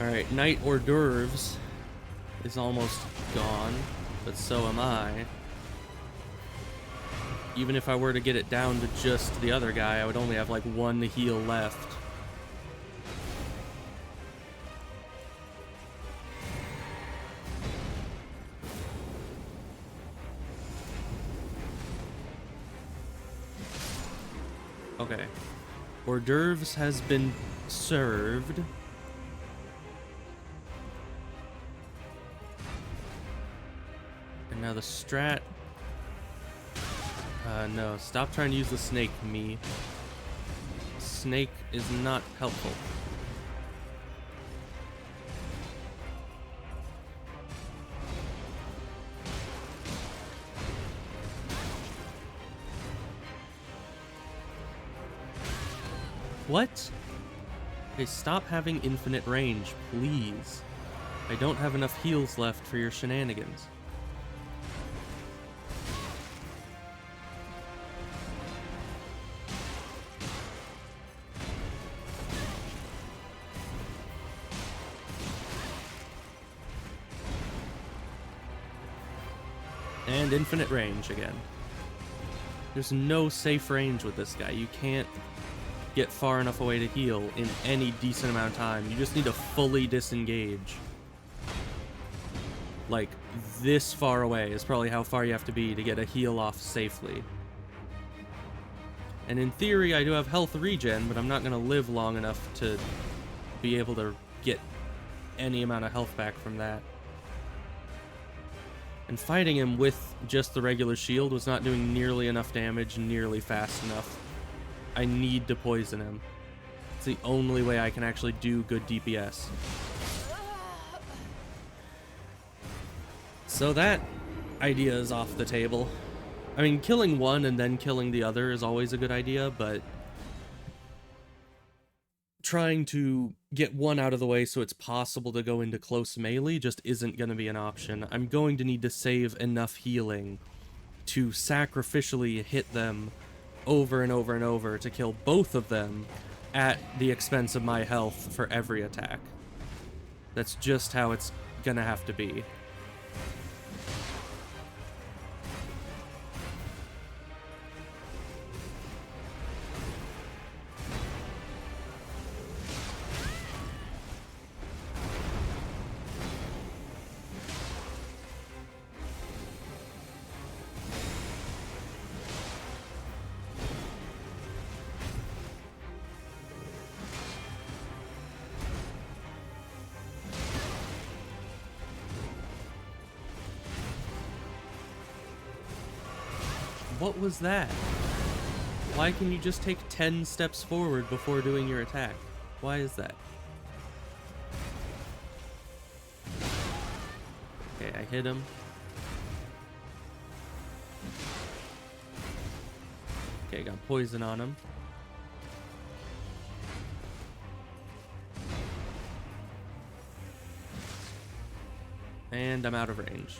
Alright, Night hors d'oeuvres is almost gone, but so am I. even if I were to get it down to just the other guy, I would only have like one heal left. Okay. Hors d'oeuvres has been served. And now the strat... no. Stop trying to use the snake, me. Snake is not helpful. What? Okay, stop having infinite range, please. I don't have enough heals left for your shenanigans. And infinite range again. There's no safe range with this guy. You can't get far enough away to heal in any decent amount of time. You just need to fully disengage. Like, this far away is probably how far you have to be to get a heal off safely. And in theory, I do have health regen, but I'm not going to live long enough to be able to get any amount of health back from that. And fighting him with just the regular shield was not doing nearly enough damage nearly fast enough. I need to poison him. It's the only way I can actually do good DPS. So that idea is off the table. I mean, killing one and then killing the other is always a good idea, but trying to get one out of the way so it's possible to go into close melee just isn't going to be an option. I'm going to need to save enough healing to sacrificially hit them over and over and over to kill both of them at the expense of my health for every attack. That's just how it's gonna have to be. What was that? Why can you just take 10 steps forward before doing your attack? Why is that? Okay, I hit him. Okay, got poison on him. And I'm out of range.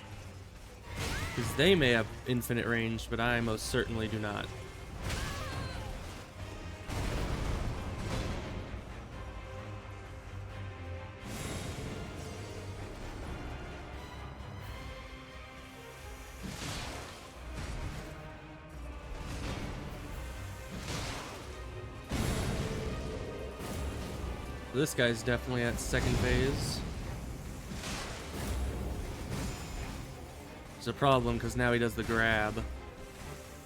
Because they may have infinite range, but I most certainly do not. This guy's definitely at second phase. It's a problem because now he does the grab.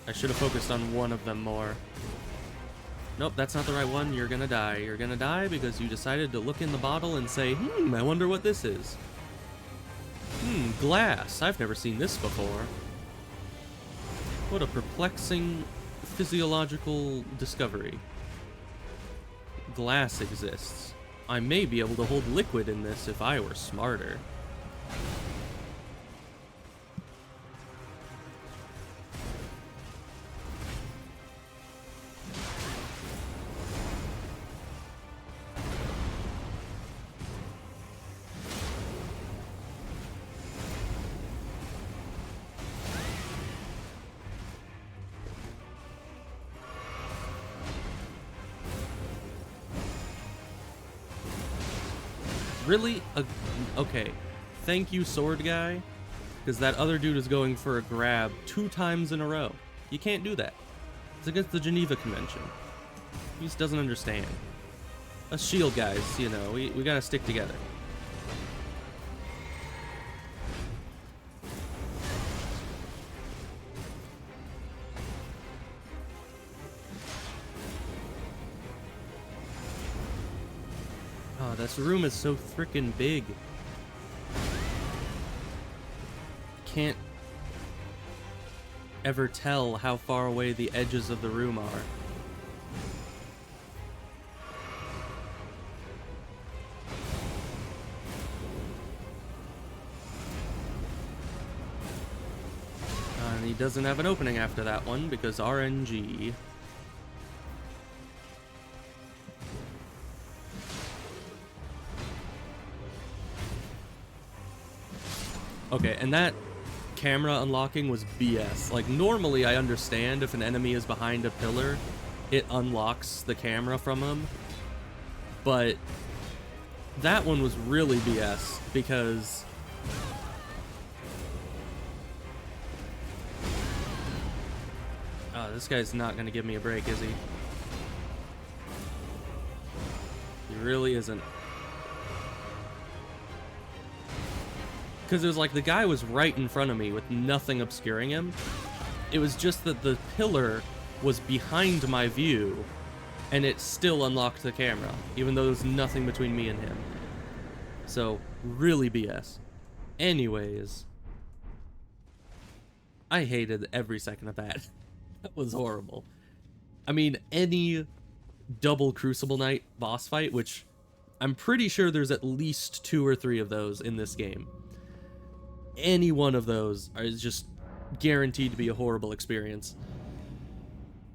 I should have focused on one of them more. Nope, that's not the right one. You're gonna die. You're gonna die because you decided to look in the bottle and say, I wonder what this is. Glass. I've never seen this before. What a perplexing physiological discovery. Glass exists. I may be able to hold liquid in this if I were smarter. Really? Okay. Thank you, sword guy. Because that other dude is going for a grab 2 times in a row. You can't do that. It's against the Geneva Convention. He just doesn't understand. Us shield guys, you know, we gotta stick together. Oh, this room is so freaking big. Can't ever tell how far away the edges of the room are. And he doesn't have an opening after that one because RNG. Okay, and that camera unlocking was BS. Like, normally I understand if an enemy is behind a pillar, it unlocks the camera from him. But that one was really BS because oh, this guy's not gonna give me a break, is he? He really isn't. Because it was like the guy was right in front of me with nothing obscuring him. It was just that the pillar was behind my view and it still unlocked the camera, even though there was nothing between me and him. So, really BS. Anyways, I hated every second of that. That was horrible. I mean, any double Crucible Knight boss fight, which I'm pretty sure there's at least 2 or 3 of those in this game. Any one of those is just guaranteed to be a horrible experience.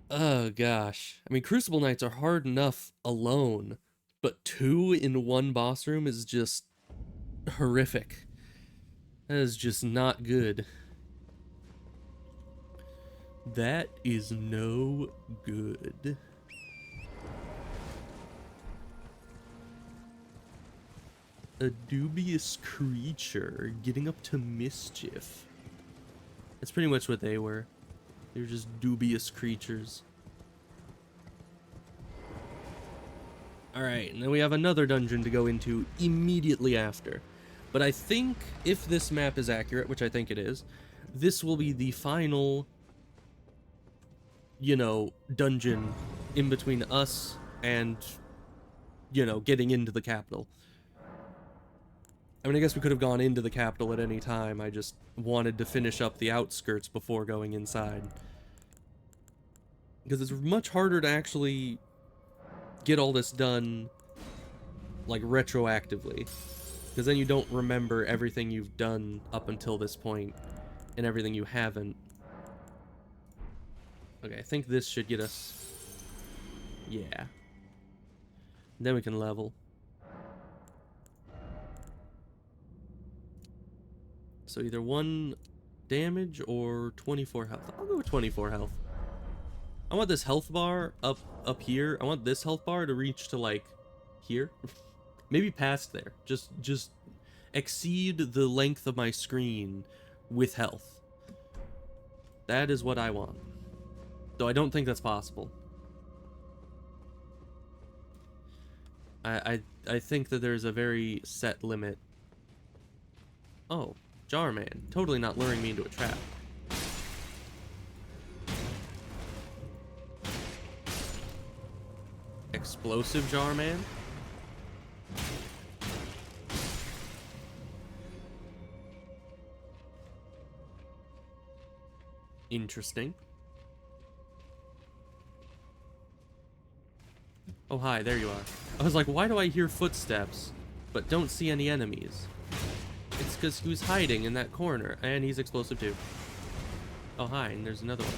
Oh gosh. I mean, Crucible Knights are hard enough alone, but 2 in one boss room is just horrific. That is just not good. That is no good. A dubious creature getting up to mischief. That's pretty much what they were. They were just dubious creatures. Alright, and then we have another dungeon to go into immediately after. But I think if this map is accurate, which I think it is, this will be the final, you know, dungeon in between us and, you know, getting into the capital. I mean, I guess we could have gone into the capital at any time. I just wanted to finish up the outskirts before going inside. Because it's much harder to actually get all this done, like, retroactively. Because then you don't remember everything you've done up until this point, and everything you haven't. Okay, I think this should get us... yeah. Then we can level. So either 1 damage or 24 health. I'll go with 24 health. I want this health bar up here. I want this health bar to reach to, like, here. Maybe past there. Just exceed the length of my screen with health. That is what I want. Though I don't think that's possible. I think that there's a very set limit. Oh. Jarman, totally not luring me into a trap. Explosive Jarman? Interesting. Oh, hi, there you are. I was like, why do I hear footsteps, but don't see any enemies? It's because he was hiding in that corner, and he's explosive too. Oh, hi, and there's another one.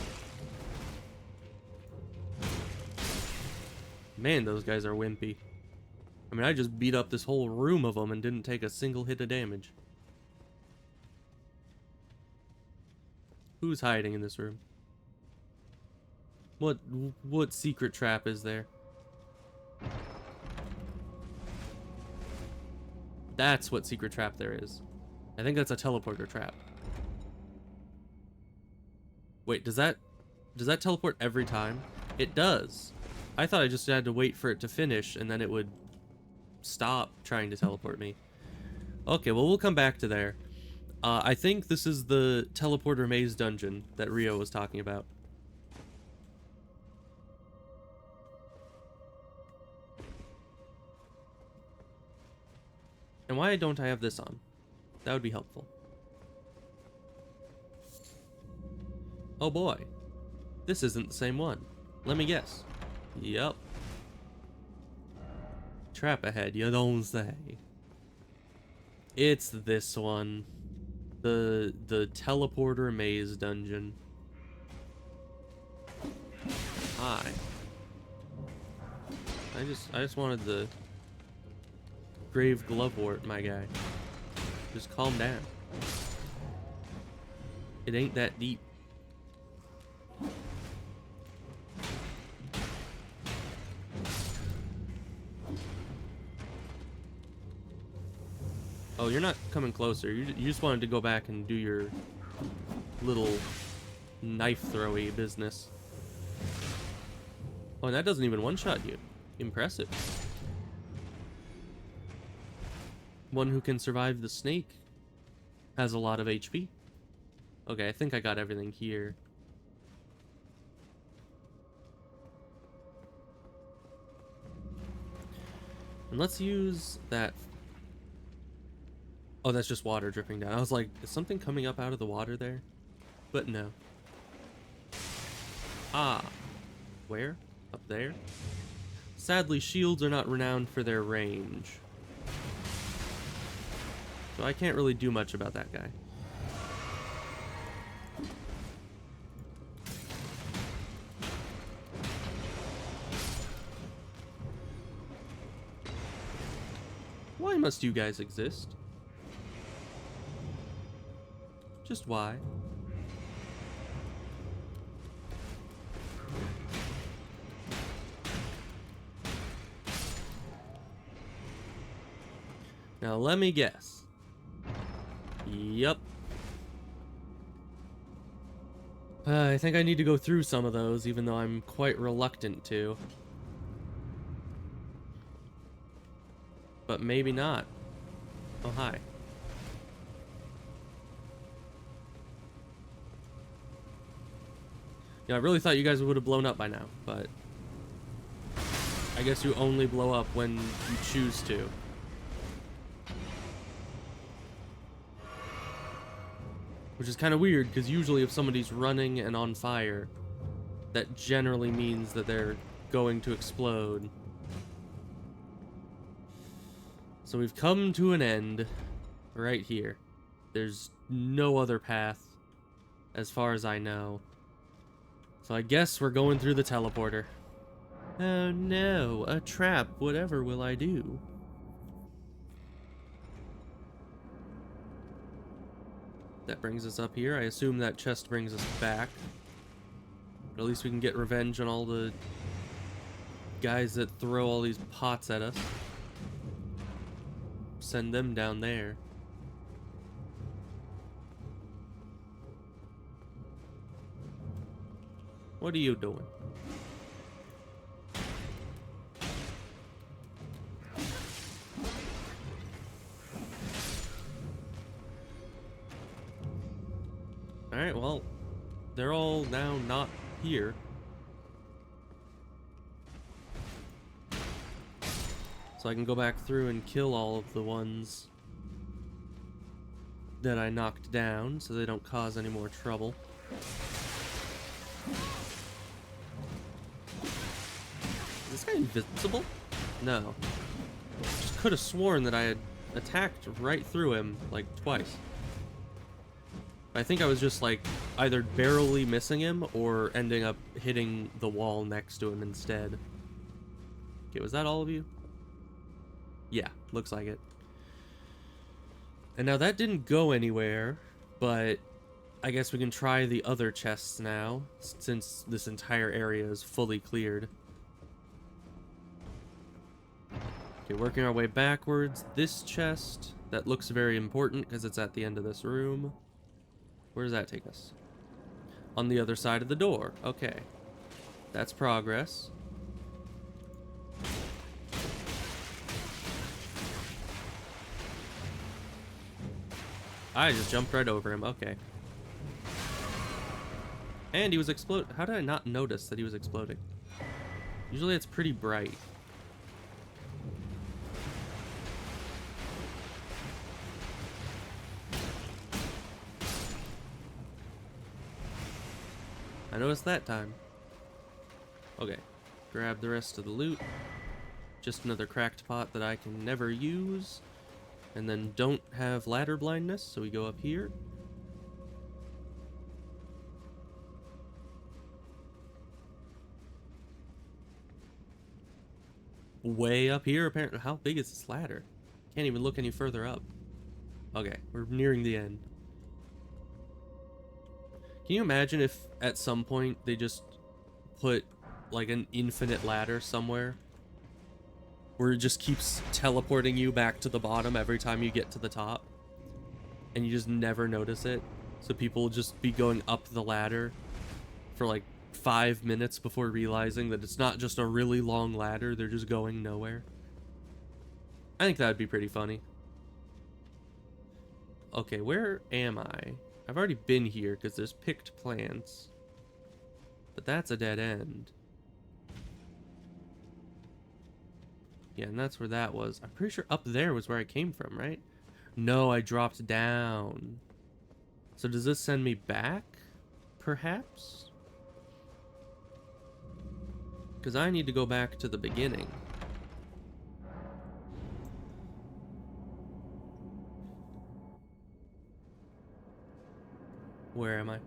Man, those guys are wimpy. I mean, I just beat up this whole room of them and didn't take a single hit of damage. Who's hiding in this room? What secret trap is there? That's what secret trap there is. I think that's a teleporter trap. Wait, does that Does that teleport every time? It does. I thought I just had to wait for it to finish and then it would stop trying to teleport me. Okay, well, we'll come back to there. I think this is the teleporter maze dungeon that Rio was talking about. And why don't I have this on? That would be helpful. Oh boy. This isn't the same one. Let me guess. Yup. Trap ahead, you don't say. It's this one. The teleporter maze dungeon. Hi. I just wanted the grave glovewort, my guy. Just calm down. It ain't that deep. Oh, you're not coming closer. You just wanted to go back and do your little knife throwy business. Oh, and that doesn't even one-shot you. Impressive. One who can survive the snake has a lot of HP. Okay, I think I got everything here. And let's use that. Oh, that's just water dripping down. I was like, is something coming up out of the water there? But no. Ah. Where? Up there? Sadly, shields are not renowned for their range. So I can't really do much about that guy. Why must you guys exist? Just why? Now let me guess. Yup. I think I need to go through some of those, even though I'm quite reluctant to. But maybe not. Oh, hi. Yeah, I really thought you guys would have blown up by now, but I guess you only blow up when you choose to. Which is kind of weird, because usually if somebody's running and on fire, that generally means that they're going to explode. So we've come to an end right here. There's no other path, as far as I know. So I guess we're going through the teleporter. Oh no, a trap. Whatever will I do? That brings us up here. I assume that chest brings us back. But at least we can get revenge on all the guys that throw all these pots at us. Send them down there. What are you doing? Alright, well, they're all now not here. So I can go back through and kill all of the ones that I knocked down so they don't cause any more trouble. Is this guy invincible? No. Just could have sworn that I had attacked right through him like twice. I think I was just like either barely missing him or ending up hitting the wall next to him instead. Okay, was that all of you? Yeah, looks like it. And now that didn't go anywhere, but I guess we can try the other chests now, since this entire area is fully cleared. Okay, working our way backwards. This chest, that looks very important because it's at the end of this room. Where does that take us? on the other side of the door. Okay. That's progress. I just jumped right over him. Okay. And he was explode. How did I not notice that he was exploding? Usually it's pretty bright. I noticed that time. Okay. Grab the rest of the loot. Just another cracked pot that I can never use. And then don't have ladder blindness, so we go up here. Way up here, apparently. How big is this ladder? Can't even look any further up. Okay, we're nearing the end. Can you imagine if at some point they just put like an infinite ladder somewhere where it just keeps teleporting you back to the bottom every time you get to the top and you just never notice it? So people will just be going up the ladder for like 5 minutes before realizing that it's not just a really long ladder, they're just going nowhere. I think that would be pretty funny. Okay, where am I? I've already been here because there's picked plants. But that's a dead end. Yeah, and that's where that was. I'm pretty sure up there was where I came from, right? No, I dropped down. So does this send me back? Perhaps? Because I need to go back to the beginning. Where am I?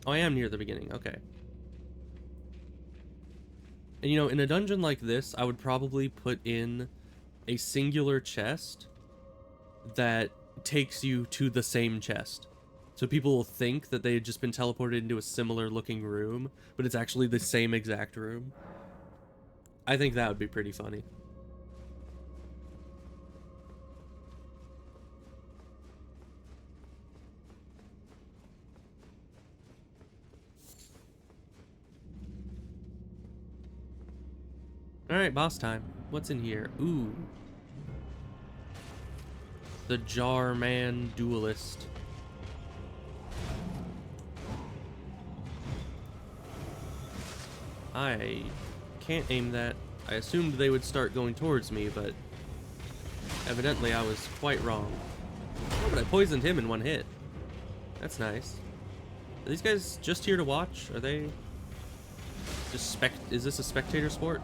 Oh, I am near the beginning. Okay. And you know, in a dungeon like this, I would probably put in a singular chest that takes you to the same chest. So people will think that they had just been teleported into a similar looking room, but it's actually the same exact room. I think that would be pretty funny. Alright, boss time. What's in here? Ooh. The Jar Man Duelist. I can't aim that. I assumed they would start going towards me, but evidently I was quite wrong. Oh, but I poisoned him in one hit. That's nice. Are these guys just here to watch? Are they just is this a spectator sport?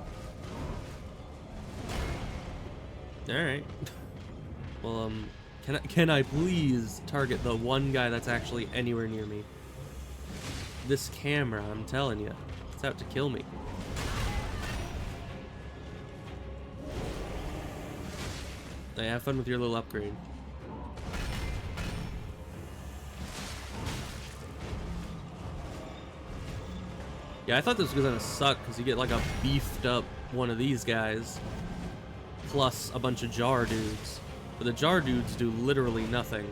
Alright. Well, can I please target the one guy that's actually anywhere near me? This camera, I'm telling you, it's out to kill me. Hey, have fun with your little upgrade. Yeah, I thought this was gonna suck because you get like a beefed up one of these guys plus a bunch of jar dudes. But the jar dudes do literally nothing.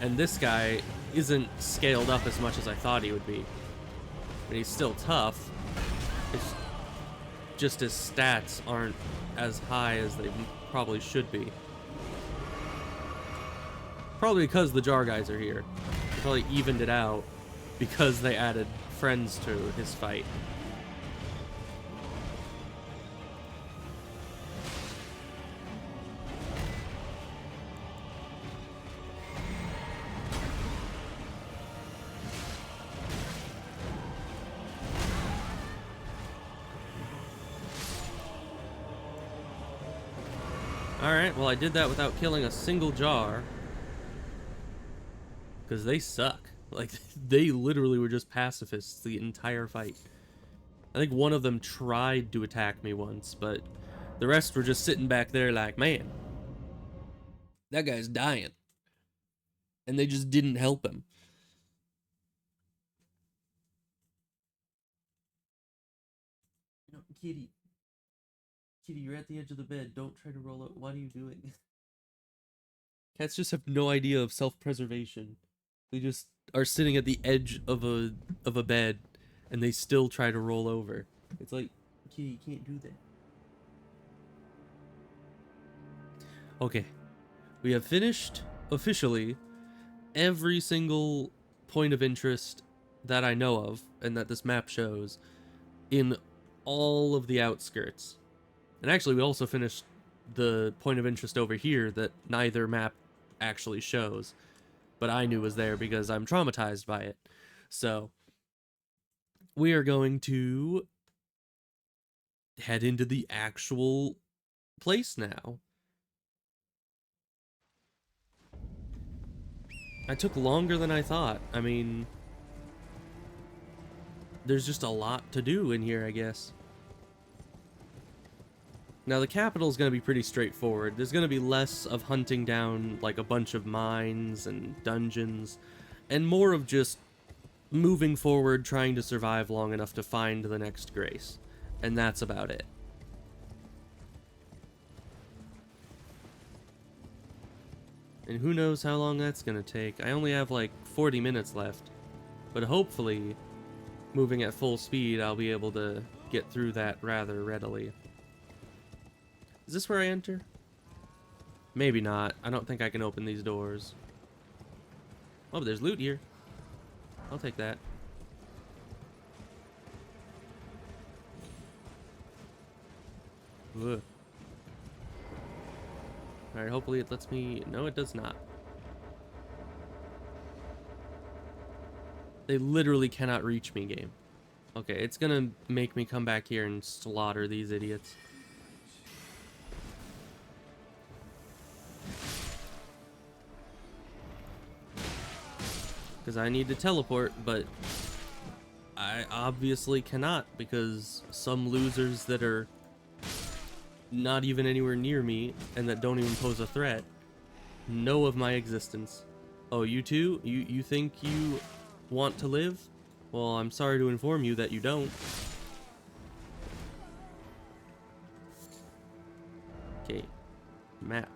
And this guy isn't scaled up as much as I thought he would be. But he's still tough. It's just his stats aren't as high as they probably should be. Probably because the jar guys are here. They probably evened it out because they added friends to his fight. Alright, well I did that without killing a single jar. Because they suck. Like, they literally were just pacifists the entire fight. I think one of them tried to attack me once, but the rest were just sitting back there like, man, that guy's dying. And they just didn't help him. You know, Kitty. Kitty, you're at the edge of the bed. Don't try to roll up. What are you doing? Cats just have no idea of self-preservation. They just are sitting at the edge of a bed, and they still try to roll over. It's like, kitty, you can't do that. Okay, we have finished officially every single point of interest that I know of and that this map shows in all of the outskirts. And actually, we also finished the point of interest over here that neither map actually shows, but I knew was there because I'm traumatized by it. So we are going to head into the actual place now. I took longer than I thought. I mean, there's just a lot to do in here, I guess. Now, the capital is going to be pretty straightforward. There's going to be less of hunting down, like, a bunch of mines and dungeons, and more of just moving forward, trying to survive long enough to find the next grace. And that's about it. And who knows how long that's going to take. I only have, like, 40 minutes left. But hopefully, moving at full speed, I'll be able to get through that rather readily. Is this where I enter? Maybe not. I don't think I can open these doors. Oh, but there's loot here. I'll take that. Ugh. Alright, hopefully it lets me... No, it does not. They literally cannot reach me, game. Okay, it's gonna make me come back here and slaughter these idiots. Because I need to teleport, but I obviously cannot because some losers that are not even anywhere near me and that don't even pose a threat know of my existence. Oh, you too? You think you want to live? Well, I'm sorry to inform you that you don't. Okay. Map.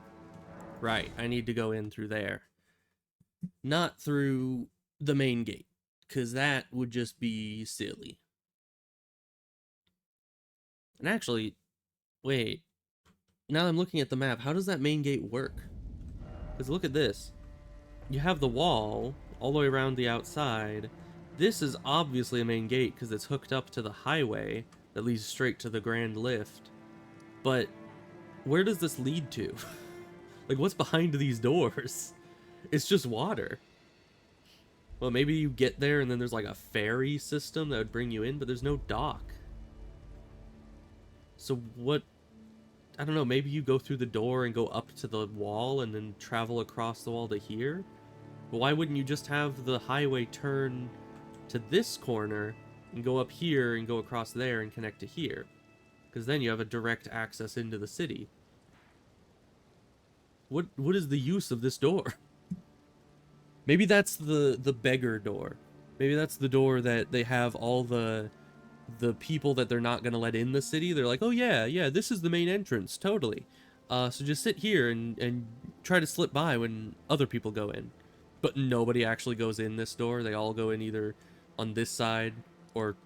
Right, I need to go in through there. Not through the main gate, because that would just be silly. And actually, wait. Now I'm looking at the map, how does that main gate work? Because look at this. You have the wall all the way around the outside. This is obviously a main gate because it's hooked up to the highway that leads straight to the Grand Lift. But where does this lead to? Like, what's behind these doors? It's just water. Well, maybe you get there and then there's like a ferry system that would bring you in, but there's no dock. So what... I don't know, maybe you go through the door and go up to the wall and then travel across the wall to here? But why wouldn't you just have the highway turn to this corner and go up here and go across there and connect to here? Because then you have a direct access into the city. What is the use of this door? Maybe that's the beggar door. Maybe that's the door that they have all the people that they're not going to let in the city. They're like, oh yeah, this is the main entrance, totally. So just sit here and try to slip by when other people go in. But nobody actually goes in this door. They all go in either on this side or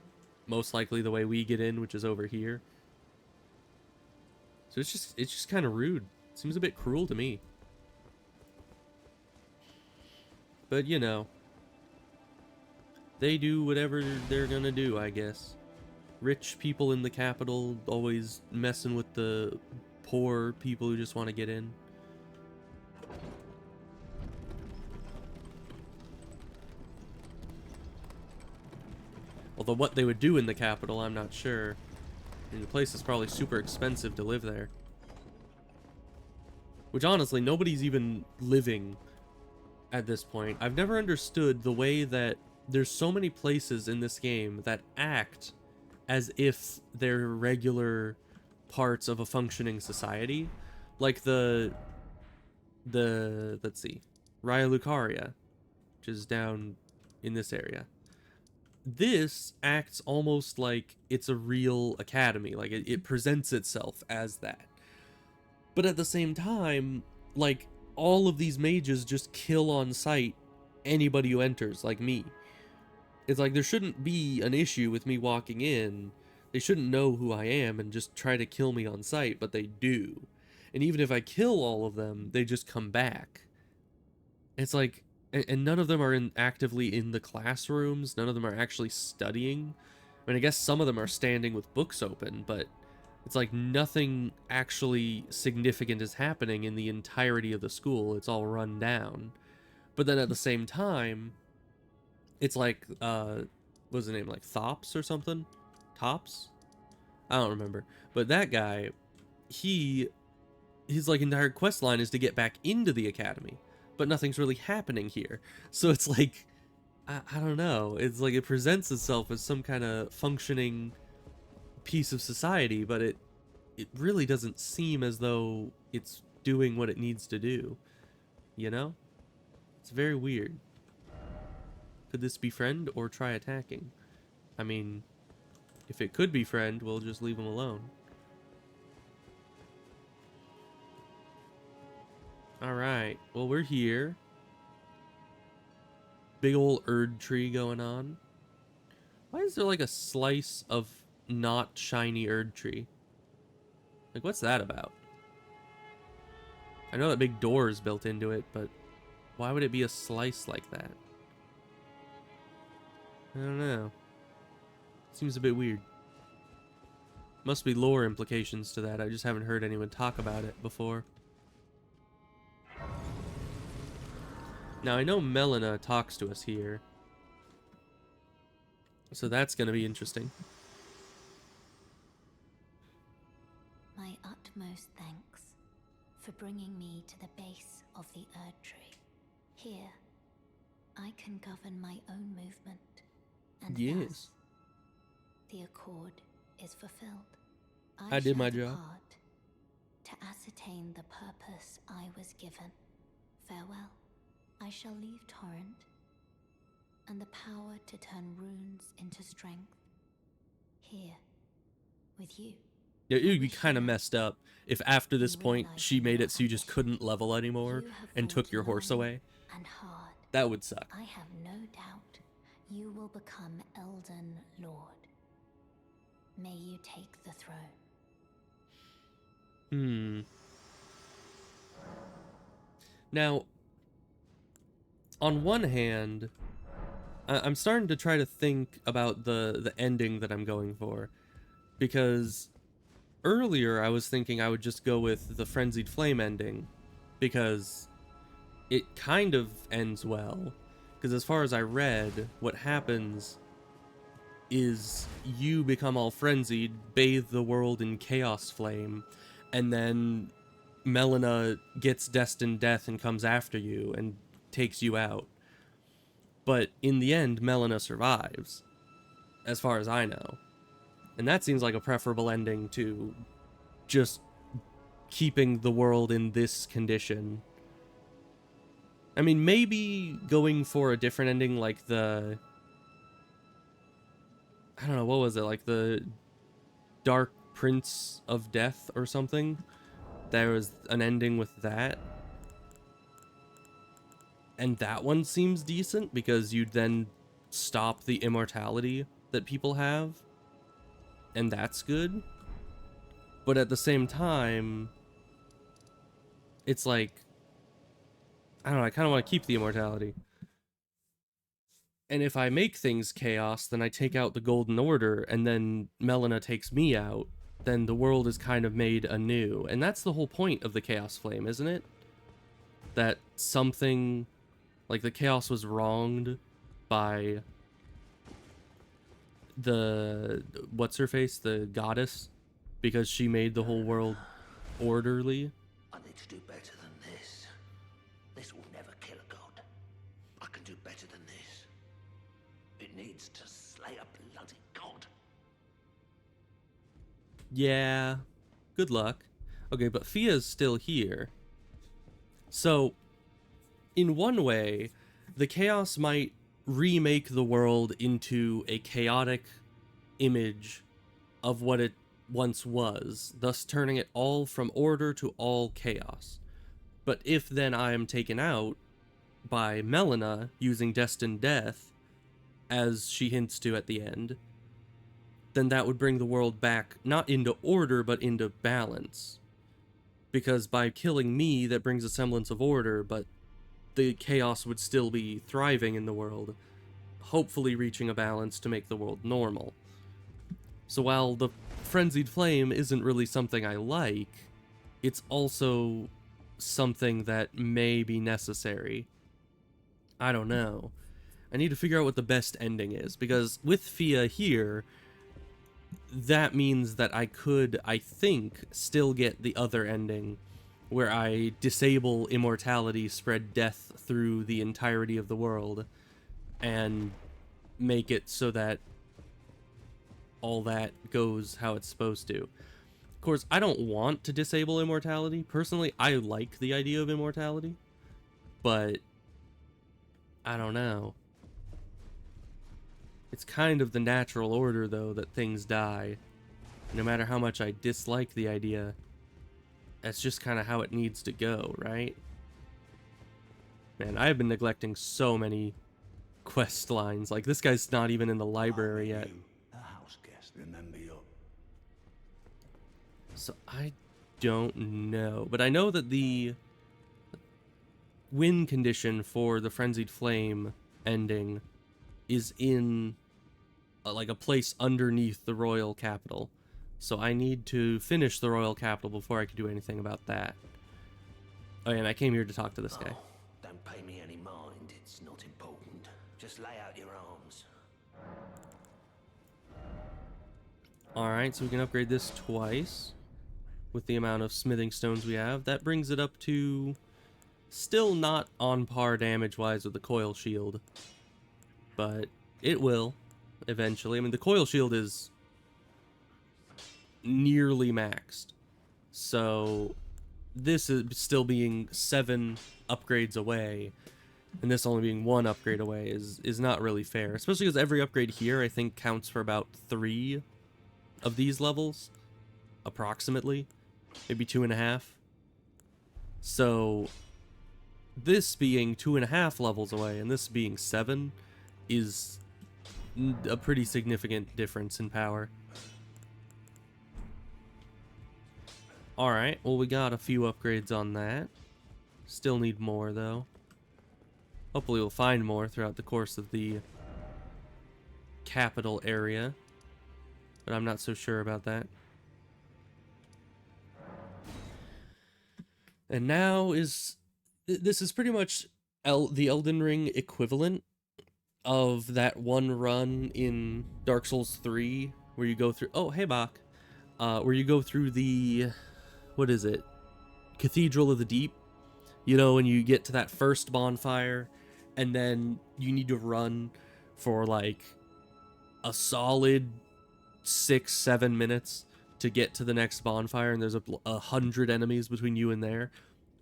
most likely the way we get in, which is over here. So it's just kind of rude. It seems a bit cruel to me. But, you know, they do whatever they're gonna do, I guess. Rich people in the capital always messing with the poor people who just want to get in. Although what they would do in the capital, I'm not sure. I mean, the place is probably super expensive to live there. Which, honestly, nobody's even living at this point. I've never understood the way that there's so many places in this game that act as if they're regular parts of a functioning society. Like the let's see, Raya Lucaria, which is down in this area. This acts almost like it's a real academy, like it presents itself as that. But at the same time, like, all of these mages just kill on sight anybody who enters, like me. It's like there shouldn't be an issue with me walking in. They shouldn't know who I am and just try to kill me on sight, but they do. And even if I kill all of them, they just come back. It's like, and none of them are actively in the classrooms. None of them are actually studying. I mean, I guess some of them are standing with books open, but it's like nothing actually significant is happening in the entirety of the school. It's all run down. But then at the same time, it's like, what's the name? Like Thops or something? Tops? I don't remember. But that guy, his like entire quest line is to get back into the academy. But nothing's really happening here. So it's like, I don't know. It's like it presents itself as some kind of functioning piece of society, but it really doesn't seem as though it's doing what it needs to do. You know? It's very weird. Could this befriend or try attacking? I mean, if it could befriend, we'll just leave him alone. Alright, well we're here. Big old Erd tree going on. Why is there like a slice of not shiny Erd tree? Like, what's that about? I know that big door is built into it, but why would it be a slice like that? I don't know. Seems a bit weird. Must be lore implications to that. I just haven't heard anyone talk about it before. Now, I know Melina talks to us here, so that's going to be interesting. My utmost thanks for bringing me to the base of the Erd Tree. Here, I can govern my own movement, and Yes. thus, the accord is fulfilled. I did my shall job. depart to ascertain the purpose I was given. Farewell. I shall leave Torrent, and the power to turn runes into strength here with you. Yeah, it would be kind of messed up if after this point she made it so you just couldn't level anymore and took your horse away. And hard. That would suck. I have no doubt you will become Elden Lord. May you take the throne. Now, on one hand, I'm starting to try to think about the ending that I'm going for, because earlier I was thinking I would just go with the Frenzied Flame ending, because it kind of ends well. Because as far as I read, what happens is you become all frenzied, bathe the world in chaos flame, and then Melina gets destined death and comes after you and takes you out. But in the end, Melina survives, as far as I know. And that seems like a preferable ending to just keeping the world in this condition. I mean, maybe going for a different ending, like the... I don't know, what was it? Like the Dark Prince of Death or something? There was an ending with that. And that one seems decent, because you'd then stop the immortality that people have. And that's good. But at the same time, it's like, I don't know, I kind of want to keep the immortality. And if I make things chaos, then I take out the Golden Order, and then Melina takes me out, then the world is kind of made anew. And that's the whole point of the Chaos Flame, isn't it? That something, like the Chaos was wronged by the, what's-her-face, the goddess, because she made the whole world orderly. I need to do better than this. This will never kill a god. I can do better than this. It needs to slay a bloody god. Yeah, good luck. Okay, but Fia's still here. So, in one way, the chaos might remake the world into a chaotic image of what it once was, thus turning it all from order to all chaos. But if then I am taken out by Melina using Destined Death, as she hints to at the end, then that would bring the world back not into order, but into balance. Because by killing me, that brings a semblance of order, but the chaos would still be thriving in the world, hopefully reaching a balance to make the world normal. So while the Frenzied Flame isn't really something I like, it's also something that may be necessary. I don't know. I need to figure out what the best ending is, because with Fia here, that means that I could, I think, still get the other ending, where I disable immortality, spread death through the entirety of the world, and make it so that all that goes how it's supposed to. Of course, I don't want to disable immortality. Personally, I like the idea of immortality, but I don't know. It's kind of the natural order, though, that things die. No matter how much I dislike the idea, that's just kind of how it needs to go, right? Man, I've been neglecting so many quest lines. Like, this guy's not even in the library yet. A house guest, remember your... So I don't know. But I know that the win condition for the Frenzied Flame ending is in like a place underneath the royal capital. So I need to finish the royal capital before I can do anything about that. Oh, and I came here to talk to this guy. Oh, don't pay me any mind. It's not important. Just lay out your arms. Alright, so we can upgrade this twice with the amount of smithing stones we have. That brings it up to still not on par damage-wise with the coil shield, but it will eventually. I mean, the coil shield is nearly maxed, so this is still being 7 upgrades away, and this only being 1 upgrade away is not really fair, especially because every upgrade here I think counts for about 3 of these levels, approximately, maybe 2.5. So this being 2.5 levels away and this being 7 is a pretty significant difference in power. Alright, well, we got a few upgrades on that. Still need more, though. Hopefully we'll find more throughout the course of the capital area, but I'm not so sure about that. And now this is pretty much the Elden Ring equivalent of that one run in Dark Souls 3 where you go through, oh, hey Bach, where you go through the, what is it, Cathedral of the Deep, you know, when you get to that first bonfire and then you need to run for like a solid 6-7 minutes to get to the next bonfire, and there's 100 enemies between you and there.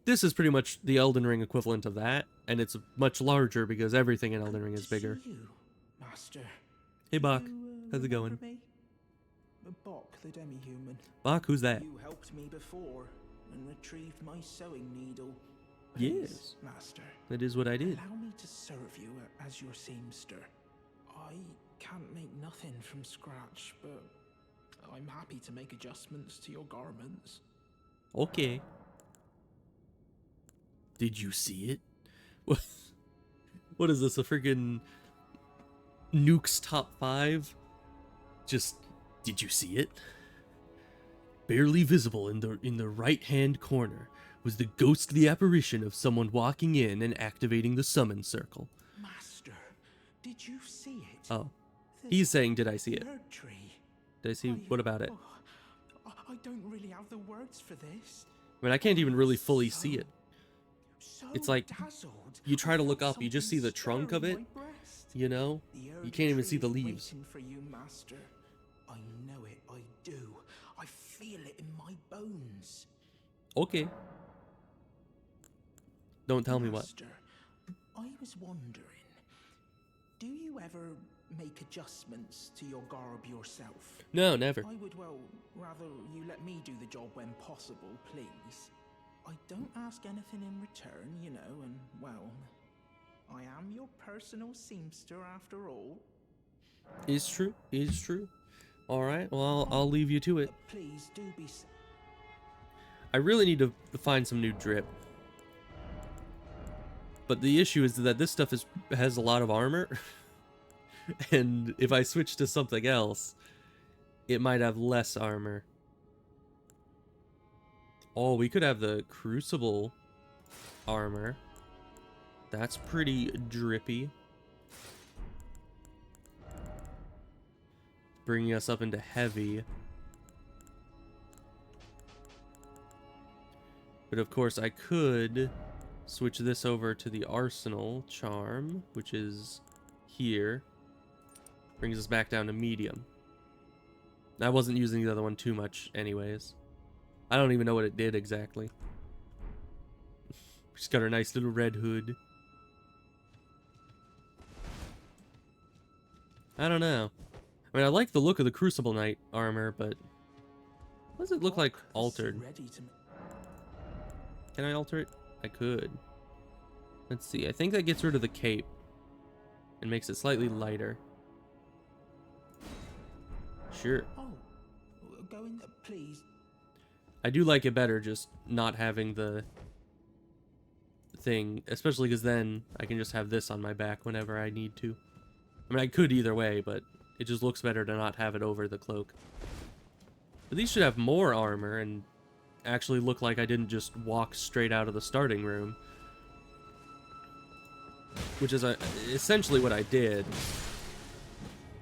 This is pretty much the Elden Ring equivalent of that, and it's much larger because everything in Elden Ring is bigger. You, Master. Hey Bach, how's it going? Me? Bach, the demi-human. Bach, who's that? You helped me before and retrieved my sewing needle. Yes, Master. that is what I did. Allow me to serve you as your seamster. I can't make nothing from scratch, but I'm happy to make adjustments to your garments. Okay. Did you see it? What is this, a freaking Nuke's top 5? Just, did you see it? Barely visible in the right-hand corner was the ghostly apparition of someone walking in and activating the summon circle. Master, did you see it? Oh, he's saying, did I see it? Bird tree. Did I see, what about it? I don't really have the words for this. I mean, I can't even really fully see it. So It's like, dazzled, you try to I look felt up, you just see the something trunk of stir it, in my breast. you know? The You herb can't even see tree the is leaves. waiting for you, Master. I know it, I do. I feel it in my bones. Okay. Don't tell me what. Master, I was wondering, do you ever make adjustments to your garb yourself? No, never. I would, well, rather you let me do the job when possible, please. I don't ask anything in return, you know, and, well, I am your personal seamster after all. Is true. Is true. All right. Well, I'll leave you to it. Please do be. I really need to find some new drip. But the issue is that this stuff has a lot of armor. And if I switch to something else, it might have less armor. Oh, we could have the Crucible armor. That's pretty drippy. Bringing us up into heavy. But of course I could switch this over to the Arsenal charm, which is here. Brings us back down to medium. I wasn't using the other one too much anyways. I don't even know what it did exactly. She's got her nice little red hood. I don't know. I mean, I like the look of the Crucible Knight armor, but what does it look like altered? Can I alter it? I could. Let's see. I think that gets rid of the cape and makes it slightly lighter. Sure. Oh, go in, please. I do like it better just not having the thing, especially because then I can just have this on my back whenever I need to. I mean, I could either way, but it just looks better to not have it over the cloak. But these should have more armor and actually look like I didn't just walk straight out of the starting room. Which is essentially what I did.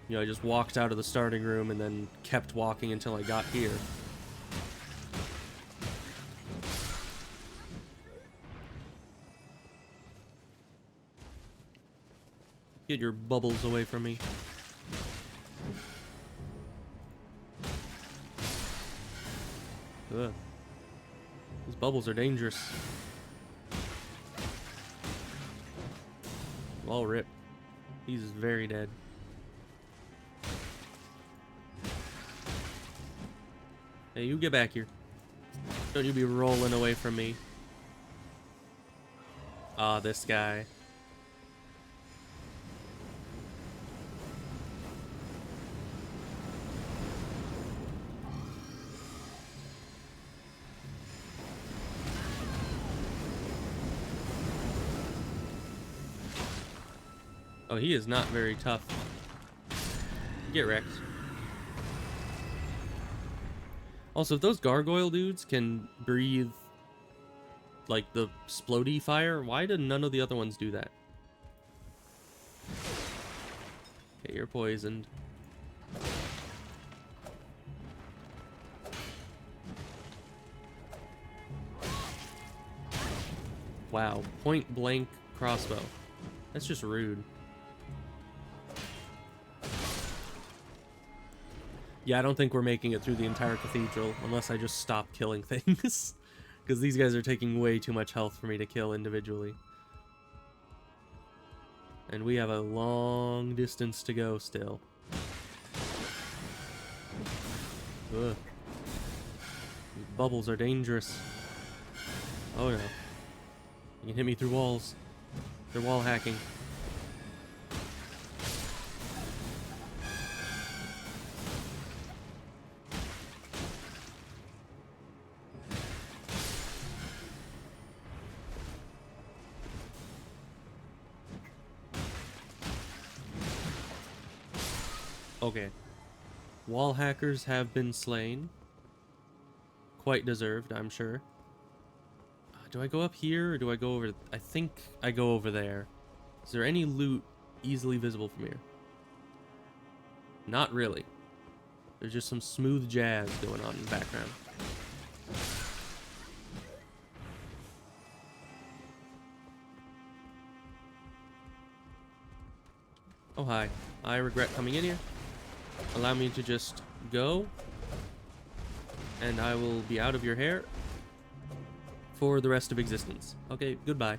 You know, I just walked out of the starting room and then kept walking until I got here. Get your bubbles away from me. Ugh. These bubbles are dangerous. Well, rip. He's very dead. Hey, you get back here. Don't you be rolling away from me. Ah, this guy. Oh, he is not very tough. Get wrecked. Also, if those gargoyle dudes can breathe like the splody fire, why did none of the other ones do that? Okay, you're poisoned. Wow, point blank crossbow. That's just rude. Yeah, I don't think we're making it through the entire cathedral unless I just stop killing things. Because these guys are taking way too much health for me to kill individually. And we have a long distance to go still. Ugh. These bubbles are dangerous. Oh no. You can hit me through walls. They're wall hacking. Okay. Wall hackers have been slain. Quite deserved, I'm sure. Do I go up here or do I go over? I think I go over there. Is there any loot easily visible from here? Not really. There's just some smooth jazz going on in the background. Oh, hi. I regret coming in here. Allow me to just go. And I will be out of your hair for the rest of existence. Okay, goodbye.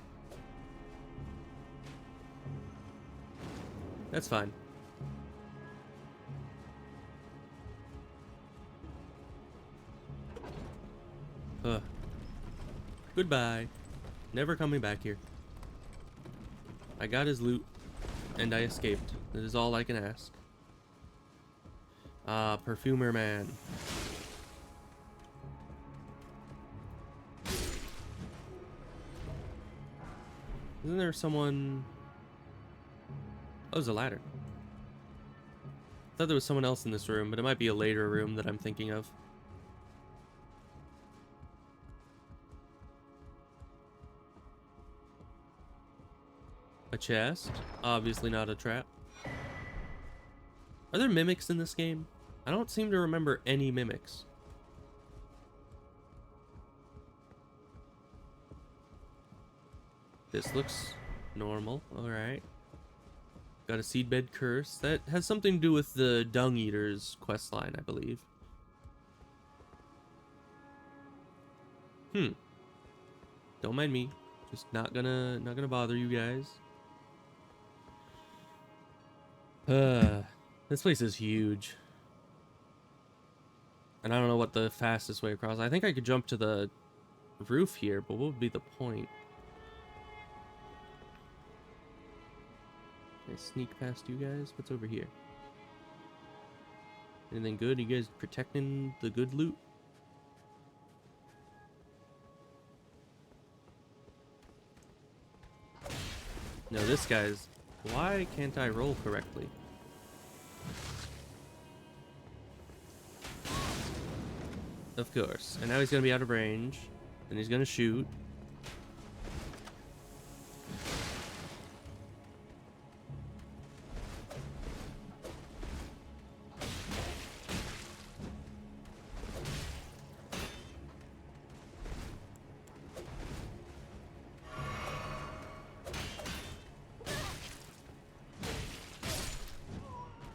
That's fine. Ugh. Goodbye. Never coming back here. I got his loot, and I escaped. That is all I can ask. Ah, Perfumer Man. Isn't there someone... Oh, there's a ladder. I thought there was someone else in this room, but it might be a later room that I'm thinking of. A chest. Obviously not a trap. Are there mimics in this game? I don't seem to remember any mimics. This looks normal. Alright. Got a seedbed curse. That has something to do with the Dung Eaters questline, I believe. Don't mind me. Just not gonna bother you guys. This place is huge. And I don't know what the fastest way across. I think I could jump to the roof here, but what would be the point? Can I sneak past you guys? What's over here? Anything good? You guys protecting the good loot? No, this guy's... Why can't I roll correctly? Of course. And now he's gonna be out of range. And he's gonna shoot.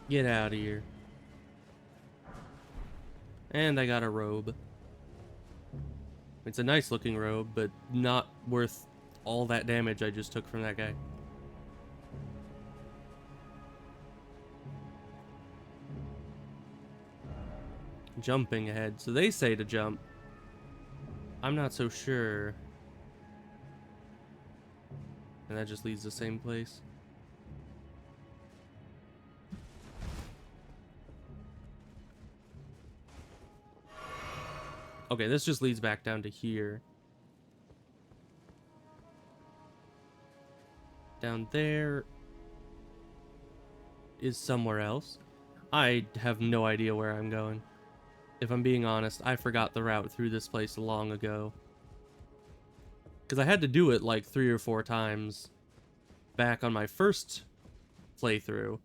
Get out of here. And I got a robe. It's a nice looking robe, but not worth all that damage I just took from that guy. Jumping ahead. So they say to jump. I'm not so sure. And that just leads to the same place. Okay, this just leads back down to here. Down there is somewhere else. I have no idea where I'm going. If I'm being honest, I forgot the route through this place long ago. Because I had to do it like 3 or 4 times back on my first playthrough.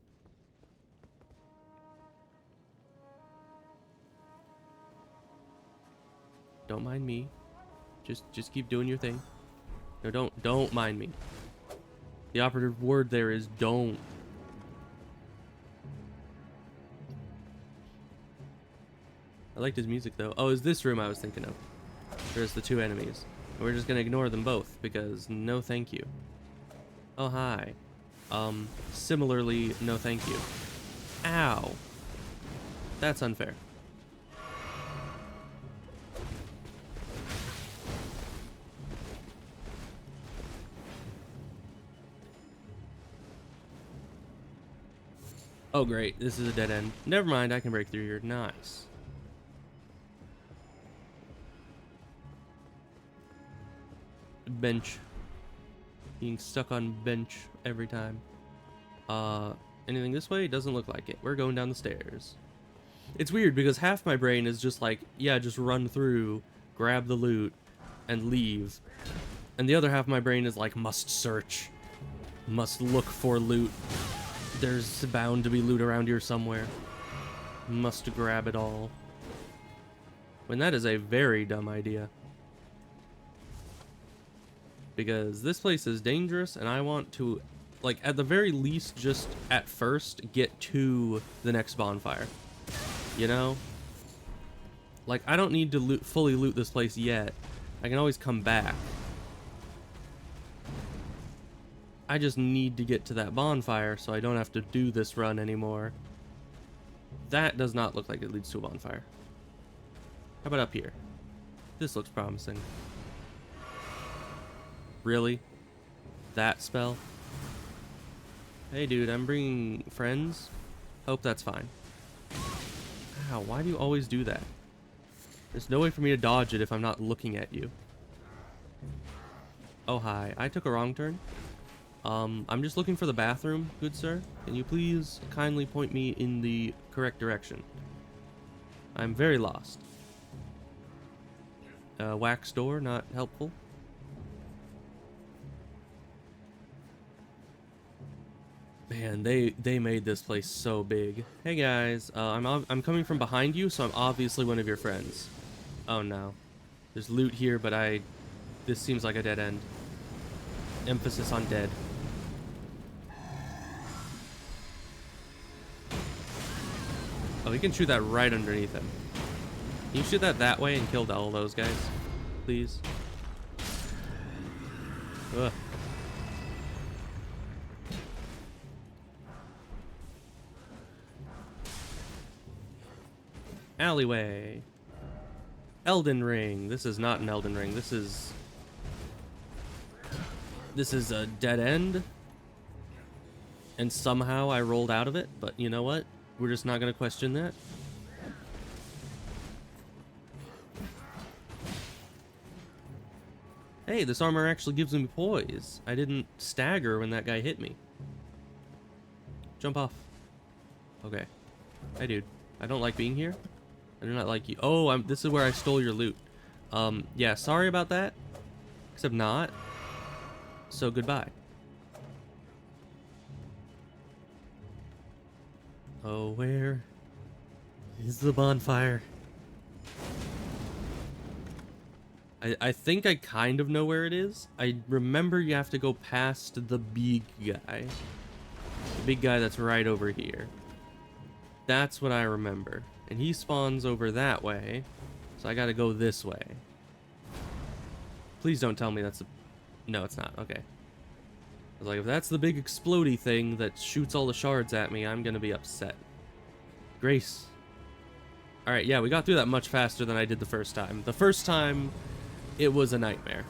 Don't mind me. Just keep doing your thing. No, don't mind me. The operative word there is don't. I liked his music though. Oh, is this room I was thinking of? There's the 2 enemies. We're just gonna ignore them both because no thank you. Oh, hi. Similarly, no thank you. Ow. That's unfair. Oh great, this is a dead end. Never mind, I can break through here. Nice. Bench. Being stuck on bench every time. Anything this way? Doesn't look like it. We're going down the stairs. It's weird because half my brain is just like, yeah, just run through, grab the loot, and leave. And the other half of my brain is like, must search. Must look for loot. There's bound to be loot around here somewhere. Must grab it all. When that is a very dumb idea. Because this place is dangerous and I want to, like, at the very least, just at first, get to the next bonfire. You know? Like, I don't need to fully loot this place yet. I can always come back. I just need to get to that bonfire so I don't have to do this run anymore. That does not look like it leads to a bonfire. How about up here? This looks promising. Really? That spell? Hey dude, I'm bringing friends. Hope that's fine. Ow, why do you always do that? There's no way for me to dodge it if I'm not looking at you. Oh, hi. I took a wrong turn. I'm just looking for the bathroom, good sir. Can you please kindly point me in the correct direction? I'm very lost. Wax door, not helpful. Man, they made this place so big. Hey guys, I'm coming from behind you, so I'm obviously one of your friends. Oh no. There's loot here, but this seems like a dead end. Emphasis on dead. Oh, he can shoot that right underneath him. Can you shoot that way and kill all those guys? Please? Ugh. Alleyway. Elden Ring. This is not an Elden Ring. This is a dead end. And somehow I rolled out of it, but you know what? We're just not going to question that. Hey, this armor actually gives me poise. I didn't stagger when that guy hit me. Jump off. Okay. Hey, dude. I don't like being here. I do not like you. Oh, this is where I stole your loot. Yeah, sorry about that. Except not. So, goodbye. Oh, where is the bonfire? I think I kind of know where it is. I remember you have to go past the big guy. The big guy that's right over here. That's what I remember. And he spawns over that way. So I gotta go this way. Please don't tell me that's a... No, it's not. Okay. I was like, if that's the big explodey thing that shoots all the shards at me, I'm gonna be upset. Grace. Alright, yeah, we got through that much faster than I did the first time. The first time, it was a nightmare.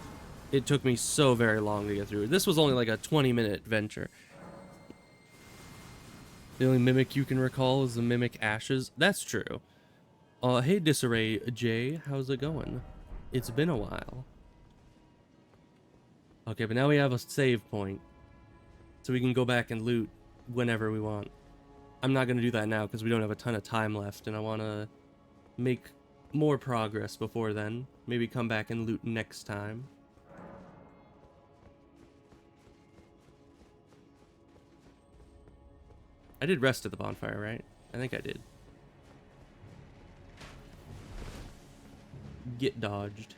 It took me so very long to get through. This was only like a 20-minute adventure. The only mimic you can recall is the mimic Ashes. That's true. Hey Disarray Jay, how's it going? It's been a while. Okay, but now we have a save point. So we can go back and loot whenever we want. I'm not going to do that now because we don't have a ton of time left and I want to make more progress before then. Maybe come back and loot next time. I did rest at the bonfire, right? I think I did. Get dodged.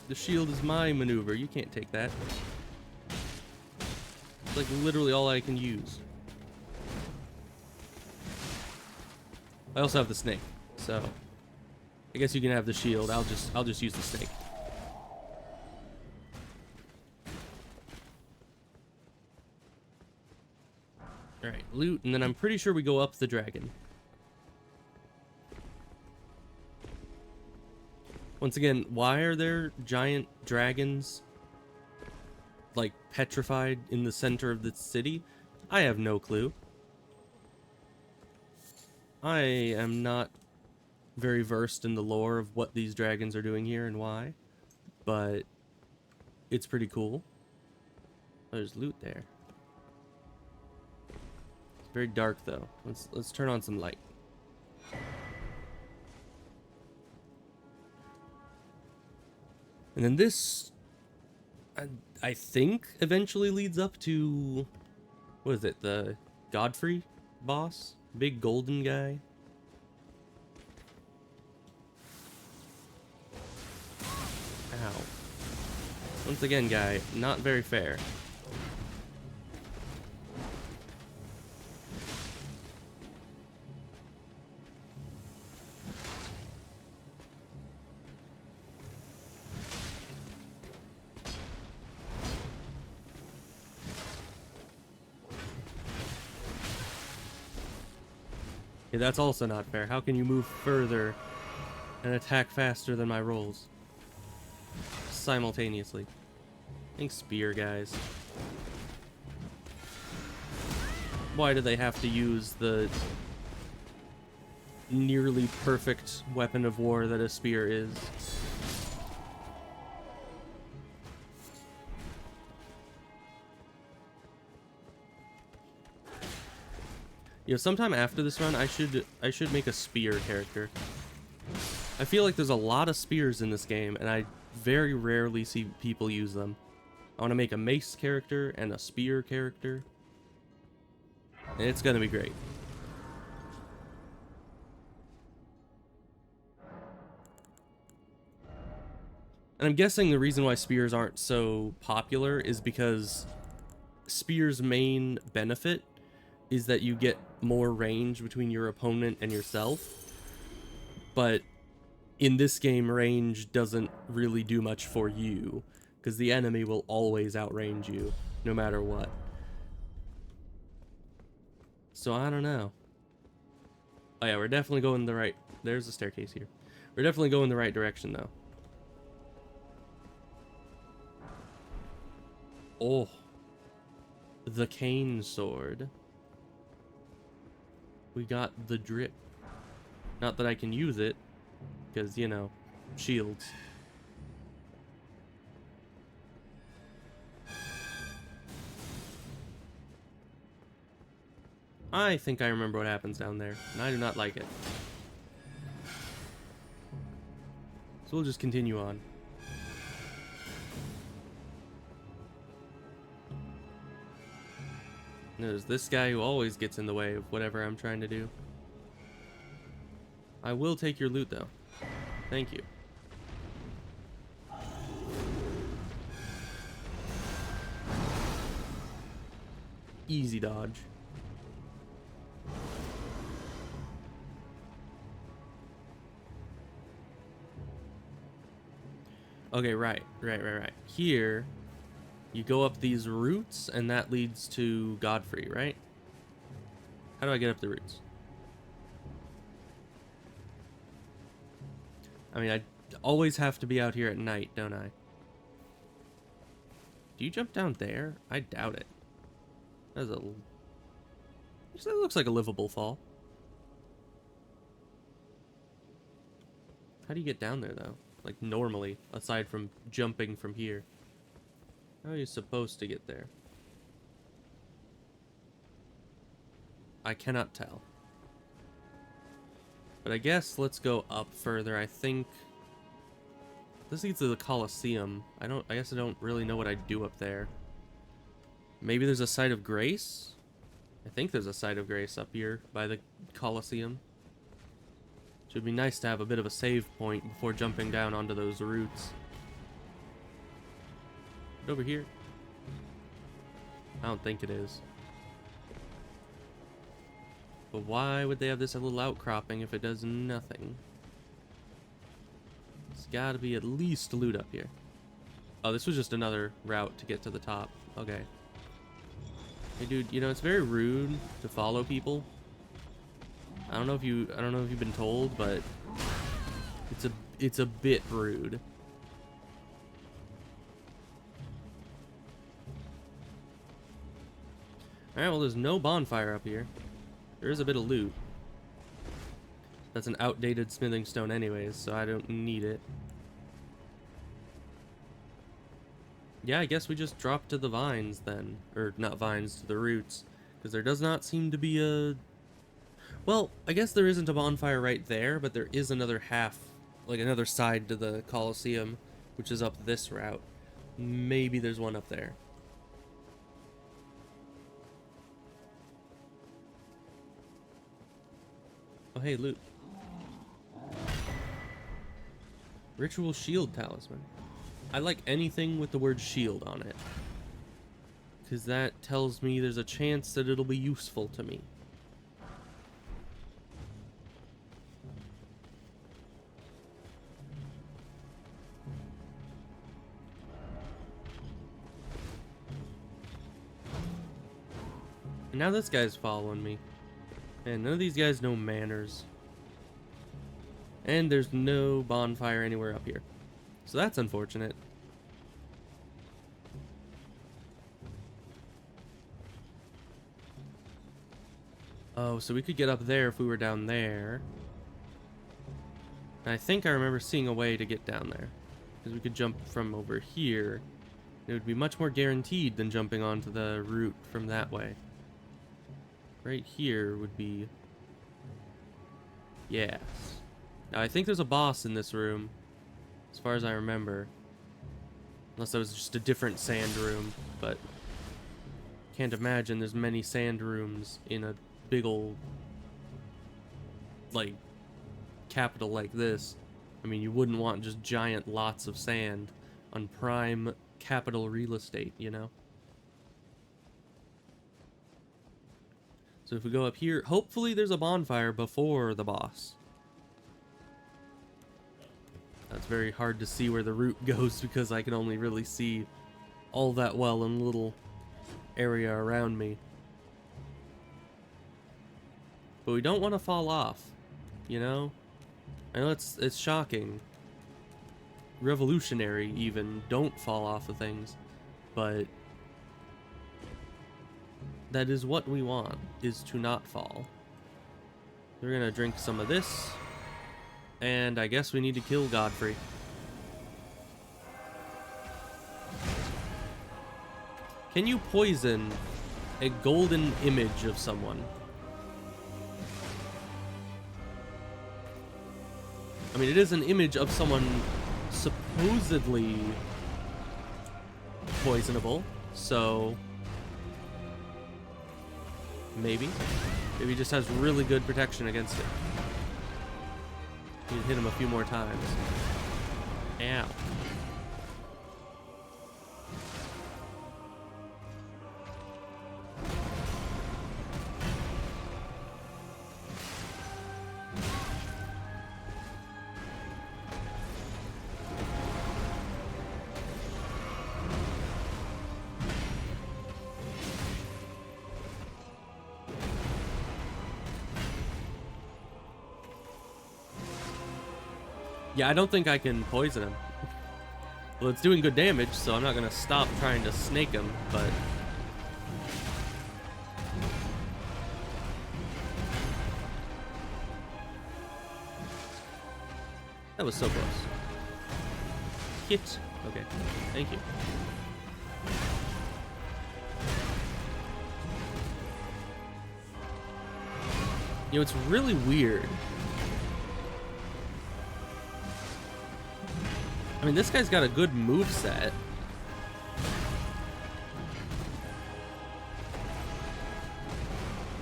The shield is my maneuver. You can't take that. It's like literally all I can use. I also have the snake, so I guess you can have the shield. I'll just use the snake. All right, loot, and then I'm pretty sure we go up the dragon. Once again, why are there giant dragons like petrified in the center of the city? I have no clue. I am not very versed in the lore of what these dragons are doing here and why, but it's pretty cool. There's loot there. It's very dark though. Let's turn on some light. And then this, I think, eventually leads up to, what is it, the Godfrey boss? Big golden guy. Ow. Once again, guy, not very fair. Okay, that's also not fair. How can you move further and attack faster than my rolls? Simultaneously. Thanks, spear guys. Why do they have to use the nearly perfect weapon of war that a spear is? You know, sometime after this run, I should make a spear character. I feel like there's a lot of spears in this game, and I very rarely see people use them. I want to make a mace character and a spear character, and it's gonna be great. And I'm guessing the reason why spears aren't so popular is because spear's main benefit is that you get more range between your opponent and yourself. But in this game, range doesn't really do much for you, because the enemy will always outrange you, no matter what. So I don't know. Oh yeah, we're definitely going the right... There's a staircase here. We're definitely going the right direction, though. Oh. The cane sword. We got the drip. Not that I can use it, because, you know, shields. I think I remember what happens down there, and I do not like it. So we'll just continue on. There's this guy who always gets in the way of whatever I'm trying to do. I will take your loot, though. Thank you. Easy dodge. Okay, right. Here, you go up these roots, and that leads to Godfrey, right? How do I get up the roots? I mean, I always have to be out here at night, don't I? Do you jump down there? I doubt it. That's a... It looks like a livable fall. How do you get down there, though? Like, normally, aside from jumping from here. How are you supposed to get there? I cannot tell. But I guess let's go up further. I think this leads to the Colosseum. I guess I don't really know what I'd do up there. Maybe there's a site of grace? I think there's a site of grace up here by the Colosseum. Should be nice to have a bit of a save point before jumping down onto those roots. But over here? I don't think it is. But why would they have this little outcropping if it does nothing? There's gotta be at least loot up here. Oh, this was just another route to get to the top. Okay. Hey dude, you know, it's very rude to follow people. I don't know if you've been told, but it's a bit rude. Alright, well, there's no bonfire up here. There is a bit of loot. That's an outdated smithing stone anyways, so I don't need it. Yeah, I guess we just drop to the vines then. Or, not vines, to the roots. Because there does not seem to be a... Well, I guess there isn't a bonfire right there, but there is another half, like another side to the Colosseum, which is up this route. Maybe there's one up there. Oh, hey, loot. Ritual shield talisman. I like anything with the word shield on it, because that tells me there's a chance that it'll be useful to me. And now this guy's following me. And none of these guys know manners. And there's no bonfire anywhere up here. So that's unfortunate. Oh, so we could get up there if we were down there. And I think I remember seeing a way to get down there. Because we could jump from over here. It would be much more guaranteed than jumping onto the route from that way. Right here would be... Yes. Now, I think there's a boss in this room, as far as I remember. Unless that was just a different sand room, but... Can't imagine there's many sand rooms in a big old... like... capital like this. I mean, you wouldn't want just giant lots of sand on prime capital real estate, you know? So if we go up here, hopefully there's a bonfire before the boss. That's very hard to see where the route goes because I can only really see all that well in a little area around me. But we don't want to fall off, you know? I know it's shocking. Revolutionary, even. Don't fall off of things. But that is what we want, is to not fall. We're gonna drink some of this. And I guess we need to kill Godfrey. Can you poison a golden image of someone? I mean, it is an image of someone supposedly poisonable, so maybe. Maybe he just has really good protection against it. Need to hit him a few more times. Ow. Yeah, I don't think I can poison him. Well, it's doing good damage, so I'm not gonna stop trying to snake him, but... That was so close. Hit. Okay, thank you. You know, it's really weird. I mean, this guy's got a good moveset.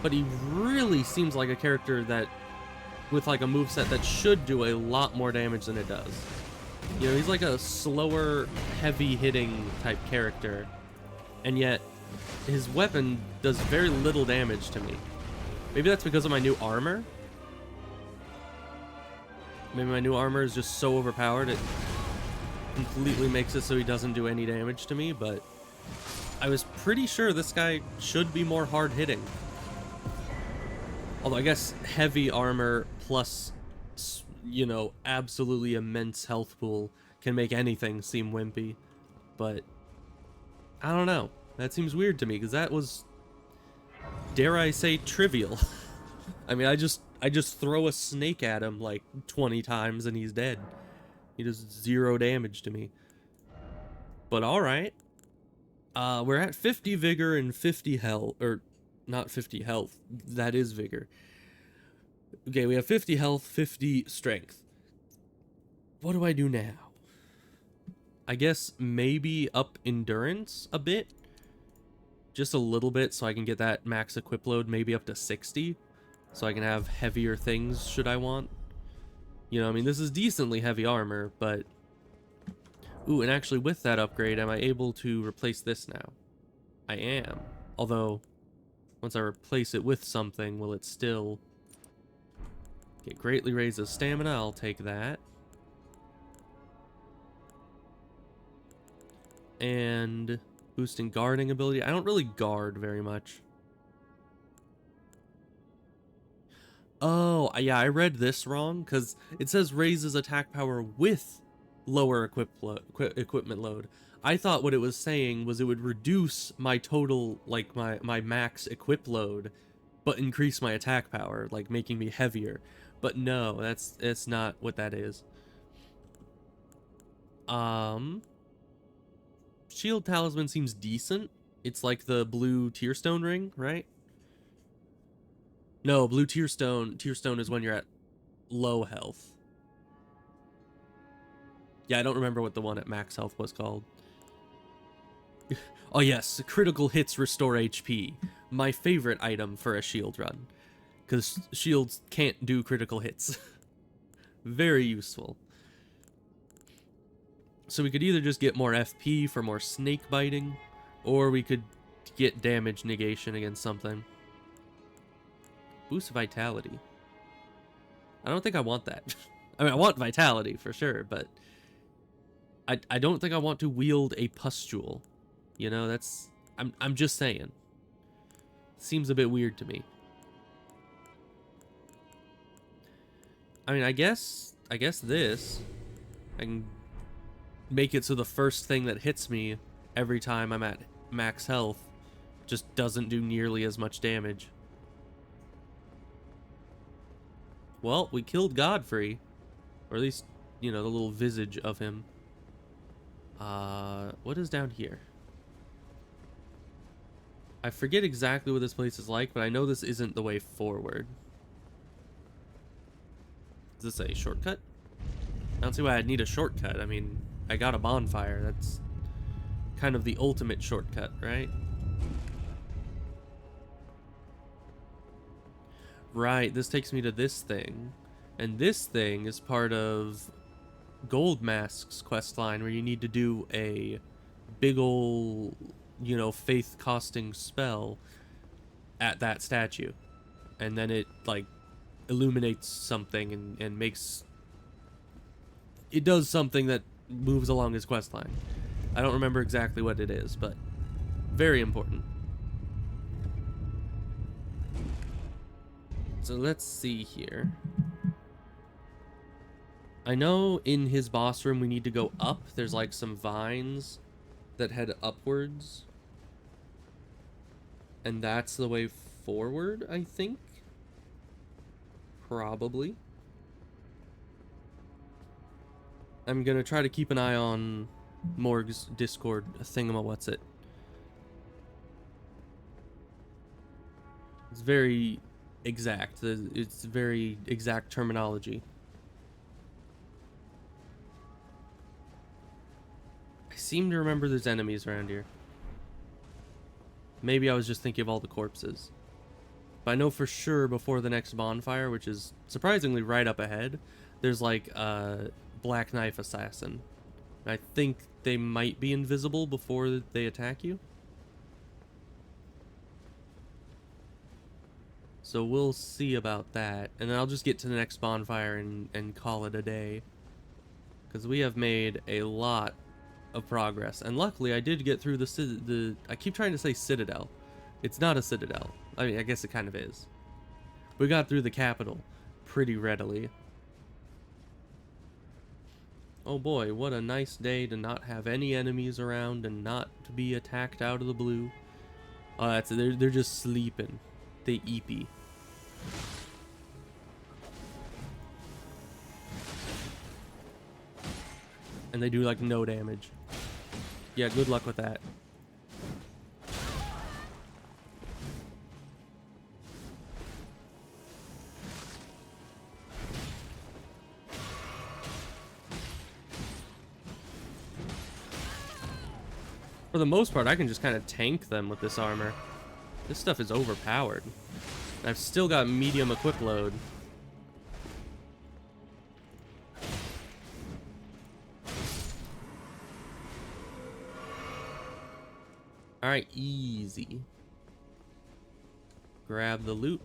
But he really seems like a character that, with like a moveset that should do a lot more damage than it does. You know, he's like a slower, heavy-hitting type character. And yet, his weapon does very little damage to me. Maybe that's because of my new armor? Maybe my new armor is just so overpowered it completely makes it so he doesn't do any damage to me, but I was pretty sure this guy should be more hard-hitting. Although I guess heavy armor plus, you know, absolutely immense health pool can make anything seem wimpy. But I don't know. That seems weird to me because that was, dare I say, trivial. I mean, I just throw a snake at him like 20 times and he's dead. He does 0 damage to me. But alright. We're at 50 vigor and 50 health. Or, not 50 health. That is vigor. Okay, we have 50 health, 50 strength. What do I do now? I guess maybe up endurance a bit. Just a little bit so I can get that max equip load maybe up to 60. So I can have heavier things should I want. You know, I mean, this is decently heavy armor, but... Ooh, and actually with that upgrade, am I able to replace this now? I am. Although, once I replace it with something, will it still... It greatly raises stamina, I'll take that. And boosting guarding ability. I don't really guard very much. Oh, yeah, I read this wrong, because it says raises attack power with lower equipment load. I thought what it was saying was it would reduce my total, like, my max equip load, but increase my attack power, like, making me heavier. But no, that's not what that is. Shield Talisman seems decent. It's like the blue Tearstone ring, right? No, blue Tearstone is when you're at low health. Yeah, I don't remember what the one at max health was called. Oh yes, critical hits restore HP. My favorite item for a shield run. Because shields can't do critical hits. Very useful. So we could either just get more FP for more snake biting, or we could get damage negation against something. Boost vitality. I don't think I want that. I mean, I want vitality for sure, but I don't think I want to wield a pustule. You know, that's I'm just saying. Seems a bit weird to me. I mean, I guess this I can make it so the first thing that hits me every time I'm at max health just doesn't do nearly as much damage. Well, we killed Godfrey, or at least, you know, the little visage of him. What is down here? I forget exactly what this place is like, but I know this isn't the way forward. Is this a shortcut? I don't see why I'd need a shortcut. I mean, I got a bonfire. That's kind of the ultimate shortcut, right? Right, this takes me to this thing. And this thing is part of Gold Mask's questline, where you need to do a big ol', you know, faith-costing spell at that statue. And then it, like, illuminates something and makes... It does something that moves along his questline. I don't remember exactly what it is, but very important. So let's see here. I know in his boss room we need to go up. There's like some vines that head upwards. And that's the way forward, I think. Probably. I'm gonna try to keep an eye on Morg's Discord thingamawhatsit. It's very exact. It's very exact terminology. I seem to remember there's enemies around here. Maybe I was just thinking of all the corpses. But I know for sure before the next bonfire, which is surprisingly right up ahead, there's like a Black Knife Assassin. I think they might be invisible before they attack you. So we'll see about that. And then I'll just get to the next bonfire and call it a day. Because we have made a lot of progress. And luckily I did get through the I keep trying to say Citadel. It's not a Citadel. I mean, I guess it kind of is. We got through the capital pretty readily. Oh boy, what a nice day to not have any enemies around and not to be attacked out of the blue. Oh, that's it. They're just sleeping. They eepy. And they do like no damage. Yeah, good luck with that. For the most part, I can just kind of tank them with this armor. This stuff is overpowered. I've still got medium equip load. Alright, easy. Grab the loot.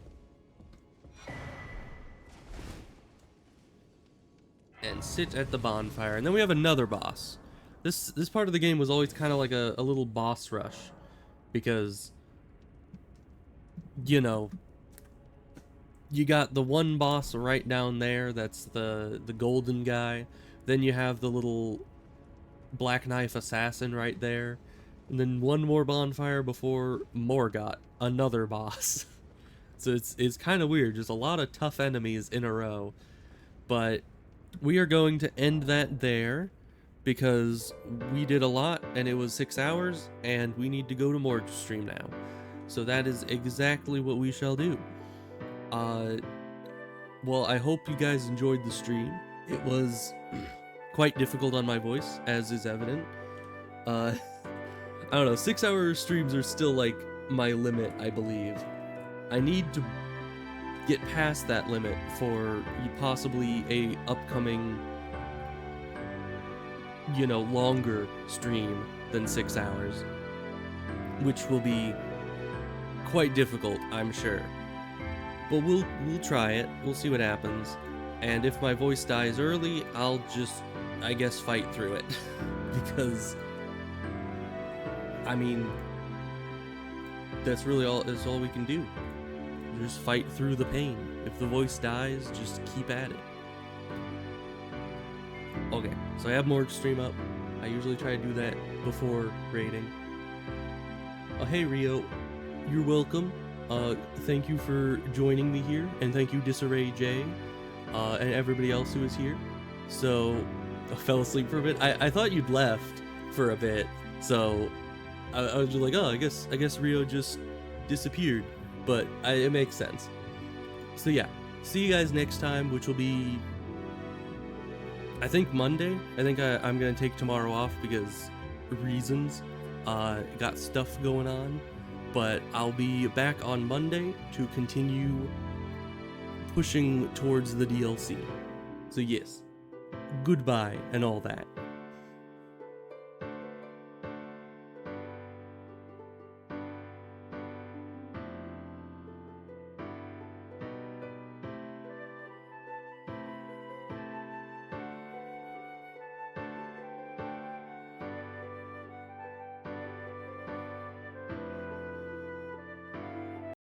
And sit at the bonfire. And then we have another boss. This part of the game was always kind of like a little boss rush. Because, you know, you got the one boss right down there, that's the golden guy. Then you have the little black knife assassin right there. And then one more bonfire before Morgott, another boss. So it's kind of weird, just a lot of tough enemies in a row. But we are going to end that there, because we did a lot and it was 6 hours, and we need to go to Morg's stream now. So that is exactly what we shall do. Well, I hope you guys enjoyed the stream. It was quite difficult on my voice, as is evident. I don't know, 6-hour streams are still like my limit, I believe. I need to get past that limit for possibly a upcoming, you know, longer stream than 6 hours, which will be quite difficult, I'm sure. But we'll try it. We'll see what happens. And if my voice dies early, I'll just, I guess, fight through it. Because, I mean, that's all we can do. Just fight through the pain. If the voice dies, just keep at it. Okay, so I have more stream up. I usually try to do that before raiding. Oh, hey Rio, you're welcome. Thank you for joining me here, and thank you Disarray J, and everybody else who is here. So, I fell asleep for a bit. I thought you'd left for a bit, so I was just like, oh, I guess Rio just disappeared, but it makes sense. So yeah, see you guys next time, which will be, I think, Monday. I think I'm gonna take tomorrow off because reasons. Got stuff going on. But I'll be back on Monday to continue pushing towards the DLC. So yes, goodbye and all that.